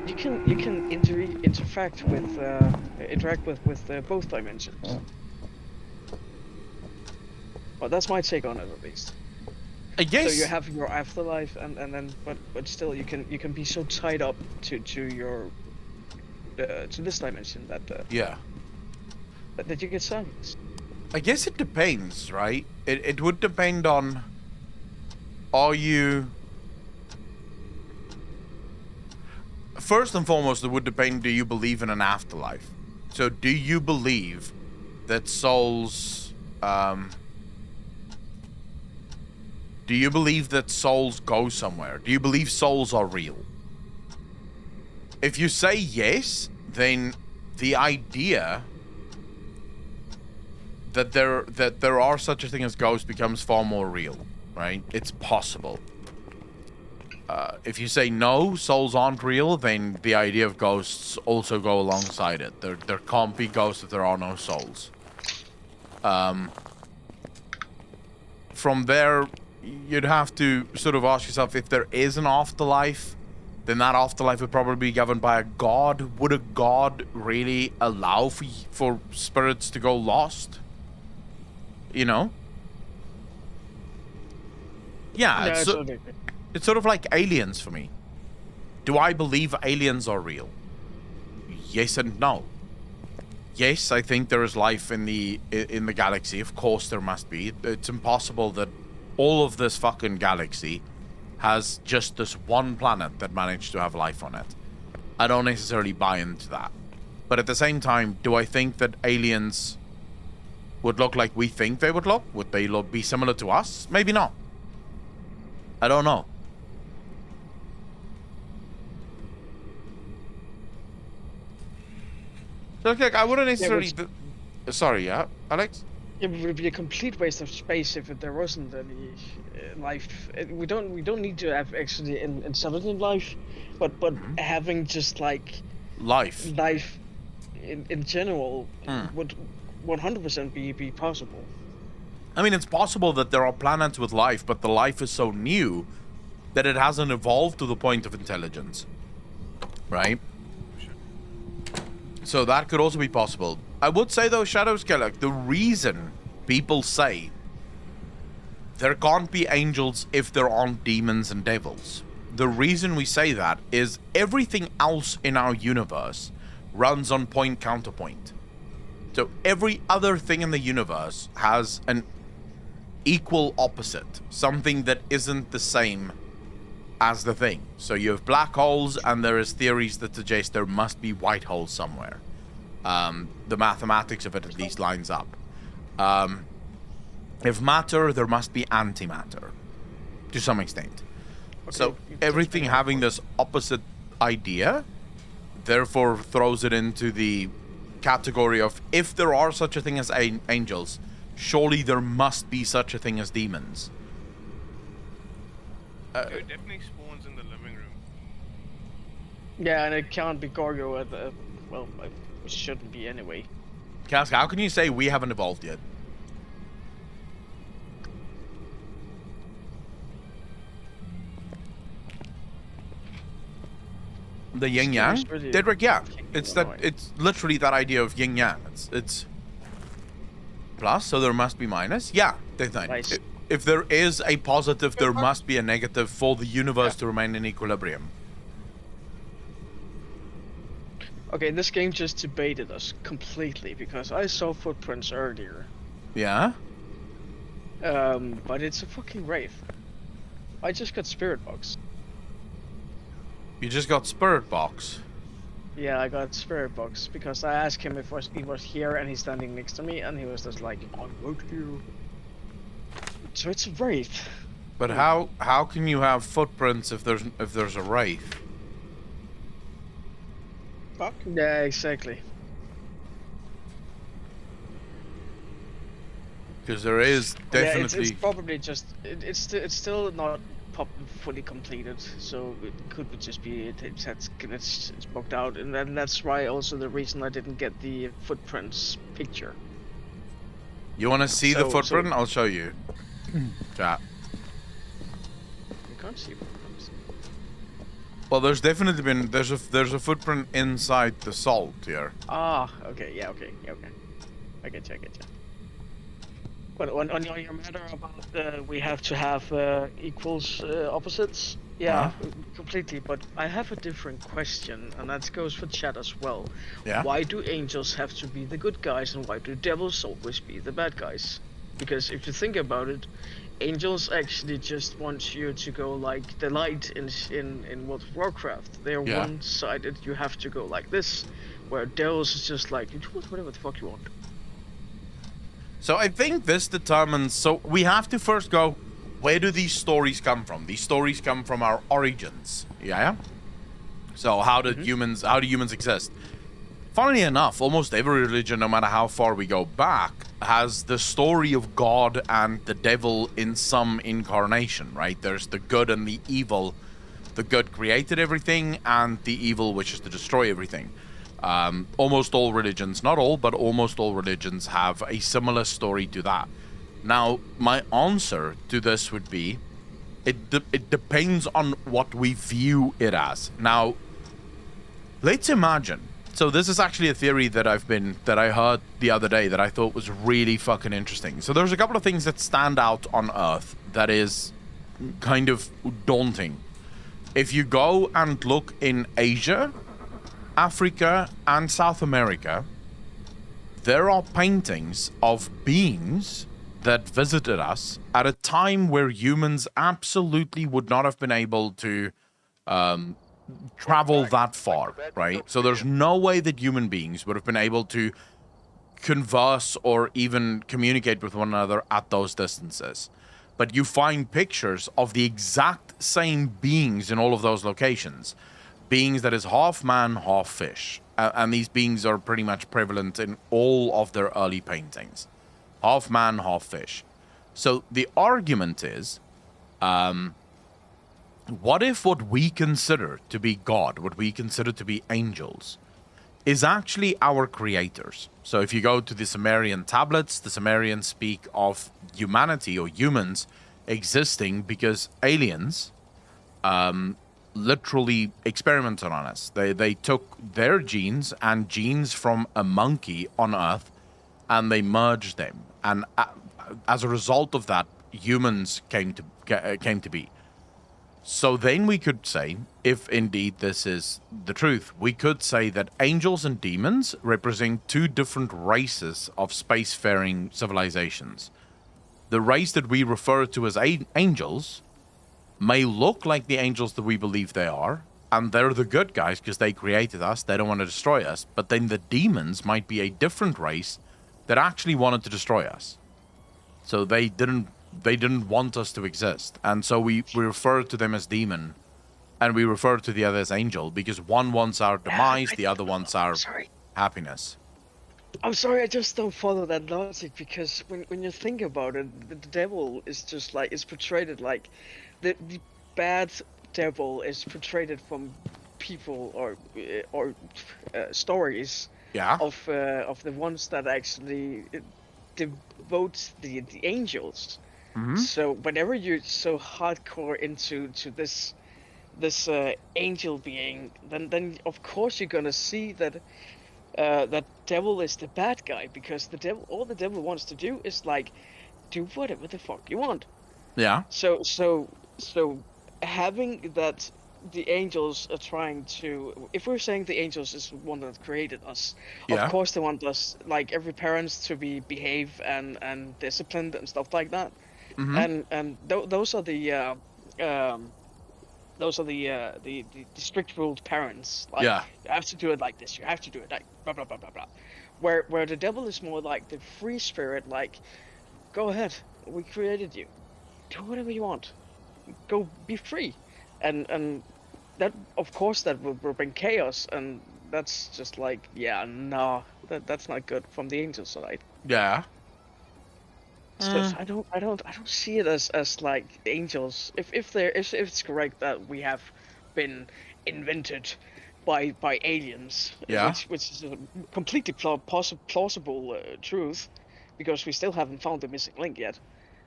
you can interact with both dimensions. Well, that's my take on it, at least. I guess. So you have your afterlife, and then but still you can be so tied up to your to this dimension that Yeah. that you get silence. I guess it depends, right? It would depend on, are you... First and foremost, it would depend, do you believe in an afterlife? So do you believe that souls... do you believe that souls go somewhere? Do you believe souls are real? If you say yes, then the idea that there are such a thing as ghosts becomes far more real, right? It's possible. If you say no, souls aren't real, then the idea of ghosts also go alongside it. There can't be ghosts if there are no souls. From there, you'd have to sort of ask yourself, if there is an afterlife, then that afterlife would probably be governed by a god. Would a god really allow for spirits to go lost? You know? Yeah, Yeah, it's sort of like aliens for me. Do I believe aliens are real? Yes and no. Yes, I think there is life in the galaxy. Of course there must be. It's impossible that all of this fucking galaxy has just this one planet that managed to have life on it. I don't necessarily buy into that. But at the same time, do I think that aliens would look like we think they would look? Would they be similar to us? Maybe not. I don't know. So, like, I wouldn't necessarily... Sorry, yeah, Alex? It would be a complete waste of space if there wasn't any life. We don't need to have actually intelligent life, but having just like life in general would 100% be possible. I mean, it's possible that there are planets with life, but the life is so new that it hasn't evolved to the point of intelligence, right? So that could also be possible. I would say, though, Shadowscaler, the reason people say there can't be angels if there aren't demons and devils, the reason we say that is everything else in our universe runs on point-counterpoint. So every other thing in the universe has an equal opposite, something that isn't the same as the thing. So you have black holes, and there is theories that suggest there must be white holes somewhere. The mathematics of it at least lines up. If matter, there must be antimatter, to some extent. Okay, so everything having this opposite idea, therefore throws it into the category of, if there are such a thing as angels, surely there must be such a thing as demons. It definitely spawns in the living room. Yeah, and it can't be Gorgo at the... Well, it shouldn't be anyway. Cask, how can you say we haven't evolved yet? The yin yang, Dedrick, yeah, it's literally that idea of yin yang. It's plus, so there must be minus. Yeah, nice. If there is a positive, there must be a negative for the universe to remain in equilibrium. Okay, this game just debated us completely because I saw footprints earlier. Yeah. But it's a fucking wraith. I just got spirit box. You just got spirit box? Yeah, I got spirit box because I asked him if he was here, and he's standing next to me, and he was just like, "I'm with you." So it's a wraith. But how can you have footprints if there's a wraith? Fuck. Yeah, exactly. Because there is definitely. Yeah, it's probably just it's still not fully completed, so it could just be it's booked out, and then that's why also the reason I didn't get the footprints picture. You want to see the footprint? I'll show you. Chat. can't see footprints. Well, there's definitely been there's a footprint inside the salt here. Ah, okay, yeah, okay. I get you. But on your matter about we have to have equals opposites, yeah, completely. But I have a different question, and that goes for chat as well. Yeah. Why do angels have to be the good guys, and why do devils always be the bad guys? Because if you think about it, angels actually just want you to go like the light in World of Warcraft. They're Yeah. one-sided. You have to go like this, where devils is just like you do whatever the fuck you want. So I think this determines. So we have to first go. Where do these stories come from? These stories come from our origins. Yeah. So how do humans exist? Funnily enough, almost every religion, no matter how far we go back, has the story of God and the devil in some incarnation, right? There's the good and the evil. The good created everything, and the evil wishes to destroy everything. Almost all religions, not all, but almost all religions have a similar story to that. Now, my answer to this would be, it depends on what we view it as. Now, let's imagine. So this is actually a theory that I heard the other day that I thought was really fucking interesting. So there's a couple of things that stand out on Earth that is kind of daunting. If you go and look in Asia, Africa, and South America, there are paintings of beings that visited us at a time where humans absolutely would not have been able to travel that far, right? So there's no way that human beings would have been able to converse or even communicate with one another at those distances. But you find pictures of the exact same beings in all of those locations. Beings that is half man, half fish. And these beings are pretty much prevalent in all of their early paintings. Half man, half fish. So the argument is, what if what we consider to be God, what we consider to be angels, is actually our creators? So if you go to the Sumerian tablets, the Sumerians speak of humanity or humans existing because aliens literally experimented on us. They took their genes and genes from a monkey on Earth and they merged them. And as a result of that, humans came to be. So then we could say, if indeed this is the truth, we could say that angels and demons represent two different races of spacefaring civilizations. The race that we refer to as angels may look like the angels that we believe they are, and they're the good guys because they created us, they don't want to destroy us, but then the demons might be a different race that actually wanted to destroy us. So they didn't want us to exist. And so we refer to them as demon, and we refer to the other as angel, because one wants our demise, the other wants our happiness. I'm sorry, I just don't follow that logic, because when you think about it, the devil is just like, it's portrayed like, the bad devil is portrayed from people or stories of the ones that actually devote the angels. Mm-hmm. So whenever you're so hardcore into this angel being, then of course you're gonna see that that devil is the bad guy, because all the devil wants to do is like do whatever the fuck you want. Yeah. So having that the angels are trying to, if we're saying the angels is one that created us, of course they want us, like every parents, to behave and disciplined and stuff like that. Mm-hmm. And those are the strict ruled parents. Like, you have to do it like this. You have to do it like blah blah blah blah blah. Where the devil is more like the free spirit. Like, go ahead, we created you. Do whatever you want. Go be free. And that, of course, that will bring chaos. And that's just like, that's not good from the angel side. Yeah. So I don't see it as like angels. If it's correct that we have been invented by aliens, which is a completely plausible truth, because we still haven't found the missing link yet.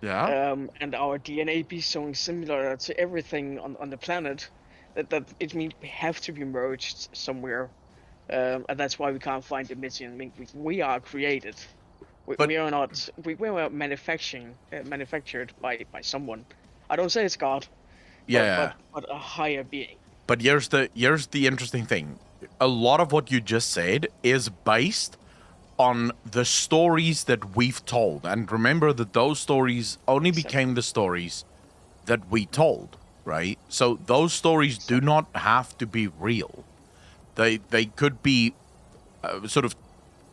Yeah. and our DNA be so similar to everything on the planet, that it means we have to be merged somewhere, and that's why we can't find the missing. I mean, we are created. But We are not. We are manufactured by someone. I don't say it's God, yeah. but a higher being. But here's the interesting thing. A lot of what you just said is based on the stories that we've told. And remember that those stories only became the stories that we told, right? So those stories do not have to be real. They could be sort of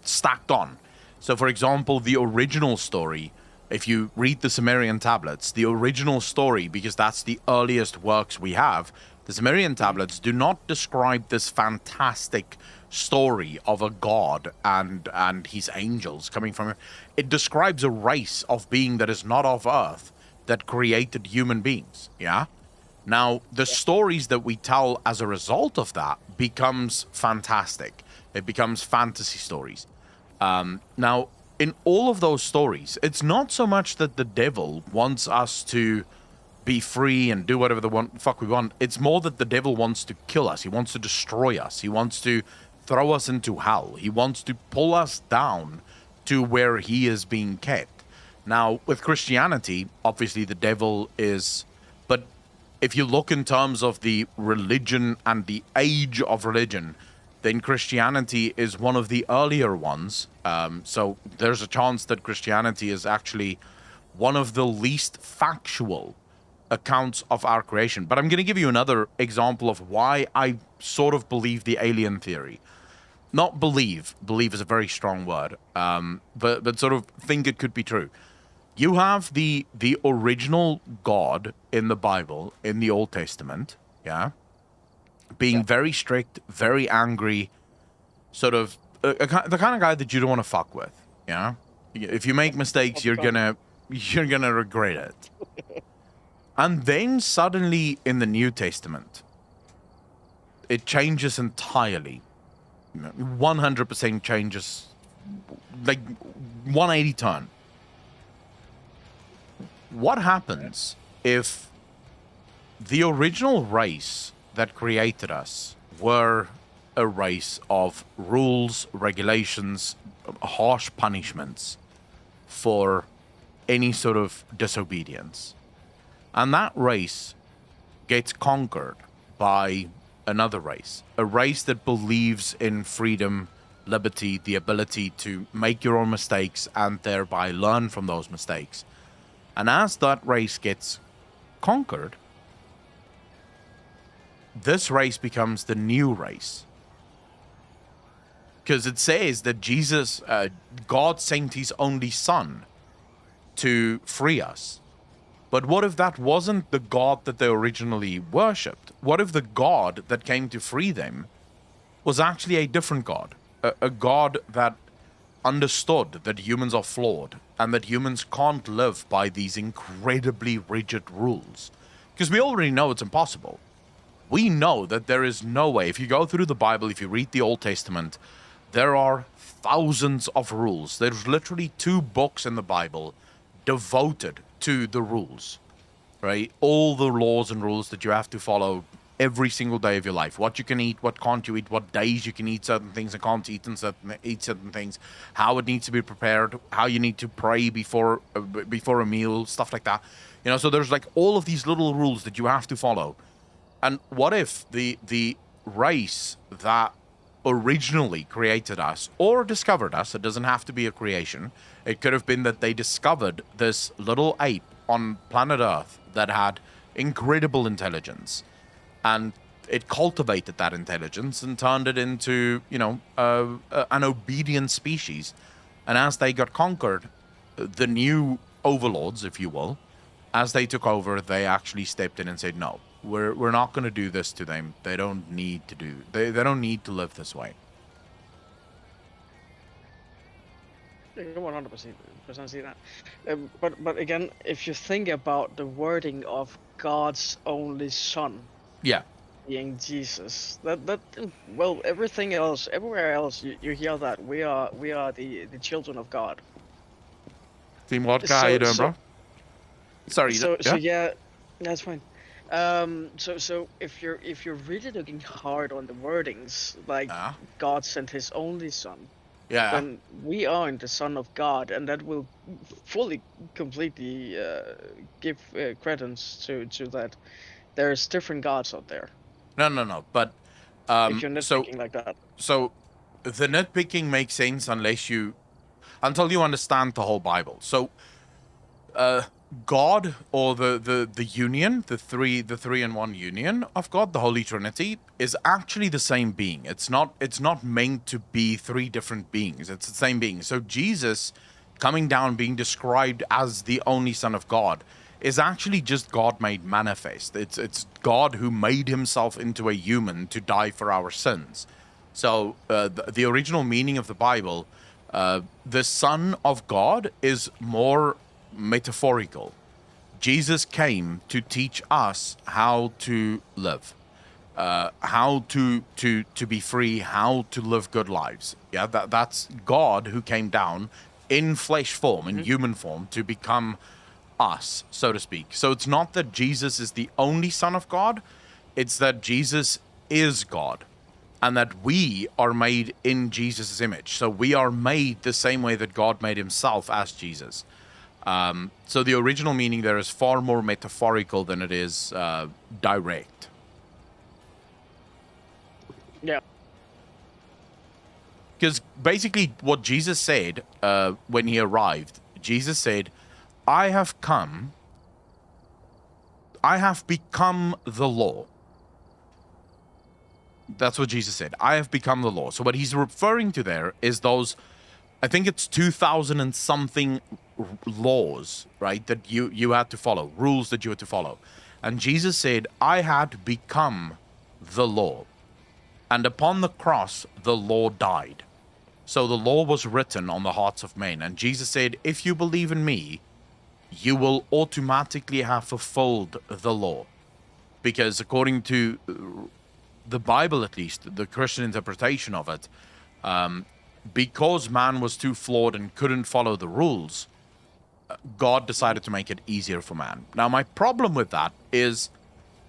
stacked on. So for example, the original story, if you read the Sumerian tablets, the original story, because that's the earliest works we have, the Sumerian tablets do not describe this fantastic story of a god and his angels coming from him. It describes a race of being that is not of Earth that created human beings. Yeah. Now, the stories that we tell as a result of that becomes fantastic. It becomes fantasy stories. Now, in all of those stories, it's not so much that the devil wants us to be free and do whatever the fuck we want. It's more that the devil wants to kill us. He wants to destroy us. He wants to throw us into hell. He wants to pull us down to where he is being kept. Now, with Christianity, obviously the devil is... But if you look in terms of the religion and the age of religion, then Christianity is one of the earlier ones. So there's a chance that Christianity is actually one of the least factual accounts of our creation. But I'm going to give you another example of why I sort of believe the alien theory. Not believe is a very strong word, but sort of think it could be true. You have the original God in the Bible, in the Old Testament, yeah, being very strict, very angry, sort of the kind of guy that you don't want to fuck with, yeah. If you make mistakes, you're gonna regret it. And then suddenly in the New Testament, it changes entirely. 100% changes, like 180 turn. What happens if the original race that created us were a race of rules, regulations, harsh punishments for any sort of disobedience? And that race gets conquered by another race, a race that believes in freedom, liberty, the ability to make your own mistakes and thereby learn from those mistakes. And as that race gets conquered, this race becomes the new race. Because it says that Jesus, God sent his only son to free us. But what if that wasn't the God that they originally worshipped? What if the God that came to free them was actually a different God? A God that understood that humans are flawed and that humans can't live by these incredibly rigid rules. Because we already know it's impossible. We know that there is no way. If you go through the Bible, if you read the Old Testament, there are thousands of rules. There's literally 2 books in the Bible devoted to the rules, right? All the laws and rules that you have to follow every single day of your life. What you can eat, what can't you eat, what days you can eat certain things and can't eat certain things, how it needs to be prepared, how you need to pray before a meal, stuff like that. You know, so there's like all of these little rules that you have to follow. And what if the race that originally created us or discovered us, it doesn't have to be a creation, it could have been that they discovered this little ape on planet Earth that had incredible intelligence, and it cultivated that intelligence and turned it into, you know, an obedient species. And as they got conquered, the new overlords, if you will, as they took over, they actually stepped in and said, no, we're not going to do this to them. They don't need to do. They don't need to live this way. 100% see that. But again, if you think about the wording of God's only son, Yeah. being Jesus, that well, everything else, everywhere else, you hear that we are the children of God. Team Vodka, how you doing, bro? Sorry. So yeah, that's fine. So if you're really looking hard on the wordings, like Yeah. God sent His only Son, Yeah. then we are the Son of God, and that will fully, completely give credence to that. There's different gods out there. No. But If you're nitpicking like that. so the nitpicking makes sense until you understand the whole Bible. So God, or the union, the three in one union of God, the Holy Trinity, is actually the same being. It's not meant to be three different beings. It's the same being. So Jesus coming down, being described as the only Son of God, is actually just God made manifest. It's God who made himself into a human to die for our sins. So the original meaning of the Bible, the Son of God, is more metaphorical. Jesus came to teach us how to live, how to be free, how to live good lives. Yeah, that's God who came down in flesh form, in human form, to become us, so to speak. So it's not that Jesus is the only Son of God, it's that Jesus is God, and that we are made in Jesus' image. So we are made the same way that God made himself as Jesus. So the original meaning there is far more metaphorical than it is direct. Yeah. Because basically what Jesus said when he arrived, Jesus said, I have become the law. That's what Jesus said. I have become the law. So what he's referring to there is those, I think it's 2,000 and something laws, right, that you had to follow, rules that you had to follow. And Jesus said, I had become the law. And upon the cross, the law died. So the law was written on the hearts of men. And Jesus said, if you believe in me, you will automatically have fulfilled the law. Because according to the Bible, at least, the Christian interpretation of it, because man was too flawed and couldn't follow the rules, God decided to make it easier for man. Now, my problem with that is,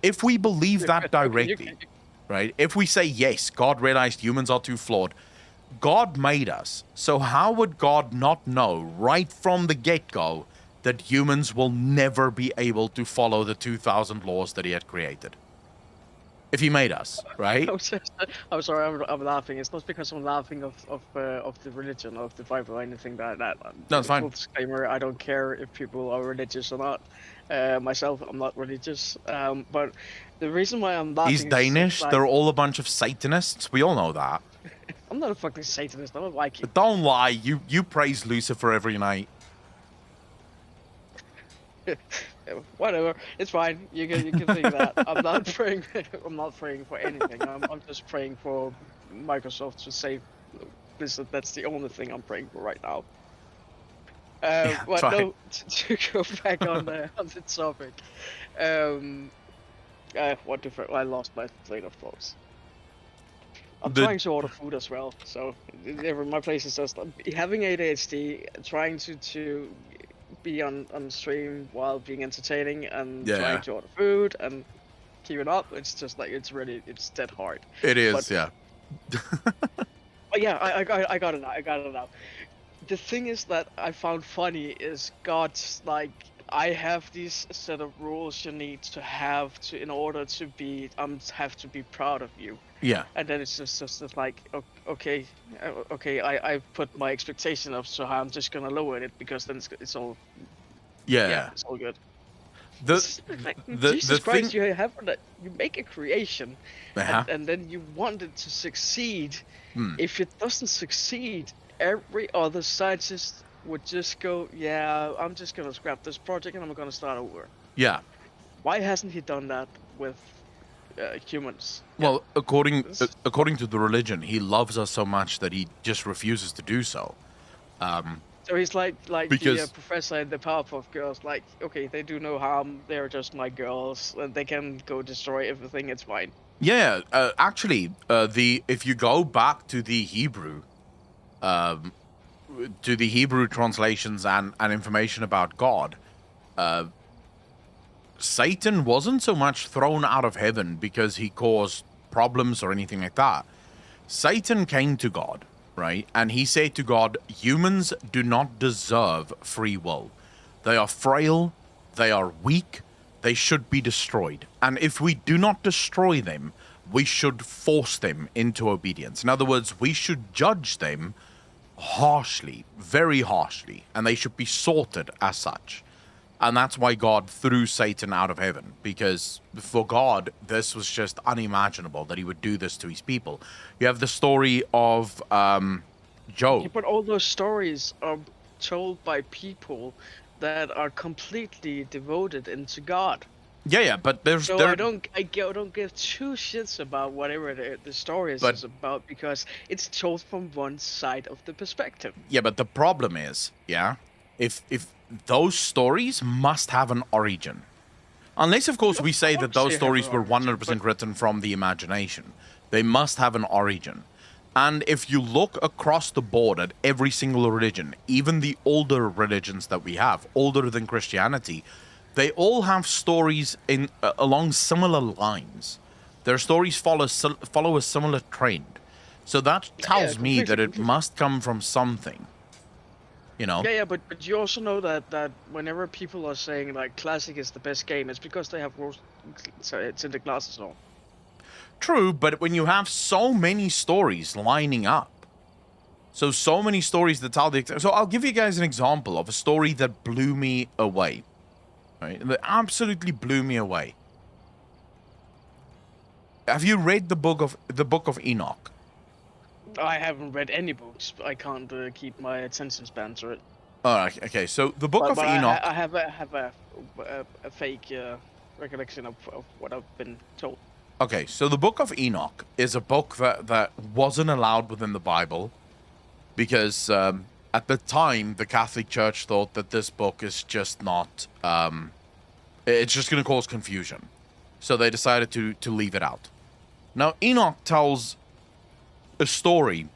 if we believe that directly, right? If we say, yes, God realized humans are too flawed, God made us. So how would God not know right from the get-go that humans will never be able to follow the 2,000 laws that he had created? If he made us, right? I'm sorry, I'm laughing. It's not because I'm laughing of the religion of the Bible or anything like that. No, it's fine. Full disclaimer: I don't care if people are religious or not. Myself, I'm not religious. But the reason why I'm laughing He's Danish. is They're all a bunch of Satanists. We all know that. I'm not a fucking Satanist. I'm a Viking. But don't lie. You praise Lucifer every night. Whatever, it's fine. You can think that. I'm not praying. I'm not praying for anything. I'm just praying for Microsoft to save Blizzard. That's the only thing I'm praying for right now. But no, to go back on the topic. I lost my train of thoughts. I'm trying to order food as well, so my place is just having ADHD, trying to be on stream while being entertaining and trying to order food and keep it up. It's just like it's dead hard. It is, yeah. But yeah, I got it now. I got it now. The thing is that I found funny is God's like, I have these set of rules you need to have in order to be have to be proud of you. Yeah. And then it's just like, okay, I put my expectation up, so I'm just gonna lower it because then it's all. Yeah, it's all good. Jesus Christ, you make a creation, and then you want it to succeed. If it doesn't succeed, every other scientist would just go, yeah, I'm just gonna scrap this project and I'm gonna start over. Yeah. Why hasn't he done that with humans? Well, according to the religion, he loves us so much that he just refuses to do so. So he's like because the professor in the Powerpuff Girls. Like, okay, they do no harm. They're just my girls, and they can go destroy everything. It's fine. Yeah, actually, if you go back to the Hebrew, translations and information about God, Satan wasn't so much thrown out of heaven because he caused problems or anything like that. Satan came to God, right? And he said to God, humans do not deserve free will. They are frail, they are weak, they should be destroyed. And if we do not destroy them, we should force them into obedience. In other words, we should judge them harshly, very harshly, and they should be sorted as such. And that's why God threw Satan out of heaven, because for God, this was just unimaginable that he would do this to his people. You have the story of Job. Yeah, but all those stories are told by people that are completely devoted into God. Yeah, but So I don't give two shits about whatever the story is about, because it's told from one side of the perspective. Yeah, but the problem is, if those stories must have an origin. Unless, of course, we say that those stories were 100% written from the imagination. They must have an origin. And if you look across the board at every single religion, even the older religions that we have, older than Christianity, they all have stories along similar lines. Their stories follow a similar trend. So that tells me that it must come from something. You know? Yeah, but you also know that whenever people are saying like classic is the best game, it's because they have tinted glasses on. True, but when you have so many stories lining up, so many stories that tell the... So I'll give you guys an example of a story that blew me away. Right? That absolutely blew me away. Have you read the book of Enoch? I haven't read any books. I can't keep my attention span to it. Alright, okay. So the book of Enoch. I have a fake recollection of what I've been told. Okay, so the book of Enoch is a book that wasn't allowed within the Bible because at the time the Catholic Church thought that this book is just not. It's just going to cause confusion, so they decided to leave it out. Now Enoch tells a story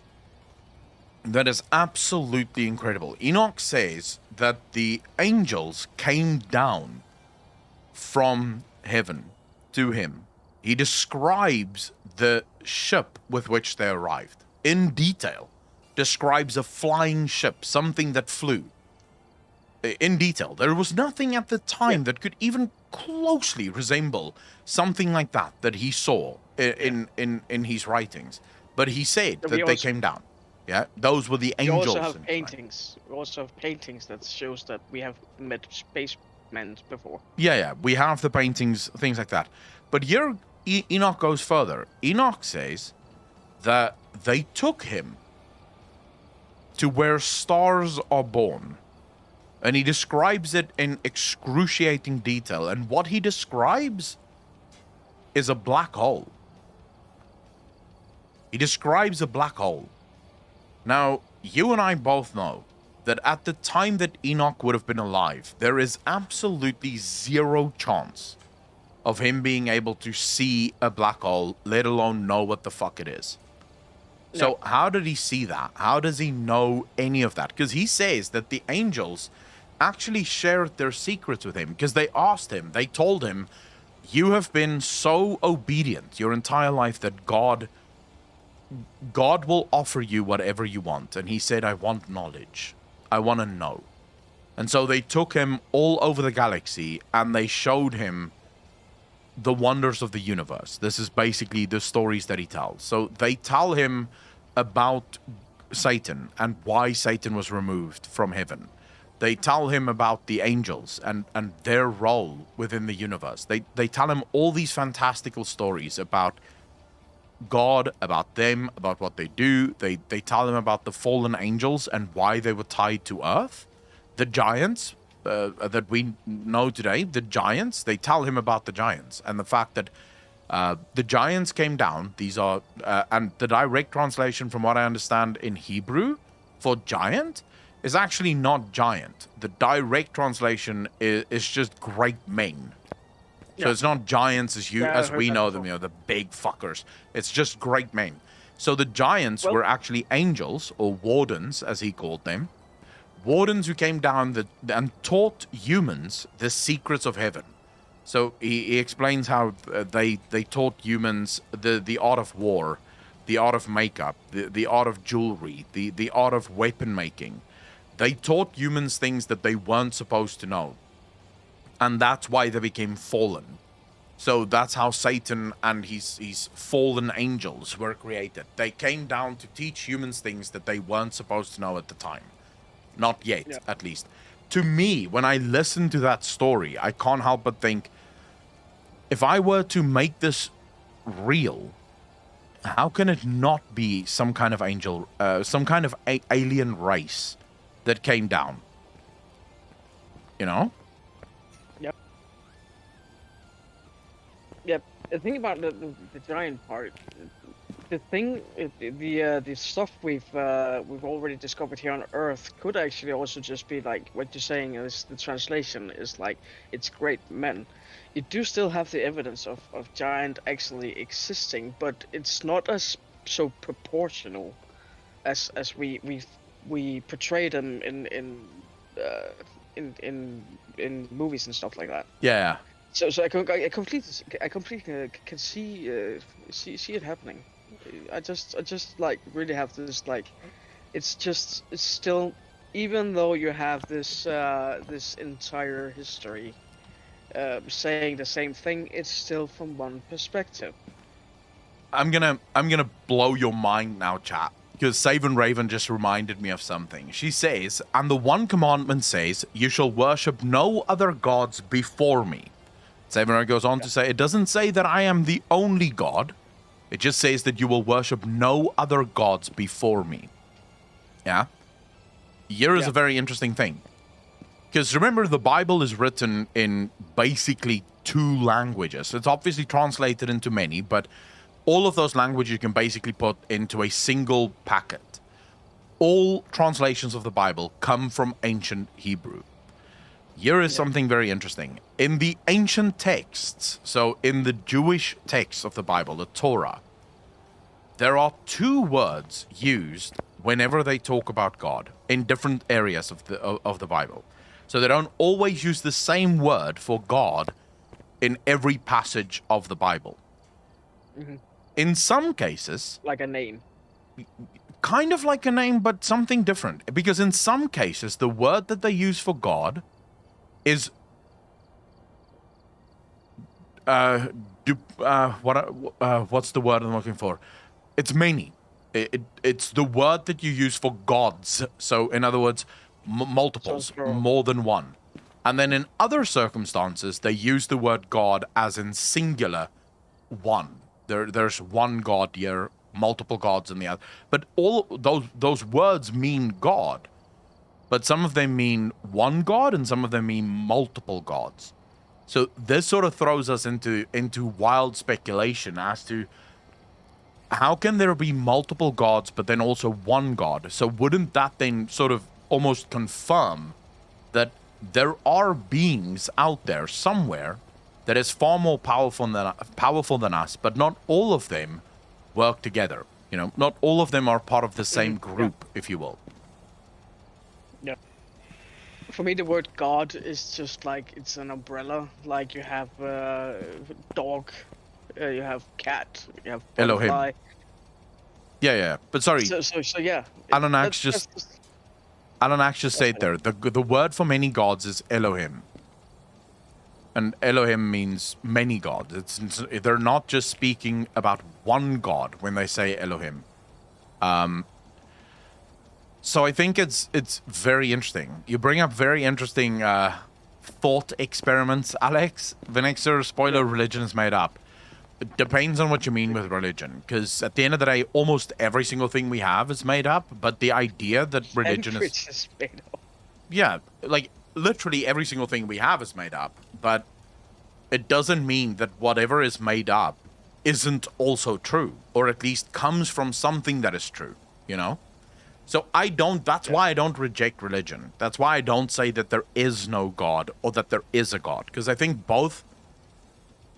that is absolutely incredible. Enoch says that the angels came down from heaven to him. He describes the ship with which they arrived in detail, describes a flying ship, something that flew in detail. There was nothing at the time that could even closely resemble something like that he saw in his writings. But he said that they came down. Yeah, those were the angels. We also have paintings. We also have paintings that shows that we have met spacemen before. Yeah, we have the paintings, things like that. But here Enoch goes further. Enoch says that they took him to where stars are born. And he describes it in excruciating detail. And what he describes is a black hole. He describes a black hole. Now, you and I both know that at the time that Enoch would have been alive, there is absolutely zero chance of him being able to see a black hole, let alone know what the fuck it is. No. So how did he see that? How does he know any of that? Because he says that the angels actually shared their secrets with him, because they asked him, they told him, you have been so obedient your entire life that God will offer you whatever you want. And he said, I want knowledge. I want to know. And so they took him all over the galaxy and they showed him the wonders of the universe. This is basically the stories that he tells. So they tell him about Satan and why Satan was removed from heaven. They tell him about the angels and their role within the universe. They tell him all these fantastical stories about God, about them, about what they do. They tell him about the fallen angels and why they were tied to Earth. The giants that we know today, the giants, they tell him about the giants and the fact that the giants came down. These are, and the direct translation from what I understand in Hebrew for giant is actually not giant. The direct translation is just great men. So it's not giants as we know them, the big fuckers. It's just great men. So the giants were actually angels, or wardens, as he called them. Wardens who came down and taught humans the secrets of heaven. So he explains how they taught humans the art of war, the art of makeup, the art of jewelry, the art of weapon making. They taught humans things that they weren't supposed to know. And that's why they became fallen. So that's how Satan and his fallen angels were created. They came down to teach humans things that they weren't supposed to know at the time. Not yet, Yeah. at least. To me, when I listen to that story, I can't help but think, if I were to make this real, how can it not be some kind of angel, some kind of alien race that came down? You know? Yep. The thing about the giant part, the stuff we've already discovered here on Earth could actually also just be like what you're saying is the translation is like it's great men. You do still have the evidence of giant actually existing, but it's not as so proportional as we portray them in movies and stuff like that. Yeah. So I completely can see it happening. I just like really have this like, it's still, even though you have this this entire history saying the same thing, it's still from one perspective. I'm gonna blow your mind now, chat, because Saven Raven just reminded me of something. She says, and the one commandment says, you shall worship no other gods before me. Saven goes on to say, it doesn't say that I am the only God. It just says that you will worship no other gods before me. Yeah? Here is a very interesting thing. Because remember, the Bible is written in basically 2 languages. It's obviously translated into many, but all of those languages you can basically put into a single packet. All translations of the Bible come from ancient Hebrew. Here is something very interesting. In the ancient texts, so in the Jewish texts of the Bible, the Torah, there are 2 words used whenever they talk about God in different areas of the Bible. So they don't always use the same word for God in every passage of the Bible. Mm-hmm. In some cases, Like a name. kind of like a name, but something different. Because in some cases, the word that they use for God is what's the word I'm looking for? It's many. It's the word that you use for gods. So in other words, multiples, more than one. And then in other circumstances, they use the word God as in singular, one. There's one God here, multiple gods in the other. But all those words mean God. But some of them mean one God and some of them mean multiple gods. So this sort of throws us into wild speculation as to how can there be multiple gods but then also one God? So wouldn't that then sort of almost confirm that there are beings out there somewhere that is far more powerful than us, but not all of them work together. You know, not all of them are part of the same group, if you will. Yeah. For me, the word God is just like it's an umbrella. Like you have dog, you have cat, you have Elohim. butterfly. Yeah. But sorry. So yeah. Alan Axe just said there. The word for many gods is Elohim. And Elohim means many gods. They're not just speaking about one god when they say Elohim. So I think it's very interesting. You bring up very interesting thought experiments, Alex. Vinexer, spoiler, religion is made up. It depends on what you mean with religion. Because at the end of the day, almost every single thing we have is made up. But the idea that religion is made up. Yeah, like literally every single thing we have is made up. But it doesn't mean that whatever is made up isn't also true. Or at least comes from something that is true, you know? So that's why I don't reject religion. That's why I don't say that there is no God or that there is a God. Because I think both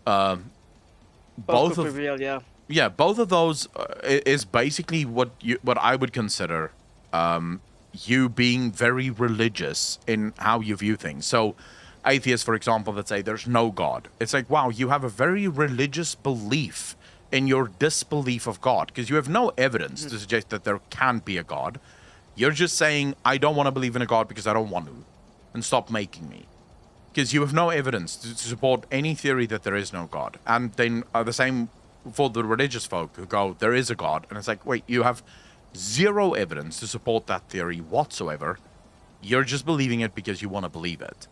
Both could be real, yeah. Yeah, both of those is basically what I would consider you being very religious in how you view things. So atheists, for example, that say there's no God. It's like, wow, you have a very religious belief in your disbelief of God, because you have no evidence to suggest that there can be a God. You're just saying, I don't want to believe in a God because I don't want to, and stop making me. Because you have no evidence to support any theory that there is no God. And then the same for the religious folk who go, there is a God. And it's like, wait, you have zero evidence to support that theory whatsoever. You're just believing it because you want to believe it.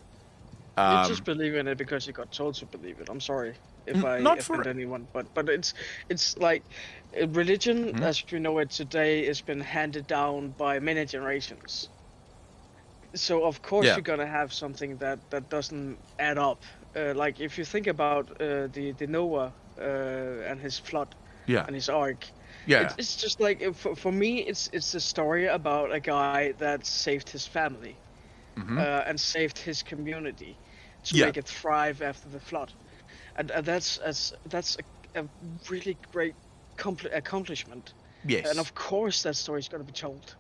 You just believe in it because you got told to believe it. I'm sorry if I not offend for- anyone, but it's like religion as we know it today has been handed down by many generations. So of course Yeah. you're gonna have something that doesn't add up. Like if you think about the Noah and his flood Yeah. and his ark. Yeah. It's just like for me it's a story about a guy that saved his family and saved his community to Yeah. make it thrive after the flood, and that's a really great accomplishment. Yes. And of course that story is going to be told.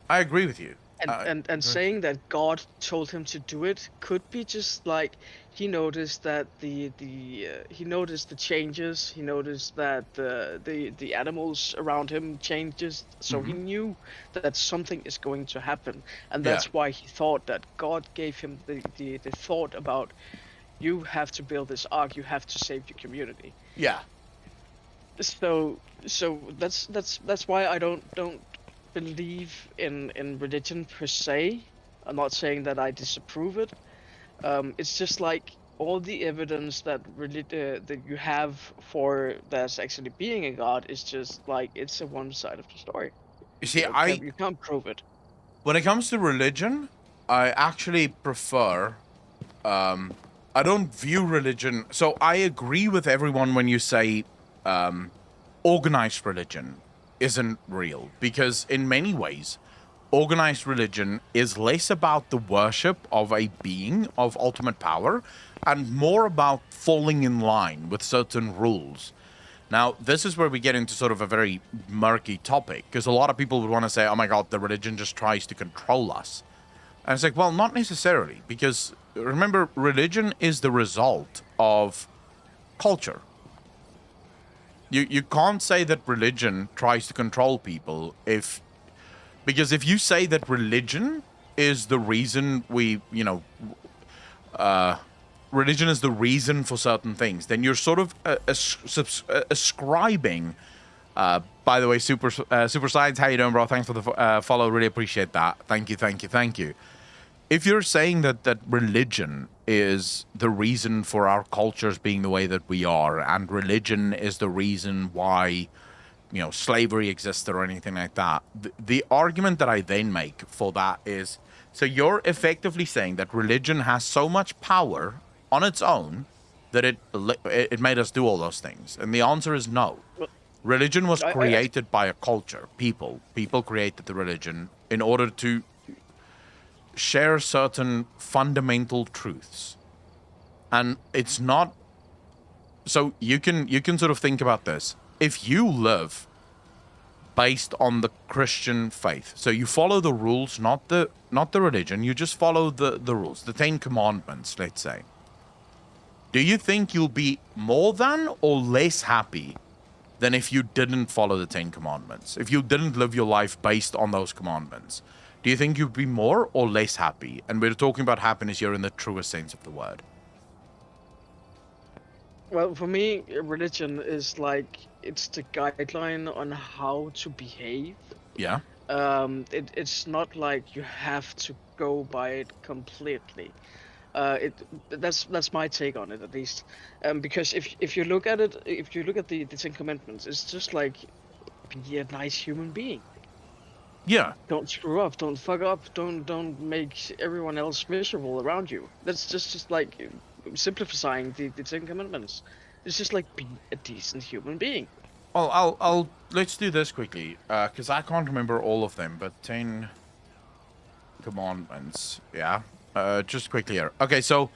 I agree with you. And saying that God told him to do it could be just like he noticed that he noticed the changes. He noticed that the animals around him changes, so he knew that something is going to happen, and that's why he thought that God gave him the thought about you have to build this ark, you have to save your community. Yeah. So that's why I don't believe in religion per se. I'm not saying that I disapprove it. It's just like all the evidence that that you have for there's actually being a god is just like it's a one side of the story. You see, You can't prove it. when it comes to religion, I actually prefer. I don't view religion. So I agree with everyone when you say organized religion isn't real, because in many ways, organized religion is less about the worship of a being of ultimate power and more about falling in line with certain rules. Now, this is where we get into sort of a very murky topic, because a lot of people would want to say, oh my God, the religion just tries to control us. And it's like, well, not necessarily, because remember, religion is the result of culture. You can't say that religion tries to control people because if you say that religion is the reason religion is the reason for certain things, then you're sort of ascribing. By the way, Super Science, how you doing, bro? Thanks for the follow. Really appreciate that. Thank you. If you're saying that religion is the reason for our cultures being the way that we are, and religion is the reason why, slavery existed or anything like that, the argument that I then make for that is, so you're effectively saying that religion has so much power on its own that it made us do all those things, and the answer is no. Religion was created by a culture. People created the religion in order to share certain fundamental truths, and it's not. So you can sort of think about this. If you live based on the Christian faith, so you follow the rules, not the religion, you just follow the rules, the 10 Commandments, let's say. Do you think you'll be more than or less happy than if you didn't follow the 10 Commandments? If you didn't live your life based on those commandments? Do you think you'd be more or less happy? And we're talking about happiness here in the truest sense of the word. Well, for me, religion is like it's the guideline on how to behave. Yeah. It's not like you have to go by it completely. That's my take on it, at least. Because if you look at it, if you look at the 10 Commandments, it's just like be a nice human being. Yeah. Don't screw up. Don't fuck up. Don't make everyone else miserable around you. That's just like simplifying the 10 Commandments. It's just like be a decent human being. Well, I'll let's do this quickly, because I can't remember all of them, but 10 Commandments. Yeah. Just quickly here. Okay, so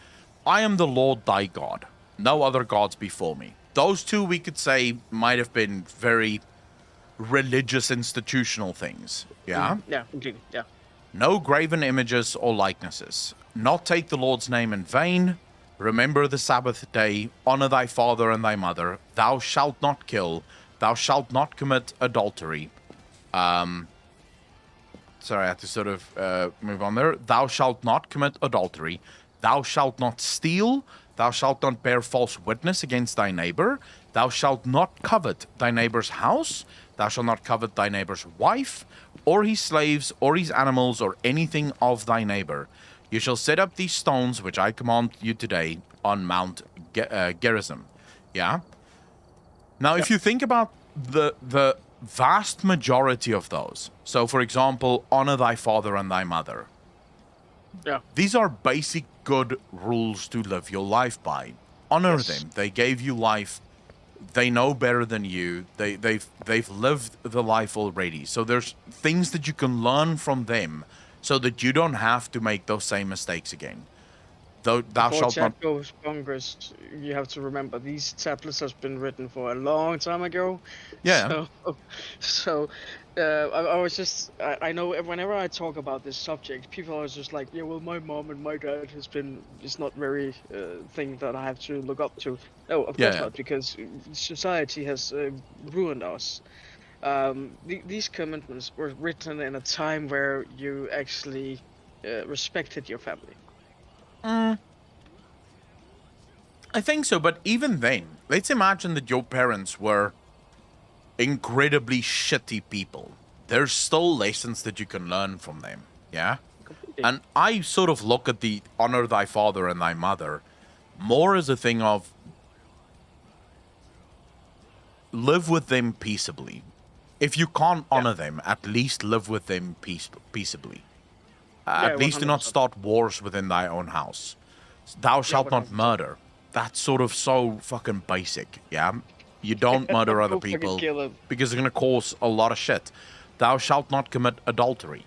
I am the Lord thy God. No other gods before me. Those two, we could say, might have been very religious institutional things. Yeah. Yeah, completely. Yeah. No graven images or likenesses. Not take the Lord's name in vain. Remember the Sabbath day. Honor thy father and thy mother. Thou shalt not kill. Thou shalt not commit adultery. Sorry, I had to sort of move on there. Thou shalt not commit adultery. Thou shalt not steal. Thou shalt not bear false witness against thy neighbor. Thou shalt not covet thy neighbor's house. Thou shalt not covet thy neighbor's wife, or his slaves, or his animals, or anything of thy neighbor. You shall set up these stones, which I command you today, on Mount Gerizim. Yeah? Now, if you think about the vast majority of those, so for example, honor thy father and thy mother. Yeah. These are basic good rules to live your life by. Honor them. They gave you life. They know better than you. They've lived the life already. So there's things that you can learn from them so that you don't have to make those same mistakes again. Thou shalt not goes bonkers, you have to remember these tablets has been written for a long time ago. Yeah. So I was just I know whenever I talk about this subject, people are just like, yeah, well, my mom and my dad is not very thing that I have to look up to. No, of course not, because society has ruined us. These commitments were written in a time where you actually respected your family. I think so, but even then, let's imagine that your parents were incredibly shitty people. There's still lessons that you can learn from them, yeah? Completely. And I sort of look at the honor thy father and thy mother more as a thing of live with them peaceably. If you can't honor them, at least live with them peaceably. At least do not 100%. start wars within thy own house. Thou shalt not 100%. murder. That's sort of so fucking basic, yeah? You don't murder other Don't fucking people kill 'em. because it's going to cause a lot of shit. Thou shalt not commit adultery.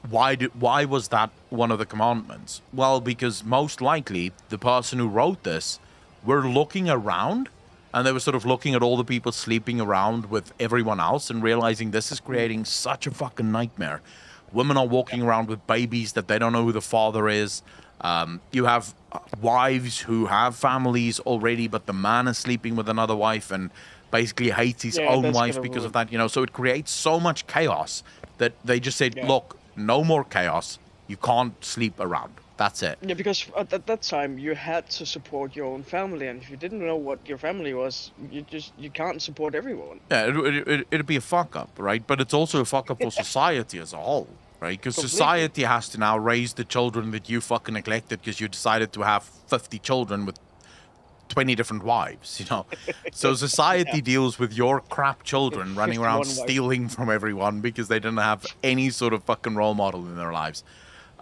Why was that one of the commandments? Well, because most likely the person who wrote this were looking around and they were sort of looking at all the people sleeping around with everyone else and realizing this is creating such a fucking nightmare. Women are walking around with babies that they don't know who the father is. You have wives who have families already, but the man is sleeping with another wife and basically hates his own that's wife gonna because of ruin. that. You know, so it creates so much chaos that they just said, look, no more chaos. You can't sleep around. That's it. Yeah, because at that time you had to support your own family, and if you didn't know what your family was, you can't support everyone. Yeah, it'd be a fuck up, right? But it's also a fuck up for society as a whole, right? Because Completely. society has to now raise the children that you fucking neglected because you decided to have 50 children with 20 different wives, you know? So society deals with your crap children running 51 around wives. stealing from everyone because they didn't have any sort of fucking role model in their lives.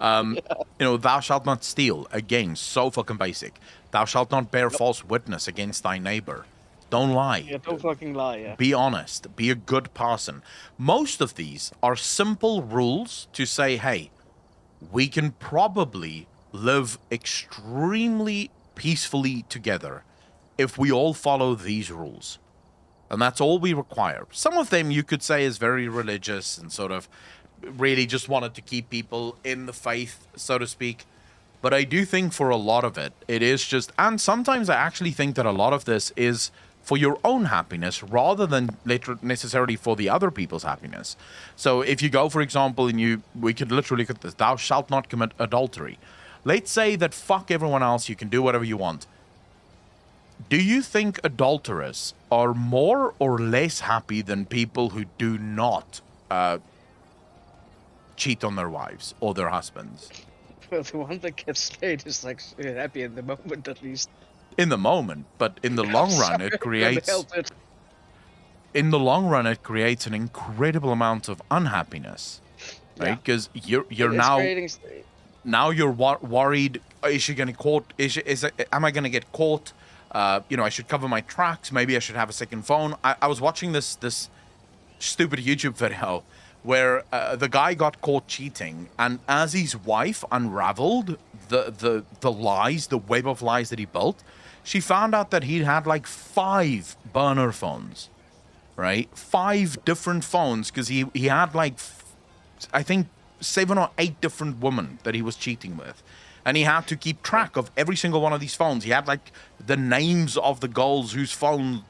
You know, thou shalt not steal. Again, so fucking basic. Thou shalt not bear false witness against thy neighbor. Don't lie. Yeah, don't fucking lie, yeah. Be honest. Be a good person. Most of these are simple rules to say, hey, we can probably live extremely peacefully together if we all follow these rules. And that's all we require. Some of them you could say is very religious and sort of really just wanted to keep people in the faith, so to speak. But I do think for a lot of it, it is just, and sometimes I actually think that a lot of this is for your own happiness rather than necessarily for the other people's happiness. So if you go, for example, and we could literally look at this, thou shalt not commit adultery. Let's say that fuck everyone else, you can do whatever you want. Do you think adulterers are more or less happy than people who do not cheat on their wives or their husbands? Well, the one that gets laid is like happy in the moment, at least. In the moment, but in the long run, it creates. In the long run, it creates an incredible amount of unhappiness, right? Because you're now you're worried. Is she going to caught? Am I going to get caught? You know, I should cover my tracks. Maybe I should have a second phone. I was watching this stupid YouTube video where the guy got caught cheating, and as his wife unraveled the lies, the web of lies that he built, she found out that he had like 5 burner phones, right? 5 different phones, because he had like I think 7 or 8 different women that he was cheating with. And he had to keep track of every single one of these phones. He had like the names of the girls whose phone,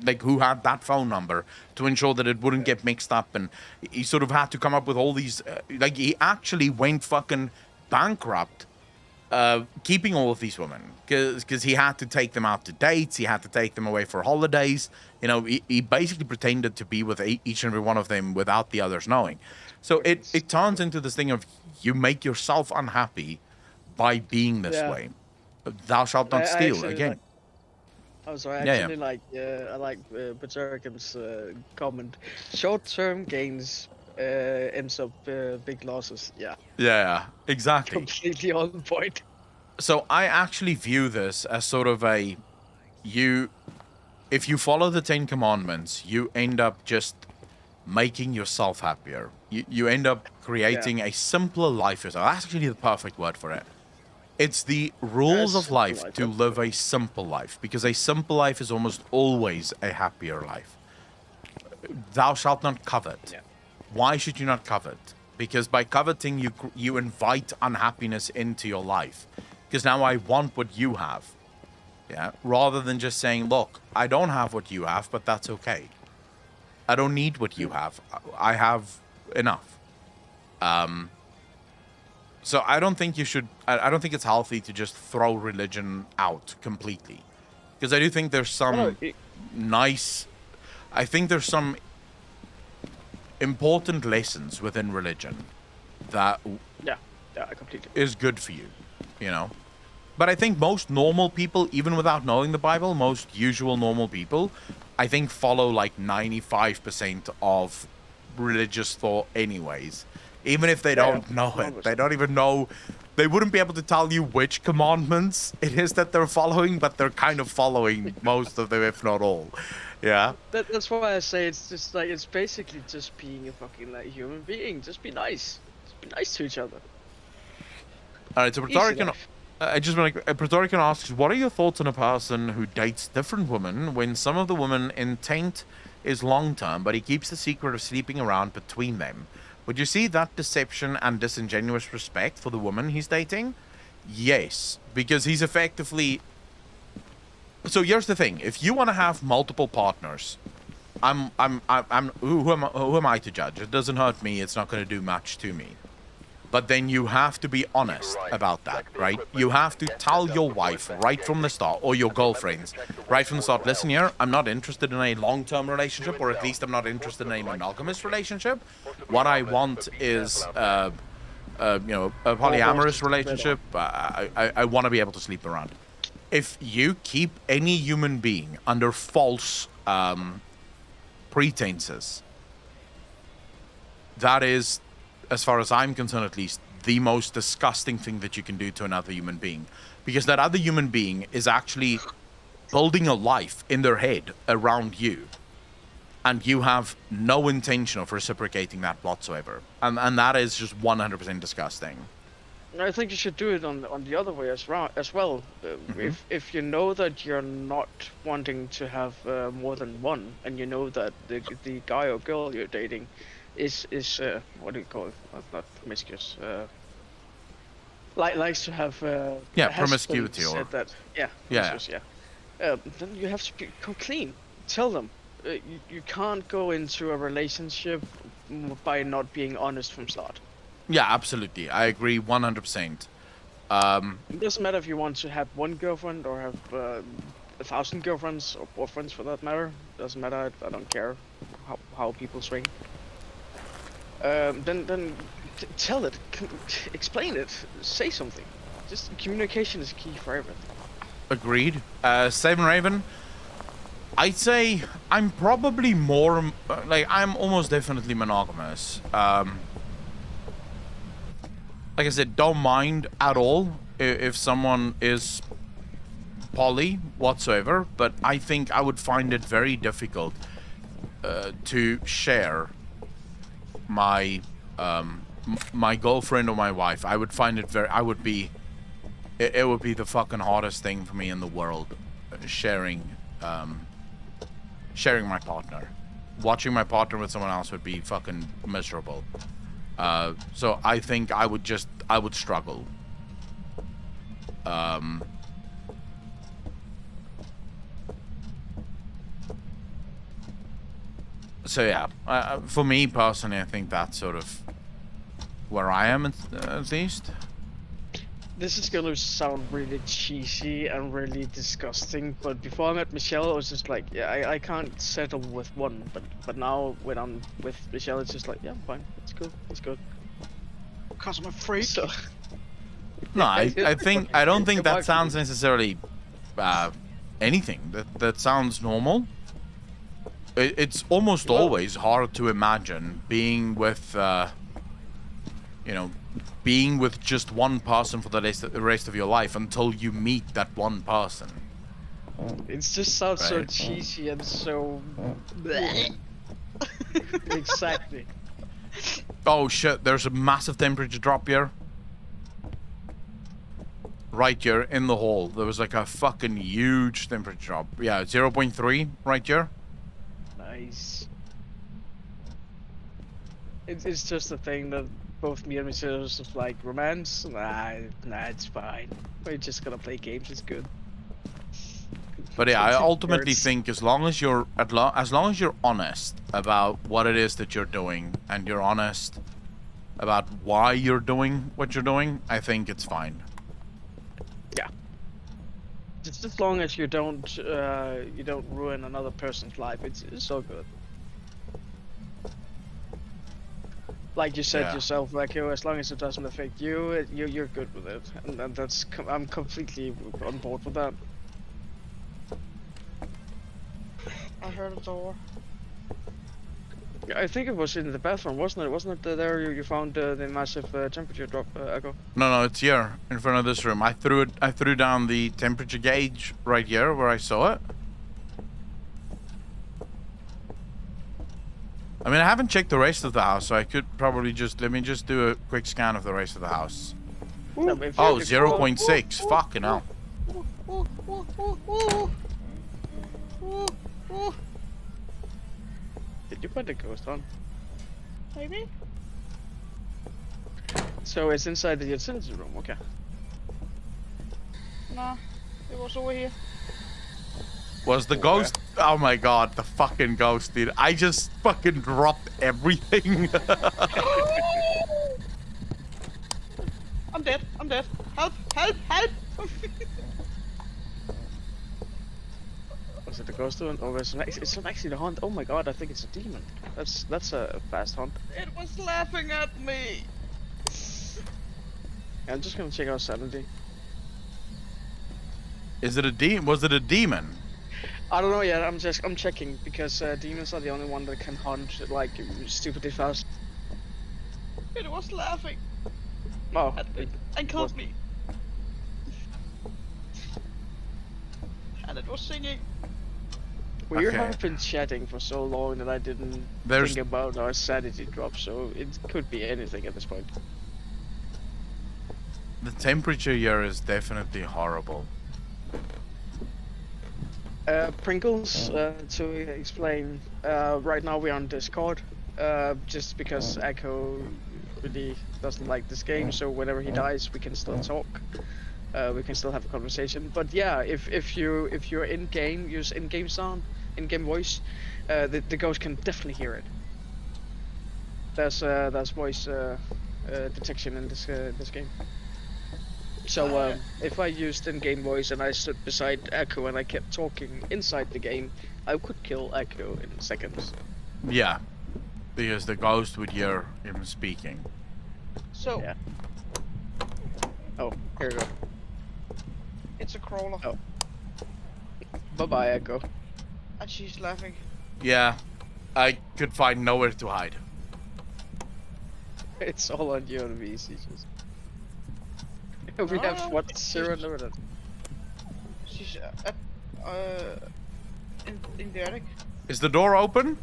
like who had that phone number, to ensure that it wouldn't get mixed up. And he sort of had to come up with all these, like he actually went fucking bankrupt keeping all of these women, because he had to take them out to dates, he had to take them away for holidays. You know, he basically pretended to be with each and every one of them without the others knowing. So it turns into this thing of you make yourself unhappy by being this way. Thou shalt not steal again. I like Berserkim's comment. Short-term gains ends up big losses. Yeah, exactly. Completely on point. So I actually view this as sort of if you follow the 10 Commandments, you end up just making yourself happier. You end up creating a simpler life yourself. That's actually the perfect word for it. It's the rules of life to live a simple life, because a simple life is almost always a happier life. Thou shalt not covet. Yeah. Why should you not covet? Because by coveting, you invite unhappiness into your life. Because now I want what you have. Yeah. Rather than just saying, look, I don't have what you have, but that's okay. I don't need what you have. I have enough. So I don't think you should. I don't think it's healthy to just throw religion out completely, because I do think there's some nice. I think there's some important lessons within religion that completely is good for you, you know. But I think most normal people, even without knowing the Bible, most usual normal people, I think follow like 95% of religious thought anyways. Even if they don't know it, they don't even know, they wouldn't be able to tell you which commandments it is that they're following, but they're kind of following most of them, if not all. Yeah. That's why I say it's just like, it's basically just being a fucking like human being. Just be nice. Just be nice to each other. All right, so Praetorican asks, what are your thoughts on a person who dates different women when some of the women intent is long-term, but he keeps the secret of sleeping around between them? Would you see that deception and disingenuous respect for the woman he's dating? Yes, because he's effectively... So here's the thing: if you want to have multiple partners, who am I to judge? It doesn't hurt me. It's not going to do much to me. But then you have to be honest about that, right? You have to tell your wife right from the start, or your girlfriends right from the start, listen here, I'm not interested in a long-term relationship, or at least I'm not interested in a monogamous relationship. What I want is, a polyamorous relationship. I want to be able to sleep around. If you keep any human being under false pretenses, that is, as far as I'm concerned at least, the most disgusting thing that you can do to another human being. Because that other human being is actually building a life in their head around you. And you have no intention of reciprocating that whatsoever. And that is just 100% disgusting. I think you should do it on the other way as well. If you know that you're not wanting to have more than one, and you know that the guy or girl you're dating is what do you call it? Not promiscuous. Likes to have promiscuity or that. Then you have to come clean. Tell them you can't go into a relationship by not being honest from start. Yeah, absolutely. I agree 100%. It doesn't matter if you want to have one girlfriend or have 1,000 girlfriends or boyfriends for that matter. Doesn't matter. I don't care how people swing. Then tell it, explain it, say something. Just communication is key for everything. Agreed. Seven Raven, I'd say I'm probably more, I'm almost definitely monogamous. Like I said, don't mind at all if someone is poly whatsoever, but I think I would find it very difficult to share my my girlfriend or my wife. I would find it it would be the fucking hardest thing for me in the world, sharing my partner. Watching my partner with someone else would be fucking miserable. So I think I would struggle. So yeah, for me personally, I think that's sort of where I am at least. This is gonna sound really cheesy and really disgusting, but before I met Michelle, I was just like, yeah, I can't settle with one, but now when I'm with Michelle, it's just like, yeah, I'm fine, it's good, it's good. Cause I'm a freak. So, No, I don't think that sounds necessarily anything. That sounds normal. It's almost always hard to imagine being with, being with just one person for the rest of your life until you meet that one person. it just sounds so Right. cheesy and so. Exactly. Oh shit! There's a massive temperature drop here. Right here in the hall, there was like a fucking huge temperature drop. Yeah, 0.3 right here. Nice. It's just a thing that both me and Michelle was just like, romance? Nah, it's fine. We're just gonna play games, it's good. But yeah, I ultimately Words. think as long as you're honest about what it is that you're doing, and you're honest about why you're doing what you're doing, I think it's fine. Yeah. Just as long as you don't ruin another person's life, it's so good. Like you said Yeah. yourself, like as long as it doesn't affect you, you're good with it, and that's I'm completely on board with that. I heard a door. I think it was in the bathroom, wasn't it? Wasn't it there you found the massive temperature drop, Echo? No, it's here in front of this room. I threw down the temperature gauge right here where I saw it. I mean, I haven't checked the rest of the house, so I could probably let me just do a quick scan of the rest of the house. No, but if Oh, you- 0.6. Fucking hell. Ooh, ooh, ooh, ooh. Ooh, ooh. Did you put the ghost on? Maybe? So it's inside the utility room, okay. Nah, it was over here. Was the ghost? Oh my god, the fucking ghost, dude. I just fucking dropped everything. I'm dead. I'm dead. Help! Help! Help! Was it the ghost one? Or it's not actually the hunt. Oh my god, I think it's a demon. That's a fast hunt. It was laughing at me. I'm just gonna check out sanity. Is it a demon? Was it a demon? I don't know yet. I'm checking because demons are the only one that can hunt like stupidly fast. It was laughing Oh, at me and killed me. And it was singing. we Okay. have been chatting for so long that I didn't There's- think about our sanity drop. So it could be anything at this point. The temperature here is definitely horrible. Pringles, to explain, right now we're on Discord, just because Echo really doesn't like this game, so whenever he dies we can still talk, we can still have a conversation. But yeah, if you're in game, use in-game sound, in-game voice, the ghost can definitely hear it. There's voice detection in this game. So if I used in-game voice and I stood beside Echo and I kept talking inside the game, I could kill Echo in seconds. Yeah, because the ghost would hear him speaking. So, Yeah. Oh, here we go. it's a crawler. Oh. Bye-bye, Echo. And she's laughing. Yeah, I could find nowhere to hide. It's all on you and me, just. We No, have what, it's 0 just- limited. She's in the attic. Is the door open?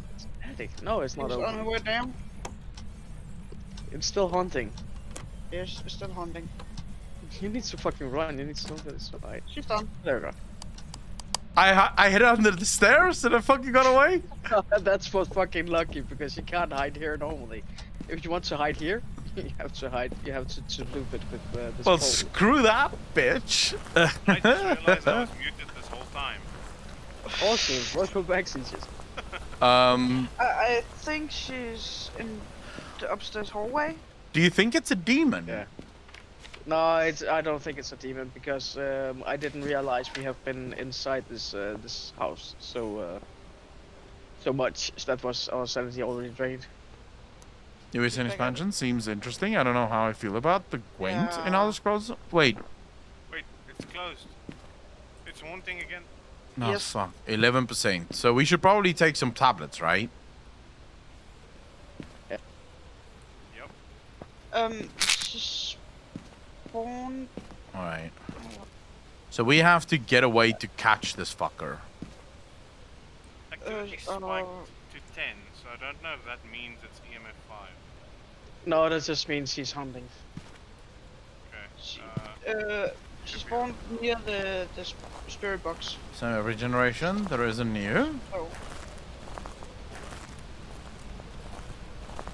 No, it's not She's on her open. way down. It's still haunting. Yes, still hunting. You need to fucking run. You need to know that it's right. She's done. There we go. I hid under the stairs and I fucking got away? That's for fucking lucky because you can't hide here normally. if you want to hide here, you have to hide. You have to loop it with this Well, pole. screw that, bitch. I just realized I was muted this whole time. Awesome. Virtual backseats. I think she's in the upstairs hallway. Do you think it's a demon? Yeah. No, I don't think it's a demon because I didn't realize we have been inside this this house so much. That was our sanity already drained. New Eastern expansion seems interesting. I don't know how I feel about the Gwent in Yeah. Elder Scrolls. Wait, Wait, it's closed. It's haunting again. no, Yes. fuck. 11%. So we should probably take some tablets, right? Yep. She's spawned. All right. So we have to get away to catch this fucker. Activity Uh, spiked to 10, so I don't know if that means it's EMF 5. No, that just means he's hunting. Okay. She spawned near the spirit box. So every generation there is a new. So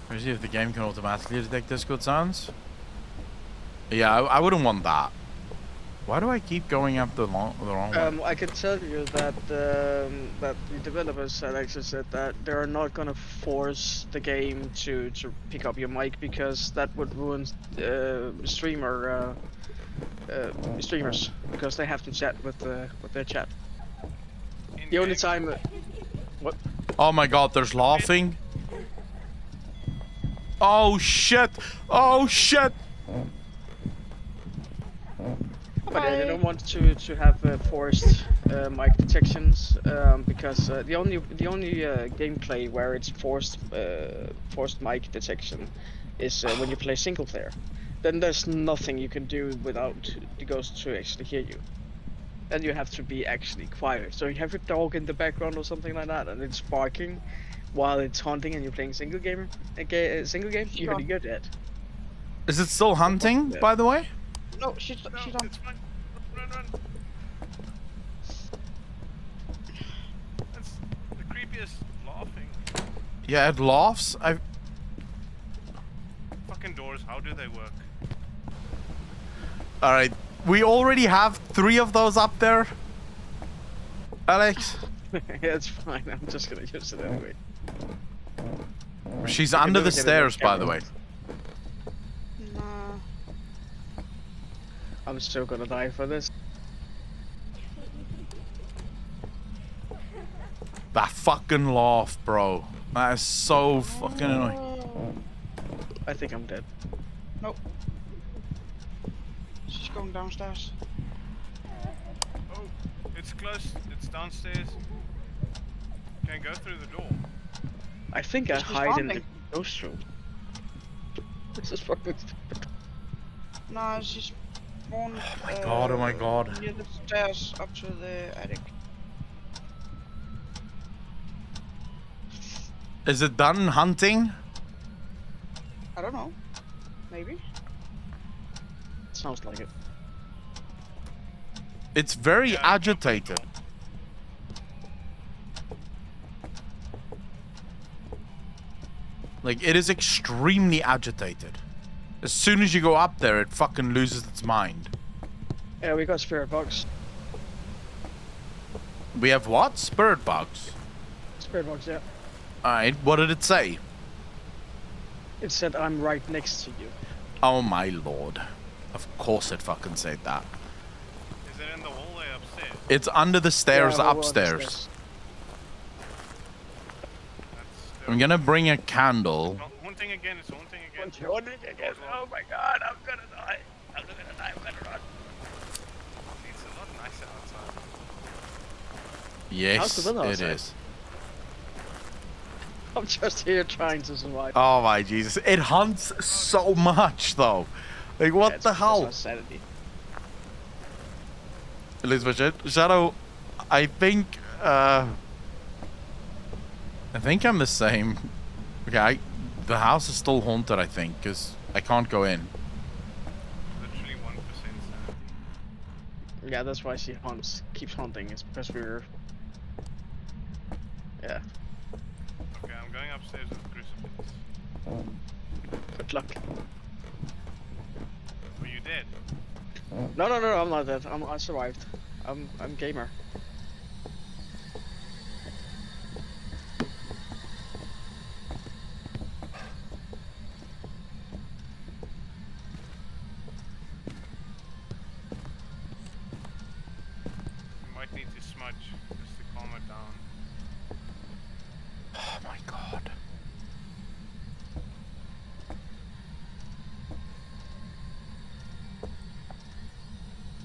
Let's see if the game can automatically detect Discord sounds. Yeah, I wouldn't want that. Why do I keep going up the wrong way? I can tell you that that the developers had actually said that they are not gonna force the game to pick up your mic because that would ruin streamers because they have to chat with their chat. In The only game, time. Oh my god, there's laughing. Oh shit! Oh shit! But they don't want to have forced mic detections because the only gameplay where it's forced mic detection is when you play single player. Then there's nothing you can do without the ghost to actually hear you. Then you have to be actually quiet. So you have your dog in the background or something like that, and it's barking while it's hunting, and you're playing single game. You're dead. Is it still hunting, by the way? no, she's no, on. it's fine. Run. That's the creepiest laughing. Yeah, it laughs. Fucking doors, how do they work? All right, we already have 3 of those up there. Alex, Yeah, it's fine. I'm just gonna use it anyway. she's can under never the get it on stairs, by the way. camera. Nah. I'm still gonna die for this. That fucking laugh, bro. That is so fucking annoying. I think I'm dead. Nope. She's going downstairs. Oh, it's close. It's downstairs. Can I go through the door? I think I She's hide in the responding. ghost room. This is fucking stupid. Nah, she's spawned. Oh my god. Near the stairs up to the attic. Is it done hunting? I don't know. Maybe. Sounds like it. It's very Yeah, agitated. Like, it is extremely agitated. As soon as you go up there, it fucking loses its mind. Yeah, we got spirit box. We have what? Spirit bugs. Spirit box, yeah. Alright, what did it say? It said I'm right next to you. Oh my lord. Of course it fucking said that. Is it in the hallway upstairs? It's under the stairs Yeah, we're upstairs. That's still... I'm gonna bring a candle. Oh, haunting again, it's haunting again. Oh my god, I'm gonna die. I'm gonna die, I'm gonna run. It's a lot nicer outside. Yes, How's the weather it outside? is. I'm just here trying to survive. Oh my Jesus. It hunts so much though. Like, what That's the because hell? of sanity. Elizabeth, Shadow, I think I'm the same. Okay, the house is still haunted, I think, because I can't go in. Literally 1% sanity. Yeah, that's why she keeps haunting. It's because we're... Yeah. Okay, I'm going upstairs with crucifix. Good luck. Are you dead? No, I'm not dead. I survived. I'm gamer. You might need to smudge just to calm it down. Oh my god.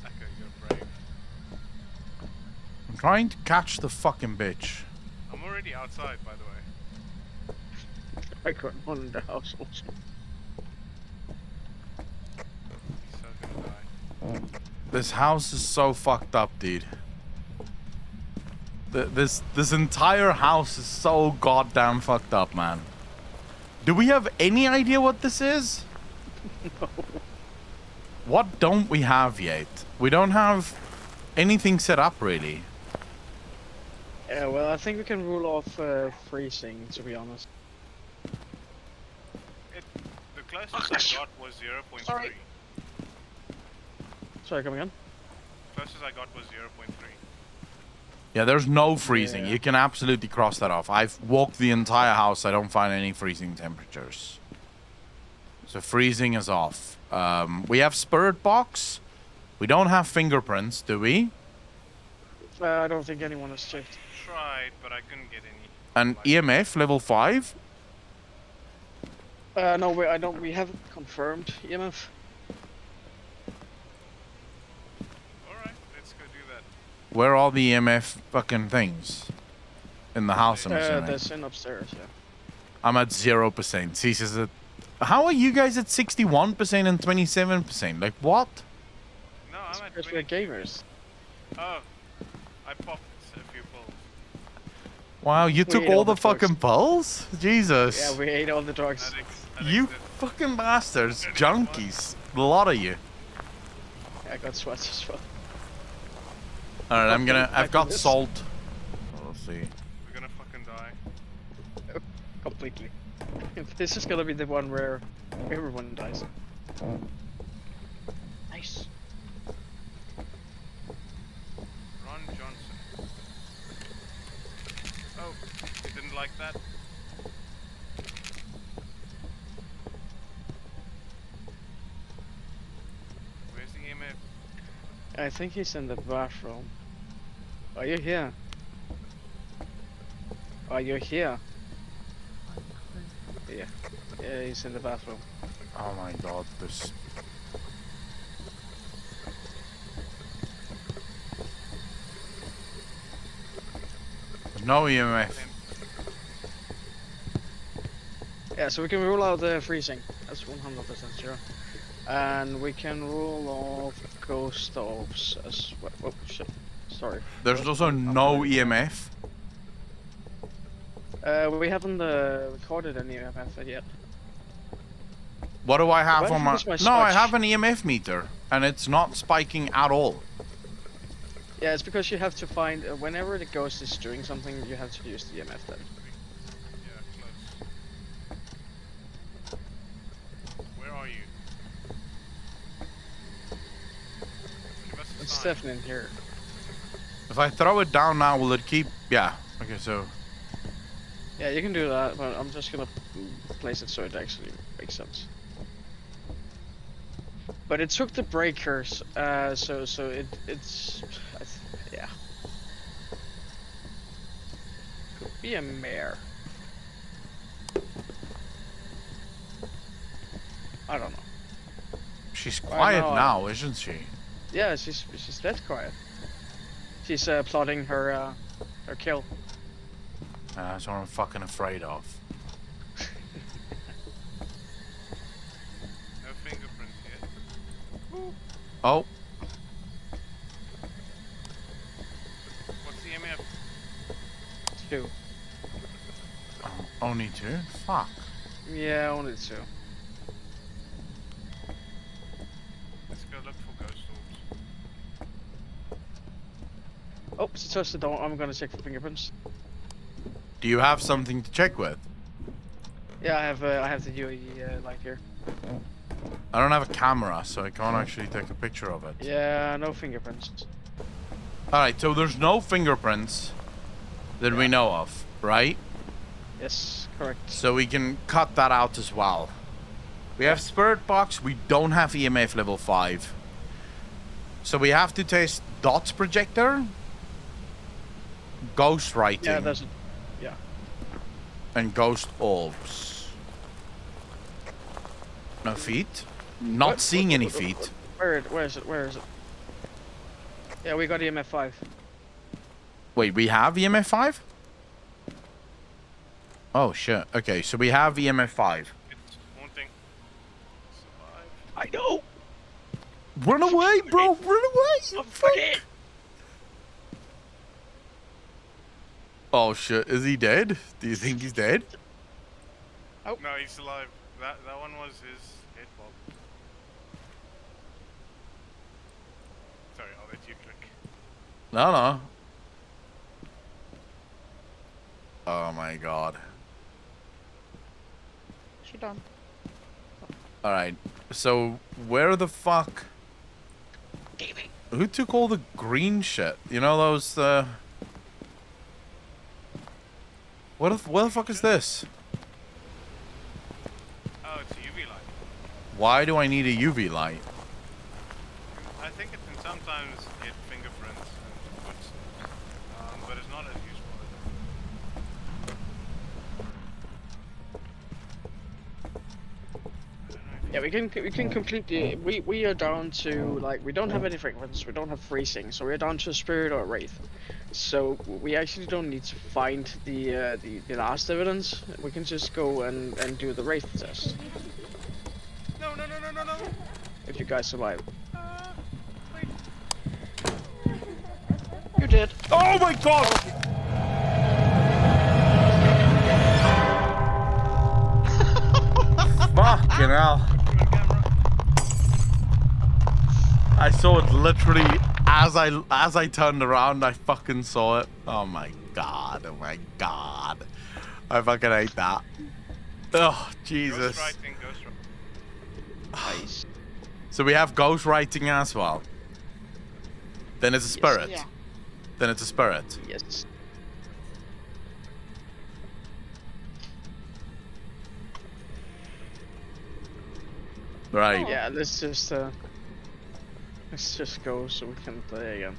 Echo, you're brave. I'm trying to catch the fucking bitch. I'm already outside, by the way. I got one in the house also. He's so gonna die. This house is so fucked up, dude. This entire house is so goddamn fucked up, man. Do we have any idea what this is? No. What don't we have yet? We don't have anything set up, really. Yeah, well, I think we can rule off freezing, to be honest. The closest I got was 0.3. Sorry. Sorry, come again? Closest I got was 0.3. Yeah, there's no freezing. Yeah. You can absolutely cross that off. I've walked the entire house. I don't find any freezing temperatures. So freezing is off. We have spirit box. We don't have fingerprints, do we? I don't think anyone has checked. Tried, but I couldn't get any. An EMF level 5? No, I don't. We haven't confirmed EMF. Alright, let's go do that. Where are the EMF fucking things? In the house, I'm assuming. There's in upstairs, yeah. I'm at 0%. C says that. How are you guys at 61% and 27%? Like, what? No, I'm at Because we're 20. gamers. Oh, I popped a few pills. Wow, you took ate all all the the drugs. fucking pills? Jesus. Yeah, we ate all the drugs. You fucking bastards. Junkies. A lot of you. I got sweats as well. Alright, I've got this. salt. Let's see. We're gonna fucking die. Completely. This is gonna be the one where everyone dies. Nice. Ron Johnson. Oh, he didn't like that. Where's the EMF? I think he's in the bathroom. Are you here? Are you here? Yeah. Yeah, he's in the bathroom. Oh my god, this. There's no EMF. Yeah, so we can rule out the freezing. That's 100% sure. And we can rule off ghost orbs as well. Oh shit. Sorry. There's also no EMF. We haven't recorded any EMF yet. What do I have Why on don't my... you use my No, I smudge? have an EMF meter. And it's not spiking at all. Yeah, it's because you have to find whenever the ghost is doing something, you have to use the EMF then. Yeah, close. Where are you? Give us a It's sign. definitely in here. If I throw it down now, will it keep... Yeah. Okay, so... Yeah, you can do that, but I'm just gonna place it so it actually makes sense. But it took the breakers, so it's yeah. Could be a mare. I don't know. She's quiet now, now, isn't she? Yeah, she's dead quiet. She's plotting her kill. That's what I'm fucking afraid of. No fingerprints yet. Oh. What's the EMF? 2. Oh, only 2? Fuck. Yeah, only 2. Let's go look for ghost orbs. Oh, she touched the door. I'm gonna check for fingerprints. Do you have something to check with? Yeah, I have the UAE light here. I don't have a camera, so I can't actually take a picture of it. Yeah, no fingerprints. Alright, so there's no fingerprints that we know of, right? Yes, correct. So we can cut that out as well. We have Spirit Box, we don't have EMF level 5. So we have to test Dots Projector, Ghost Writing, Yeah, that's it. Yeah. and Ghost Orbs. No feet? Not seeing any feet. Where is it? Where is it? Yeah, we got EMF 5. Wait, we have EMF 5? Oh shit. Okay, so we have EMF 5. It's haunting. Survive. I know. Run away, bro! Run away! Fuck! Oh shit, is he dead? Do you think he's dead? No, he's alive. That one was his head bob. Sorry, I'll let you click. No. Oh my god. She done. Alright, so where the fuck... Who took all the green shit? You know those, What the fuck is this? Oh, it's a UV light. Why do I need a UV light? I think it can sometimes get fingerprints and footsteps, but it's not as useful as Yeah, we can completely. We are down to like we don't have any fragments. We don't have freezing, so we're down to a spirit or a wraith. So we actually don't need to find the last evidence. We can just go and do the wraith test. No. If you guys survive. Wait. You did. Oh my god! Fucking hell. I saw it literally as I turned around. I fucking saw it. Oh my god! Oh my god! I fucking hate that. Oh Jesus! Ghostwriting. Nice. So we have ghost writing as well. Then it's a spirit. Yeah. Then it's a spirit. Yes. Right. Yeah. Let's just go so we can play again.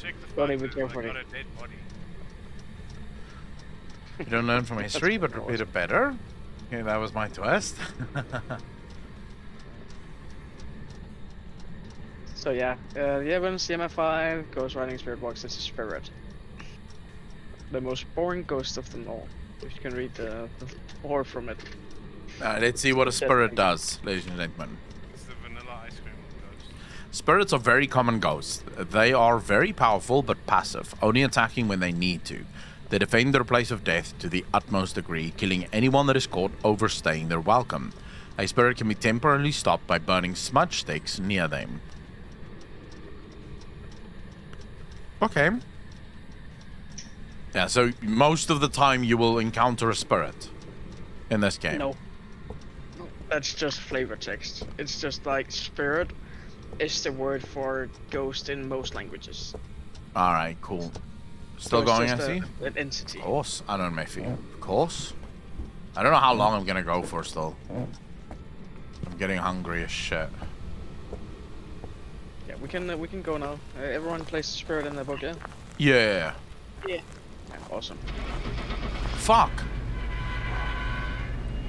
Check the Don't photos, even care I for got it. a dead body. You don't learn from history, but repeat it better. Okay, that was my twist. So yeah, the evidence, CMF5, Ghost Riding Spirit Box, it's a spirit. The most boring ghost of them all. If you can read the lore from it. Let's see what a spirit does, ladies and gentlemen. It's the vanilla ice cream ghost. Spirits are very common ghosts. They are very powerful but passive, only attacking when they need to. They defend their place of death to the utmost degree, killing anyone that is caught overstaying their welcome. A spirit can be temporarily stopped by burning smudge sticks near them. Okay. Yeah, so most of the time you will encounter a spirit in this game. No. That's just flavor text. It's just like spirit is the word for ghost in most languages. Alright, cool. Still So it's going, I just see? an entity. Of course. I don't know, Mayfi. Of course. I don't know how long I'm gonna go for still. I'm getting hungry as shit. Yeah, we can go now. Everyone places spirit in their book, yeah? Yeah. Yeah, awesome. Fuck.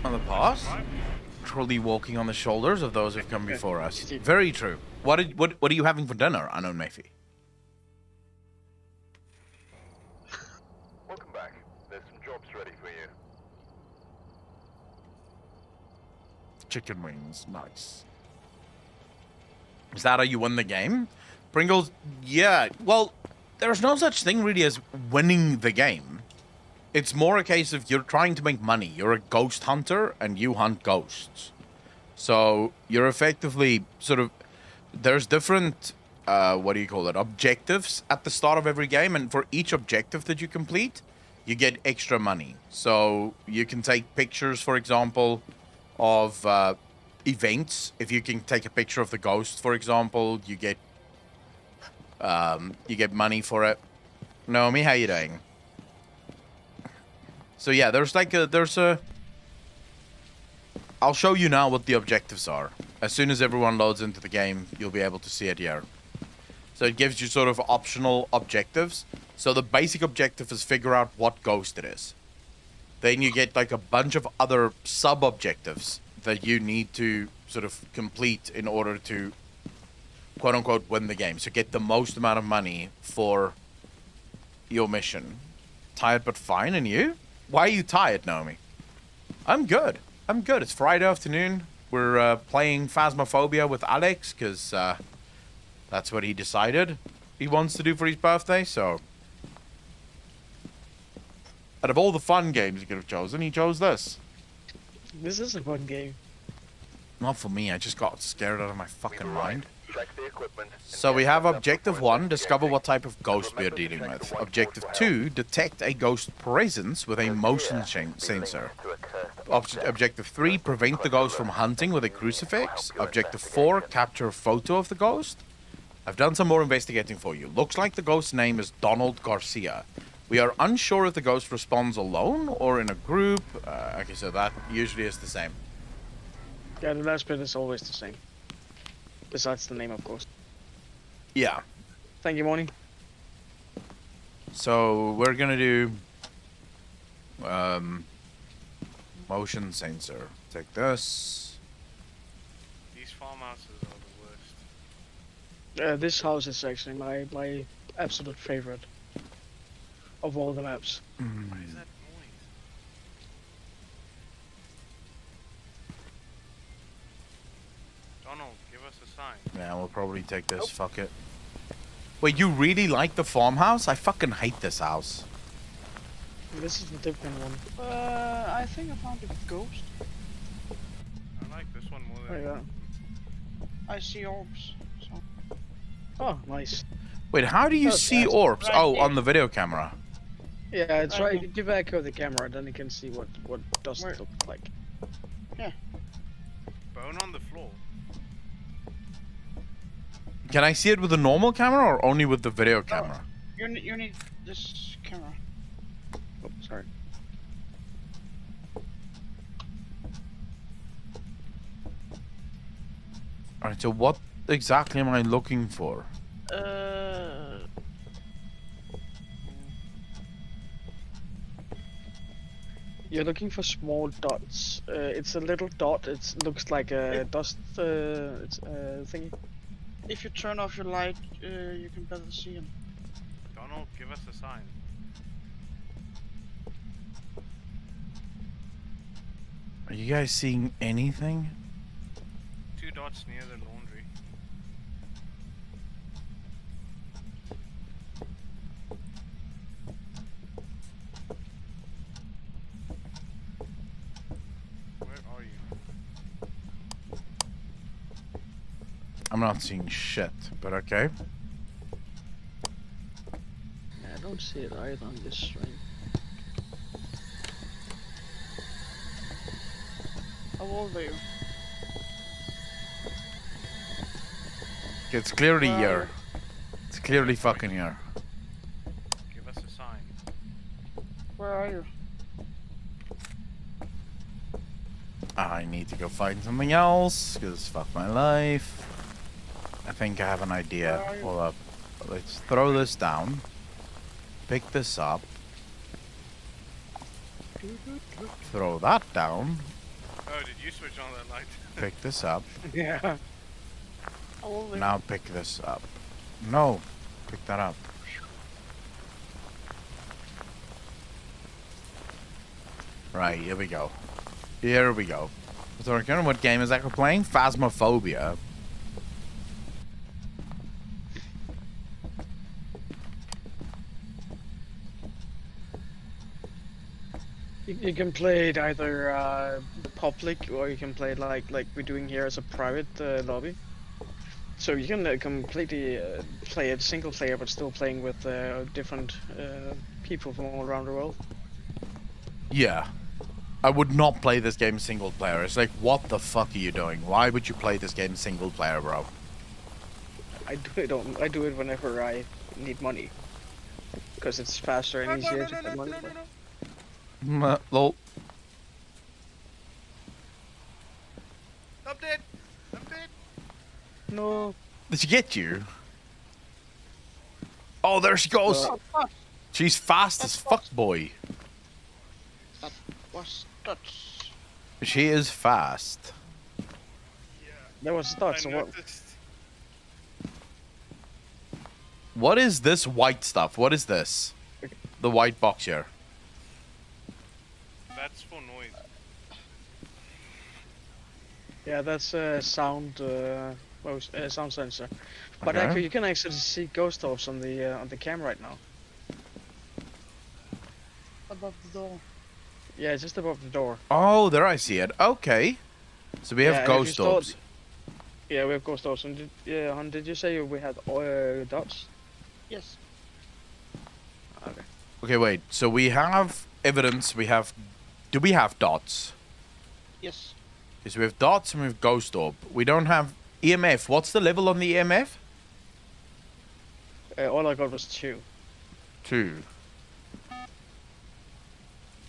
On the past? Truly walking on the shoulders of those who've come before us. Very true. What are you having for dinner, unknown Mayfi? Welcome back. There's some jobs ready for you. Chicken wings, nice. Is that how you win the game? Pringles, yeah. Well, there's no such thing really as winning the game. It's more a case of you're trying to make money. You're a ghost hunter and you hunt ghosts. So you're effectively sort of, there's different, what do you call it, objectives at the start of every game. And for each objective that you complete, you get extra money. So you can take pictures, for example, of events. If you can take a picture of the ghost, for example, you get money for it. Naomi, how you doing? So yeah, I'll show you now what the objectives are. As soon as everyone loads into the game, you'll be able to see it here. So it gives you sort of optional objectives. So the basic objective is figure out what ghost it is. Then you get like a bunch of other sub-objectives that you need to sort of complete in order to quote-unquote win the game. So get the most amount of money for your mission. Tired but fine, and you? Why are you tired, Naomi? I'm good. It's Friday afternoon. We're playing Phasmophobia with Alex, because that's what he decided he wants to do for his birthday, so... Out of all the fun games he could have chosen, he chose this. This is a fun game. Not for me, I just got scared out of my fucking mind. Check the equipment. So we have Objective 1, discover what type of ghost we are dealing with. Objective 2, detect a ghost presence with a motion sensor. Objective 3, prevent the ghost from hunting with a crucifix. Objective 4, capture a photo of the ghost. I've done some more investigating for you. Looks like the ghost's name is Donald Garcia. We are unsure if the ghost responds alone or in a group. Okay, so that usually is the same. Yeah, the last bit is always the same. Besides the name, of course. Yeah. Thank you, Moni. So we're gonna do motion sensor. Take this. These farmhouses are the worst. This house is actually my absolute favorite of all the maps. What is that noise? Donald, give us a sign. Yeah, we'll probably take this. Fuck it. Wait, you really like the farmhouse? I fucking hate this house. This is a different one. I think I found a ghost. I like this one more Oh, than... yeah. I see orbs. So. Oh, nice. Wait, how do you Oh, see that's orbs? right Oh, there. on the video camera. Yeah, it's right. Okay. Give echo the camera, then you can see what dust Where- look like. Bone on the floor. Can I see it with the normal camera or only with the video camera? You need this camera. Oh, sorry. Alright, so what exactly am I looking for? You're looking for small dots. It's a little dot. It looks like a dust. It's a thingy. If you turn off your light, you can better see him. Donald, give us a sign. Are you guys seeing anything? 2 dots near the laundry. Where are you? I'm not seeing shit, but okay. Yeah, I don't see it either on this string. How old are you? It's clearly Where are here. It's clearly fucking here. Give us a sign. Where are you? I need to go find something else, because fuck my life. I think I have an idea. Where are you? Hold up. Let's throw this down. Pick this up. Throw that down. Oh, did you switch on that light? Pick this up. Yeah. How old are you? Now pick this up. No. Pick that up. Right, here we go. Here we go. So again, what game is that we're playing? Phasmophobia. You can play it either public or you can play it like we're doing here as a private lobby. So you can completely play it single player, but still playing with different people from all around the world. Yeah. I would not play this game single player. It's like, what the fuck are you doing? Why would you play this game single player, bro? I do it whenever I need money. Because it's faster and easier to get money. Lol. I'm dead. I'm dead. No. Did she get you? Oh, there she goes. Oh, fuck. She's fast as fuck, boy. That was Dutch. She is fast. There was I thoughts. So what? noticed. What is this white stuff? What is this? The white box here. That's for noise. Yeah, that's a sound. Sound sensor. But Okay. actually, you can actually see ghost orbs on the cam right now. Above the door. Yeah, just above the door. Oh, there I see it. Okay. So we Yeah, have and if you ghost start- orbs. Yeah, we have ghost orbs. And Han, did you say we had dots? Yes. Okay. Okay, wait. So we have evidence. We have. Do we have dots? Yes. Okay, so we have dots and we have ghost orb. We don't have EMF. What's the level on the EMF? All I got was 2. 2.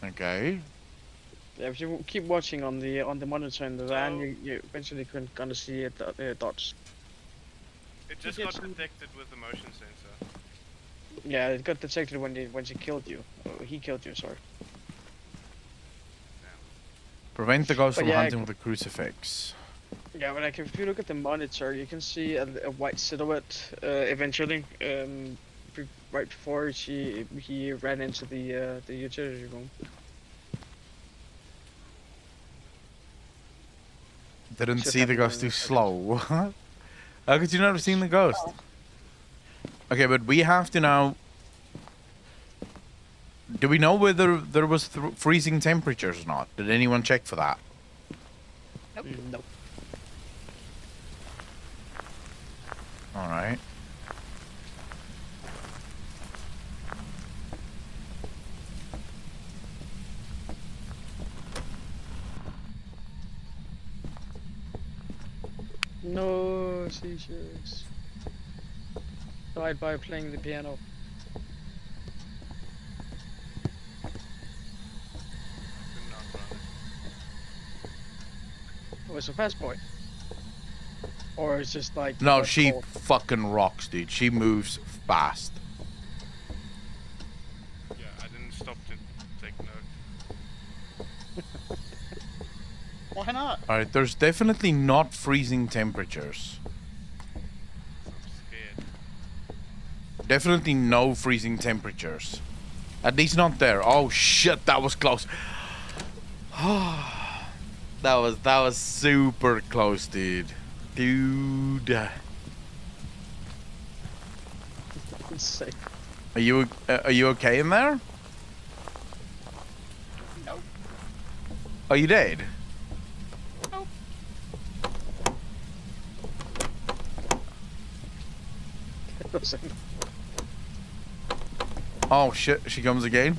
Okay. Yeah, if you keep watching on the monitor in the van, you eventually gonna see it, dots. It just got detected with the motion sensor. Yeah, it got detected when she killed you. Oh, he killed you, sorry. Prevent the ghost But from yeah, hunting with a crucifix. Yeah, but like if you look at the monitor, you can see a white silhouette. Eventually, right before he ran into the utility room. Didn't Should see the happen ghost in too a second. slow. How could you not have seen the ghost? Okay, but we have to now. Do we know whether there was freezing temperatures or not? Did anyone check for that? Nope. All right. No seizures. Died by playing the piano. Could not run it. Oh, it's a fast boy. Or it's just like. No, hardcore. she fucking rocks, dude. She moves fast. Yeah, I didn't stop to take note. Why not? All right, there's definitely not freezing temperatures. I'm scared. Definitely no freezing temperatures. At least not there. Oh shit, that was close. that was super close, dude. Dude. Insane. Are you okay in there? No. Are you dead? Oh shit, she comes again?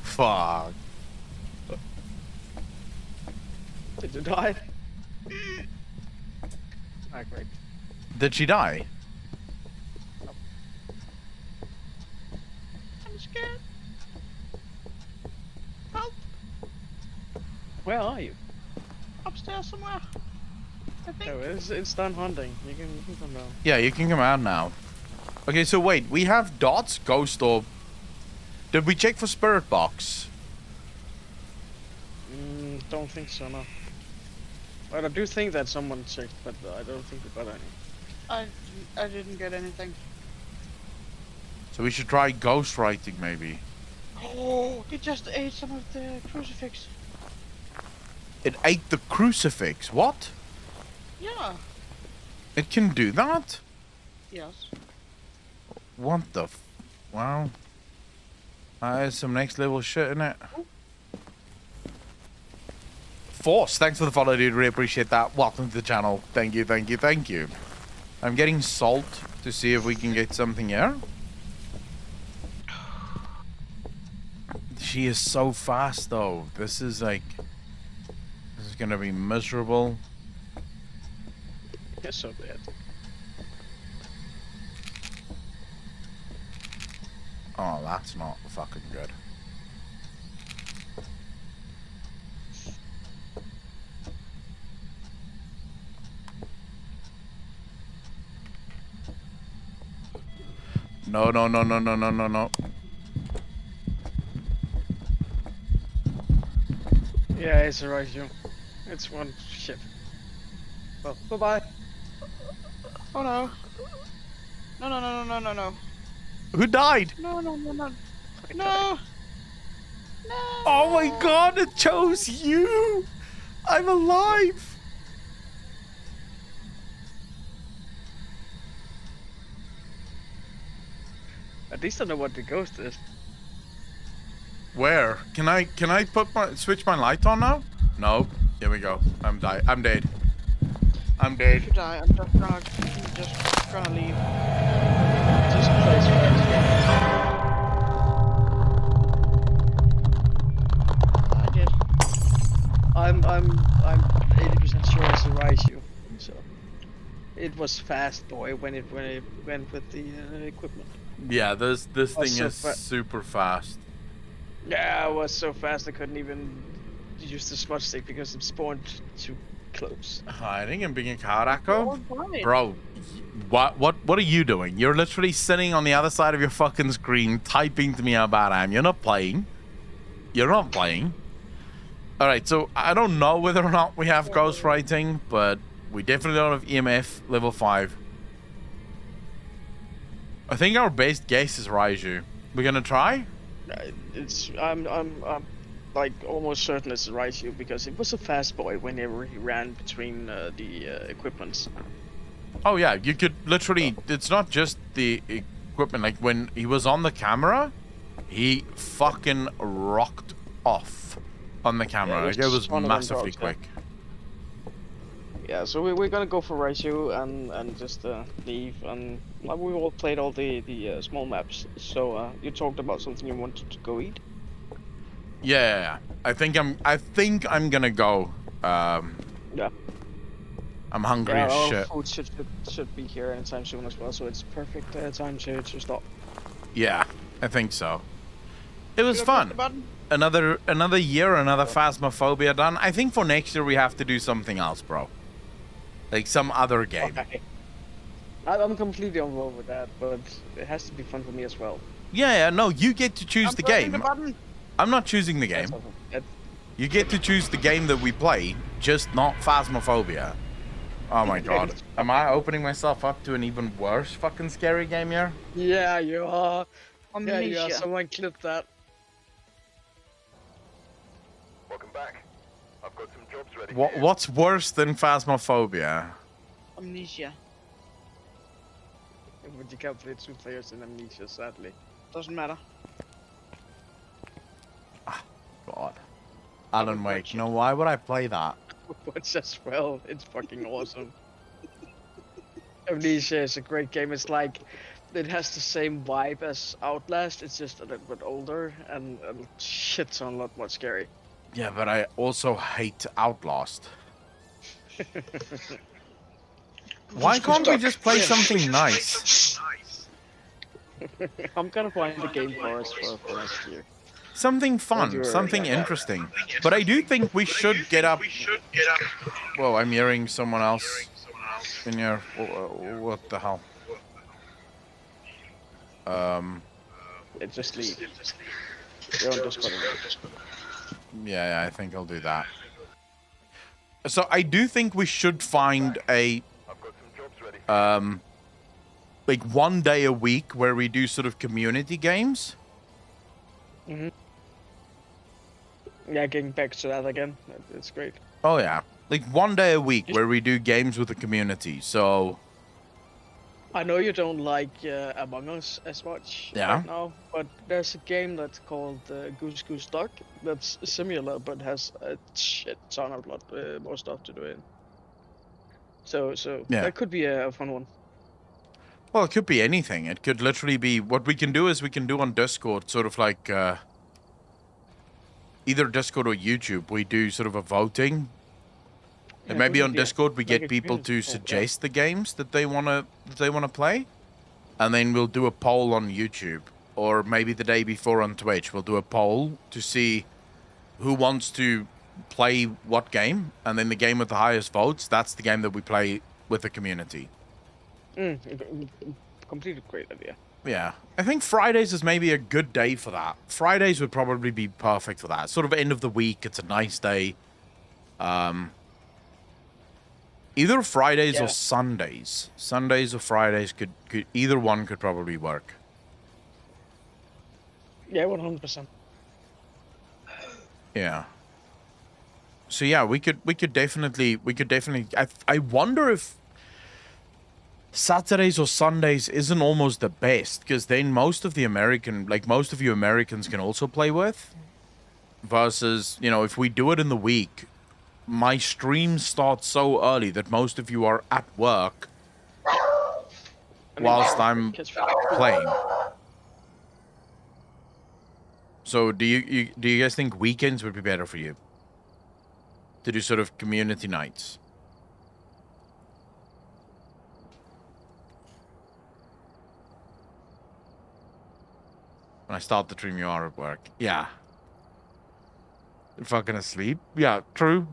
Fuck. Did you die? Ah, great. Did she die? I'm scared. Help! Where are you? Upstairs somewhere. I think. Oh, it's done hunting. You can come down. Yeah, you can come out now. Okay, so wait, we have dots, ghost orb. Did we check for spirit box? Don't think so, no. But I do think that someone checked, but I don't think we got any. I didn't get anything. So we should try ghost writing maybe. Oh, he just ate some of the crucifix. It ate the crucifix. What? Yeah. It can do that? Yes. What the wow. That is some next level shit, isn't it? Force, thanks for the follow, dude. Really appreciate that. Welcome to the channel. Thank you, thank you, thank you. I'm getting salt to see if we can get something here. she is so fast though. This is gonna be miserable. You're so bad. Oh, that's not fucking good. No. Yeah, it's a ratio. It's one shit. Well, bye-bye. Oh no. No. Who died? No. No. Oh my god, it chose you! I'm alive! At least I know what the ghost is. Where? Can I switch my light on now? No. Here we go. I'm dead. I'm dead. If you die, I'm just gonna leave. Just place where I did. I'm 80% sure it's a Raichu. So it was fast boy when it went with the equipment. Yeah, this thing so is super fast. Yeah, it was so fast I couldn't even use the smudge stick because it spawned too close. Hiding and being a car echo? Fine. Bro, what are you doing? You're literally sitting on the other side of your fucking screen typing to me how bad I am. You're not playing. Alright, so I don't know whether or not we have ghostwriting, but we definitely don't have EMF level 5. I think our best guess is Raiju. We're gonna try? I'm like almost certain it's a Raichu because it was a fast boy whenever he ran between the equipments. Oh yeah, you could literally, it's not just the equipment, like when he was on the camera, he fucking rocked off on the camera. Yeah, Like it was one of them massively dogs, yeah. quick. Yeah, so we're gonna go for Raichu and just leave, and we all played all the small maps. So you talked about something you wanted to go eat. Yeah. I think I'm gonna go. Yeah. I'm hungry Yeah, as our shit. food should be here anytime soon as well, so it's perfect time to stop. Yeah, I think so. It was Should I fun. press the button? Another year, another Phasmophobia done. I think for next year we have to do something else, bro. Like some other game. Okay. I'm completely on board with that, but it has to be fun for me as well. Yeah, no, you get to choose I'm the pressing game. the button. I'm not choosing the game. That's awesome. You get to choose the game that we play, just not Phasmophobia. Oh my god. Am I opening myself up to an even worse fucking scary game here? Yeah, you are. Yeah, you are. Amnesia. Someone clip that. Welcome back. I've got some jobs ready. What's worse than Phasmophobia? Amnesia. But you can't play 2 players in Amnesia, sadly. Doesn't matter. God. Alan Wake. No, why would I play that? But as well, it's fucking awesome. Amnesia is a great game. It's like it has the same vibe as Outlast. It's just a little bit older and a shit ton a lot more scary. Yeah, but I also hate Outlast. Why can't we just play something nice? I'm gonna find the game for us for next year. Something fun, something interesting. But I do think we should get up. Whoa, I'm hearing someone else in here. What the hell? Yeah, just leave. You're on Discord. Yeah, I think I'll do that. So I do think we should find a I've got some jobs ready. like one day a week where we do sort of community games. Yeah, getting back to that again. It's great. Oh yeah, like one day a week where we do games with the community. So I know you don't like Among Us as much right now, but there's a game that's called Goose Goose Duck that's similar but has a shit ton of lot more stuff to do in. So Yeah. that could be a fun one. well, it could be anything. It could literally be what we can do is we can do on Discord, sort of like either Discord or YouTube, we do sort of a voting. And Yeah, maybe good on idea. Discord we Like get a people to community poll, yeah. suggest the games that they wanna play, and then we'll do a poll on YouTube, or maybe the day before on Twitch we'll do a poll to see who wants to play what game, and then the game with the highest votes, that's the game that we play with the community. Completely great idea. Yeah, I think Fridays is maybe a good day for that. Fridays would probably be perfect for that. Sort of end of the week, it's a nice day. Either Fridays or Sundays. Sundays or Fridays could either one could probably work. Yeah, 100%. Yeah. So yeah, we could definitely I wonder if Saturdays or Sundays isn't almost the best, because then most of you Americans can also play with, versus, if we do it in the week, my stream starts so early that most of you are at work whilst I'm playing. So do you guys think weekends would be better for you to do sort of community nights? When I start the stream, you are at work. Yeah. You're fucking asleep? Yeah, true.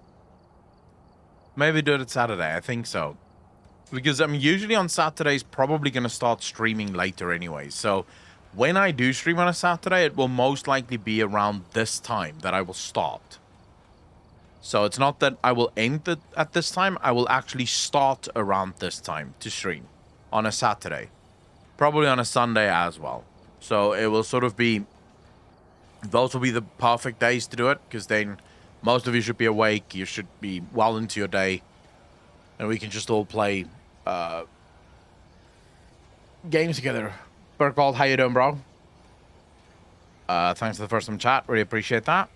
Maybe do it Saturday. I think so. Because I'm usually on Saturdays probably going to start streaming later anyway. So when I do stream on a Saturday, it will most likely be around this time that I will start. So it's not that I will end it at this time. I will actually start around this time to stream on a Saturday. Probably on a Sunday as well. So it will sort of be... Those will be the perfect days to do it, because then most of you should be awake. You should be well into your day. And we can just all play games together. Burkald, how you doing, bro? Thanks for the first time chat. Really appreciate that.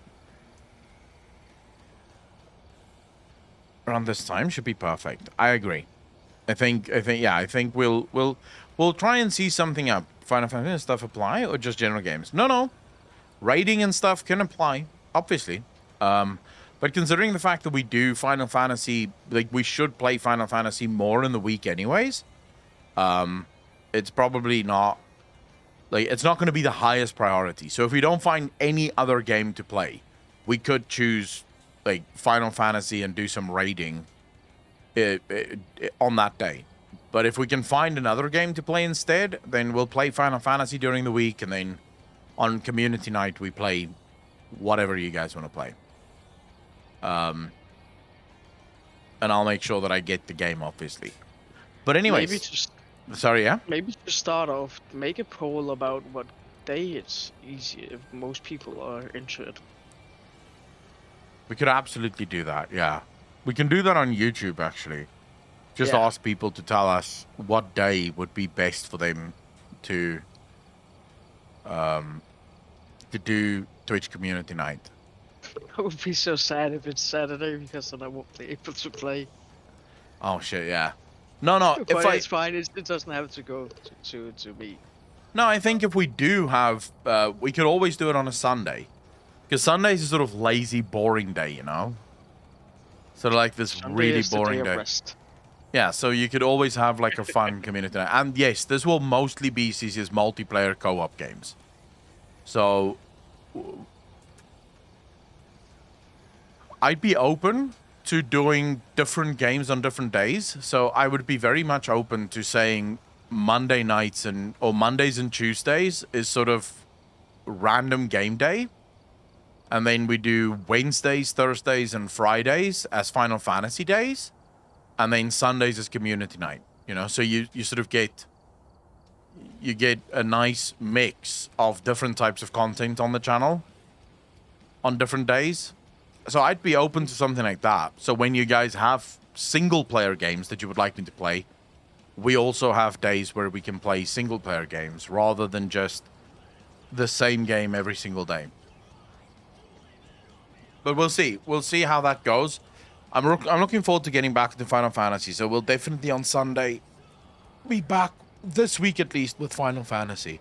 Around this time should be perfect. I agree. I think we'll try and see something up. Final Fantasy and stuff apply, or just general games? No. Raiding and stuff can apply, obviously. But considering the fact that we do Final Fantasy, like, we should play Final Fantasy more in the week anyways, it's probably not, like, it's not going to be the highest priority. So if we don't find any other game to play, we could choose, like, Final Fantasy and do some raiding on that day. But if we can find another game to play instead, then we'll play Final Fantasy during the week, and then on community night we play whatever you guys want to play. And I'll make sure that I get the game, obviously. But anyways, sorry, yeah? Maybe to start off, make a poll about what day it's easier if most people are into it. We could absolutely do that, yeah. We can do that on YouTube, actually. Just ask people to tell us what day would be best for them to do Twitch community night. I would be so sad if it's Saturday, because then I won't be able to play. Oh shit, yeah. No. But it's fine. It doesn't have to go to me. No, I think if we do have, we could always do it on a Sunday, because Sunday's a sort of lazy, boring day, you know. Sort of like this Sunday really is the boring day of day. rest. Yeah, so you could always have like a fun community night. And yes, this will mostly be CC's multiplayer co-op games. So I'd be open to doing different games on different days. So I would be very much open to saying Monday nights or Mondays and Tuesdays is sort of random game day. And then we do Wednesdays, Thursdays, and Fridays as Final Fantasy days. And then Sundays is community night. You know, so you sort of get a nice mix of different types of content on the channel on different days. So I'd be open to something like that. So when you guys have single player games that you would like me to play, we also have days where we can play single player games rather than just the same game every single day. But we'll see. We'll see how that goes. I'm looking forward to getting back to Final Fantasy. So we'll definitely on Sunday be back this week at least with Final Fantasy.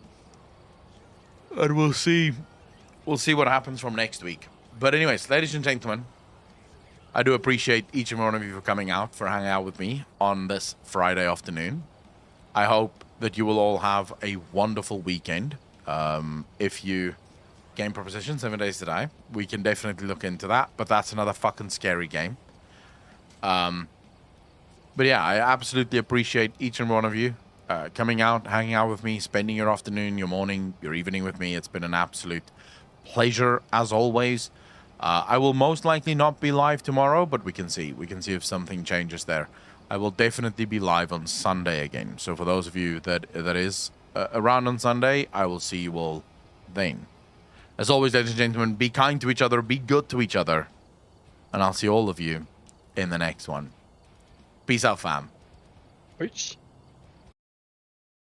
And we'll see what happens from next week. But anyways, ladies and gentlemen, I do appreciate each and one of you for coming out, for hanging out with me on this Friday afternoon. I hope that you will all have a wonderful weekend. If you game proposition 7 days to die, we can definitely look into that, but that's another fucking scary game. But yeah, I absolutely appreciate each and one of you coming out, hanging out with me, spending your afternoon, your morning, your evening with me. It's been an absolute pleasure as always. I will most likely not be live tomorrow, but we can see. We can see if something changes there. I will definitely be live on Sunday again. So for those of you that is around on Sunday, I will see you all then. As always, ladies and gentlemen, be kind to each other, be good to each other, and I'll see all of you in the next one. Peace out, fam. Peace.